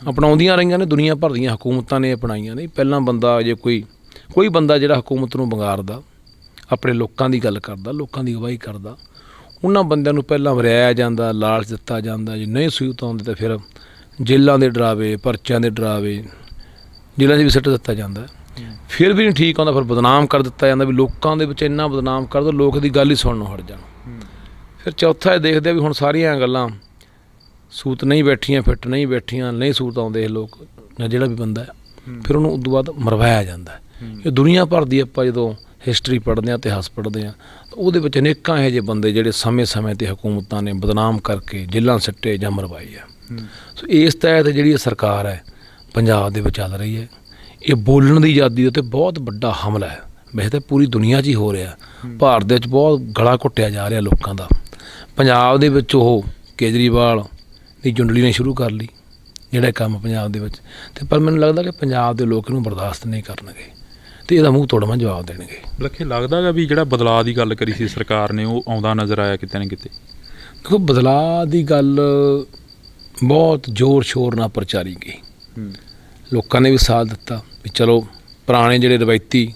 ਅਪਣਾਉਂਦੀਆਂ ਰਹੀਆਂ ਨੇ। ਦੁਨੀਆ ਭਰ ਦੀਆਂ ਹਕੂਮਤਾਂ ਨੇ ਅਪਣਾਈਆਂ ਨੇ। ਪਹਿਲਾਂ ਬੰਦਾ ਜੇ ਕੋਈ ਬੰਦਾ ਜਿਹੜਾ ਹਕੂਮਤ ਨੂੰ ਵੰਗਾਰਦਾ, ਆਪਣੇ ਲੋਕਾਂ ਦੀ ਗੱਲ ਕਰਦਾ, ਲੋਕਾਂ ਦੀ ਅਗਵਾਈ ਕਰਦਾ, ਉਹਨਾਂ ਬੰਦਿਆਂ ਨੂੰ ਪਹਿਲਾਂ ਵਰਿਆਇਆ ਜਾਂਦਾ, ਲਾਲਚ ਦਿੱਤਾ ਜਾਂਦਾ। ਜੇ ਨਹੀਂ ਸਹੂਲਤ ਆਉਂਦੀ ਤਾਂ ਫਿਰ ਜੇਲ੍ਹਾਂ ਦੇ ਡਰਾਵੇ, ਪਰਚਿਆਂ ਦੇ ਡਰਾਵੇ, ਜੇਲ੍ਹਾਂ 'ਚ ਵੀ ਸਿੱਟ ਦਿੱਤਾ ਜਾਂਦਾ। ਫਿਰ ਵੀ ਨਹੀਂ ਠੀਕ ਆਉਂਦਾ, ਫਿਰ ਬਦਨਾਮ ਕਰ ਦਿੱਤਾ ਜਾਂਦਾ ਵੀ ਲੋਕਾਂ ਦੇ ਵਿੱਚ ਇੰਨਾ ਬਦਨਾਮ ਕਰ ਦਿਓ ਲੋਕ ਦੀ ਗੱਲ ਹੀ ਸੁਣਨੋਂ ਹਟ ਜਾਣ। ਫਿਰ ਚੌਥਾ ਇਹ ਦੇਖਦੇ ਆ ਵੀ ਹੁਣ ਸਾਰੀਆਂ ਗੱਲਾਂ ਸੂਤ ਨਹੀਂ ਬੈਠੀਆਂ, ਫਿੱਟ ਨਹੀਂ ਬੈਠੀਆਂ, ਨਹੀਂ ਸੂਤ ਆਉਂਦੇ ਇਹ ਲੋਕ ਜਾਂ ਜਿਹੜਾ ਵੀ ਬੰਦਾ ਹੈ, ਫਿਰ ਉਹਨੂੰ ਉਦੋਂ ਬਾਅਦ ਮਰਵਾਇਆ ਜਾਂਦਾ। ਇਹ ਦੁਨੀਆ ਭਰ ਦੀ ਆਪਾਂ ਜਦੋਂ ਹਿਸਟਰੀ ਪੜ੍ਹਦੇ ਹਾਂ, ਇਤਿਹਾਸ ਪੜ੍ਹਦੇ ਹਾਂ, ਤਾਂ ਉਹਦੇ ਵਿੱਚ ਅਨੇਕਾਂ ਇਹੋ ਜਿਹੇ ਬੰਦੇ ਜਿਹੜੇ ਸਮੇਂ 'ਤੇ ਹਕੂਮਤਾਂ ਨੇ ਬਦਨਾਮ ਕਰਕੇ ਜੇਲ੍ਹਾਂ ਸਿੱਟੇ ਜਾਂ ਮਰਵਾਏ ਆ। ਸੋ ਇਸ ਤਹਿਤ ਜਿਹੜੀ ਸਰਕਾਰ ਹੈ ਪੰਜਾਬ ਦੇ ਵਿੱਚ ਚੱਲ ਰਹੀ ਹੈ, ਇਹ ਬੋਲਣ ਦੀ ਆਜ਼ਾਦੀ ਦੇ ਉੱਤੇ ਬਹੁਤ ਵੱਡਾ ਹਮਲਾ ਹੈ। ਵੈਸੇ ਤਾਂ ਪੂਰੀ ਦੁਨੀਆ 'ਚ ਹੀ ਹੋ ਰਿਹਾ, ਭਾਰਤ ਦੇ ਵਿੱਚ ਬਹੁਤ ਗਲਾ ਘੁੱਟਿਆ ਜਾ ਰਿਹਾ ਲੋਕਾਂ ਦਾ। ਪੰਜਾਬ ਦੇ ਵਿੱਚ ਉਹ ਕੇਜਰੀਵਾਲ ਦੀ ਜੁੰਡਲੀ ਨੇ ਸ਼ੁਰੂ ਕਰ ਲਈ ਜਿਹੜਾ ਕੰਮ ਪੰਜਾਬ ਦੇ ਵਿੱਚ, ਅਤੇ ਪਰ ਮੈਨੂੰ ਲੱਗਦਾ ਕਿ ਪੰਜਾਬ ਦੇ ਲੋਕ ਇਹਨੂੰ ਬਰਦਾਸ਼ਤ ਨਹੀਂ ਕਰਨਗੇ ਅਤੇ ਇਹਦਾ ਮੂੰਹ ਤੋੜਵਾਂ ਜਵਾਬ ਦੇਣਗੇ। ਲੱਖੇ, ਲੱਗਦਾ ਗਾ ਵੀ ਜਿਹੜਾ ਬਦਲਾਅ ਦੀ ਗੱਲ ਕਰੀ ਸੀ ਸਰਕਾਰ ਨੇ ਉਹ ਆਉਂਦਾ ਨਜ਼ਰ ਆਇਆ ਕਿਤੇ ਨਾ ਕਿਤੇ? ਦੇਖੋ, ਬਦਲਾਅ ਦੀ ਗੱਲ ਬਹੁਤ ਜ਼ੋਰ ਸ਼ੋਰ ਨਾਲ ਪ੍ਰਚਾਰੀ ਗਈ। ਲੋਕਾਂ ਨੇ ਵੀ ਸਾਥ ਦਿੱਤਾ ਵੀ ਚਲੋ ਪੁਰਾਣੇ ਜਿਹੜੇ ਰਵਾਇਤੀ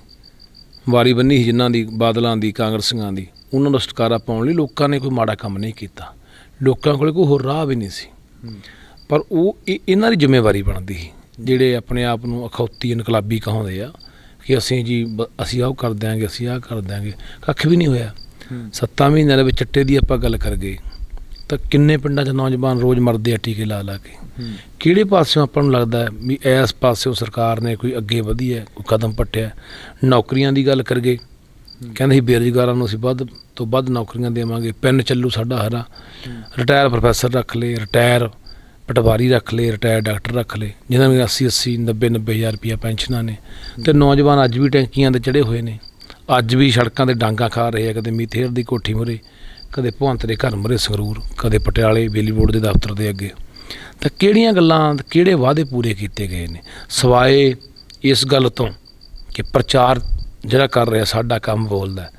ਵਾਰੀ ਬੰਨੀ ਸੀ ਜਿਨ੍ਹਾਂ ਦੀ, ਬਾਦਲਾਂ ਦੀ, ਕਾਂਗਰਸੀਆਂ ਦੀ, ਉਹਨਾਂ ਨੂੰ ਛੁਟਕਾਰਾ ਪਾਉਣ ਲਈ ਲੋਕਾਂ ਨੇ ਕੋਈ ਮਾੜਾ ਕੰਮ ਨਹੀਂ ਕੀਤਾ। ਲੋਕਾਂ ਕੋਲ ਕੋਈ ਹੋਰ ਰਾਹ ਵੀ ਨਹੀਂ ਸੀ, ਪਰ ਉਹ ਇਹਨਾਂ ਦੀ ਜ਼ਿੰਮੇਵਾਰੀ ਬਣਦੀ ਸੀ ਜਿਹੜੇ ਆਪਣੇ ਆਪ ਨੂੰ ਅਖੌਤੀ ਇਨਕਲਾਬੀ ਕਹਾਉਂਦੇ ਆ ਕਿ ਅਸੀਂ ਆਹ ਕਰ ਦਿਆਂਗੇ, ਅਸੀਂ ਆਹ ਕਰ ਦਿਆਂਗੇ। ਕੱਖ ਵੀ ਨਹੀਂ ਹੋਇਆ। 7 ਮਹੀਨਿਆਂ ਦੇ ਵਿੱਚ ਚਿੱਟੇ ਦੀ ਆਪਾਂ ਗੱਲ ਕਰ ਗਏ ਤਾਂ ਕਿੰਨੇ ਪਿੰਡਾਂ 'ਚ ਨੌਜਵਾਨ ਰੋਜ਼ ਮਰਦੇ ਆ ਟੀਕੇ ਲਾ ਕੇ। ਕਿਹੜੇ ਪਾਸਿਓਂ ਆਪਾਂ ਨੂੰ ਲੱਗਦਾ ਵੀ ਇਸ ਪਾਸਿਓਂ ਸਰਕਾਰ ਨੇ ਕੋਈ ਅੱਗੇ ਵਧੀ ਹੈ, ਕੋਈ ਕਦਮ ਪੱਟਿਆ? ਨੌਕਰੀਆਂ ਦੀ ਗੱਲ ਕਰ ਗਏ, ਕਹਿੰਦੇ ਸੀ ਬੇਰੁਜ਼ਗਾਰਾਂ ਨੂੰ ਅਸੀਂ ਵੱਧ ਤੋਂ ਵੱਧ ਨੌਕਰੀਆਂ ਦੇਵਾਂਗੇ, ਪੈਨ ਚੱਲੂ ਸਾਡਾ ਹਰਾ। ਰਿਟਾਇਰ ਪ੍ਰੋਫੈਸਰ ਰੱਖ ਲਏ, ਰਿਟਾਇਰ ਪਟਵਾਰੀ ਰੱਖ ਲਏ, ਰਿਟਾਇਰ ਡਾਕਟਰ ਰੱਖ ਲਏ, ਜਿਹਨਾਂ ਨੂੰ 80 90 ਹਜ਼ਾਰ ਰੁਪਈਆ ਪੈਨਸ਼ਨਾਂ ਨੇ। ਅਤੇ ਨੌਜਵਾਨ ਅੱਜ ਵੀ ਟੈਂਕੀਆਂ 'ਤੇ ਚੜ੍ਹੇ ਹੋਏ ਨੇ, ਅੱਜ ਵੀ ਸੜਕਾਂ 'ਤੇ ਡਾਂਗਾ ਖਾ ਰਹੇ ਆ, ਕਦੇ ਮੀਥੇਰ ਦੀ ਕੋਠੀ ਮੂਹਰੇ, ਕਦੇ ਭਗਵੰਤ ਦੇ ਘਰ ਮੂਹਰੇ ਸੰਗਰੂਰ, ਕਦੇ ਪਟਿਆਲੇ ਬਿਜਲੀ ਬੋਰਡ ਦੇ ਦਫ਼ਤਰ ਦੇ ਅੱਗੇ। ਤਾਂ ਕਿਹੜੀਆਂ ਗੱਲਾਂ, ਕਿਹੜੇ ਵਾਅਦੇ ਪੂਰੇ ਕੀਤੇ ਗਏ ਨੇ ਸਿਵਾਏ ਇਸ ਗੱਲ ਤੋਂ ਕਿ ਪ੍ਰਚਾਰ ਜਿਹੜਾ ਕਰ ਰਿਹਾ ਸਾਡਾ ਕੰਮ ਬੋਲਦਾ।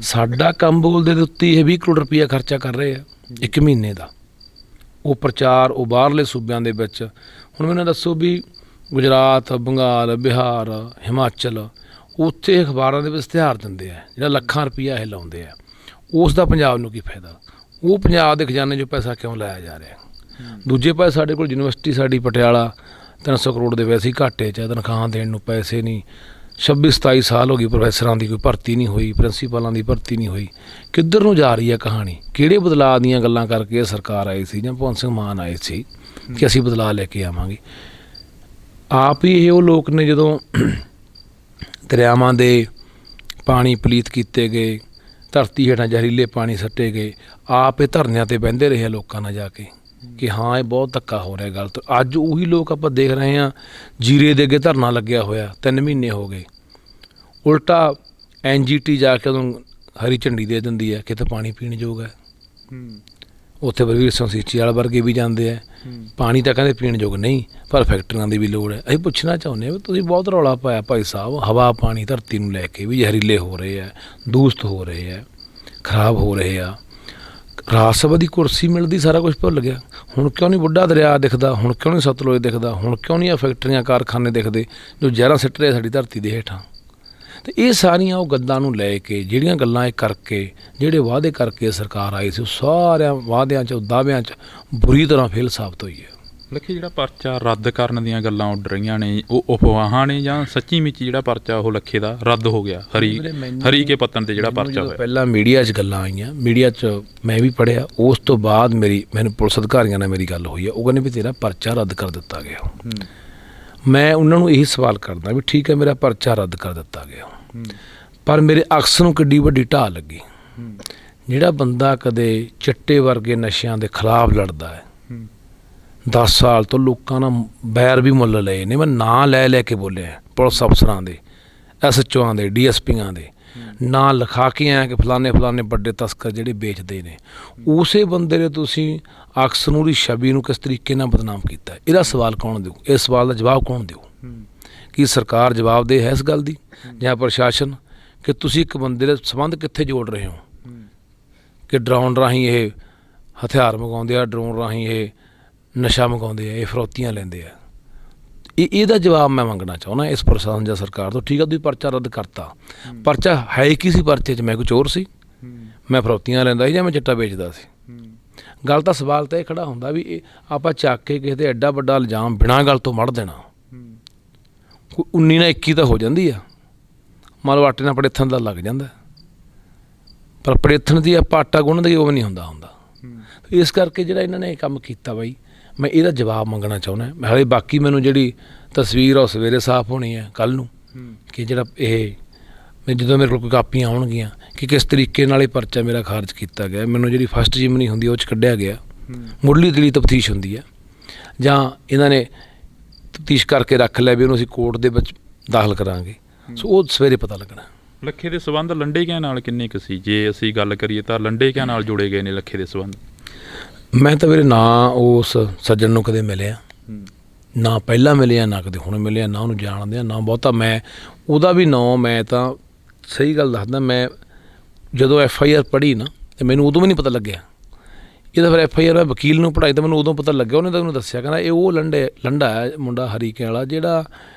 ਸਾਡਾ ਕੰਮ ਬੋਲਦੇ ਦੇ ਉੱਤੇ ਇਹ 20 ਕਰੋੜ ਰੁਪਈਆ ਖਰਚਾ ਕਰ ਰਹੇ ਆ 1 ਮਹੀਨੇ ਦਾ। ਉਹ ਪ੍ਰਚਾਰ ਉਹ ਬਾਹਰਲੇ ਸੂਬਿਆਂ ਦੇ ਵਿੱਚ, ਹੁਣ ਮੈਨੂੰ ਦੱਸੋ ਵੀ ਗੁਜਰਾਤ, ਬੰਗਾਲ, ਬਿਹਾਰ, ਹਿਮਾਚਲ, ਉੱਥੇ ਅਖਬਾਰਾਂ ਦੇ ਵਿੱਚ ਇਸ਼ਤਿਹਾਰ ਦਿੰਦੇ ਆ ਜਿਹੜਾ ਲੱਖਾਂ ਰੁਪਈਆ ਇਹ ਲਾਉਂਦੇ ਆ, ਉਸ ਦਾ ਪੰਜਾਬ ਨੂੰ ਕੀ ਫਾਇਦਾ? ਉਹ ਪੰਜਾਬ ਦੇ ਖਜ਼ਾਨੇ 'ਚੋਂ ਪੈਸਾ ਕਿਉਂ ਲਾਇਆ ਜਾ ਰਿਹਾ। ਦੂਜੇ ਪਾਸੇ ਸਾਡੇ ਕੋਲ ਯੂਨੀਵਰਸਿਟੀ ਸਾਡੀ ਪਟਿਆਲਾ 300 ਕਰੋੜ ਦੇ ਵੈਸੇ ਹੀ ਘਾਟੇ 'ਚ, ਤਨਖਾਹਾਂ ਦੇਣ ਨੂੰ ਪੈਸੇ ਨਹੀਂ। 26-27 ਸਾਲ ਹੋ ਗਈ ਪ੍ਰੋਫੈਸਰਾਂ ਦੀ ਕੋਈ ਭਰਤੀ ਨਹੀਂ ਹੋਈ, ਪ੍ਰਿੰਸੀਪਲਾਂ ਦੀ ਭਰਤੀ ਨਹੀਂ ਹੋਈ। ਕਿੱਧਰ ਨੂੰ ਜਾ ਰਹੀ ਹੈ ਕਹਾਣੀ? ਕਿਹੜੇ ਬਦਲਾਅ ਦੀਆਂ ਗੱਲਾਂ ਕਰਕੇ ਇਹ ਸਰਕਾਰ ਆਈ ਸੀ ਜਾਂ ਭਗਵੰਤ ਸਿੰਘ ਮਾਨ ਆਏ ਸੀ ਕਿ ਅਸੀਂ ਬਦਲਾਅ ਲੈ ਕੇ ਆਵਾਂਗੇ? ਆਪ ਹੀ ਇਹ ਉਹ ਲੋਕ ਨੇ ਜਦੋਂ ਦਰਿਆਵਾਂ ਦੇ ਪਾਣੀ ਪਲੀਤ ਕੀਤੇ ਗਏ, ਧਰਤੀ ਹੇਠਾਂ ਜ਼ਹਿਰੀਲੇ ਪਾਣੀ ਸੱਟੇ ਗਏ, ਆਪ ਇਹ ਧਰਨਿਆਂ 'ਤੇ ਬਹਿੰਦੇ ਰਹੇ ਲੋਕਾਂ ਨਾਲ ਜਾ ਕੇ ਕਿ ਹਾਂ ਇਹ ਬਹੁਤ ਧੱਕਾ ਹੋ ਰਿਹਾ ਗਲਤ। ਅੱਜ ਉਹੀ ਲੋਕ ਆਪਾਂ ਦੇਖ ਰਹੇ ਹਾਂ, ਜੀਰੇ ਦੇ ਅੱਗੇ ਧਰਨਾ ਲੱਗਿਆ ਹੋਇਆ 3 ਮਹੀਨੇ ਹੋ ਗਏ। ਉਲਟਾ NGT ਜਾ ਕੇ ਉਦੋਂ ਹਰੀ ਝੰਡੀ ਦੇ ਦਿੰਦੀ ਹੈ, ਕਿਤੇ ਪਾਣੀ ਪੀਣ ਯੋਗ ਹੈ। ਉੱਥੇ ਬਲਵੀਰ ਸਿੰਘ ਸੀਚੇਵਾਲ ਵਰਗੇ ਵੀ ਜਾਂਦੇ ਆ, ਪਾਣੀ ਤਾਂ ਕਹਿੰਦੇ ਪੀਣ ਯੋਗ ਨਹੀਂ, ਪਰ ਫੈਕਟਰੀਆਂ ਦੀ ਵੀ ਲੋੜ ਹੈ। ਅਸੀਂ ਪੁੱਛਣਾ ਚਾਹੁੰਦੇ ਹਾਂ ਵੀ ਤੁਸੀਂ ਬਹੁਤ ਰੌਲਾ ਪਾਇਆ ਭਾਈ ਸਾਹਿਬ, ਹਵਾ ਪਾਣੀ ਧਰਤੀ ਨੂੰ ਲੈ ਕੇ ਵੀ ਜ਼ਹਿਰੀਲੇ ਹੋ ਰਹੇ ਆ, ਦੂਸ਼ਿਤ ਹੋ ਰਹੇ ਆ, ਖਰਾਬ ਹੋ ਰਹੇ ਆ। ਰਾਜ ਸਭਾ ਦੀ ਕੁਰਸੀ ਮਿਲਦੀ ਸਾਰਾ ਕੁਝ ਭੁੱਲ ਗਿਆ। ਹੁਣ ਕਿਉਂ ਨਹੀਂ ਬੁੱਢਾ ਦਰਿਆ ਦਿਖਦਾ? ਹੁਣ ਕਿਉਂ ਨਹੀਂ ਸਤਲੁਜ ਦਿਖਦਾ? ਹੁਣ ਕਿਉਂ ਨਹੀਂ ਆ ਫੈਕਟਰੀਆਂ ਕਾਰਖਾਨੇ ਦਿਖਦੇ ਜੋ ਜ਼ਹਿਰਾਂ ਸਿੱਟ ਰਹੇ ਸਾਡੀ ਧਰਤੀ ਦੇ ਹੇਠਾਂ? ਤੇ ਇਹ ਸਾਰੀਆਂ ਉਹ ਗੱਲਾਂ ਨੂੰ ਲੈ ਕੇ, ਜਿਹੜੀਆਂ ਗੱਲਾਂ ਇਹ ਕਰਕੇ, ਜਿਹੜੇ ਵਾਅਦੇ ਕਰਕੇ ਸਰਕਾਰ ਆਈ ਸੀ, ਉਹ ਸਾਰਿਆਂ ਵਾਅਦਿਆਂ 'ਚ ਦਾਅਵਿਆਂ 'ਚ ਬੁਰੀ ਤਰ੍ਹਾਂ ਫੇਲ ਸਾਬਤ ਹੋਈ ਹੈ। ਲੱਖੀ, ਜਿਹੜਾ ਪਰਚਾ ਰੱਦ ਕਰਨ ਦੀਆਂ ਗੱਲਾਂ ਉੱਡ ਰਹੀਆਂ ਨੇ, ਉਹ ਅਫਵਾਹਾਂ ਨੇ ਜਾਂ ਸੱਚੀ ਮੁੱਚੀ ਜਿਹੜਾ ਪਰਚਾ ਉਹ ਲੱਖੇ ਦਾ ਰੱਦ ਹੋ ਗਿਆ? ਹਰੀ ਕੇ ਪੱਤਣ ਤੇ ਜਿਹੜਾ ਪਰਚਾ ਹੋਇਆ, ਪਹਿਲਾਂ ਮੀਡੀਆ 'ਚ ਗੱਲਾਂ ਆਈਆਂ, ਮੀਡੀਆ 'ਚ ਮੈਂ ਵੀ ਪੜ੍ਹਿਆ, ਉਸ ਤੋਂ ਬਾਅਦ ਮੈਨੂੰ ਪੁਲਿਸ ਅਧਿਕਾਰੀਆਂ ਨਾਲ ਮੇਰੀ ਗੱਲ ਹੋਈ ਹੈ। ਉਹ ਕਹਿੰਦੇ ਵੀ ਤੇਰਾ ਪਰਚਾ ਰੱਦ ਕਰ ਦਿੱਤਾ ਗਿਆ। ਮੈਂ ਉਹਨਾਂ ਨੂੰ ਇਹੀ ਸਵਾਲ ਕਰਦਾ ਵੀ ਠੀਕ ਹੈ, ਮੇਰਾ ਪਰਚਾ ਰੱਦ ਕਰ ਦਿੱਤਾ ਗਿਆ, ਪਰ ਮੇਰੇ ਅਕਸ ਨੂੰ ਕਿੱਡੀ ਵੱਡੀ ਢਾਹ ਲੱਗੀ। ਜਿਹੜਾ ਬੰਦਾ ਕਦੇ ਚਿੱਟੇ ਵਰਗੇ ਨਸ਼ਿਆਂ ਦੇ ਖਿਲਾਫ ਲੜਦਾ ਹੈ, 10 ਸਾਲ ਤੋਂ ਲੋਕਾਂ ਨਾਲ ਬੈਰ ਵੀ ਮੁੱਲ ਲਏ ਨੇ, ਮੈਂ ਨਾਂ ਲੈ ਕੇ ਬੋਲਿਆ ਪੁਲਿਸ ਅਫਸਰਾਂ ਦੇ, SHOਆਂ ਦੇ, DSPਆਂ ਦੇ ਨਾਂ ਲਿਖਾ ਕੇ ਆਇਆ ਕਿ ਫਲਾਣੇ ਵੱਡੇ ਤਸਕਰ ਜਿਹੜੇ ਵੇਚਦੇ ਨੇ। ਉਸੇ ਬੰਦੇ ਨੇ ਤੁਸੀਂ ਅਕਸ ਨੂੰ ਦੀ ਛਵੀ ਨੂੰ ਕਿਸ ਤਰੀਕੇ ਨਾਲ ਬਦਨਾਮ ਕੀਤਾ? ਇਹਦਾ ਸਵਾਲ ਕੌਣ ਦਿਓ? ਇਸ ਸਵਾਲ ਦਾ ਜਵਾਬ ਕੌਣ ਦਿਓ? ਕੀ ਸਰਕਾਰ ਜਵਾਬਦੇਹ ਹੈ ਇਸ ਗੱਲ ਦੀ ਜਾਂ ਪ੍ਰਸ਼ਾਸਨ ਕਿ ਤੁਸੀਂ ਇੱਕ ਬੰਦੇ ਦੇ ਸੰਬੰਧ ਕਿੱਥੇ ਜੋੜ ਰਹੇ ਹੋ ਕਿ ਡਰਾਉਣ ਰਾਹੀਂ ਇਹ ਹਥਿਆਰ ਮੰਗਾਉਂਦੇ ਆ, ਡਰੋਨ ਰਾਹੀਂ ਇਹ ਨਸ਼ਾ ਮੰਗਾਉਂਦੇ ਆ, ਇਹ ਫਰੌਤੀਆਂ ਲੈਂਦੇ ਆ? ਇਹਦਾ ਜਵਾਬ ਮੈਂ ਮੰਗਣਾ ਚਾਹੁੰਦਾ ਇਸ ਪ੍ਰਸ਼ਾਸਨ ਜਾਂ ਸਰਕਾਰ ਤੋਂ। ਠੀਕ ਆ, ਤੁਸੀਂ ਪਰਚਾ ਰੱਦ ਕਰਤਾ, ਪਰਚਾ ਹੈ ਕੀ ਸੀ ਪਰਚੇ 'ਚ? ਮੈਂ ਕੋਈ ਚੋਰ ਸੀ? ਮੈਂ ਫਰੌਤੀਆਂ ਲੈਂਦਾ ਸੀ ਜਾਂ ਮੈਂ ਚਿੱਟਾ ਵੇਚਦਾ ਸੀ? ਗੱਲ ਤਾਂ ਸਵਾਲ ਤਾਂ ਇਹ ਖੜਾ ਹੁੰਦਾ ਵੀ ਇਹ ਆਪਾਂ ਚੱਕ ਕੇ ਕਿਸੇ 'ਤੇ ਐਡਾ ਵੱਡਾ ਇਲਜ਼ਾਮ ਬਿਨਾਂ ਗੱਲ ਤੋਂ ਮੜ ਦੇਣਾ। ਕੋਈ 19 ਨਾਲ 21 ਤਾਂ ਹੋ ਜਾਂਦੀ ਆ, ਮੰਨ ਲਓ ਆਟੇ ਨਾਲ ਪੜੇਥਣ ਦਾ ਲੱਗ ਜਾਂਦਾ, ਪਰ ਪੜੇਥਣ ਦੀ ਆਪਾਂ ਆਟਾ ਗੁੰਨਦੇ ਉਹ ਵੀ ਨਹੀਂ ਹੁੰਦਾ। ਇਸ ਕਰਕੇ ਜਿਹੜਾ ਇਹਨਾਂ ਨੇ ਇਹ ਕੰਮ ਕੀਤਾ ਬਾਈ, ਮੈਂ ਇਹਦਾ ਜਵਾਬ ਮੰਗਣਾ ਚਾਹੁੰਦਾ। ਹਾਲੇ ਬਾਕੀ ਮੈਨੂੰ ਜਿਹੜੀ ਤਸਵੀਰ ਆ ਉਹ ਸਵੇਰੇ ਸਾਫ਼ ਹੋਣੀ ਹੈ ਕੱਲ੍ਹ ਨੂੰ, ਕਿ ਜਿਹੜਾ ਇਹ ਜਦੋਂ ਮੇਰੇ ਕੋਲ ਕੋਈ ਕਾਪੀਆਂ ਆਉਣਗੀਆਂ ਕਿ ਕਿਸ ਤਰੀਕੇ ਨਾਲ ਇਹ ਪਰਚਾ ਮੇਰਾ ਖਾਰਜ ਕੀਤਾ ਗਿਆ, ਮੈਨੂੰ ਜਿਹੜੀ ਫਸਟ ਜਿਮਨੀ ਹੁੰਦੀ ਉਹ 'ਚ ਕੱਢਿਆ ਗਿਆ, ਮੁੱਢਲੀ ਦਲੀ ਤਫਤੀਸ਼ ਹੁੰਦੀ ਹੈ, ਜਾਂ ਇਹਨਾਂ ਨੇ ਤਫਤੀਸ਼ ਕਰਕੇ ਰੱਖ ਲਿਆ ਵੀ ਉਹਨੂੰ ਅਸੀਂ ਕੋਰਟ ਦੇ ਵਿੱਚ ਦਾਖਲ ਕਰਾਂਗੇ, ਸੋ ਉਹ ਸਵੇਰੇ ਪਤਾ ਲੱਗਣਾ। ਲੱਖੇ ਦੇ ਸਬੰਧ ਲੰਡੇਕਿਆਂ ਨਾਲ ਕਿੰਨੇ ਕੁ ਸੀ? ਜੇ ਅਸੀਂ ਗੱਲ ਕਰੀਏ ਤਾਂ ਲੰਡੇਕਿਆਂ ਨਾਲ ਜੁੜੇ ਗਏ ਨੇ ਲੱਖੇ ਦੇ ਸਬੰਧ। ਮੈਂ ਤਾਂ ਵੀਰੇ ਨਾ ਉਸ ਸੱਜਣ ਨੂੰ ਕਦੇ ਮਿਲਿਆ, ਨਾ ਪਹਿਲਾਂ ਮਿਲਿਆ, ਨਾ ਕਦੇ ਹੁਣ ਮਿਲਿਆ, ਨਾ ਉਹਨੂੰ ਜਾਣਦੇ ਆ, ਨਾ ਬਹੁਤਾ ਮੈਂ ਉਹਦਾ ਵੀ ਨਾਂ। ਮੈਂ ਤਾਂ ਸਹੀ ਗੱਲ ਦੱਸਦਾ, ਮੈਂ ਜਦੋਂ FIR ਪੜ੍ਹੀ ਨਾ ਤੇ ਮੈਨੂੰ ਉਦੋਂ ਵੀ ਨਹੀਂ ਪਤਾ ਲੱਗਿਆ ਇਹਦਾ। ਫਿਰ FIR ਮੈਂ ਵਕੀਲ ਨੂੰ ਪੜ੍ਹਾਈ ਤਾਂ ਮੈਨੂੰ ਉਦੋਂ ਪਤਾ ਲੱਗਿਆ, ਉਹਨੇ ਤਾਂ ਮੈਨੂੰ ਦੱਸਿਆ, ਕਹਿੰਦਾ ਇਹ ਉਹ ਲੰਡਾ ਹੈ ਮੁੰਡਾ ਹਰੀਕੇ ਵਾਲਾ ਜਿਹੜਾ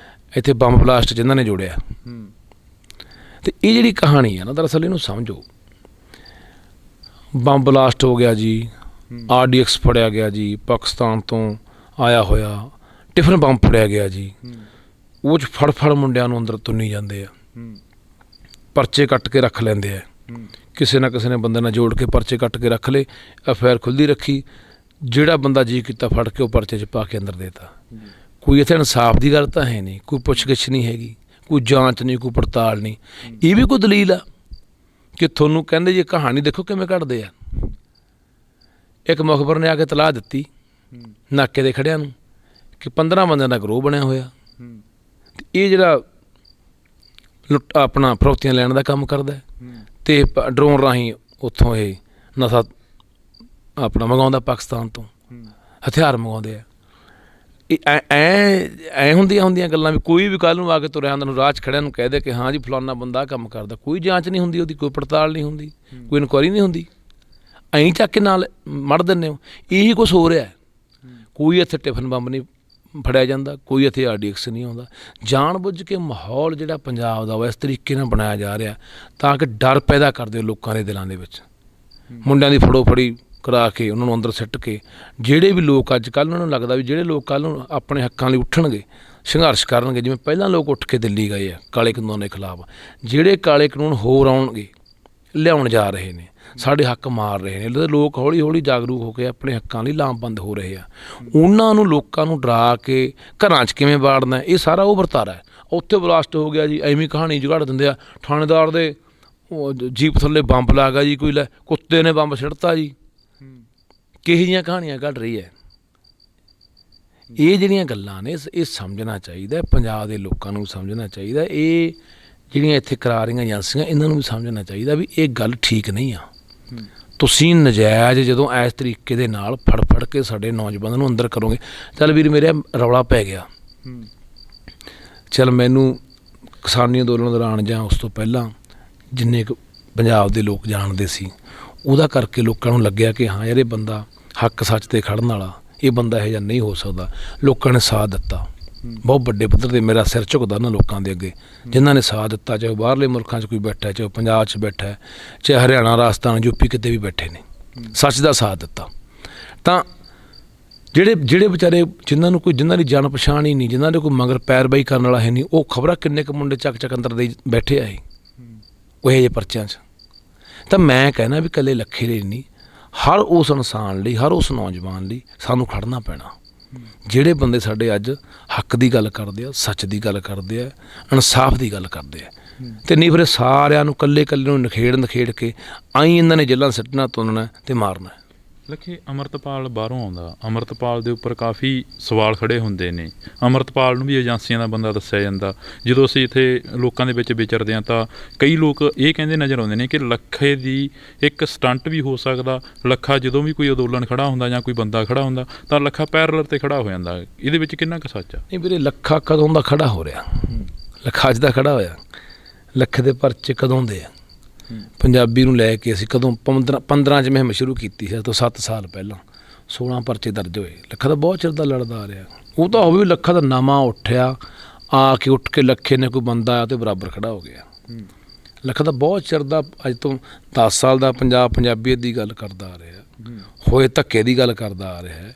ਇੱਥੇ ਬੰਬ ਬਲਾਸਟ ਜਿਹਨਾਂ ਨੇ ਜੋੜਿਆ। ਅਤੇ ਇਹ ਜਿਹੜੀ ਕਹਾਣੀ ਹੈ ਨਾ, ਦਰਅਸਲ ਇਹਨੂੰ ਸਮਝੋ, ਬੰਬ ਬਲਾਸਟ ਹੋ ਗਿਆ ਜੀ, RDX ਫੜਿਆ ਗਿਆ ਜੀ, ਪਾਕਿਸਤਾਨ ਤੋਂ ਆਇਆ ਹੋਇਆ ਟਿਫਨ ਬੰਬ ਫੜਿਆ ਗਿਆ ਜੀ, ਉਹ 'ਚ ਫੜ ਮੁੰਡਿਆਂ ਨੂੰ ਅੰਦਰ ਤੁੰਨੀ ਜਾਂਦੇ ਆ, ਪਰਚੇ ਕੱਟ ਕੇ ਰੱਖ ਲੈਂਦੇ ਆ, ਕਿਸੇ ਨਾ ਕਿਸੇ ਨੇ ਬੰਦੇ ਨਾਲ ਜੋੜ ਕੇ ਪਰਚੇ ਕੱਟ ਕੇ ਰੱਖ ਲਏ, FIR ਖੁੱਲ੍ਹਦੀ ਰੱਖੀ, ਜਿਹੜਾ ਬੰਦਾ ਜੀ ਕੀਤਾ ਫੜ ਕੇ ਉਹ ਪਰਚੇ 'ਚ ਪਾ ਕੇ ਅੰਦਰ ਦੇਤਾ। ਕੋਈ ਇੱਥੇ ਇਨਸਾਫ ਦੀ ਗੱਲ ਤਾਂ ਹੈ ਨਹੀਂ, ਕੋਈ ਪੁੱਛਗਿੱਛ ਨਹੀਂ ਹੈਗੀ, ਕੋਈ ਜਾਂਚ ਨਹੀਂ, ਕੋਈ ਪੜਤਾਲ ਨਹੀਂ। ਇਹ ਵੀ ਕੋਈ ਦਲੀਲ ਆ ਕਿ ਤੁਹਾਨੂੰ ਕਹਿੰਦੇ ਜੀ ਕਹਾਣੀ ਦੇਖੋ ਕਿਵੇਂ ਘੜਦੇ ਆ। ਇੱਕ ਮੁਖਬਰ ਨੇ ਆ ਕੇ ਤਲਾਹ ਦਿੱਤੀ ਨਾਕੇ ਦੇ ਖੜਿਆਂ ਨੂੰ ਕਿ 15 ਬੰਦਿਆਂ ਦਾ ਗਰੋਹ ਬਣਿਆ ਹੋਇਆ, ਅਤੇ ਇਹ ਜਿਹੜਾ ਆਪਣਾ ਫਰੌਤੀਆਂ ਲੈਣ ਦਾ ਕੰਮ ਕਰਦਾ ਅਤੇ ਡਰੋਨ ਰਾਹੀਂ ਉੱਥੋਂ ਇਹ ਨਸ਼ਾ ਆਪਣਾ ਮੰਗਾਉਂਦਾ, ਪਾਕਿਸਤਾਨ ਤੋਂ ਹਥਿਆਰ ਮੰਗਾਉਂਦੇ ਆ। ਐ ਹੁੰਦੀਆਂ ਗੱਲਾਂ ਵੀ ਕੋਈ ਵੀ ਕੱਲ੍ਹ ਨੂੰ ਆ ਕੇ ਤੁਰਿਆ ਹੁੰਦਾ ਨੂੰ ਰਾਹ 'ਚ ਖੜਿਆਂ ਨੂੰ ਕਹਿ ਦੇ ਕਿ ਹਾਂ ਜੀ ਫਲਾਨਾ ਬੰਦਾ ਕੰਮ ਕਰਦਾ, ਕੋਈ ਜਾਂਚ ਨਹੀਂ ਹੁੰਦੀ ਉਹਦੀ, ਕੋਈ ਪੜਤਾਲ ਨਹੀਂ ਹੁੰਦੀ, ਕੋਈ ਇਨਕੁਆਇਰੀ ਨਹੀਂ ਹੁੰਦੀ, ਐਂ ਚੱਕ ਕੇ ਨਾਲ ਮੜ ਦਿੰਦੇ ਹੋ। ਇਹੀ ਕੁਛ ਹੋ ਰਿਹਾ। ਕੋਈ ਇੱਥੇ ਟਿਫਨ ਬੰਬ ਨਹੀਂ ਫੜਿਆ ਜਾਂਦਾ, ਕੋਈ ਇੱਥੇ RDX ਨਹੀਂ ਆਉਂਦਾ। ਜਾਣ ਬੁੱਝ ਕੇ ਮਾਹੌਲ ਜਿਹੜਾ ਪੰਜਾਬ ਦਾ ਉਹ ਇਸ ਤਰੀਕੇ ਨਾਲ ਬਣਾਇਆ ਜਾ ਰਿਹਾ ਤਾਂ ਕਿ ਡਰ ਪੈਦਾ ਕਰਦੇ ਲੋਕਾਂ ਦੇ ਦਿਲਾਂ ਦੇ ਵਿੱਚ। ਮੁੰਡਿਆਂ ਦੀ ਫੜੋ ਫੜੀ ਕਰਾ ਕੇ ਉਹਨਾਂ ਨੂੰ ਅੰਦਰ ਸਿੱਟ ਕੇ ਜਿਹੜੇ ਵੀ ਲੋਕ ਅੱਜ ਕੱਲ੍ਹ ਉਹਨਾਂ ਨੂੰ ਲੱਗਦਾ ਵੀ ਜਿਹੜੇ ਲੋਕ ਕੱਲ੍ਹ ਨੂੰ ਆਪਣੇ ਹੱਕਾਂ ਲਈ ਉੱਠਣਗੇ, ਸੰਘਰਸ਼ ਕਰਨਗੇ, ਜਿਵੇਂ ਪਹਿਲਾਂ ਲੋਕ ਉੱਠ ਕੇ ਦਿੱਲੀ ਗਏ ਆ ਕਾਲੇ ਕਾਨੂੰਨਾਂ ਦੇ ਖਿਲਾਫ, ਜਿਹੜੇ ਕਾਲੇ ਕਾਨੂੰਨ ਹੋਰ ਆਉਣਗੇ, ਲਿਆਉਣ ਜਾ ਰਹੇ ਨੇ, ਸਾਡੇ ਹੱਕ ਮਾਰ ਰਹੇ ਨੇ, ਲੋਕ ਹੌਲੀ ਹੌਲੀ ਜਾਗਰੂਕ ਹੋ ਕੇ ਆਪਣੇ ਹੱਕਾਂ ਲਈ ਲਾਮਬੰਦ ਹੋ ਰਹੇ ਆ। ਉਹਨਾਂ ਨੂੰ ਲੋਕਾਂ ਨੂੰ ਡਰਾ ਕੇ ਘਰਾਂ 'ਚ ਕਿਵੇਂ ਵਾੜਨਾ, ਇਹ ਸਾਰਾ ਉਹ ਵਰਤਾਰਾ ਹੈ। ਉੱਥੇ ਬਲਾਸਟ ਹੋ ਗਿਆ ਜੀ, ਐਵੇਂ ਕਹਾਣੀ ਜੁਗਾੜ ਦਿੰਦੇ ਆ, ਥਾਣੇਦਾਰ ਦੇ ਜੀਪ ਥੱਲੇ ਬੰਬ ਲੱਗ ਗਿਆ ਜੀ, ਕੋਈ ਲੈ ਕੁੱਤੇ ਨੇ ਬੰਬ ਸਿੱਟਤਾ ਜੀ, ਕਿਹੋ ਜਿਹੀਆਂ ਕਹਾਣੀਆਂ ਘੜ ਰਹੀ ਹੈ। ਇਹ ਜਿਹੜੀਆਂ ਗੱਲਾਂ ਨੇ ਇਹ ਸਮਝਣਾ ਚਾਹੀਦਾ, ਪੰਜਾਬ ਦੇ ਲੋਕਾਂ ਨੂੰ ਸਮਝਣਾ ਚਾਹੀਦਾ, ਇਹ ਜਿਹੜੀਆਂ ਇੱਥੇ ਕਰਾ ਰਹੀਆਂ ਏਜੰਸੀਆਂ ਇਹਨਾਂ ਨੂੰ ਵੀ ਸਮਝਣਾ ਚਾਹੀਦਾ ਵੀ ਇਹ ਗੱਲ ਠੀਕ ਨਹੀਂ ਆ। ਤੁਸੀਂ ਨਜਾਇਜ਼ ਜਦੋਂ ਇਸ ਤਰੀਕੇ ਦੇ ਨਾਲ ਫੜ ਕੇ ਸਾਡੇ ਨੌਜਵਾਨਾਂ ਨੂੰ ਅੰਦਰ ਕਰੋਗੇ, ਚੱਲ ਵੀਰ ਮੇਰੇ ਰੌਲਾ ਪੈ ਗਿਆ, ਚੱਲ ਮੈਨੂੰ ਕਿਸਾਨੀ ਅੰਦੋਲਨ ਦੌਰਾਨ ਜਾਂ ਉਸ ਤੋਂ ਪਹਿਲਾਂ ਜਿੰਨੇ ਕੁ ਪੰਜਾਬ ਦੇ ਲੋਕ ਜਾਣਦੇ ਸੀ, ਉਹਦਾ ਕਰਕੇ ਲੋਕਾਂ ਨੂੰ ਲੱਗਿਆ ਕਿ ਹਾਂ ਯਾਰ ਇਹ ਬੰਦਾ ਹੱਕ ਸੱਚ 'ਤੇ ਖੜਨ ਵਾਲਾ, ਇਹ ਬੰਦਾ ਇਹੋ ਜਿਹਾ ਨਹੀਂ ਹੋ ਸਕਦਾ। ਲੋਕਾਂ ਨੇ ਸਾਥ ਦਿੱਤਾ, ਬਹੁਤ ਵੱਡੇ ਪੱਧਰ 'ਤੇ ਮੇਰਾ ਸਿਰ ਝੁਕਦਾ ਉਹਨਾਂ ਲੋਕਾਂ ਦੇ ਅੱਗੇ ਜਿਨ੍ਹਾਂ ਨੇ ਸਾਥ ਦਿੱਤਾ, ਚਾਹੇ ਬਾਹਰਲੇ ਮੁਲਕਾਂ 'ਚ ਕੋਈ ਬੈਠਾ, ਚਾਹੇ ਪੰਜਾਬ 'ਚ ਬੈਠਾ, ਚਾਹੇ ਹਰਿਆਣਾ, ਰਾਜਸਥਾਨ, ਯੂਪੀ ਕਿਤੇ ਵੀ ਬੈਠੇ ਨੇ, ਸੱਚ ਦਾ ਸਾਥ ਦਿੱਤਾ। ਤਾਂ ਜਿਹੜੇ ਵਿਚਾਰੇ ਜਿਨ੍ਹਾਂ ਦੀ ਜਾਣ ਪਛਾਣ ਹੀ ਨਹੀਂ, ਜਿਨ੍ਹਾਂ ਦੇ ਕੋਈ ਮਗਰ ਪੈਰਵਾਈ ਕਰਨ ਵਾਲਾ ਹੈ ਨਹੀਂ, ਉਹ ਖਬਰਾਂ ਕਿੰਨੇ ਕੁ ਮੁੰਡੇ ਚੱਕ ਅੰਦਰ ਦੇ ਬੈਠੇ ਆਏ ਉਹ ਇਹੋ ਜਿਹੇ ਪਰਚਿਆਂ 'ਚ। ਤਾਂ ਮੈਂ ਕਹਿਣਾ ਵੀ ਇਕੱਲੇ ਲੱਖੇ ਲਈ ਨਹੀਂ, ਹਰ ਉਸ ਇਨਸਾਨ ਲਈ, ਹਰ ਉਸ ਨੌਜਵਾਨ ਲਈ ਸਾਨੂੰ ਖੜਨਾ ਪੈਣਾ। ਜਿਹੜੇ ਬੰਦੇ ਸਾਡੇ ਅੱਜ ਹੱਕ ਦੀ ਗੱਲ ਕਰਦੇ ਆ, ਸੱਚ ਦੀ ਗੱਲ ਕਰਦੇ ਆ, ਇਨਸਾਫ ਦੀ ਗੱਲ ਕਰਦੇ ਆ, ਅਤੇ ਨਹੀਂ ਫਿਰ ਸਾਰਿਆਂ ਨੂੰ ਇਕੱਲੇ ਨੂੰ ਨਖੇੜ ਕੇ ਆਈ ਇਹਨਾਂ ਨੇ ਜੇਲ੍ਹਾਂ ਸਿੱਟਣਾ, ਤੁੰਨਣਾ ਅਤੇ ਮਾਰਨਾ। ਲੱਖੇ ਅੰਮ੍ਰਿਤਪਾਲ ਬਾਹਰੋਂ ਆਉਂਦਾ, ਅੰਮ੍ਰਿਤਪਾਲ ਦੇ ਉੱਪਰ ਕਾਫੀ ਸਵਾਲ ਖੜੇ ਹੁੰਦੇ ਨੇ। ਅੰਮ੍ਰਿਤਪਾਲ ਨੂੰ ਵੀ ਏਜੰਸੀਆਂ ਦਾ ਬੰਦਾ ਦੱਸਿਆ ਜਾਂਦਾ। ਜਦੋਂ ਅਸੀਂ ਇੱਥੇ ਲੋਕਾਂ ਦੇ ਵਿੱਚ ਵਿਚਰਦੇ ਹਾਂ ਤਾਂ ਕਈ ਲੋਕ ਇਹ ਕਹਿੰਦੇ ਨਜ਼ਰ ਆਉਂਦੇ ਨੇ ਕਿ ਲੱਖੇ ਦੀ ਇੱਕ ਸਟੰਟ ਵੀ ਹੋ ਸਕਦਾ। ਲੱਖਾ ਜਦੋਂ ਵੀ ਕੋਈ ਅੰਦੋਲਨ ਖੜਾ ਹੁੰਦਾ ਜਾਂ ਕੋਈ ਬੰਦਾ ਖੜਾ ਹੁੰਦਾ ਤਾਂ ਲੱਖਾ ਪੈਰਲਰ 'ਤੇ ਖੜਾ ਹੋ ਜਾਂਦਾ। ਇਹਦੇ ਵਿੱਚ ਕਿੰਨਾ ਕੁ ਸੱਚ ਆ? ਨਹੀਂ ਵੀਰੇ, ਲੱਖਾ ਕਦੋਂ ਦਾ ਖੜਾ ਹੋ ਰਿਹਾ? ਲੱਖਾ ਅੱਜ ਦਾ ਖੜਾ ਹੋਇਆ? ਲੱਖੇ ਦੇ ਪਰਚੇ ਕਦੋਂ ਦੇ ਆ? ਪੰਜਾਬੀ ਨੂੰ ਲੈ ਕੇ ਅਸੀਂ ਕਦੋਂ 15 'ਚ ਮੁਹਿੰਮ ਸ਼ੁਰੂ ਕੀਤੀ ਸੀ, ਤੋਂ 7 ਸਾਲ ਪਹਿਲਾਂ 16 ਪਰਚੇ ਦਰਜ ਹੋਏ। ਲੱਖਾ ਤਾਂ ਬਹੁਤ ਚਿਰ ਦਾ ਲੜਦਾ ਆ ਰਿਹਾ। ਉਹ ਤਾਂ ਹੋਵੇ ਲੱਖਾ ਦਾ ਨਵਾਂ ਉੱਠਿਆ, ਉੱਠ ਕੇ ਲੱਖੇ ਨੇ ਕੋਈ ਬੰਦਾ ਆਇਆ ਤੇ ਬਰਾਬਰ ਖੜਾ ਹੋ ਗਿਆ। ਲੱਖਾ ਤਾਂ ਬਹੁਤ ਚਿਰ ਦਾ, ਅੱਜ ਤੋਂ 10 ਸਾਲ ਦਾ ਪੰਜਾਬੀਅਤ ਦੀ ਗੱਲ ਕਰਦਾ ਆ ਰਿਹਾ, ਹੋਏ ਧੱਕੇ ਦੀ ਗੱਲ ਕਰਦਾ ਆ ਰਿਹਾ,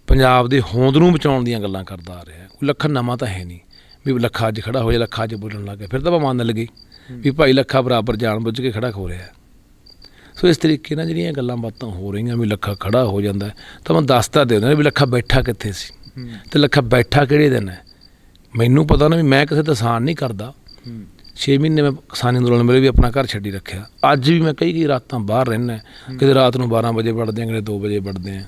ਪੰਜਾਬ ਦੇ ਹੋਂਦ ਨੂੰ ਬਚਾਉਣ ਦੀਆਂ ਗੱਲਾਂ ਕਰਦਾ ਆ ਰਿਹਾ। ਕੋਈ ਲੱਖਾ ਨਵਾਂ ਤਾਂ ਹੈ ਨਹੀਂ ਵੀ ਲੱਖਾ ਅੱਜ ਖੜਾ ਹੋ ਜਾ, ਲੱਖਾ ਅੱਜ ਬੋਲਣ ਲੱਗ ਗਿਆ, ਫਿਰ ਤਾਂ ਮੰਨ ਲੱਗੀ ਵੀ ਭਾਈ ਲੱਖਾ ਬਰਾਬਰ ਜਾਣ ਬੁੱਝ ਕੇ ਖੜਾ ਹੋ ਰਿਹਾ। ਸੋ ਇਸ ਤਰੀਕੇ ਨਾਲ ਜਿਹੜੀਆਂ ਗੱਲਾਂ ਬਾਤਾਂ ਹੋ ਰਹੀਆਂ ਵੀ ਲੱਖਾ ਖੜਾ ਹੋ ਜਾਂਦਾ, ਤਾਂ ਮੈਂ ਦੱਸਦਾ ਦੇ ਦਿੰਦਾ ਵੀ ਲੱਖਾ ਬੈਠਾ ਕਿੱਥੇ ਸੀ ਅਤੇ ਲੱਖਾ ਬੈਠਾ ਕਿਹੜੇ ਦਿਨ ਹੈ। ਮੈਨੂੰ ਪਤਾ ਨਾ ਵੀ ਮੈਂ ਕਿਸੇ ਦਾ ਆਸਾਨ ਨਹੀਂ ਕਰਦਾ। 6 ਮਹੀਨੇ ਮੈਂ ਕਿਸਾਨੀ ਅੰਦੋਲਨ ਵੇਲੇ ਵੀ ਆਪਣਾ ਘਰ ਛੱਡੀ ਰੱਖਿਆ। ਅੱਜ ਵੀ ਮੈਂ ਕਈ ਰਾਤਾਂ ਬਾਹਰ ਰਹਿੰਦਾ, ਕਿਤੇ ਰਾਤ ਨੂੰ 12 ਵਜੇ ਵੜਦੇ ਹਾਂ, ਕਿਤੇ 2 ਵਜੇ ਵੜਦੇ ਹਾਂ।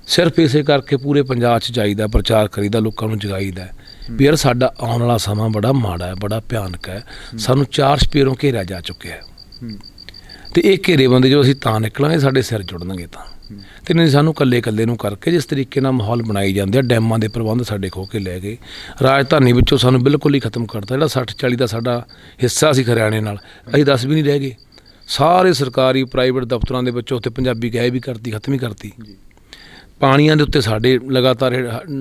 ਸਿਰਫ ਇਸੇ ਕਰਕੇ ਪੂਰੇ ਪੰਜਾਬ 'ਚ ਜਾਈਦਾ, ਪ੍ਰਚਾਰ ਕਰੀਦਾ, ਲੋਕਾਂ ਨੂੰ ਜਗਾਈਦਾ ਵੀ ਯਾਰ ਸਾਡਾ ਆਉਣ ਵਾਲਾ ਸਮਾਂ ਬੜਾ ਮਾੜਾ ਹੈ, ਬੜਾ ਭਿਆਨਕ ਹੈ, ਸਾਨੂੰ 4 ਸਪੇਰੋਂ ਘੇਰਿਆ ਜਾ ਚੁੱਕਿਆ ਹੈ, ਅਤੇ ਇਹ ਘੇਰੇਬੰਦੀ ਜਦੋਂ ਅਸੀਂ ਤਾਂ ਨਿਕਲਾਂਗੇ ਸਾਡੇ ਸਿਰ ਜੁੜਨਗੇ ਤਾਂ। ਅਤੇ ਨਹੀਂ ਸਾਨੂੰ ਇਕੱਲੇ ਨੂੰ ਕਰਕੇ ਜਿਸ ਤਰੀਕੇ ਨਾਲ ਮਾਹੌਲ ਬਣਾਈ ਜਾਂਦੇ ਆ, ਡੈਮਾਂ ਦੇ ਪ੍ਰਬੰਧ ਸਾਡੇ ਖੋਹ ਕੇ ਲੈ ਗਏ, ਰਾਜਧਾਨੀ ਵਿੱਚੋਂ ਸਾਨੂੰ ਬਿਲਕੁਲ ਹੀ ਖਤਮ ਕਰਤਾ। ਜਿਹੜਾ 60-40 ਦਾ ਸਾਡਾ ਹਿੱਸਾ ਸੀ ਹਰਿਆਣੇ ਨਾਲ, ਅਸੀਂ 10 ਵੀ ਨਹੀਂ ਰਹਿ ਗਏ। ਸਾਰੇ ਸਰਕਾਰੀ ਪ੍ਰਾਈਵੇਟ ਦਫ਼ਤਰਾਂ ਦੇ ਵਿੱਚੋਂ ਉੱਥੇ ਪੰਜਾਬੀ ਗਾਇਬ ਵੀ ਕਰਤੀ, ਖਤਮ ਹੀ ਕਰਤੀ। ਪਾਣੀਆਂ ਦੇ ਉੱਤੇ ਸਾਡੇ ਲਗਾਤਾਰ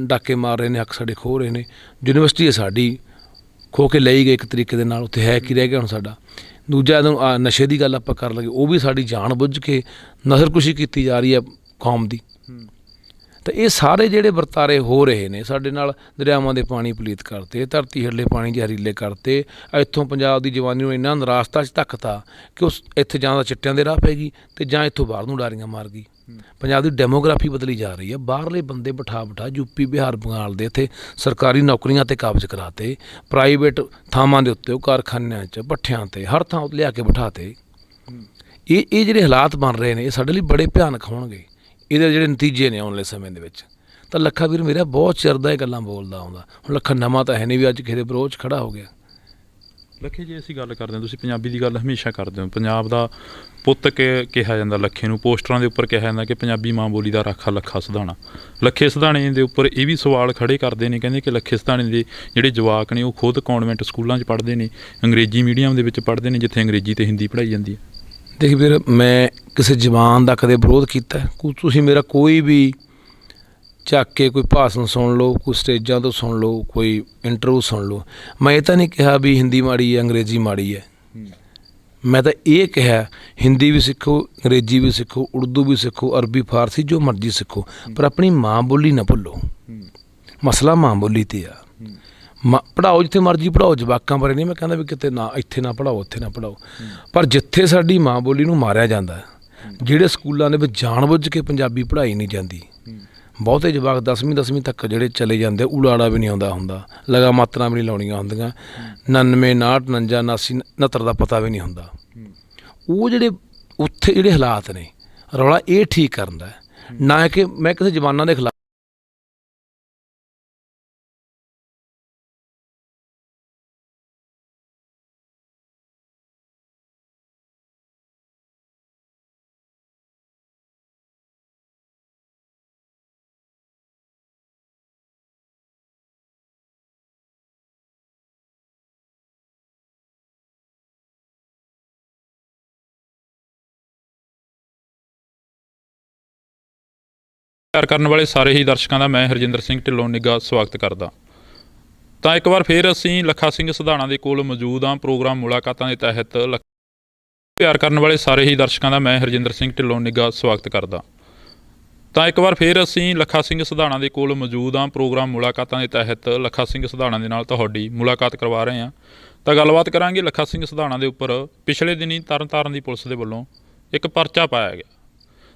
ਡਾਕੇ ਮਾਰ ਰਹੇ ਨੇ, ਹੱਕ ਸਾਡੇ ਖੋਹ ਰਹੇ ਨੇ। ਯੂਨੀਵਰਸਿਟੀ ਹੈ ਸਾਡੀ ਖੋਹ ਕੇ ਲਈ ਗਏ ਇੱਕ ਤਰੀਕੇ ਦੇ ਨਾਲ, ਉੱਥੇ ਹੈ ਕੀ ਰਹਿ ਗਿਆ ਹੁਣ ਸਾਡਾ। ਦੂਜਾ ਜਦੋਂ ਨਸ਼ੇ ਦੀ ਗੱਲ ਆਪਾਂ ਕਰ ਲਈਏ, ਉਹ ਵੀ ਸਾਡੀ ਜਾਣ ਬੁੱਝ ਕੇ ਨਸਲਕੁਸ਼ੀ ਕੀਤੀ ਜਾ ਰਹੀ ਹੈ ਕੌਮ ਦੀ। ਤਾਂ ਇਹ ਸਾਰੇ ਜਿਹੜੇ ਵਰਤਾਰੇ ਹੋ ਰਹੇ ਨੇ ਸਾਡੇ ਨਾਲ, ਦਰਿਆਵਾਂ ਦੇ ਪਾਣੀ ਪਲੀਤ ਕਰਤੇ, ਧਰਤੀ ਹੇਠਲੇ ਪਾਣੀ ਜ਼ਹਿਰੀਲੇ ਕਰਤੇ, ਇੱਥੋਂ ਪੰਜਾਬ ਦੀ ਜਵਾਨੀ ਨੂੰ ਇੰਨਾ ਨਿਰਾਸ਼ਤਾ 'ਚ ਧੱਕਤਾ ਕਿ ਉਸ ਇੱਥੇ ਜਾਂ ਤਾਂ ਚਿੱਟਿਆਂ ਦੇ ਰਾਹ ਪੈ ਗਈ ਅਤੇ ਜਾਂ ਇੱਥੋਂ ਬਾਹਰ ਨੂੰ ਉਡਾਰੀਆਂ ਮਾਰ ਗਈ। ਪੰਜਾਬ ਦੀ ਡੈਮੋਗ੍ਰਾਫੀ ਬਦਲੀ ਜਾ ਰਹੀ ਹੈ। ਬਾਹਰਲੇ ਬੰਦੇ ਬਿਠਾ ਯੂਪੀ, ਬਿਹਾਰ, ਬੰਗਾਲ ਦੇ ਇੱਥੇ ਸਰਕਾਰੀ ਨੌਕਰੀਆਂ 'ਤੇ ਕਾਬਜ਼ ਕਰਾਤੇ, ਪ੍ਰਾਈਵੇਟ ਥਾਵਾਂ ਦੇ ਉੱਤੇ ਉਹ ਕਾਰਖਾਨਿਆਂ 'ਚ, ਭੱਠਿਆਂ 'ਤੇ, ਹਰ ਥਾਂ ਲਿਆ ਕੇ ਬਿਠਾਤੇ। ਇਹ ਜਿਹੜੇ ਹਾਲਾਤ ਬਣ ਰਹੇ ਨੇ ਇਹ ਸਾਡੇ ਲਈ ਬੜੇ ਭਿਆਨਕ ਹੋਣਗੇ। ਇਹਦੇ ਜਿਹੜੇ ਨਤੀਜੇ ਨੇ ਆਉਣ ਵਾਲੇ ਸਮੇਂ ਦੇ ਵਿੱਚ। ਤਾਂ ਲੱਖਾ ਵੀਰ ਮੇਰਾ ਬਹੁਤ ਚਿਰ ਦਾ ਇਹ ਗੱਲਾਂ ਬੋਲਦਾ ਆਉਂਦਾ। ਹੁਣ ਲੱਖਾ ਨਵਾਂ ਤਾਂ ਹੈ ਨਹੀਂ ਵੀ ਅੱਜ ਕਿਸੇ ਦੇ ਵਿਰੋਧ 'ਚ ਖੜਾ ਹੋ ਗਿਆ। ਲੱਖੇ, ਜੇ ਅਸੀਂ ਗੱਲ ਕਰਦੇ ਹਾਂ, ਤੁਸੀਂ ਪੰਜਾਬੀ ਦੀ ਗੱਲ ਹਮੇਸ਼ਾ ਕਰਦੇ ਹੋ, ਪੰਜਾਬ ਦਾ ਪੁੱਤ ਕਿਹਾ ਜਾਂਦਾ ਲੱਖੇ ਨੂੰ, ਪੋਸਟਰਾਂ ਦੇ ਉੱਪਰ ਕਿਹਾ ਜਾਂਦਾ ਕਿ ਪੰਜਾਬੀ ਮਾਂ ਬੋਲੀ ਦਾ ਰਾਖਾ ਲੱਖਾ ਸਿਧਾਣਾ। ਲੱਖੇ ਸਿਧਾਣੇ ਦੇ ਉੱਪਰ ਇਹ ਵੀ ਸਵਾਲ ਖੜੇ ਕਰਦੇ ਨੇ, ਕਹਿੰਦੇ ਕਿ ਲੱਖੇ ਸਿਧਾਣੇ ਦੇ ਜਿਹੜੇ ਜਵਾਕ ਨੇ ਉਹ ਖੁਦ ਕੌਨਵੈਂਟ ਸਕੂਲਾਂ 'ਚ ਪੜ੍ਹਦੇ ਨੇ, ਅੰਗਰੇਜ਼ੀ ਮੀਡੀਅਮ ਦੇ ਵਿੱਚ ਪੜ੍ਹਦੇ ਨੇ, ਜਿੱਥੇ ਅੰਗਰੇਜ਼ੀ ਅਤੇ ਹਿੰਦੀ ਪੜ੍ਹਾਈ ਜਾਂਦੀ ਹੈ। ਦੇਖ ਵੀਰ, ਮੈਂ ਕਿਸੇ ਜ਼ਬਾਨ ਦਾ ਕਦੇ ਵਿਰੋਧ ਕੀਤਾ? ਤੁਸੀਂ ਮੇਰਾ ਕੋਈ ਵੀ ਚੱਕ ਕੇ ਕੋਈ ਭਾਸ਼ਣ ਸੁਣ ਲਓ, ਕੋਈ ਸਟੇਜਾਂ ਤੋਂ ਸੁਣ ਲਓ, ਕੋਈ ਇੰਟਰਵਿਊ ਸੁਣ ਲਓ, ਮੈਂ ਇਹ ਤਾਂ ਨਹੀਂ ਕਿਹਾ ਵੀ ਹਿੰਦੀ ਮਾੜੀ ਹੈ, ਅੰਗਰੇਜ਼ੀ ਮਾੜੀ ਹੈ। ਮੈਂ ਤਾਂ ਇਹ ਕਿਹਾ ਹਿੰਦੀ ਵੀ ਸਿੱਖੋ, ਅੰਗਰੇਜ਼ੀ ਵੀ ਸਿੱਖੋ, ਉਰਦੂ ਵੀ ਸਿੱਖੋ, ਅਰਬੀ ਫਾਰਸੀ ਜੋ ਮਰਜ਼ੀ ਸਿੱਖੋ, ਪਰ ਆਪਣੀ ਮਾਂ ਬੋਲੀ ਨਾ ਭੁੱਲੋ। ਮਸਲਾ ਮਾਂ ਬੋਲੀ ਤੇ ਆ। ਪੜ੍ਹਾਓ ਜਿੱਥੇ ਮਰਜ਼ੀ ਪੜ੍ਹਾਓ, ਜਵਾਕਾਂ ਬਾਰੇ ਨਹੀਂ ਮੈਂ ਕਹਿੰਦਾ ਵੀ ਕਿਤੇ ਨਾ ਇੱਥੇ ਨਾ ਪੜ੍ਹਾਓ ਉੱਥੇ ਨਾ ਪੜ੍ਹਾਓ, ਪਰ ਜਿੱਥੇ ਸਾਡੀ ਮਾਂ ਬੋਲੀ ਨੂੰ ਮਾਰਿਆ ਜਾਂਦਾ, ਜਿਹੜੇ ਸਕੂਲਾਂ ਦੇ ਵਿੱਚ ਜਾਣਬੁੱਝ ਕੇ ਪੰਜਾਬੀ ਪੜ੍ਹਾਈ ਨਹੀਂ ਜਾਂਦੀ, ਬਹੁਤੇ ਜਵਾਕ 10ਵੀਂ ਤੱਕ ਜਿਹੜੇ ਚਲੇ ਜਾਂਦੇ ਉਲਾੜਾ ਵੀ ਨਹੀਂ ਆਉਂਦਾ ਹੁੰਦਾ, ਲਗਾ ਮਾਤਰਾ ਵੀ ਨਹੀਂ ਲਾਉਣੀਆਂ ਹੁੰਦੀਆਂ, 99 59 59 89 69 ਦਾ ਪਤਾ ਵੀ ਨਹੀਂ ਹੁੰਦਾ। ਉਹ ਜਿਹੜੇ ਉੱਥੇ ਜਿਹੜੇ ਹਾਲਾਤ ਨੇ, ਰੌਲਾ ਇਹ ਠੀਕ ਕਰਨ ਦਾ, ਨਾ ਕਿ ਮੈਂ ਕਿਸੇ ਜਵਾਨਾਂ ਦੇ ਖਿਲਾਫ। ਪਿਆਰ ਕਰਨ ਵਾਲੇ ਸਾਰੇ ਹੀ ਦਰਸ਼ਕਾਂ ਦਾ ਮੈਂ ਹਰਜਿੰਦਰ ਸਿੰਘ ਢਿੱਲੋਂ ਨਿੱਘਾ ਸਵਾਗਤ ਕਰਦਾ। ਤਾਂ ਇੱਕ ਵਾਰ ਫਿਰ ਅਸੀਂ ਲੱਖਾ ਸਿੰਘ ਸਧਾਣਾ ਦੇ ਕੋਲ ਮੌਜੂਦ ਹਾਂ ਪ੍ਰੋਗਰਾਮ ਮੁਲਾਕਾਤਾਂ ਦੇ ਤਹਿਤ। ਪਿਆਰ ਕਰਨ ਵਾਲੇ ਸਾਰੇ ਹੀ ਦਰਸ਼ਕਾਂ ਦਾ ਮੈਂ ਹਰਜਿੰਦਰ ਸਿੰਘ ਢਿੱਲੋਂ ਨਿੱਘਾ ਸਵਾਗਤ ਕਰਦਾ। ਤਾਂ ਇੱਕ ਵਾਰ ਫਿਰ ਅਸੀਂ ਲੱਖਾ ਸਿੰਘ ਸਧਾਣਾ ਦੇ ਕੋਲ ਮੌਜੂਦ ਹਾਂ ਪ੍ਰੋਗਰਾਮ ਮੁਲਾਕਾਤਾਂ ਦੇ ਤਹਿਤ। ਲੱਖਾ ਸਿੰਘ ਸਧਾਣਾ ਦੇ ਨਾਲ ਤੁਹਾਡੀ ਮੁਲਾਕਾਤ ਕਰਵਾ ਰਹੇ ਹਾਂ। ਤਾਂ ਗੱਲਬਾਤ ਕਰਾਂਗੇ ਲੱਖਾ ਸਿੰਘ ਸਧਾਣਾ ਦੇ ਉੱਪਰ। ਪਿਛਲੇ ਦਿਨੀ ਤਰਨਤਾਰਨ ਦੀ ਪੁਲਿਸ ਦੇ ਵੱਲੋਂ ਇੱਕ ਪਰਚਾ ਪਾਇਆ ਗਿਆ,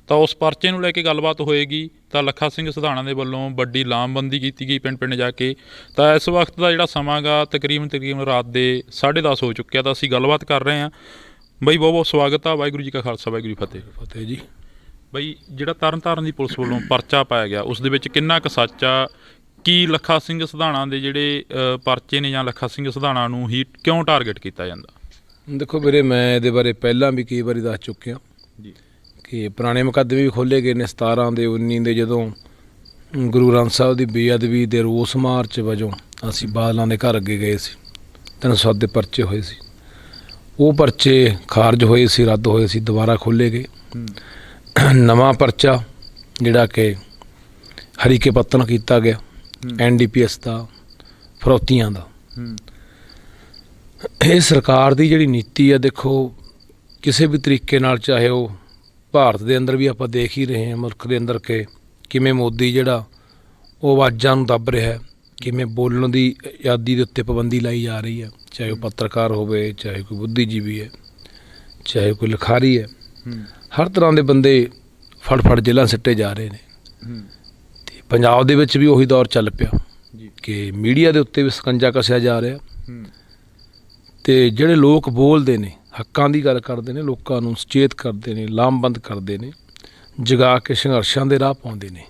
ਤਾਂ ਉਸ ਪਰਚੇ ਨੂੰ ਲੈ ਕੇ ਗੱਲਬਾਤ ਹੋਏਗੀ। ਤਾਂ ਲੱਖਾ ਸਿੰਘ ਸਧਾਣਾ ਦੇ ਵੱਲੋਂ ਵੱਡੀ ਲਾਮਬੰਦੀ ਕੀਤੀ ਗਈ ਪਿੰਡ ਪਿੰਡ ਜਾ ਕੇ। ਤਾਂ ਇਸ ਵਕਤ ਦਾ ਜਿਹੜਾ ਸਮਾਂ ਗਾ ਤਕਰੀਬਨ ਰਾਤ ਦੇ 10:30 ਹੋ ਚੁੱਕਿਆ। ਤਾਂ ਅਸੀਂ ਗੱਲਬਾਤ ਕਰ ਰਹੇ ਹਾਂ। ਬਾਈ ਬਹੁਤ ਬਹੁਤ ਸਵਾਗਤ ਆ। ਵਾਹਿਗੁਰੂ ਜੀ ਕਾ ਖਾਲਸਾ ਵਾਹਿਗੁਰੂ ਜੀ ਫਤਿਹ। ਫਤਿਹ ਜੀ। ਬਾਈ ਜਿਹੜਾ ਤਰਨਤਾਰਨ ਦੀ ਪੁਲਿਸ ਵੱਲੋਂ ਪਰਚਾ ਪਾਇਆ ਗਿਆ, ਉਸ ਦੇ ਵਿੱਚ ਕਿੰਨਾ ਕੁ ਸੱਚ ਆ? ਕੀ ਲੱਖਾ ਸਿੰਘ ਸਧਾਣਾ ਦੇ ਜਿਹੜੇ ਪਰਚੇ ਨੇ ਜਾਂ ਲੱਖਾ ਸਿੰਘ ਸਧਾਣਾ ਨੂੰ ਹੀ ਕਿਉਂ ਟਾਰਗੇਟ ਕੀਤਾ ਜਾਂਦਾ? ਦੇਖੋ ਵੀਰੇ, ਮੈਂ ਇਹਦੇ ਬਾਰੇ ਪਹਿਲਾਂ ਵੀ ਕਈ ਵਾਰੀ ਦੱਸ ਚੁੱਕਿਆ ਜੀ ਕਿ ਪੁਰਾਣੇ ਮੁਕੱਦਮੇ ਵੀ ਖੋਲ੍ਹੇ ਗਏ ਨੇ। 17 ਦੇ 19 ਦੇ ਜਦੋਂ ਗੁਰੂ ਗ੍ਰੰਥ ਸਾਹਿਬ ਦੀ ਬੇਅਦਬੀ ਦੇ ਰੋਸ ਮਾਰਚ ਵਜੋਂ ਅਸੀਂ ਬਾਦਲਾਂ ਦੇ ਘਰ ਅੱਗੇ ਗਏ ਸੀ, 307 ਦੇ ਪਰਚੇ ਹੋਏ ਸੀ। ਉਹ ਪਰਚੇ ਖਾਰਜ ਹੋਏ ਸੀ, ਰੱਦ ਹੋਏ ਸੀ, ਦੁਬਾਰਾ ਖੋਲ੍ਹੇ ਗਏ। ਨਵਾਂ ਪਰਚਾ ਜਿਹੜਾ ਕਿ ਹਰੀਕੇ ਪੱਤਨ ਕੀਤਾ ਗਿਆ, NDPS ਦਾ, ਫਰੋਤੀਆਂ ਦਾ। ਇਹ ਸਰਕਾਰ ਦੀ ਜਿਹੜੀ ਨੀਤੀ ਆ, ਦੇਖੋ ਕਿਸੇ ਵੀ ਤਰੀਕੇ ਨਾਲ, ਚਾਹੇ ਉਹ ਭਾਰਤ ਦੇ ਅੰਦਰ ਵੀ ਆਪਾਂ ਦੇਖ ਹੀ ਰਹੇ ਹਾਂ, ਮੁਲਕ ਦੇ ਅੰਦਰ ਕਿ ਕਿਵੇਂ ਮੋਦੀ ਜਿਹੜਾ ਉਹ ਆਵਾਜ਼ਾਂ ਨੂੰ ਦੱਬ ਰਿਹਾ, ਕਿਵੇਂ ਬੋਲਣ ਦੀ ਆਜ਼ਾਦੀ ਦੇ ਉੱਤੇ ਪਾਬੰਦੀ ਲਾਈ ਜਾ ਰਹੀ ਹੈ, ਚਾਹੇ ਉਹ ਪੱਤਰਕਾਰ ਹੋਵੇ, ਚਾਹੇ ਕੋਈ ਬੁੱਧੀਜੀਵੀ ਹੈ, ਚਾਹੇ ਕੋਈ ਲਿਖਾਰੀ ਹੈ। ਹਰ ਤਰ੍ਹਾਂ ਦੇ ਬੰਦੇ ਫੜ ਜੇਲ੍ਹਾਂ ਸਿੱਟੇ ਜਾ ਰਹੇ ਨੇ। ਅਤੇ ਪੰਜਾਬ ਦੇ ਵਿੱਚ ਵੀ ਉਹੀ ਦੌਰ ਚੱਲ ਪਿਆ ਕਿ ਮੀਡੀਆ ਦੇ ਉੱਤੇ ਵੀ ਸਕੰਜਾ ਕੱਸਿਆ ਜਾ ਰਿਹਾ। ਅਤੇ ਜਿਹੜੇ ਲੋਕ ਬੋਲਦੇ ਨੇ, ਹੱਕਾਂ ਦੀ ਗੱਲ ਕਰਦੇ ਨੇ, ਲੋਕਾਂ ਨੂੰ ਸੁਚੇਤ ਕਰਦੇ ਨੇ, ਲਾਮਬੰਦ ਕਰਦੇ ਨੇ, ਜਗਾ ਕੇ ਸੰਘਰਸ਼ਾਂ ਦੇ ਰਾਹ ਪਾਉਂਦੇ ਨੇ,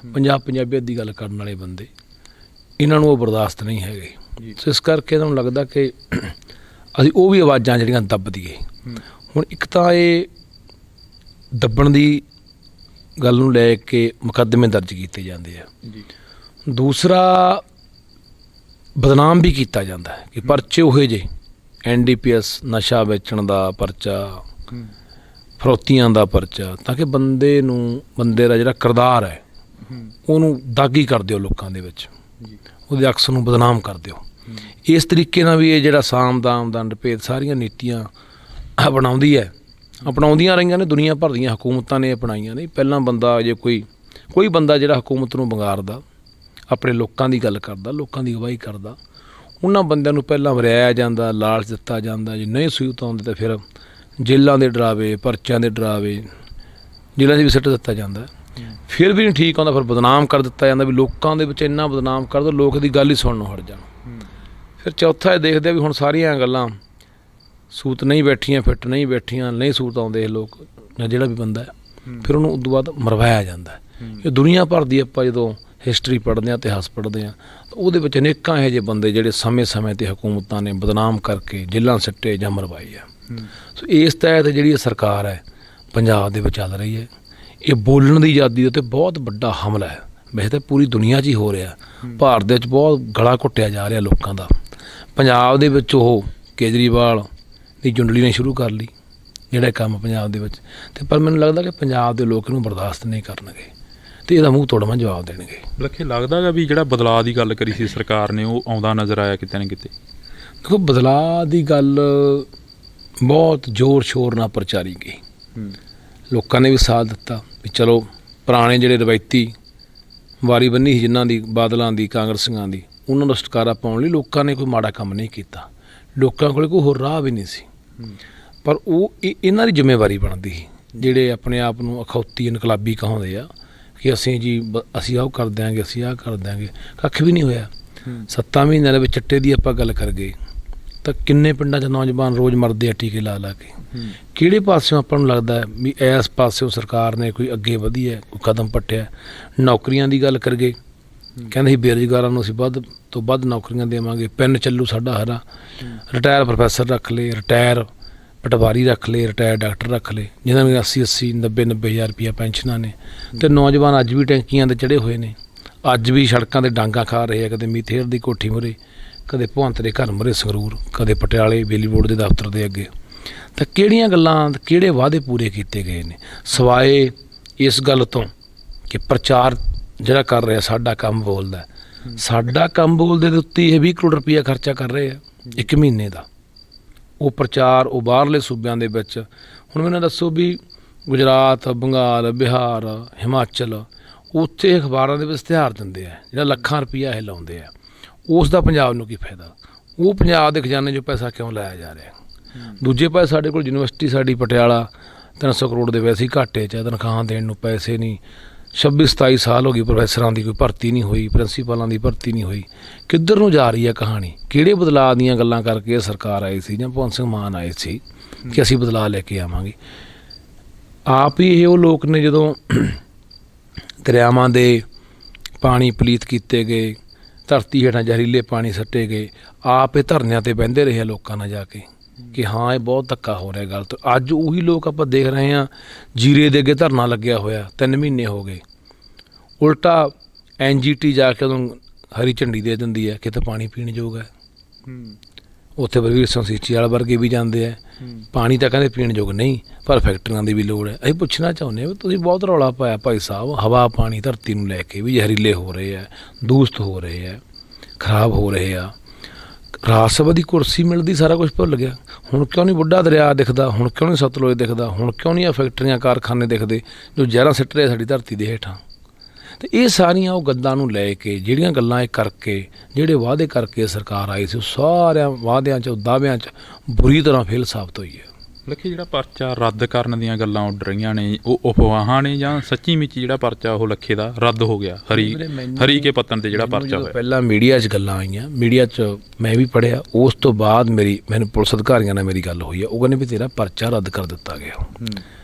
ਪੰਜਾਬੀਅਤ ਦੀ ਗੱਲ ਕਰਨ ਵਾਲੇ ਬੰਦੇ, ਇਹਨਾਂ ਨੂੰ ਉਹ ਬਰਦਾਸ਼ਤ ਨਹੀਂ ਹੈਗੇ। ਸੋ ਇਸ ਕਰਕੇ ਇਹਨਾਂ ਨੂੰ ਲੱਗਦਾ ਕਿ ਅਸੀਂ ਉਹ ਵੀ ਆਵਾਜ਼ਾਂ ਜਿਹੜੀਆਂ ਦੱਬ ਦਈਏ। ਹੁਣ ਇੱਕ ਤਾਂ ਇਹ ਦੱਬਣ ਦੀ ਗੱਲ ਨੂੰ ਲੈ ਕੇ ਮੁਕੱਦਮੇ ਦਰਜ ਕੀਤੇ ਜਾਂਦੇ ਆ, ਦੂਸਰਾ ਬਦਨਾਮ ਵੀ ਕੀਤਾ ਜਾਂਦਾ ਹੈ ਕਿ ਪਰਚੇ ਉਹੇ ਜਿਹੇ NDPS ਨਸ਼ਾ ਵੇਚਣ ਦਾ ਪਰਚਾ, ਫਰੋਤੀਆਂ ਦਾ ਪਰਚਾ, ਤਾਂ ਕਿ ਬੰਦੇ ਦਾ ਜਿਹੜਾ ਕਿਰਦਾਰ ਹੈ ਉਹਨੂੰ ਦਾਗੀ ਕਰ ਦਿਓ, ਲੋਕਾਂ ਦੇ ਵਿੱਚ ਉਹਦੇ ਅਕਸ ਨੂੰ ਬਦਨਾਮ ਕਰ ਦਿਓ। ਇਸ ਤਰੀਕੇ ਨਾਲ ਵੀ ਇਹ ਜਿਹੜਾ ਸਾਮ ਦਾਮ ਦੰਡ ਭੇਦ ਸਾਰੀਆਂ ਨੀਤੀਆਂ ਅਪਣਾਉਂਦੀਆਂ ਰਹੀਆਂ ਨੇ। ਦੁਨੀਆ ਭਰ ਦੀਆਂ ਹਕੂਮਤਾਂ ਨੇ ਅਪਣਾਈਆਂ ਨੇ। ਪਹਿਲਾਂ ਬੰਦਾ ਜੇ ਕੋਈ ਬੰਦਾ ਜਿਹੜਾ ਹਕੂਮਤ ਨੂੰ ਵੰਗਾਰਦਾ, ਆਪਣੇ ਲੋਕਾਂ ਦੀ ਗੱਲ ਕਰਦਾ, ਲੋਕਾਂ ਦੀ ਅਗਵਾਈ ਕਰਦਾ, ਉਹਨਾਂ ਬੰਦਿਆਂ ਨੂੰ ਪਹਿਲਾਂ ਵਰਿਆਇਆ ਜਾਂਦਾ, ਲਾਲਚ ਦਿੱਤਾ ਜਾਂਦਾ। ਜੇ ਨਹੀਂ ਸਹੂਲਤ ਆਉਂਦੀ ਤਾਂ ਫਿਰ ਜੇਲ੍ਹਾਂ ਦੇ ਡਰਾਵੇ, ਪਰਚਿਆਂ ਦੇ ਡਰਾਵੇ, ਜੇਲ੍ਹਾਂ 'ਚ ਵੀ ਸਿੱਟ ਦਿੱਤਾ ਜਾਂਦਾ। ਫਿਰ ਵੀ ਨਹੀਂ ਠੀਕ ਆਉਂਦਾ, ਫਿਰ ਬਦਨਾਮ ਕਰ ਦਿੱਤਾ ਜਾਂਦਾ ਵੀ ਲੋਕਾਂ ਦੇ ਵਿੱਚ ਇੰਨਾ ਬਦਨਾਮ ਕਰ ਦਿਓ ਲੋਕ ਦੀ ਗੱਲ ਹੀ ਸੁਣਨੋਂ ਹਟ ਜਾਣ। ਫਿਰ ਚੌਥਾ ਇਹ ਦੇਖਦੇ ਆ ਵੀ ਹੁਣ ਸਾਰੀਆਂ ਗੱਲਾਂ ਸੂਤ ਨਹੀਂ ਬੈਠੀਆਂ, ਫਿੱਟ ਨਹੀਂ ਬੈਠੀਆਂ, ਨਹੀਂ ਸੂਤ ਆਉਂਦੇ ਇਹ ਲੋਕ ਜਾਂ ਜਿਹੜਾ ਵੀ ਬੰਦਾ ਹੈ, ਫਿਰ ਉਹਨੂੰ ਉਦੋਂ ਬਾਅਦ ਮਰਵਾਇਆ ਜਾਂਦਾ। ਇਹ ਦੁਨੀਆ ਭਰ ਦੀ ਆਪਾਂ ਜਦੋਂ ਹਿਸਟਰੀ ਪੜ੍ਹਦੇ ਹਾਂ, ਇਤਿਹਾਸ ਪੜ੍ਹਦੇ ਹਾਂ, ਤਾਂ ਉਹਦੇ ਵਿੱਚ ਅਨੇਕਾਂ ਇਹੋ ਜਿਹੇ ਬੰਦੇ ਜਿਹੜੇ ਸਮੇਂ 'ਤੇ ਹਕੂਮਤਾਂ ਨੇ ਬਦਨਾਮ ਕਰਕੇ ਜੇਲ੍ਹਾਂ ਸਿੱਟੇ ਜਾਂ ਮਰਵਾਏ ਆ। ਸੋ ਇਸ ਤਹਿਤ ਜਿਹੜੀ ਸਰਕਾਰ ਹੈ ਪੰਜਾਬ ਦੇ ਵਿੱਚ ਚੱਲ ਰਹੀ ਹੈ, ਇਹ ਬੋਲਣ ਦੀ ਆਜ਼ਾਦੀ ਦੇ ਉੱਤੇ ਬਹੁਤ ਵੱਡਾ ਹਮਲਾ ਹੈ। ਵੈਸੇ ਤਾਂ ਪੂਰੀ ਦੁਨੀਆ 'ਚ ਹੀ ਹੋ ਰਿਹਾ, ਭਾਰਤ ਦੇ ਵਿੱਚ ਬਹੁਤ ਗਲਾ ਘੁੱਟਿਆ ਜਾ ਰਿਹਾ ਲੋਕਾਂ ਦਾ। ਪੰਜਾਬ ਦੇ ਵਿੱਚ ਉਹ ਕੇਜਰੀਵਾਲ ਦੀ ਜੁੰਡਲੀ ਨੇ ਸ਼ੁਰੂ ਕਰ ਲਈ ਜਿਹੜਾ ਕੰਮ ਪੰਜਾਬ ਦੇ ਵਿੱਚ, ਅਤੇ ਪਰ ਮੈਨੂੰ ਲੱਗਦਾ ਕਿ ਪੰਜਾਬ ਦੇ ਲੋਕ ਇਹਨੂੰ ਬਰਦਾਸ਼ਤ ਨਹੀਂ ਕਰਨਗੇ ਅਤੇ ਇਹਦਾ ਮੂੰਹ ਤੋੜਵਾਂ ਜਵਾਬ ਦੇਣਗੇ। ਲੱਖੇ ਲੱਗਦਾ ਗਾ ਵੀ ਜਿਹੜਾ ਬਦਲਾਅ ਦੀ ਗੱਲ ਕਰੀ ਸੀ ਸਰਕਾਰ ਨੇ, ਉਹ ਆਉਂਦਾ ਨਜ਼ਰ ਆਇਆ ਕਿਤੇ ਨਾ ਕਿਤੇ? ਦੇਖੋ, ਬਦਲਾਅ ਦੀ ਗੱਲ ਬਹੁਤ ਜ਼ੋਰ ਸ਼ੋਰ ਨਾਲ ਪ੍ਰਚਾਰੀ ਗਈ। ਲੋਕਾਂ ਨੇ ਵੀ ਸਾਥ ਦਿੱਤਾ ਵੀ ਚਲੋ ਪੁਰਾਣੇ ਜਿਹੜੇ ਰਵਾਇਤੀ ਵਾਰੀ ਬੰਨੀ ਸੀ ਜਿਨ੍ਹਾਂ ਦੀ ਬਾਦਲਾਂ ਦੀ ਕਾਂਗਰਸੀਆਂ ਦੀ, ਉਹਨਾਂ ਨੂੰ ਛੁਟਕਾਰਾ ਪਾਉਣ ਲਈ ਲੋਕਾਂ ਨੇ ਕੋਈ ਮਾੜਾ ਕੰਮ ਨਹੀਂ ਕੀਤਾ। ਲੋਕਾਂ ਕੋਲ ਕੋਈ ਹੋਰ ਰਾਹ ਵੀ ਨਹੀਂ ਸੀ, ਪਰ ਉਹ ਇਹਨਾਂ ਦੀ ਜ਼ਿੰਮੇਵਾਰੀ ਬਣਦੀ ਸੀ ਜਿਹੜੇ ਆਪਣੇ ਆਪ ਨੂੰ ਅਖੌਤੀ ਇਨਕਲਾਬੀ ਕਹਾਉਂਦੇ ਆ ਕਿ ਅਸੀਂ ਜੀ ਅਸੀਂ ਆਹ ਕਰ ਦਿਆਂਗੇ, ਅਸੀਂ ਆਹ ਕਰ ਦਿਆਂਗੇ। ਕੱਖ ਵੀ ਨਹੀਂ ਹੋਇਆ। 7 ਮਹੀਨਿਆਂ ਦੇ ਵਿੱਚ ਚਿੱਟੇ ਦੀ ਆਪਾਂ ਗੱਲ ਕਰ ਗਏ ਤਾਂ ਕਿੰਨੇ ਪਿੰਡਾਂ 'ਚ ਨੌਜਵਾਨ ਰੋਜ਼ ਮਰਦੇ ਆ ਟੀਕੇ ਲਾ ਲਾ ਕੇ। ਕਿਹੜੇ ਪਾਸਿਓਂ ਆਪਾਂ ਨੂੰ ਲੱਗਦਾ ਹੈ ਵੀ ਇਸ ਪਾਸਿਓਂ ਸਰਕਾਰ ਨੇ ਕੋਈ ਅੱਗੇ ਵਧੀ ਹੈ, ਕੋਈ ਕਦਮ ਪੱਟਿਆ? ਨੌਕਰੀਆਂ ਦੀ ਗੱਲ ਕਰ ਗਏ, ਕਹਿੰਦੇ ਸੀ ਬੇਰੁਜ਼ਗਾਰਾਂ ਨੂੰ ਅਸੀਂ ਵੱਧ ਤੋਂ ਵੱਧ ਨੌਕਰੀਆਂ ਦੇਵਾਂਗੇ, ਪੈਨ ਚੱਲੂ ਸਾਡਾ ਹਰਾ। ਰਿਟਾਇਰ ਪ੍ਰੋਫੈਸਰ ਰੱਖ ਲਏ, ਰਿਟਾਇਰ ਪਟਵਾਰੀ ਰੱਖ ਲਏ, ਰਿਟਾਇਰ ਡਾਕਟਰ ਰੱਖ ਲਏ, ਜਿਨ੍ਹਾਂ ਨੂੰ 80-80 90-90 ਹਜ਼ਾਰ ਰੁਪਈਆ ਪੈਨਸ਼ਨਾਂ ਨੇ। ਅਤੇ ਨੌਜਵਾਨ ਅੱਜ ਵੀ ਟੈਂਕੀਆਂ 'ਤੇ ਚੜ੍ਹੇ ਹੋਏ ਨੇ, ਅੱਜ ਵੀ ਸੜਕਾਂ 'ਤੇ ਡਾਂਗਾ ਖਾ ਰਹੇ ਆ, ਕਦੇ ਮੀਥੇਰ ਦੀ ਕੋਠੀ ਮੁਹਰੇ, ਕਦੇ ਭਗਵੰਤ ਦੇ ਘਰ ਮੁਹਰੇ ਸੰਗਰੂਰ, ਕਦੇ ਪਟਿਆਲੇ ਬਿਜਲੀ ਬੋਰਡ ਦੇ ਦਫ਼ਤਰ ਦੇ ਅੱਗੇ। ਤਾਂ ਕਿਹੜੀਆਂ ਗੱਲਾਂ, ਕਿਹੜੇ ਵਾਅਦੇ ਪੂਰੇ ਕੀਤੇ ਗਏ ਨੇ ਸਿਵਾਏ ਇਸ ਗੱਲ ਤੋਂ ਕਿ ਪ੍ਰਚਾਰ ਜਿਹੜਾ ਕਰ ਰਿਹਾ ਸਾਡਾ ਕੰਮ ਬੋਲਦਾ। ਸਾਡਾ ਕੰਮ ਬੋਲਦੇ ਦੇ ਉੱਤੇ ਇਹ 20 ਕਰੋੜ ਰੁਪਈਆ ਖਰਚਾ ਕਰ ਰਹੇ ਆ 1 ਮਹੀਨੇ ਦਾ। ਉਹ ਪ੍ਰਚਾਰ ਉਹ ਬਾਹਰਲੇ ਸੂਬਿਆਂ ਦੇ ਵਿੱਚ, ਹੁਣ ਮੈਨੂੰ ਦੱਸੋ ਵੀ ਗੁਜਰਾਤ, ਬੰਗਾਲ, ਬਿਹਾਰ, ਹਿਮਾਚਲ, ਉੱਥੇ ਅਖਬਾਰਾਂ ਦੇ ਵਿੱਚ ਇਸ਼ਤਿਹਾਰ ਦਿੰਦੇ ਆ ਜਿਹੜਾ ਲੱਖਾਂ ਰੁਪਈਆ ਇਹ ਲਾਉਂਦੇ ਆ, ਉਸ ਦਾ ਪੰਜਾਬ ਨੂੰ ਕੀ ਫਾਇਦਾ? ਉਹ ਪੰਜਾਬ ਦੇ ਖਜ਼ਾਨੇ 'ਚੋਂ ਪੈਸਾ ਕਿਉਂ ਲਾਇਆ ਜਾ ਰਿਹਾ? ਦੂਜੇ ਪਾਸੇ ਸਾਡੇ ਕੋਲ ਯੂਨੀਵਰਸਿਟੀ ਸਾਡੀ ਪਟਿਆਲਾ 300 ਕਰੋੜ ਦੇ ਵੈਸੇ ਹੀ ਘਾਟੇ 'ਚ, ਤਨਖਾਹਾਂ ਦੇਣ ਨੂੰ ਪੈਸੇ ਨਹੀਂ। 26-27 ਸਾਲ ਹੋ ਗਈ ਪ੍ਰੋਫੈਸਰਾਂ ਦੀ ਕੋਈ ਭਰਤੀ ਨਹੀਂ ਹੋਈ, ਪ੍ਰਿੰਸੀਪਲਾਂ ਦੀ ਭਰਤੀ ਨਹੀਂ ਹੋਈ। ਕਿੱਧਰ ਨੂੰ ਜਾ ਰਹੀ ਹੈ ਕਹਾਣੀ? ਕਿਹੜੇ ਬਦਲਾਅ ਦੀਆਂ ਗੱਲਾਂ ਕਰਕੇ ਸਰਕਾਰ ਆਈ ਸੀ ਜਾਂ ਭਗਵੰਤ ਸਿੰਘ ਮਾਨ ਆਏ ਸੀ ਕਿ ਅਸੀਂ ਬਦਲਾਅ ਲੈ ਕੇ ਆਵਾਂਗੇ? ਆਪ ਹੀ ਇਹ ਉਹ ਲੋਕ ਨੇ ਜਦੋਂ ਦਰਿਆਵਾਂ ਦੇ ਪਾਣੀ ਪਲੀਤ ਕੀਤੇ ਗਏ, ਧਰਤੀ ਹੇਠਾਂ ਜ਼ਹਿਰੀਲੇ ਪਾਣੀ ਸੱਟੇ ਗਏ, ਆਪ ਇਹ ਧਰਨਿਆਂ 'ਤੇ ਬਹਿੰਦੇ ਰਹੇ ਲੋਕਾਂ ਨਾਲ ਜਾ ਕੇ ਕਿ ਹਾਂ ਇਹ ਬਹੁਤ ਧੱਕਾ ਹੋ ਰਿਹਾ ਗੱਲ ਤੋਂ। ਅੱਜ ਉਹੀ ਲੋਕ ਆਪਾਂ ਦੇਖ ਰਹੇ ਹਾਂ ਜੀਰੇ ਦੇ ਅੱਗੇ ਧਰਨਾ ਲੱਗਿਆ ਹੋਇਆ, 3 ਮਹੀਨੇ ਹੋ ਗਏ। ਉਲਟਾ NGT ਜਾ ਕੇ ਉਦੋਂ ਹਰੀ ਝੰਡੀ ਦੇ ਦਿੰਦੀ ਹੈ, ਕਿਤੇ ਪਾਣੀ ਪੀਣ ਯੋਗ ਹੈ। ਉੱਥੇ ਬਲਵੀਰ ਸਿੰਘ ਸੀਚੇਵਾਲ ਵਰਗੇ ਵੀ ਜਾਂਦੇ ਆ, ਪਾਣੀ ਤਾਂ ਕਹਿੰਦੇ ਪੀਣ ਯੋਗ ਨਹੀਂ, ਪਰ ਫੈਕਟਰੀਆਂ ਦੀ ਵੀ ਲੋੜ ਹੈ। ਅਸੀਂ ਪੁੱਛਣਾ ਚਾਹੁੰਦੇ ਹਾਂ ਵੀ ਤੁਸੀਂ ਬਹੁਤ ਰੌਲਾ ਪਾਇਆ ਭਾਈ ਸਾਹਿਬ, ਹਵਾ ਪਾਣੀ ਧਰਤੀ ਨੂੰ ਲੈ ਕੇ ਵੀ ਜ਼ਹਿਰੀਲੇ ਹੋ ਰਹੇ ਆ, ਦੂਸ਼ਿਤ ਹੋ ਰਹੇ ਆ, ਖਰਾਬ ਹੋ ਰਹੇ ਆ। ਰਾਜ ਸਭਾ ਦੀ ਕੁਰਸੀ ਮਿਲਦੀ ਸਾਰਾ ਕੁਝ ਭੁੱਲ ਗਿਆ। ਹੁਣ ਕਿਉਂ ਨਹੀਂ ਬੁੱਢਾ ਦਰਿਆ ਦਿਖਦਾ? ਹੁਣ ਕਿਉਂ ਨਹੀਂ ਸਤਲੁਜ ਦਿਖਦਾ? ਹੁਣ ਕਿਉਂ ਨਹੀਂ ਆ ਫੈਕਟਰੀਆਂ ਕਾਰਖਾਨੇ ਦਿਖਦੇ ਜੋ ਜ਼ਹਿਰਾਂ ਸਿੱਟ ਰਹੇ ਸਾਡੀ ਧਰਤੀ ਦੇ ਹੇਠਾਂ? ਅਤੇ ਇਹ ਸਾਰੀਆਂ ਉਹ ਗੱਲਾਂ ਨੂੰ ਲੈ ਕੇ ਜਿਹੜੀਆਂ ਗੱਲਾਂ ਇਹ ਕਰਕੇ, ਜਿਹੜੇ ਵਾਅਦੇ ਕਰਕੇ ਸਰਕਾਰ ਆਈ ਸੀ, ਉਹ ਸਾਰਿਆਂ ਵਾਅਦਿਆਂ 'ਚ ਦਾਅਵਿਆਂ 'ਚ ਬੁਰੀ ਤਰ੍ਹਾਂ ਫੇਲ ਸਾਬਤ ਹੋਈ ਹੈ। ਲੱਖੀ, ਜਿਹੜਾ ਪਰਚਾ ਰੱਦ ਕਰਨ ਦੀਆਂ ਗੱਲਾਂ ਉੱਡ ਰਹੀਆਂ ਨੇ, ਉਹ ਅਫਵਾਹਾਂ ਨੇ ਜਾਂ ਸੱਚੀ ਮੁੱਚੀ ਜਿਹੜਾ ਪਰਚਾ ਉਹ ਲੱਖੇ ਦਾ ਰੱਦ ਹੋ ਗਿਆ? ਹਰੀ ਕੇ ਪੱਤਣ 'ਤੇ ਜਿਹੜਾ ਪਰਚਾ ਹੋਇਆ, ਪਹਿਲਾਂ ਮੀਡੀਆ 'ਚ ਗੱਲਾਂ ਆਈਆਂ, ਮੀਡੀਆ 'ਚ ਮੈਂ ਵੀ ਪੜ੍ਹਿਆ, ਉਸ ਤੋਂ ਬਾਅਦ ਮੈਨੂੰ ਪੁਲਿਸ ਅਧਿਕਾਰੀਆਂ ਨਾਲ ਮੇਰੀ ਗੱਲ ਹੋਈ ਹੈ, ਉਹ ਕਹਿੰਦੇ ਵੀ ਤੇਰਾ ਪਰਚਾ ਰੱਦ ਕਰ ਦਿੱਤਾ ਗਿਆ।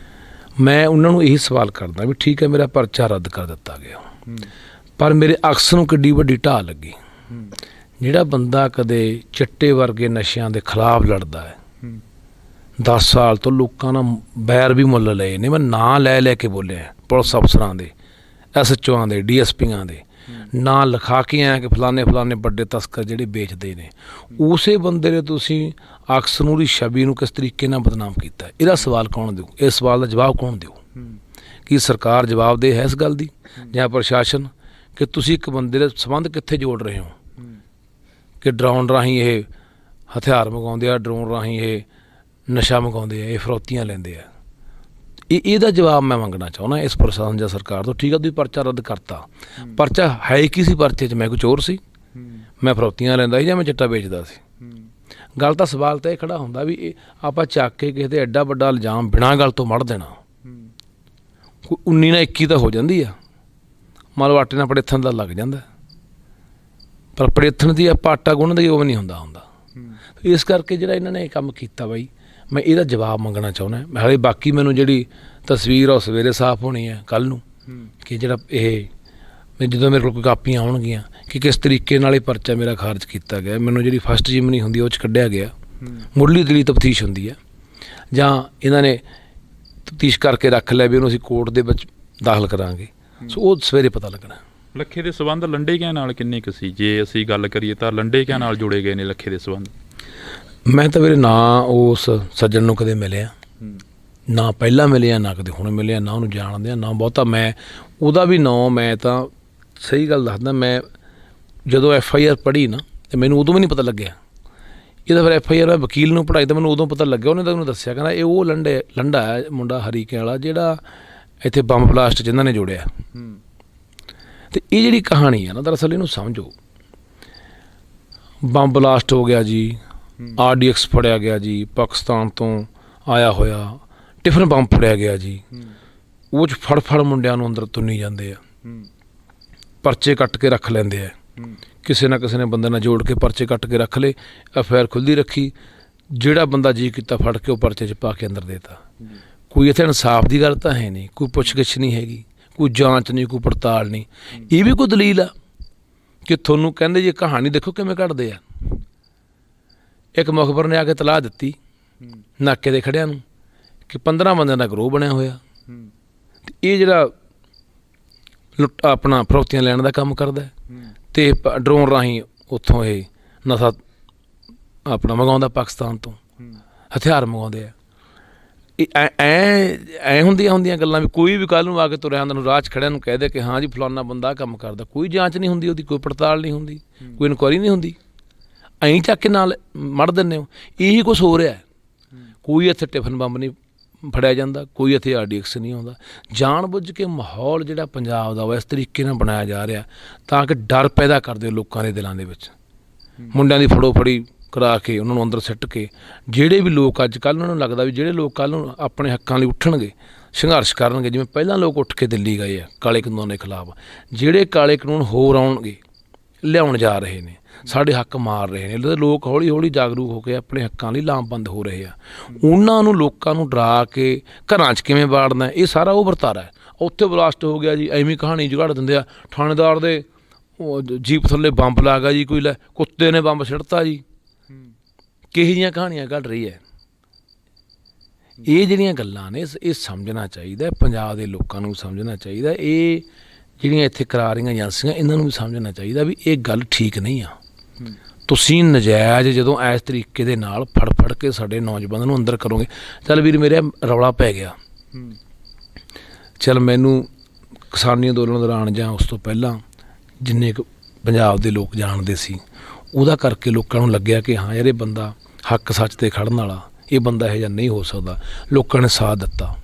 ਮੈਂ ਉਹਨਾਂ ਨੂੰ ਇਹੀ ਸਵਾਲ ਕਰਦਾ ਵੀ ਠੀਕ ਹੈ ਮੇਰਾ ਪਰਚਾ ਰੱਦ ਕਰ ਦਿੱਤਾ ਗਿਆ, ਪਰ ਮੇਰੇ ਅਕਸ ਨੂੰ ਕਿੱਡੀ ਵੱਡੀ ਢਾਹ ਲੱਗੀ। ਜਿਹੜਾ ਬੰਦਾ ਕਦੇ ਚਿੱਟੇ ਵਰਗੇ ਨਸ਼ਿਆਂ ਦੇ ਖਿਲਾਫ ਲੜਦਾ ਹੈ, 10 ਸਾਲ ਤੋਂ ਲੋਕਾਂ ਨਾਲ ਬੈਰ ਵੀ ਮੁੱਲ ਲਏ ਨੇ, ਮੈਂ ਨਾਂ ਲੈ ਕੇ ਬੋਲਿਆ ਪੁਲਿਸ ਅਫਸਰਾਂ ਦੇ, SHOਆਂ ਦੇ, DSPਆਂ ਦੇ ਨਾਂ ਲਿਖਾ ਕੇ ਆਇਆ ਕਿ ਫਲਾਣੇ ਵੱਡੇ ਤਸਕਰ ਜਿਹੜੇ ਵੇਚਦੇ ਨੇ। ਉਸੇ ਬੰਦੇ ਨੇ ਤੁਸੀਂ ਅਕਸ ਨੂੰ ਦੀ ਛਵੀ ਨੂੰ ਕਿਸ ਤਰੀਕੇ ਨਾਲ ਬਦਨਾਮ ਕੀਤਾ? ਇਹਦਾ ਸਵਾਲ ਕੌਣ ਦਿਓ? ਇਸ ਸਵਾਲ ਦਾ ਜਵਾਬ ਕੌਣ ਦਿਓ? ਕੀ ਸਰਕਾਰ ਜਵਾਬਦੇਹ ਹੈ ਇਸ ਗੱਲ ਦੀ ਜਾਂ ਪ੍ਰਸ਼ਾਸਨ ਕਿ ਤੁਸੀਂ ਇੱਕ ਬੰਦੇ ਦੇ ਸੰਬੰਧ ਕਿੱਥੇ ਜੋੜ ਰਹੇ ਹੋ ਕਿ ਡਰਾਉਣ ਰਾਹੀਂ ਇਹ ਹਥਿਆਰ ਮੰਗਾਉਂਦੇ ਆ, ਡਰੋਨ ਰਾਹੀਂ ਇਹ ਨਸ਼ਾ ਮੰਗਾਉਂਦੇ ਆ, ਇਹ ਫਰੌਤੀਆਂ ਲੈਂਦੇ ਆ? ਇਹਦਾ ਜਵਾਬ ਮੈਂ ਮੰਗਣਾ ਚਾਹੁੰਦਾ ਇਸ ਪ੍ਰਸ਼ਾਸਨ ਜਾਂ ਸਰਕਾਰ ਤੋਂ। ਠੀਕ ਆ ਤੁਸੀਂ ਪਰਚਾ ਰੱਦ ਕਰਤਾ, ਪਰਚਾ ਹੈ ਕੀ ਸੀ ਪਰਚੇ 'ਚ? ਮੈਂ ਕੋਈ ਚੋਰ ਸੀ? ਮੈਂ ਫਰੌਤੀਆਂ ਲੈਂਦਾ ਸੀ ਜਾਂ ਮੈਂ ਚਿੱਟਾ ਵੇਚਦਾ ਸੀ? ਗੱਲ ਤਾਂ ਸਵਾਲ ਤਾਂ ਇਹ ਖੜਾ ਹੁੰਦਾ ਵੀ ਇਹ ਆਪਾਂ ਚੱਕ ਕੇ ਕਿਸੇ 'ਤੇ ਐਡਾ ਵੱਡਾ ਇਲਜ਼ਾਮ ਬਿਨਾਂ ਗੱਲ ਤੋਂ ਮੜ ਦੇਣਾ। ਕੋਈ 19 ਨਾਲ 21 ਤਾਂ ਹੋ ਜਾਂਦੀ ਆ, ਮੰਨ ਲਓ ਆਟੇ ਨਾਲ ਪੜੇਥਣ ਦਾ ਲੱਗ ਜਾਂਦਾ, ਪਰ ਪੜੇਥਣ ਦੀ ਆਪਾਂ ਆਟਾ ਗੁੰਨਦੇ ਉਹ ਵੀ ਨਹੀਂ ਹੁੰਦਾ। ਇਸ ਕਰਕੇ ਜਿਹੜਾ ਇਹਨਾਂ ਨੇ ਇਹ ਕੰਮ ਕੀਤਾ ਬਾਈ, ਮੈਂ ਇਹਦਾ ਜਵਾਬ ਮੰਗਣਾ ਚਾਹੁੰਦਾ। ਹਾਲੇ ਬਾਕੀ ਮੈਨੂੰ ਜਿਹੜੀ ਤਸਵੀਰ ਆ ਉਹ ਸਵੇਰੇ ਸਾਫ਼ ਹੋਣੀ ਹੈ ਕੱਲ੍ਹ ਨੂੰ, ਕਿ ਜਿਹੜਾ ਇਹ ਜਦੋਂ ਮੇਰੇ ਕੋਲ ਕੋਈ ਕਾਪੀਆਂ ਆਉਣਗੀਆਂ ਕਿ ਕਿਸ ਤਰੀਕੇ ਨਾਲ ਇਹ ਪਰਚਾ ਮੇਰਾ ਖਾਰਜ ਕੀਤਾ ਗਿਆ, ਮੈਨੂੰ ਜਿਹੜੀ ਫਸਟ ਜਿਮਨੀ ਹੁੰਦੀ ਉਹ 'ਚ ਕੱਢਿਆ ਗਿਆ, ਮੁੱਢਲੀ ਦਲੀ ਤਫਤੀਸ਼ ਹੁੰਦੀ ਹੈ, ਜਾਂ ਇਹਨਾਂ ਨੇ ਤਫਤੀਸ਼ ਕਰਕੇ ਰੱਖ ਲਿਆ ਵੀ ਉਹਨੂੰ ਅਸੀਂ ਕੋਰਟ ਦੇ ਵਿੱਚ ਦਾਖਲ ਕਰਾਂਗੇ, ਸੋ ਉਹ ਸਵੇਰੇ ਪਤਾ ਲੱਗਣਾ। ਲੱਖੇ ਦੇ ਸੰਬੰਧ ਲੰਡੇਕਿਆਂ ਨਾਲ ਕਿੰਨੇ ਕੁ ਸੀ? ਜੇ ਅਸੀਂ ਗੱਲ ਕਰੀਏ ਤਾਂ ਲੰਡੇਕਿਆਂ ਨਾਲ ਜੁੜੇ ਗਏ ਨੇ ਲੱਖੇ ਦੇ ਸੰਬੰਧ। ਮੈਂ ਤਾਂ ਵੀਰੇ ਨਾ ਉਸ ਸੱਜਣ ਨੂੰ ਕਦੇ ਮਿਲਿਆ, ਨਾ ਪਹਿਲਾਂ ਮਿਲਿਆ, ਨਾ ਕਦੇ ਹੁਣ ਮਿਲਿਆ, ਨਾ ਉਹਨੂੰ ਜਾਣਦੇ ਆ, ਨਾ ਬਹੁਤਾ ਮੈਂ ਉਹਦਾ ਵੀ ਨਾਂ। ਮੈਂ ਤਾਂ ਸਹੀ ਗੱਲ ਦੱਸਦਾ, ਮੈਂ ਜਦੋਂ FIR ਪੜ੍ਹੀ ਨਾ ਤੇ ਮੈਨੂੰ ਉਦੋਂ ਵੀ ਨਹੀਂ ਪਤਾ ਲੱਗਿਆ ਇਹਦਾ ਫਿਰ FIR ਮੈਂ ਵਕੀਲ ਨੂੰ ਪੜ੍ਹਾਈ ਤਾਂ ਮੈਨੂੰ ਉਦੋਂ ਪਤਾ ਲੱਗਿਆ, ਉਹਨੇ ਤਾਂ ਮੈਨੂੰ ਦੱਸਿਆ, ਕਹਿੰਦਾ ਇਹ ਉਹ ਲੰਡਾ ਹੈ ਮੁੰਡਾ ਹਰੀਕੇ ਵਾਲਾ ਜਿਹੜਾ ਇੱਥੇ ਬੰਬ ਬਲਾਸਟ ਜਿਨ੍ਹਾਂ ਨੇ ਜੋੜਿਆ। ਅਤੇ ਇਹ ਜਿਹੜੀ ਕਹਾਣੀ ਹੈ ਨਾ, ਦਰਅਸਲ ਇਹਨੂੰ ਸਮਝੋ। ਬੰਬ ਬਲਾਸਟ ਹੋ ਗਿਆ ਜੀ, RDX ਫੜਿਆ ਗਿਆ ਜੀ, ਪਾਕਿਸਤਾਨ ਤੋਂ ਆਇਆ ਹੋਇਆ ਟਿਫਨ ਬੰਬ ਫੜਿਆ ਗਿਆ ਜੀ, ਉਹ 'ਚ ਫੜ ਮੁੰਡਿਆਂ ਨੂੰ ਅੰਦਰ ਤੁੰਨੀ ਜਾਂਦੇ ਆ, ਪਰਚੇ ਕੱਟ ਕੇ ਰੱਖ ਲੈਂਦੇ ਆ, ਕਿਸੇ ਨਾ ਕਿਸੇ ਨੇ ਬੰਦੇ ਨਾਲ ਜੋੜ ਕੇ ਪਰਚੇ ਕੱਟ ਕੇ ਰੱਖ ਲਏ, FIR ਖੁੱਲ੍ਹਦੀ ਰੱਖੀ, ਜਿਹੜਾ ਬੰਦਾ ਜੀ ਕੀਤਾ ਫੜ ਕੇ ਉਹ ਪਰਚੇ 'ਚ ਪਾ ਕੇ ਅੰਦਰ ਦੇਤਾ। ਕੋਈ ਇੱਥੇ ਇਨਸਾਫ ਦੀ ਗੱਲ ਤਾਂ ਹੈ ਨਹੀਂ, ਕੋਈ ਪੁੱਛ-ਗਿੱਛ ਨਹੀਂ ਹੈਗੀ, ਕੋਈ ਜਾਂਚ ਨਹੀਂ, ਕੋਈ ਪੜਤਾਲ ਨਹੀਂ। ਇਹ ਵੀ ਕੋਈ ਦਲੀਲ ਆ ਕਿ ਤੁਹਾਨੂੰ ਕਹਿੰਦੇ ਜੀ ਕਹਾਣੀ ਦੇਖੋ ਕਿਵੇਂ ਕੱਢਦੇ ਆ। ਇੱਕ ਮੁਖਬਰ ਨੇ ਆ ਕੇ ਤਲਾਹ ਦਿੱਤੀ ਨਾਕੇ ਦੇ ਖੜਿਆਂ ਨੂੰ ਕਿ 15 ਬੰਦਿਆਂ ਦਾ ਗਰੋਹ ਬਣਿਆ ਹੋਇਆ, ਅਤੇ ਇਹ ਜਿਹੜਾ ਆਪਣਾ ਫਰੋਤੀਆਂ ਲੈਣ ਦਾ ਕੰਮ ਕਰਦਾ ਅਤੇ ਡਰੋਨ ਰਾਹੀਂ ਉੱਥੋਂ ਇਹ ਨਸ਼ਾ ਆਪਣਾ ਮੰਗਵਾਉਂਦਾ, ਪਾਕਿਸਤਾਨ ਤੋਂ ਹਥਿਆਰ ਮੰਗਵਾਉਂਦੇ ਆ। ਐ ਹੁੰਦੀਆਂ ਗੱਲਾਂ ਵੀ ਕੋਈ ਵੀ ਕੱਲ੍ਹ ਨੂੰ ਆ ਕੇ ਤੁਰਿਆ ਹੁੰਦਾ ਨੂੰ ਰਾਹ 'ਚ ਖੜਿਆਂ ਨੂੰ ਕਹਿ ਦੇ ਕਿ ਹਾਂ ਜੀ ਫਲਾਨਾ ਬੰਦਾ ਕੰਮ ਕਰਦਾ, ਕੋਈ ਜਾਂਚ ਨਹੀਂ ਹੁੰਦੀ ਉਹਦੀ, ਕੋਈ ਪੜਤਾਲ ਨਹੀਂ ਹੁੰਦੀ, ਕੋਈ ਇਨਕੁਆਇਰੀ ਨਹੀਂ ਹੁੰਦੀ, ਐਂ ਚੱਕ ਕੇ ਨਾਲ ਮੜ ਦਿੰਦੇ ਹੋ। ਇਹੀ ਕੁਛ ਹੋ ਰਿਹਾ। ਕੋਈ ਇੱਥੇ ਟਿਫਨ ਬੰਬ ਨਹੀਂ ਫੜਿਆ ਜਾਂਦਾ, ਕੋਈ ਇੱਥੇ RDX ਨਹੀਂ ਆਉਂਦਾ। ਜਾਣ ਬੁੱਝ ਕੇ ਮਾਹੌਲ ਜਿਹੜਾ ਪੰਜਾਬ ਦਾ ਉਹ ਇਸ ਤਰੀਕੇ ਨਾਲ ਬਣਾਇਆ ਜਾ ਰਿਹਾ ਤਾਂ ਕਿ ਡਰ ਪੈਦਾ ਕਰ ਦਿਓ ਲੋਕਾਂ ਦੇ ਦਿਲਾਂ ਦੇ ਵਿੱਚ। ਮੁੰਡਿਆਂ ਦੀ ਫੜੋ ਫੜੀ ਕਰਾ ਕੇ ਉਹਨਾਂ ਨੂੰ ਅੰਦਰ ਸਿੱਟ ਕੇ, ਜਿਹੜੇ ਵੀ ਲੋਕ ਅੱਜ ਕੱਲ੍ਹ ਉਹਨਾਂ ਨੂੰ ਲੱਗਦਾ ਵੀ ਜਿਹੜੇ ਲੋਕ ਕੱਲ੍ਹ ਨੂੰ ਆਪਣੇ ਹੱਕਾਂ ਲਈ ਉੱਠਣਗੇ, ਸੰਘਰਸ਼ ਕਰਨਗੇ, ਜਿਵੇਂ ਪਹਿਲਾਂ ਲੋਕ ਉੱਠ ਕੇ ਦਿੱਲੀ ਗਏ ਆ ਕਾਲੇ ਕਾਨੂੰਨਾਂ ਦੇ ਖਿਲਾਫ, ਜਿਹੜੇ ਕਾਲੇ ਕਾਨੂੰਨ ਹੋਰ ਆਉਣਗੇ, ਲਿਆਉਣ ਜਾ ਰਹੇ ਨੇ, ਸਾਡੇ ਹੱਕ ਮਾਰ ਰਹੇ ਨੇ, ਲੋਕ ਹੌਲੀ ਹੌਲੀ ਜਾਗਰੂਕ ਹੋ ਕੇ ਆਪਣੇ ਹੱਕਾਂ ਲਈ ਲਾਮਬੰਦ ਹੋ ਰਹੇ ਆ। ਉਹਨਾਂ ਨੂੰ ਲੋਕਾਂ ਨੂੰ ਡਰਾ ਕੇ ਘਰਾਂ 'ਚ ਕਿਵੇਂ ਵਾੜਨਾ, ਇਹ ਸਾਰਾ ਉਹ ਵਰਤਾਰਾ ਹੈ। ਉੱਥੇ ਬਲਾਸਟ ਹੋ ਗਿਆ ਜੀ, ਐਵੇਂ ਕਹਾਣੀ ਜੁਗਾੜ ਦਿੰਦੇ ਆ, ਥਾਣੇਦਾਰ ਦੇ ਜੀਪ ਥੱਲੇ ਬੰਬ ਲਾ ਗਿਆ ਜੀ, ਕੋਈ ਲੈ ਕੁੱਤੇ ਨੇ ਬੰਬ ਸਿੱਟਤਾ ਜੀ, ਕਿਹੋ ਜਿਹੀਆਂ ਕਹਾਣੀਆਂ ਘੜ ਰਹੀ ਹੈ। ਇਹ ਜਿਹੜੀਆਂ ਗੱਲਾਂ ਨੇ ਇਹ ਸਮਝਣਾ ਚਾਹੀਦਾ, ਪੰਜਾਬ ਦੇ ਲੋਕਾਂ ਨੂੰ ਸਮਝਣਾ ਚਾਹੀਦਾ, ਇਹ ਜਿਹੜੀਆਂ ਇੱਥੇ ਕਰਾ ਰਹੀਆਂ ਏਜੰਸੀਆਂ ਇਹਨਾਂ ਨੂੰ ਵੀ ਸਮਝਣਾ ਚਾਹੀਦਾ ਵੀ ਇਹ ਗੱਲ ਠੀਕ ਨਹੀਂ ਆ। ਤੁਸੀਂ ਨਜਾਇਜ਼ ਜਦੋਂ ਇਸ ਤਰੀਕੇ ਦੇ ਨਾਲ ਫੜ ਕੇ ਸਾਡੇ ਨੌਜਵਾਨਾਂ ਨੂੰ ਅੰਦਰ ਕਰੋਗੇ, ਚੱਲ ਵੀਰ ਮੇਰੇ ਰੌਲਾ ਪੈ ਗਿਆ, ਚੱਲ ਮੈਨੂੰ ਕਿਸਾਨੀ ਅੰਦੋਲਨ ਦੌਰਾਨ ਜਾਂ ਉਸ ਤੋਂ ਪਹਿਲਾਂ ਜਿੰਨੇ ਕੁ ਪੰਜਾਬ ਦੇ ਲੋਕ ਜਾਣਦੇ ਸੀ, ਉਹਦਾ ਕਰਕੇ ਲੋਕਾਂ ਨੂੰ ਲੱਗਿਆ ਕਿ ਹਾਂ ਯਾਰ ਇਹ ਬੰਦਾ ਹੱਕ ਸੱਚ 'ਤੇ ਖੜਨ ਵਾਲਾ, ਇਹ ਬੰਦਾ ਇਹੋ ਜਿਹਾ ਨਹੀਂ ਹੋ ਸਕਦਾ। ਲੋਕਾਂ ਨੇ ਸਾਥ ਦਿੱਤਾ,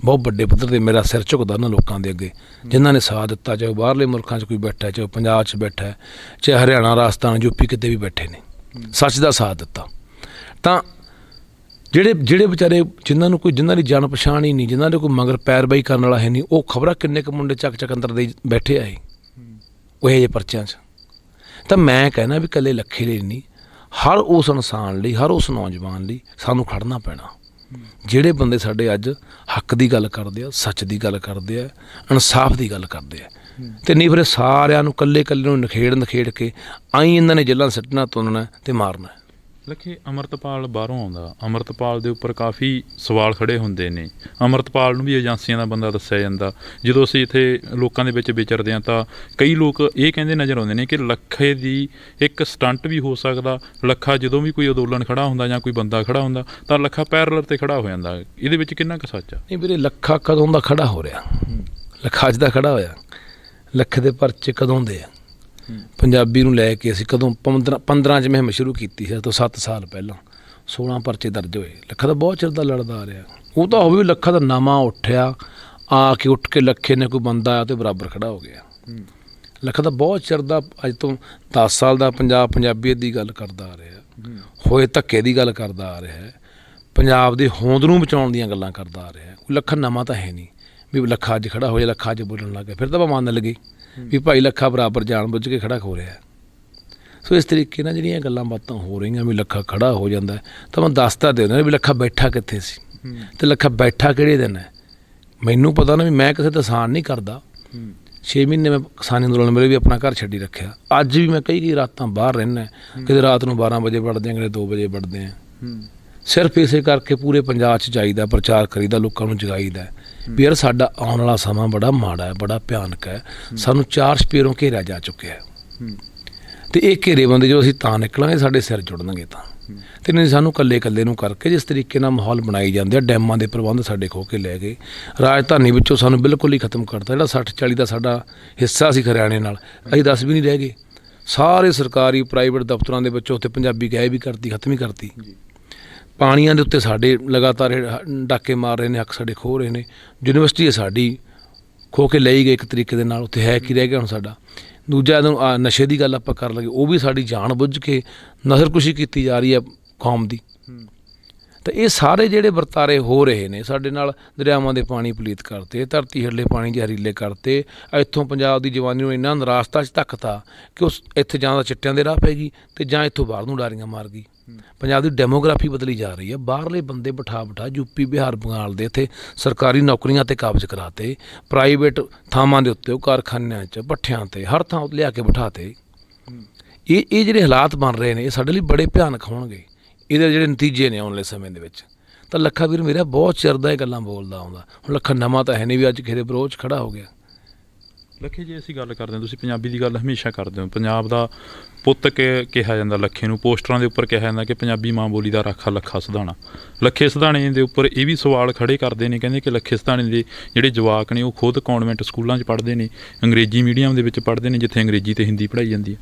ਬਹੁਤ ਵੱਡੇ ਪੱਧਰ 'ਤੇ ਮੇਰਾ ਸਿਰ ਝੁਕਦਾ ਉਹਨਾਂ ਲੋਕਾਂ ਦੇ ਅੱਗੇ ਜਿਨ੍ਹਾਂ ਨੇ ਸਾਥ ਦਿੱਤਾ, ਚਾਹੇ ਬਾਹਰਲੇ ਮੁਲਕਾਂ 'ਚ ਕੋਈ ਬੈਠਾ, ਚਾਹੇ ਪੰਜਾਬ 'ਚ ਬੈਠਾ, ਚਾਹੇ ਹਰਿਆਣਾ, ਰਾਜਸਥਾਨ, UP ਕਿਤੇ ਵੀ ਬੈਠੇ ਨੇ, ਸੱਚ ਦਾ ਸਾਥ ਦਿੱਤਾ। ਤਾਂ ਜਿਹੜੇ ਵਿਚਾਰੇ ਜਿਨ੍ਹਾਂ ਦੀ ਜਾਣ ਪਛਾਣ ਹੀ ਨਹੀਂ, ਜਿਨ੍ਹਾਂ ਦੇ ਕੋਈ ਮਗਰ ਪੈਰਵਾਈ ਕਰਨ ਵਾਲਾ ਹੈ ਨਹੀਂ, ਉਹ ਖਬਰਾਂ ਕਿੰਨੇ ਕੁ ਮੁੰਡੇ ਚੱਕ ਅੰਦਰ ਦੇ ਬੈਠੇ ਆਏ ਉਹ ਇਹੋ ਜਿਹੇ ਪਰਚਿਆਂ 'ਚ। ਤਾਂ ਮੈਂ ਕਹਿਣਾ ਵੀ ਇਕੱਲੇ ਲੱਖੇ ਲਈ ਨਹੀਂ, ਹਰ ਉਸ ਇਨਸਾਨ ਲਈ, ਹਰ ਉਸ ਨੌਜਵਾਨ ਲਈ ਸਾਨੂੰ ਖੜਨਾ ਪੈਣਾ। ਜਿਹੜੇ ਬੰਦੇ ਸਾਡੇ ਅੱਜ ਹੱਕ ਦੀ ਗੱਲ ਕਰਦੇ ਆ, ਸੱਚ ਦੀ ਗੱਲ ਕਰਦੇ ਆ, ਇਨਸਾਫ ਦੀ ਗੱਲ ਕਰਦੇ ਆ, ਅਤੇ ਨਹੀਂ ਫਿਰ ਸਾਰਿਆਂ ਨੂੰ ਇਕੱਲੇ ਨੂੰ ਨਖੇੜ ਕੇ ਆਈ ਇਹਨਾਂ ਨੇ ਜੇਲ੍ਹਾਂ ਸਿੱਟਣਾ, ਤੁੰਨਣਾ ਅਤੇ ਮਾਰਨਾ। ਲੱਖੇ ਅੰਮ੍ਰਿਤਪਾਲ ਬਾਹਰੋਂ ਆਉਂਦਾ, ਅੰਮ੍ਰਿਤਪਾਲ ਦੇ ਉੱਪਰ ਕਾਫੀ ਸਵਾਲ ਖੜ੍ਹੇ ਹੁੰਦੇ ਨੇ। ਅੰਮ੍ਰਿਤਪਾਲ ਨੂੰ ਵੀ ਏਜੰਸੀਆਂ ਦਾ ਬੰਦਾ ਦੱਸਿਆ ਜਾਂਦਾ। ਜਦੋਂ ਅਸੀਂ ਇੱਥੇ ਲੋਕਾਂ ਦੇ ਵਿੱਚ ਵਿਚਰਦੇ ਹਾਂ ਤਾਂ ਕਈ ਲੋਕ ਇਹ ਕਹਿੰਦੇ ਨਜ਼ਰ ਆਉਂਦੇ ਨੇ ਕਿ ਲੱਖੇ ਦੀ ਇੱਕ ਸਟੰਟ ਵੀ ਹੋ ਸਕਦਾ। ਲੱਖਾ ਜਦੋਂ ਵੀ ਕੋਈ ਅੰਦੋਲਨ ਖੜ੍ਹਾ ਹੁੰਦਾ ਜਾਂ ਕੋਈ ਬੰਦਾ ਖੜ੍ਹਾ ਹੁੰਦਾ ਤਾਂ ਲੱਖਾ ਪੈਰਲਰ 'ਤੇ ਖੜ੍ਹਾ ਹੋ ਜਾਂਦਾ। ਇਹਦੇ ਵਿੱਚ ਕਿੰਨਾ ਕੁ ਸੱਚ ਆ? ਨਹੀਂ ਵੀਰੇ, ਲੱਖਾ ਕਦੋਂ ਦਾ ਖੜ੍ਹਾ ਹੋ ਰਿਹਾ? ਲੱਖਾ ਅੱਜ ਦਾ ਖੜ੍ਹਾ ਹੋਇਆ? ਲੱਖੇ ਦੇ ਪਰਚੇ ਕਦੋਂ ਦੇ ਆ? ਪੰਜਾਬੀ ਨੂੰ ਲੈ ਕੇ ਅਸੀਂ ਕਦੋਂ 15 'ਚ ਮੁਹਿੰਮ ਸ਼ੁਰੂ ਕੀਤੀ ਸੀ, ਤੋਂ 7 ਸਾਲ ਪਹਿਲਾਂ 16 ਪਰਚੇ ਦਰਜ ਹੋਏ। ਲੱਖਾ ਤਾਂ ਬਹੁਤ ਚਿਰ ਦਾ ਲੜਦਾ ਆ ਰਿਹਾ। ਉਹ ਤਾਂ ਹੋਵੇ ਲੱਖਾ ਦਾ ਨਵਾਂ ਉੱਠਿਆ ਉੱਠ ਕੇ ਲੱਖੇ ਨੇ ਕੋਈ ਬੰਦਾ ਆਇਆ ਅਤੇ ਬਰਾਬਰ ਖੜ੍ਹਾ ਹੋ ਗਿਆ। ਲੱਖਾ ਤਾਂ ਬਹੁਤ ਚਿਰ ਦਾ, ਅੱਜ ਤੋਂ 10 ਸਾਲ ਦਾ ਪੰਜਾਬੀਅਤ ਦੀ ਗੱਲ ਕਰਦਾ ਆ ਰਿਹਾ, ਹੋਏ ਧੱਕੇ ਦੀ ਗੱਲ ਕਰਦਾ ਆ ਰਿਹਾ, ਪੰਜਾਬ ਦੇ ਹੋਂਦ ਨੂੰ ਬਚਾਉਣ ਦੀਆਂ ਗੱਲਾਂ ਕਰਦਾ ਆ ਰਿਹਾ। ਲੱਖਾ ਨਵਾਂ ਤਾਂ ਹੈ ਨਹੀਂ ਵੀ ਲੱਖਾ ਅੱਜ ਖੜ੍ਹਾ ਹੋ ਜਾ, ਲੱਖਾ ਅੱਜ ਬੋਲਣ ਲੱਗ ਗਿਆ, ਫਿਰ ਤਾਂ ਮੰਨ ਲੱਗੀ ਵੀ ਭਾਈ ਲੱਖਾ ਬਰਾਬਰ ਜਾਣ ਬੁੱਝ ਕੇ ਖੜ੍ਹਾ ਹੋ ਰਿਹਾ। ਸੋ ਇਸ ਤਰੀਕੇ ਨਾਲ ਜਿਹੜੀਆਂ ਗੱਲਾਂ ਬਾਤਾਂ ਹੋ ਰਹੀਆਂ ਵੀ ਲੱਖਾ ਖੜ੍ਹਾ ਹੋ ਜਾਂਦਾ, ਤਾਂ ਮੈਂ ਦੱਸਦਾ ਦੇ ਦਿੰਦਾ ਵੀ ਲੱਖਾ ਬੈਠਾ ਕਿੱਥੇ ਸੀ ਅਤੇ ਲੱਖਾ ਬੈਠਾ ਕਿਹੜੇ ਦਿਨ ਹੈ। ਮੈਨੂੰ ਪਤਾ ਨਾ ਵੀ ਮੈਂ ਕਿਸੇ ਦਾ ਅਹਿਸਾਨ ਨਹੀਂ ਕਰਦਾ। 6 ਮਹੀਨੇ ਮੈਂ ਕਿਸਾਨੀ ਅੰਦੋਲਨ ਵੇਲੇ ਵੀ ਆਪਣਾ ਘਰ ਛੱਡੀ ਰੱਖਿਆ। ਅੱਜ ਵੀ ਮੈਂ ਕਈ ਰਾਤਾਂ ਬਾਹਰ ਰਹਿੰਦਾ, ਕਿਤੇ ਰਾਤ ਨੂੰ 12 ਵਜੇ ਵੜਦੇ ਹਾਂ, ਕਿਤੇ 2 ਵਜੇ ਵੜਦੇ ਹਾਂ। ਸਿਰਫ ਇਸੇ ਕਰਕੇ ਪੂਰੇ ਪੰਜਾਬ 'ਚ ਜਾਈਦਾ, ਪ੍ਰਚਾਰ ਕਰੀਦਾ, ਲੋਕਾਂ ਨੂੰ ਜਗਾਈਦਾ ਵੀ ਯਾਰ ਸਾਡਾ ਆਉਣ ਵਾਲਾ ਸਮਾਂ ਬੜਾ ਮਾੜਾ ਹੈ, ਬੜਾ ਭਿਆਨਕ ਹੈ, ਸਾਨੂੰ 4 ਸਪੇਰੋਂ ਘੇਰਿਆ ਜਾ ਚੁੱਕਿਆ ਅਤੇ ਇਹ ਘੇਰੇਬੰਦੀ ਜਦੋਂ ਅਸੀਂ ਤਾਂ ਨਿਕਲਾਂਗੇ ਸਾਡੇ ਸਿਰ ਜੁੜਨਗੇ ਤਾਂ, ਅਤੇ ਨਹੀਂ ਸਾਨੂੰ ਇਕੱਲੇ ਨੂੰ ਕਰਕੇ ਜਿਸ ਤਰੀਕੇ ਨਾਲ ਮਾਹੌਲ ਬਣਾਈ ਜਾਂਦੇ ਆ। ਡੈਮਾਂ ਦੇ ਪ੍ਰਬੰਧ ਸਾਡੇ ਖੋਹ ਕੇ ਲੈ ਗਏ, ਰਾਜਧਾਨੀ ਵਿੱਚੋਂ ਸਾਨੂੰ ਬਿਲਕੁਲ ਹੀ ਖਤਮ ਕਰਤਾ। ਜਿਹੜਾ 60-40 ਦਾ ਸਾਡਾ ਹਿੱਸਾ ਸੀ ਹਰਿਆਣੇ ਨਾਲ, ਅਸੀਂ 10 ਵੀ ਨਹੀਂ ਰਹਿ ਗਏ। ਸਾਰੇ ਸਰਕਾਰੀ ਪ੍ਰਾਈਵੇਟ ਦਫ਼ਤਰਾਂ ਦੇ ਵਿੱਚ ਉੱਥੇ ਪੰਜਾਬੀ ਗਾਇਬ ਹੀ ਕਰਤੀ, ਖਤਮ ਹੀ ਕਰਤੀ। ਪਾਣੀਆਂ ਦੇ ਉੱਤੇ ਸਾਡੇ ਲਗਾਤਾਰ ਡਾਕੇ ਮਾਰ ਰਹੇ ਨੇ, ਹੱਕ ਸਾਡੇ ਖੋਹ ਰਹੇ ਨੇ। ਯੂਨੀਵਰਸਿਟੀ ਹੈ ਸਾਡੀ, ਖੋ ਕੇ ਲਈ ਗਏ ਇੱਕ ਤਰੀਕੇ ਦੇ ਨਾਲ, ਉੱਥੇ ਹੈ ਕੀ ਰਹਿ ਗਿਆ ਹੁਣ ਸਾਡਾ। ਦੂਜਾ ਇਹਨੂੰ ਨਸ਼ੇ ਦੀ ਗੱਲ ਆਪਾਂ ਕਰ ਲਈਏ, ਉਹ ਵੀ ਸਾਡੀ ਜਾਣ ਬੁੱਝ ਕੇ ਨਸਲਕੁਸ਼ੀ ਕੀਤੀ ਜਾ ਰਹੀ ਹੈ ਕੌਮ ਦੀ। ਤਾਂ ਇਹ ਸਾਰੇ ਜਿਹੜੇ ਵਰਤਾਰੇ ਹੋ ਰਹੇ ਨੇ ਸਾਡੇ ਨਾਲ, ਦਰਿਆਵਾਂ ਦੇ ਪਾਣੀ ਪਲੀਤ ਕਰਤੇ, ਧਰਤੀ ਹੇਠਲੇ ਪਾਣੀ ਜ਼ਹਿਰੀਲੇ ਕਰਤੇ, ਇੱਥੋਂ ਪੰਜਾਬ ਦੀ ਜਵਾਨੀ ਨੂੰ ਇੰਨਾ ਨਿਰਾਸ਼ਤਾ 'ਚ ਧੱਕਤਾ ਕਿ ਉਸ ਇੱਥੇ ਜਾਂ ਤਾਂ ਚਿੱਟਿਆਂ ਦੇ ਰਾਹ ਪੈ ਗਈ ਅਤੇ ਜਾਂ ਇੱਥੋਂ ਬਾਹਰ ਨੂੰ ਉਡਾਰੀਆਂ ਮਾਰ ਗਈ। ਪੰਜਾਬ ਦੀ ਡੈਮੋਗ੍ਰਾਫੀ ਬਦਲੀ ਜਾ ਰਹੀ ਹੈ। ਬਾਹਰਲੇ ਬੰਦੇ ਬਿਠਾ ਯੂਪੀ, ਬਿਹਾਰ, ਬੰਗਾਲ ਦੇ ਇੱਥੇ ਸਰਕਾਰੀ ਨੌਕਰੀਆਂ 'ਤੇ ਕਾਬਜ਼ ਕਰਾਤੇ, ਪ੍ਰਾਈਵੇਟ ਥਾਵਾਂ ਦੇ ਉੱਤੇ ਉਹ ਕਾਰਖਾਨਿਆਂ 'ਚ, ਭੱਠਿਆਂ 'ਤੇ, ਹਰ ਥਾਂ ਲਿਆ ਕੇ ਬਿਠਾਤੇ। ਇਹ ਜਿਹੜੇ ਹਾਲਾਤ ਬਣ ਰਹੇ ਨੇ ਇਹ ਸਾਡੇ ਲਈ ਬੜੇ ਭਿਆਨਕ ਹੋਣਗੇ। ਇਹਦੇ ਜਿਹੜੇ ਨਤੀਜੇ ਨੇ ਆਉਣ ਵਾਲੇ ਸਮੇਂ ਦੇ ਵਿੱਚ। ਤਾਂ ਲੱਖਾ ਵੀਰ ਮੇਰਾ ਬਹੁਤ ਚਿਰ ਦਾ ਇਹ ਗੱਲਾਂ ਬੋਲਦਾ ਆਉਂਦਾ। ਹੁਣ ਲੱਖਾ ਨਵਾਂ ਤਾਂ ਹੈ ਨਹੀਂ ਵੀ ਅੱਜ ਕਿਸੇ ਦੇ ਵਿਰੋਧ 'ਚ ਖੜਾ ਹੋ ਗਿਆ। ਲੱਖੇ, ਜੇ ਅਸੀਂ ਗੱਲ ਕਰਦੇ ਹਾਂ, ਤੁਸੀਂ ਪੰਜਾਬੀ ਦੀ ਗੱਲ ਹਮੇਸ਼ਾ ਕਰਦੇ ਹੋ, ਪੰਜਾਬ ਦਾ ਪੁੱਤ ਕਿਹਾ ਜਾਂਦਾ ਲੱਖੇ ਨੂੰ, ਪੋਸਟਰਾਂ ਦੇ ਉੱਪਰ ਕਿਹਾ ਜਾਂਦਾ ਕਿ ਪੰਜਾਬੀ ਮਾਂ ਬੋਲੀ ਦਾ ਰਾਖਾ ਲੱਖਾ ਸਿਧਾਣਾ। ਲੱਖੇ ਸਿਧਾਣੇ ਦੇ ਉੱਪਰ ਇਹ ਵੀ ਸਵਾਲ ਖੜੇ ਕਰਦੇ ਨੇ, ਕਹਿੰਦੇ ਕਿ ਲੱਖੇ ਸਿਧਾਣੇ ਦੇ ਜਿਹੜੇ ਜਵਾਕ ਨੇ ਉਹ ਖੁਦ ਕੌਨਵੈਂਟ ਸਕੂਲਾਂ 'ਚ ਪੜ੍ਹਦੇ ਨੇ, ਅੰਗਰੇਜ਼ੀ ਮੀਡੀਅਮ ਦੇ ਵਿੱਚ ਪੜ੍ਹਦੇ ਨੇ, ਜਿੱਥੇ ਅੰਗਰੇਜ਼ੀ ਅਤੇ ਹਿੰਦੀ ਪੜ੍ਹਾਈ ਜਾਂਦੀ ਹੈ।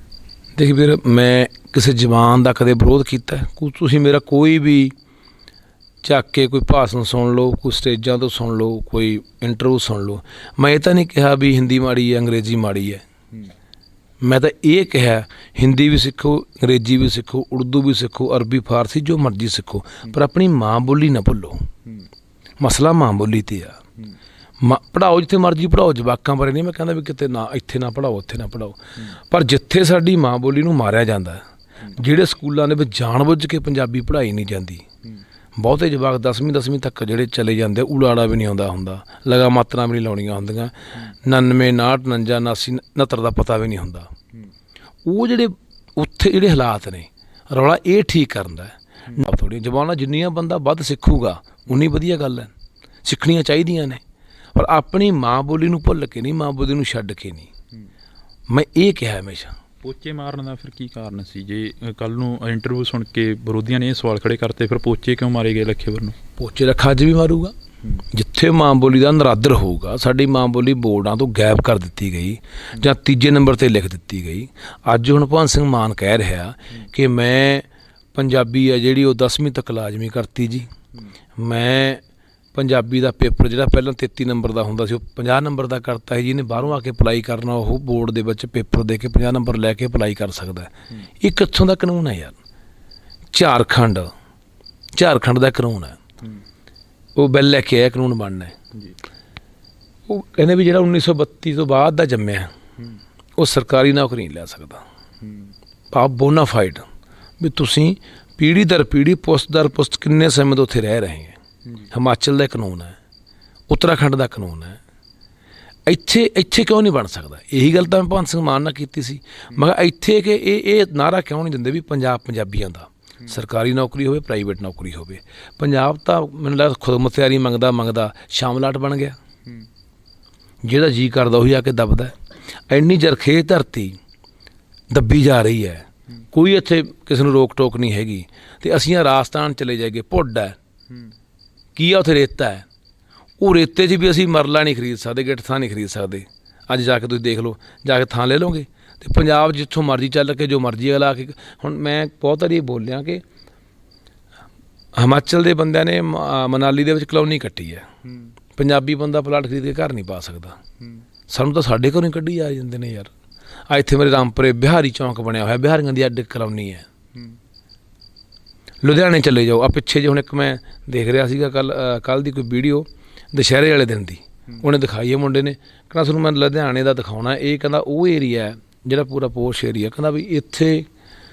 ਦੇਖ ਵੀਰ, ਮੈਂ ਕਿਸੇ ਜ਼ਬਾਨ ਦਾ ਕਦੇ ਵਿਰੋਧ ਕੀਤਾ? ਤੁਸੀਂ ਮੇਰਾ ਕੋਈ ਵੀ ਚੱਕ ਕੇ ਕੋਈ ਭਾਸ਼ਣ ਸੁਣ ਲਓ, ਕੋਈ ਸਟੇਜਾਂ ਤੋਂ ਸੁਣ ਲਓ, ਕੋਈ ਇੰਟਰਵਿਊ ਸੁਣ ਲਓ, ਮੈਂ ਇਹ ਤਾਂ ਨਹੀਂ ਕਿਹਾ ਵੀ ਹਿੰਦੀ ਮਾੜੀ ਹੈ, ਅੰਗਰੇਜ਼ੀ ਮਾੜੀ ਹੈ। ਮੈਂ ਤਾਂ ਇਹ ਕਿਹਾ ਹਿੰਦੀ ਵੀ ਸਿੱਖੋ, ਅੰਗਰੇਜ਼ੀ ਵੀ ਸਿੱਖੋ, ਉਰਦੂ ਵੀ ਸਿੱਖੋ, ਅਰਬੀ, ਫਾਰਸੀ, ਜੋ ਮਰਜ਼ੀ ਸਿੱਖੋ, ਪਰ ਆਪਣੀ ਮਾਂ ਬੋਲੀ ਨਾ ਭੁੱਲੋ। ਮਸਲਾ ਮਾਂ ਬੋਲੀ 'ਤੇ ਆ। ਪੜ੍ਹਾਓ ਜਿੱਥੇ ਮਰਜ਼ੀ ਪੜ੍ਹਾਓ, ਜਵਾਕਾਂ ਬਾਰੇ ਨਹੀਂ ਮੈਂ ਕਹਿੰਦਾ ਵੀ ਕਿਤੇ ਨਾ, ਇੱਥੇ ਨਾ ਪੜ੍ਹਾਓ, ਉੱਥੇ ਨਾ ਪੜ੍ਹਾਓ, ਪਰ ਜਿੱਥੇ ਸਾਡੀ ਮਾਂ ਬੋਲੀ ਨੂੰ ਮਾਰਿਆ ਜਾਂਦਾ, ਜਿਹੜੇ ਸਕੂਲਾਂ ਦੇ ਵਿੱਚ ਜਾਣ ਬੁੱਝ ਕੇ ਪੰਜਾਬੀ ਪੜ੍ਹਾਈ ਨਹੀਂ ਜਾਂਦੀ, ਬਹੁਤੇ ਜਵਾਕ 10ਵੀਂ ਤੱਕ ਜਿਹੜੇ ਚਲੇ ਜਾਂਦੇ, ਉਲਾੜਾ ਵੀ ਨਹੀਂ ਆਉਂਦਾ ਹੁੰਦਾ, ਲਗਾ ਮਾਤਰਾਂ ਵੀ ਨਹੀਂ ਲਾਉਣੀਆਂ ਹੁੰਦੀਆਂ, 99, 59, 59, 89, 69 ਦਾ ਪਤਾ ਵੀ ਨਹੀਂ ਹੁੰਦਾ। ਉਹ ਜਿਹੜੇ ਉੱਥੇ ਜਿਹੜੇ ਹਾਲਾਤ ਨੇ, ਰੌਲਾ ਇਹ ਠੀਕ ਕਰਨ ਦਾ। ਥੋੜ੍ਹੀਆਂ ਜ਼ਬਾਨਾਂ ਜਿੰਨੀਆਂ ਬੰਦਾ ਵੱਧ ਸਿੱਖੂਗਾ ਉਨੀ ਵਧੀਆ ਗੱਲ ਹੈ, ਸਿੱਖਣੀਆਂ ਚਾਹੀਦੀਆਂ ਨੇ, ਪਰ ਆਪਣੀ ਮਾਂ ਬੋਲੀ ਨੂੰ ਭੁੱਲ ਕੇ ਨਹੀਂ, ਮਾਂ ਬੋਲੀ ਨੂੰ ਛੱਡ ਕੇ ਨਹੀਂ। ਮੈਂ ਇਹ ਕਿਹਾ ਹਮੇਸ਼ਾ। ਪੋਚੇ ਮਾਰਨ ਦਾ ਫਿਰ ਕੀ ਕਾਰਨ ਸੀ? ਜੇ ਕੱਲ੍ਹ ਨੂੰ ਇੰਟਰਵਿਊ ਸੁਣ ਕੇ ਵਿਰੋਧੀਆਂ ਨੇ ਇਹ ਸਵਾਲ ਖੜੇ ਕਰਤੇ, ਫਿਰ ਪੋਚੇ ਕਿਉਂ ਮਾਰੇ ਗਏ ਲੱਖੇਵਰ ਨੂੰ? ਪੋਚੇ ਰੱਖਾ ਅੱਜ ਵੀ ਮਾਰੂਗਾ। ਜਿੱਥੇ ਮਾਂ ਬੋਲੀ ਦਾ ਨਰਾਦਰ ਹੋਊਗਾ, ਸਾਡੀ ਮਾਂ ਬੋਲੀ ਬੋਰਡਾਂ ਤੋਂ ਗਾਇਬ ਕਰ ਦਿੱਤੀ ਗਈ ਜਾਂ ਤੀਜੇ ਨੰਬਰ 'ਤੇ ਲਿਖ ਦਿੱਤੀ ਗਈ। ਅੱਜ ਹੁਣ ਭਗਵੰਤ ਸਿੰਘ ਮਾਨ ਕਹਿ ਰਿਹਾ ਕਿ ਮੈਂ ਪੰਜਾਬੀ ਹੈ ਜਿਹੜੀ ਉਹ 10ਵੀਂ ਤੱਕ ਲਾਜ਼ਮੀ ਕਰਤੀ ਜੀ, ਮੈਂ ਪੰਜਾਬੀ ਦਾ ਪੇਪਰ ਜਿਹੜਾ ਪਹਿਲਾਂ 33 ਨੰਬਰ ਦਾ ਹੁੰਦਾ ਸੀ ਉਹ 50 ਨੰਬਰ ਦਾ ਕਰਤਾ ਹੈ। ਜਿਹਨੇ ਬਾਹਰੋਂ ਆ ਕੇ ਅਪਲਾਈ ਕਰਨਾ ਉਹ ਬੋਰਡ ਦੇ ਵਿੱਚ ਪੇਪਰ ਦੇ ਕੇ 50 ਨੰਬਰ ਲੈ ਕੇ ਅਪਲਾਈ ਕਰ ਸਕਦਾ। ਇਹ ਕਿੱਥੋਂ ਦਾ ਕਾਨੂੰਨ ਹੈ ਯਾਰ? ਝਾਰਖੰਡ ਦਾ ਕਾਨੂੰਨ ਹੈ, ਉਹ ਬਿੱਲ ਲੈ ਕੇ ਆਇਆ, ਕਾਨੂੰਨ ਬਣਨਾ ਹੈ। ਉਹ ਕਹਿੰਦੇ ਵੀ ਜਿਹੜਾ 1932 ਤੋਂ ਬਾਅਦ ਦਾ ਜੰਮਿਆ ਉਹ ਸਰਕਾਰੀ ਨੌਕਰੀ ਨਹੀਂ ਲੈ ਸਕਦਾ। ਭਾਵ ਬੋਨਾਫਾਈਡ ਵੀ ਤੁਸੀਂ ਪੀੜ੍ਹੀ ਦਰ ਪੀੜ੍ਹੀ, ਪੁਸਤ ਦਰ ਪੁਸਤ ਕਿੰਨੇ ਸਮੇਂ ਤੋਂ ਉੱਥੇ ਰਹਿ ਰਹੇ ਹੈ। ਹਿਮਾਚਲ ਦਾ ਕਾਨੂੰਨ ਹੈ, ਉੱਤਰਾਖੰਡ ਦਾ ਕਾਨੂੰਨ ਹੈ। ਇੱਥੇ ਕਿਉਂ ਨਹੀਂ ਬਣ ਸਕਦਾ? ਇਹੀ ਗੱਲ ਤਾਂ ਮੈਂ ਭਗਵੰਤ ਸਿੰਘ ਮਾਨ ਨਾਲ ਕੀਤੀ ਸੀ। ਮੈਂ ਕਿਹਾ ਇੱਥੇ ਕਿ ਇਹ ਨਾਅਰਾ ਕਿਉਂ ਨਹੀਂ ਦਿੰਦੇ ਵੀ ਪੰਜਾਬ ਪੰਜਾਬੀਆਂ ਦਾ, ਸਰਕਾਰੀ ਨੌਕਰੀ ਹੋਵੇ, ਪ੍ਰਾਈਵੇਟ ਨੌਕਰੀ ਹੋਵੇ। ਪੰਜਾਬ ਤਾਂ ਮੈਨੂੰ ਲੱਗਦਾ ਖੁਦ ਮੁਖਤਿਆਰੀ ਮੰਗਦਾ ਸ਼ਾਮਲਾਟ ਬਣ ਗਿਆ। ਜਿਹਦਾ ਜੀਅ ਕਰਦਾ ਉਹੀ ਆ ਕੇ ਦੱਬਦਾ। ਇੰਨੀ ਜਰਖੇਜ਼ ਧਰਤੀ ਦੱਬੀ ਜਾ ਰਹੀ ਹੈ, ਕੋਈ ਇੱਥੇ ਕਿਸੇ ਨੂੰ ਰੋਕ ਟੋਕ ਨਹੀਂ ਹੈਗੀ। ਅਤੇ ਅਸੀਂ ਰਾਜਸਥਾਨ ਚਲੇ ਜਾਈਏ, ਭੁੱਡ ਹੈ, ਕੀ ਆ ਉੱਥੇ? ਰੇਤਾ ਹੈ। ਉਹ ਰੇਤੇ 'ਚ ਵੀ ਅਸੀਂ ਮਰਲਾ ਨਹੀਂ ਖਰੀਦ ਸਕਦੇ, ਗਿੱਟ ਥਾਂ ਨਹੀਂ ਖਰੀਦ ਸਕਦੇ। ਅੱਜ ਜਾ ਕੇ ਤੁਸੀਂ ਦੇਖ ਲਓ, ਜਾ ਕੇ ਥਾਂ ਲੈ ਲਓਗੇ। ਅਤੇ ਪੰਜਾਬ ਜਿੱਥੋਂ ਮਰਜ਼ੀ ਚੱਲ ਕੇ ਜੋ ਮਰਜ਼ੀ ਅਗਲਾ ਕੇ, ਹੁਣ ਮੈਂ ਬਹੁਤ ਵਾਰੀ ਬੋਲਿਆ ਕਿ ਹਿਮਾਚਲ ਦੇ ਬੰਦਿਆਂ ਨੇ ਮਨਾਲੀ ਦੇ ਵਿੱਚ ਕਲੋਨੀ ਕੱਟੀ ਹੈ, ਪੰਜਾਬੀ ਬੰਦਾ ਪਲਾਟ ਖਰੀਦ ਕੇ ਘਰ ਨਹੀਂ ਪਾ ਸਕਦਾ। ਸਾਨੂੰ ਤਾਂ ਸਾਡੇ ਘਰੋਂ ਹੀ ਕੱਢੀ ਜਾ ਜਾਂਦੇ ਨੇ ਯਾਰ। ਆ ਇੱਥੇ ਮੇਰੇ ਰਾਮਪੁਰੇ ਬਿਹਾਰੀ ਚੌਂਕ ਬਣਿਆ ਹੋਇਆ, ਬਿਹਾਰੀਆਂ ਦੀ ਅੱਡ ਕਲੋਨੀ ਹੈ। ਲੁਧਿਆਣੇ ਚਲੇ ਜਾਓ, ਆ ਪਿੱਛੇ ਜੇ ਹੁਣ ਇੱਕ ਮੈਂ ਦੇਖ ਰਿਹਾ ਸੀਗਾ ਕੱਲ੍ਹ ਦੀ ਕੋਈ ਵੀਡੀਓ ਦੁਸ਼ਹਿਰੇ ਵਾਲੇ ਦਿਨ ਦੀ, ਉਹਨੇ ਦਿਖਾਈ ਹੈ ਮੁੰਡੇ ਨੇ, ਕਹਿੰਦਾ ਤੁਹਾਨੂੰ ਮੈਂ ਲੁਧਿਆਣੇ ਦਾ ਦਿਖਾਉਣਾ। ਇਹ ਕਹਿੰਦਾ ਉਹ ਏਰੀਆ ਹੈ ਜਿਹੜਾ ਪੂਰਾ ਪੋਸ਼ ਏਰੀਆ, ਕਹਿੰਦਾ ਵੀ ਇੱਥੇ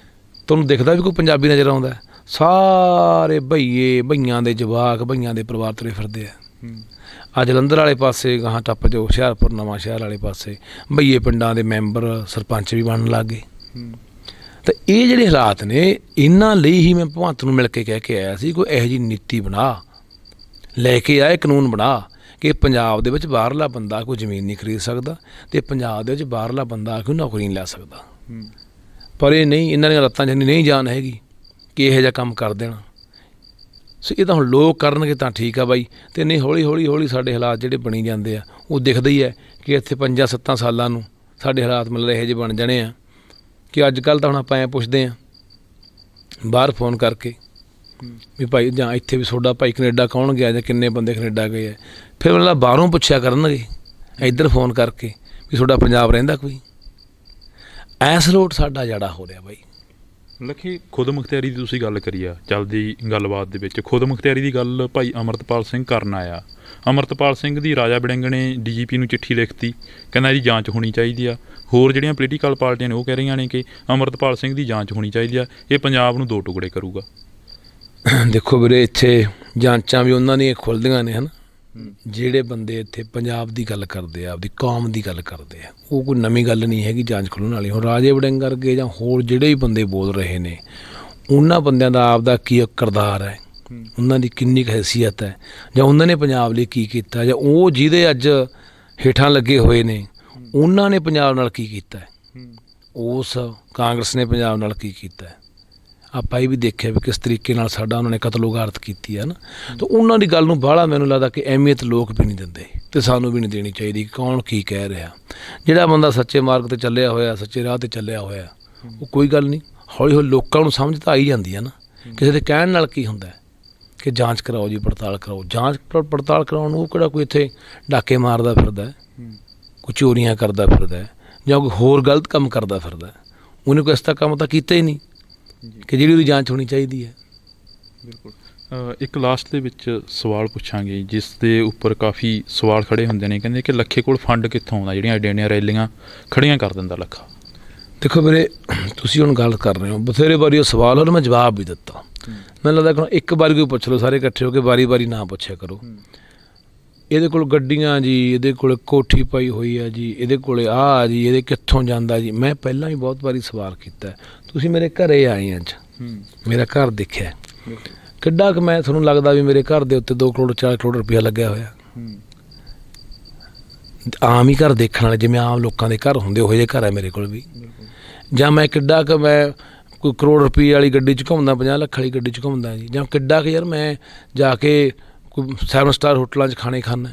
ਤੁਹਾਨੂੰ ਦਿਖਦਾ ਵੀ ਕੋਈ ਪੰਜਾਬੀ ਨਜ਼ਰ ਆਉਂਦਾ? ਸਾਰੇ ਬਈਆਂ ਦੇ ਜਵਾਕ, ਬਈਆਂ ਦੇ ਪਰਿਵਾਰ ਤੁਰੇ ਫਿਰਦੇ ਆ। ਆ ਜਲੰਧਰ ਵਾਲੇ ਪਾਸੇ ਗਾਹਾਂ ਟੱਪ ਜਾਓ, ਹੁਸ਼ਿਆਰਪੁਰ, ਨਵਾਂ ਸ਼ਹਿਰ ਵਾਲੇ ਪਾਸੇ ਬਈਏ ਪਿੰਡਾਂ ਦੇ ਮੈਂਬਰ, ਸਰਪੰਚ ਵੀ ਬਣਨ ਲੱਗ ਗਏ। ਤਾਂ ਇਹ ਜਿਹੜੇ ਹਾਲਾਤ ਨੇ, ਇਹਨਾਂ ਲਈ ਹੀ ਮੈਂ ਭਗਵੰਤ ਨੂੰ ਮਿਲ ਕੇ ਕਹਿ ਕੇ ਆਇਆ ਸੀ ਕੋਈ ਇਹੋ ਜਿਹੀ ਨੀਤੀ ਬਣਾ, ਲੈ ਕੇ ਆਏ ਕਾਨੂੰਨ ਬਣਾ ਕਿ ਪੰਜਾਬ ਦੇ ਵਿੱਚ ਬਾਹਰਲਾ ਬੰਦਾ ਕੋਈ ਜ਼ਮੀਨ ਨਹੀਂ ਖਰੀਦ ਸਕਦਾ ਅਤੇ ਪੰਜਾਬ ਦੇ ਵਿੱਚ ਬਾਹਰਲਾ ਬੰਦਾ ਕੋਈ ਨੌਕਰੀ ਨਹੀਂ ਲੈ ਸਕਦਾ। ਪਰ ਇਹ ਨਹੀਂ, ਇਹਨਾਂ ਦੀਆਂ ਲੱਤਾਂ 'ਚ ਨਹੀਂ ਜਾਨ ਹੈਗੀ ਕਿ ਇਹੋ ਜਿਹਾ ਕੰਮ ਕਰ ਦੇਣਾ। ਸੋ ਇਹ ਤਾਂ ਹੁਣ ਲੋਕ ਕਰਨਗੇ ਤਾਂ ਠੀਕ ਆ ਬਾਈ, ਅਤੇ ਨਹੀਂ ਹੌਲੀ ਸਾਡੇ ਹਾਲਾਤ ਜਿਹੜੇ ਬਣੀ ਜਾਂਦੇ ਆ ਉਹ ਦਿਖਦਾ ਹੀ ਹੈ ਕਿ ਇੱਥੇ 5-7 ਸਾਲਾਂ ਨੂੰ ਸਾਡੇ ਹਾਲਾਤ ਮਤਲਬ ਇਹੋ ਜਿਹੇ ਬਣ ਜਾਣੇ ਆ ਕਿ ਅੱਜ ਕੱਲ੍ਹ ਤਾਂ ਹੁਣ ਆਪਾਂ ਐਂ ਪੁੱਛਦੇ ਹਾਂ ਬਾਹਰ ਫੋਨ ਕਰਕੇ ਵੀ ਭਾਈ ਜਾਂ ਇੱਥੇ ਵੀ ਤੁਹਾਡਾ ਭਾਈ ਕੈਨੇਡਾ ਕੌਣ ਗਿਆ ਜਾਂ ਕਿੰਨੇ ਬੰਦੇ ਕੈਨੇਡਾ ਗਏ ਹੈ, ਫਿਰ ਮਤਲਬ ਬਾਹਰੋਂ ਪੁੱਛਿਆ ਕਰਨਗੇ ਇੱਧਰ ਫੋਨ ਕਰਕੇ ਵੀ ਤੁਹਾਡਾ ਪੰਜਾਬ ਰਹਿੰਦਾ ਕੋਈ। ਐਸ ਰੋਡ ਸਾਡਾ ਜੜਾ ਹੋ ਰਿਹਾ ਬਾਈ। ਲੱਖੀ, ਖੁਦ ਮੁਖਤਿਆਰੀ ਦੀ ਤੁਸੀਂ ਗੱਲ ਕਰੀ ਆ ਚੱਲਦੀ ਗੱਲਬਾਤ ਦੇ ਵਿੱਚ, ਖੁਦ ਮੁਖਤਿਆਰੀ ਦੀ ਗੱਲ ਭਾਈ ਅਮਰਤਪਾਲ ਸਿੰਘ ਕਰਨ ਆਇਆ। ਅਮਰਤਪਾਲ ਸਿੰਘ ਦੀ ਰਾਜਾ ਵੜਿੰਗ ਨੇ DGP ਨੂੰ ਚਿੱਠੀ ਲਿਖਤੀ, ਕਹਿੰਦਾ ਇਹਦੀ ਜਾਂਚ ਹੋਣੀ ਚਾਹੀਦੀ ਆ। ਹੋਰ ਜਿਹੜੀਆਂ ਪੋਲੀਟੀਕਲ ਪਾਰਟੀਆਂ ਨੇ ਉਹ ਕਹਿ ਰਹੀਆਂ ਨੇ ਕਿ ਅਮਰਤਪਾਲ ਸਿੰਘ ਦੀ ਜਾਂਚ ਹੋਣੀ ਚਾਹੀਦੀ ਆ, ਇਹ ਪੰਜਾਬ ਨੂੰ ਦੋ ਟੁਕੜੇ ਕਰੂਗਾ। ਦੇਖੋ ਵੀਰੇ, ਇੱਥੇ ਜਾਂਚਾਂ ਵੀ ਉਹਨਾਂ ਦੀਆਂ ਖੁੱਲ੍ਹਦੀਆਂ ਨੇ ਹਨ। ਜਿਹੜੇ ਬੰਦੇ ਇੱਥੇ ਪੰਜਾਬ ਦੀ ਗੱਲ ਕਰਦੇ ਆ, ਆਪਦੀ ਕੌਮ ਦੀ ਗੱਲ ਕਰਦੇ ਆ, ਉਹ ਕੋਈ ਨਵੀਂ ਗੱਲ ਨਹੀਂ ਹੈਗੀ ਜਾਂਚ ਖੁੱਲ੍ਹਣ ਵਾਲੀ। ਹੁਣ ਰਾਜੇ ਵੜਿੰਗ ਵਰਗੇ ਜਾਂ ਹੋਰ ਜਿਹੜੇ ਵੀ ਬੰਦੇ ਬੋਲ ਰਹੇ ਨੇ, ਉਹਨਾਂ ਬੰਦਿਆਂ ਦਾ ਆਪਦਾ ਕੀ ਕਿਰਦਾਰ ਹੈ, ਉਹਨਾਂ ਦੀ ਕਿੰਨੀ ਕੁ ਹੈਸੀਅਤ ਹੈ, ਜਾਂ ਉਹਨਾਂ ਨੇ ਪੰਜਾਬ ਲਈ ਕੀ ਕੀਤਾ, ਜਾਂ ਉਹ ਜਿਹਦੇ ਅੱਜ ਹੇਠਾਂ ਲੱਗੇ ਹੋਏ ਨੇ ਉਹਨਾਂ ਨੇ ਪੰਜਾਬ ਨਾਲ ਕੀ ਕੀਤਾ ਹੈ, ਉਸ ਕਾਂਗਰਸ ਨੇ ਪੰਜਾਬ ਨਾਲ ਕੀ ਕੀਤਾ ਹੈ। ਆਪਾਂ ਇਹ ਵੀ ਦੇਖਿਆ ਵੀ ਕਿਸ ਤਰੀਕੇ ਨਾਲ ਸਾਡਾ ਉਹਨਾਂ ਨੇ ਕਤਲੋਗਾਰਤ ਕੀਤੀ ਹੈ ਨਾ। ਤਾਂ ਉਹਨਾਂ ਦੀ ਗੱਲ ਨੂੰ ਬਾਹਲਾ ਮੈਨੂੰ ਲੱਗਦਾ ਕਿ ਅਹਿਮੀਅਤ ਲੋਕ ਵੀ ਨਹੀਂ ਦਿੰਦੇ, ਅਤੇ ਸਾਨੂੰ ਵੀ ਨਹੀਂ ਦੇਣੀ ਚਾਹੀਦੀ ਕਿ ਕੌਣ ਕੀ ਕਹਿ ਰਿਹਾ। ਜਿਹੜਾ ਬੰਦਾ ਸੱਚੇ ਮਾਰਗ 'ਤੇ ਚੱਲਿਆ ਹੋਇਆ, ਸੱਚੇ ਰਾਹ 'ਤੇ ਚੱਲਿਆ ਹੋਇਆ, ਉਹ ਕੋਈ ਗੱਲ ਨਹੀਂ, ਹੌਲੀ ਹੌਲੀ ਲੋਕਾਂ ਨੂੰ ਸਮਝ ਤਾਂ ਆਈ ਜਾਂਦੀ ਹੈ ਨਾ। ਕਿਸੇ ਦੇ ਕਹਿਣ ਨਾਲ ਕੀ ਹੁੰਦਾ ਕਿ ਜਾਂਚ ਕਰਾਓ ਜੀ, ਪੜਤਾਲ ਕਰਾਓ। ਜਾਂਚ ਪੜਤਾਲ ਕਰਾਉਣ ਨੂੰ ਉਹ ਕਿਹੜਾ ਕੋਈ ਇੱਥੇ ਡਾਕੇ ਮਾਰਦਾ ਫਿਰਦਾ, ਕੋਈ ਚੋਰੀਆਂ ਕਰਦਾ ਫਿਰਦਾ, ਜਾਂ ਕੋਈ ਹੋਰ ਗਲਤ ਕੰਮ ਕਰਦਾ ਫਿਰਦਾ। ਉਹਨੇ ਕੋਈ ਇਸ ਤਰ੍ਹਾਂ ਕੰਮ ਤਾਂ ਕੀਤਾ ਹੀ ਨਹੀਂ ਕਿ ਜਿਹੜੀ ਉਹਦੀ ਜਾਂਚ ਹੋਣੀ ਚਾਹੀਦੀ ਹੈ। ਬਿਲਕੁਲ। ਇੱਕ ਲਾਸਟ ਦੇ ਵਿੱਚ ਸਵਾਲ ਪੁੱਛਾਂਗੇ ਜਿਸ ਦੇ ਉੱਪਰ ਕਾਫੀ ਸਵਾਲ ਖੜੇ ਹੁੰਦੇ ਨੇ। ਕਹਿੰਦੇ ਕਿ ਲੱਖੇ ਕੋਲ ਫੰਡ ਕਿੱਥੋਂ ਆਉਂਦਾ, ਜਿਹੜੀਆਂ ਐਡੀਆਂ ਰੈਲੀਆਂ ਖੜੀਆਂ ਕਰ ਦਿੰਦਾ ਲੱਖਾ। ਦੇਖੋ ਵੀਰੇ, ਤੁਸੀਂ ਹੁਣ ਗੱਲ ਕਰ ਰਹੇ ਹੋ, ਬਥੇਰੇ ਵਾਰੀ ਉਹ ਸਵਾਲ ਉਹਨੂੰ ਮੈਂ ਜਵਾਬ ਵੀ ਦਿੱਤਾ। ਮੈਨੂੰ ਲੱਗਦਾ ਕਿ ਇੱਕ ਵਾਰੀ ਕੋਈ ਪੁੱਛ ਲਓ, ਸਾਰੇ ਇਕੱਠੇ ਹੋ ਕੇ ਵਾਰੀ ਵਾਰੀ ਨਾ ਪੁੱਛਿਆ ਕਰੋ। ਇਹਦੇ ਕੋਲ ਗੱਡੀਆਂ ਜੀ, ਇਹਦੇ ਕੋਲ ਕੋਠੀ ਪਾਈ ਹੋਈ ਹੈ ਜੀ, ਇਹਦੇ ਕੋਲ ਆਹ ਜੀ, ਇਹਦੇ ਕਿੱਥੋਂ ਜਾਂਦਾ ਜੀ। ਮੈਂ ਪਹਿਲਾਂ ਵੀ ਬਹੁਤ ਵਾਰੀ ਸਵਾਲ ਕੀਤਾ, ਤੁਸੀਂ ਮੇਰੇ ਘਰੇ ਆਏ ਅੱਜ, ਮੇਰਾ ਘਰ ਦੇਖਿਆ ਕਿੱਡਾ ਕੁ, ਮੈਂ ਤੁਹਾਨੂੰ ਲੱਗਦਾ ਵੀ ਮੇਰੇ ਘਰ ਦੇ ਉੱਤੇ 2 ਕਰੋੜ 4 ਕਰੋੜ ਰੁਪਇਆ ਲੱਗਿਆ ਹੋਇਆ। ਆਮ ਹੀ ਘਰ ਦੇਖਣ ਵਾਲੇ, ਜਿਵੇਂ ਆਮ ਲੋਕਾਂ ਦੇ ਘਰ ਹੁੰਦੇ, ਉਹੋ ਜਿਹੇ ਘਰ ਹੈ ਮੇਰੇ ਕੋਲ ਵੀ। ਜਾਂ ਮੈਂ ਕਿੱਡਾ ਕੁ ਮੈਂ ਕੋਈ ਕਰੋੜ ਰੁਪਏ ਵਾਲੀ ਗੱਡੀ 'ਚ ਘੁੰਮਦਾ, 50 ਲੱਖ ਵਾਲੀ ਗੱਡੀ 'ਚ ਘੁੰਮਦਾ ਜੀ। ਜਾਂ ਕਿੱਡਾ ਕੁ ਯਾਰ ਮੈਂ ਜਾ ਕੇ ਕੋਈ 7 ਸਟਾਰ ਹੋਟਲਾਂ 'ਚ ਖਾਣੇ ਖਾਂਦਾ।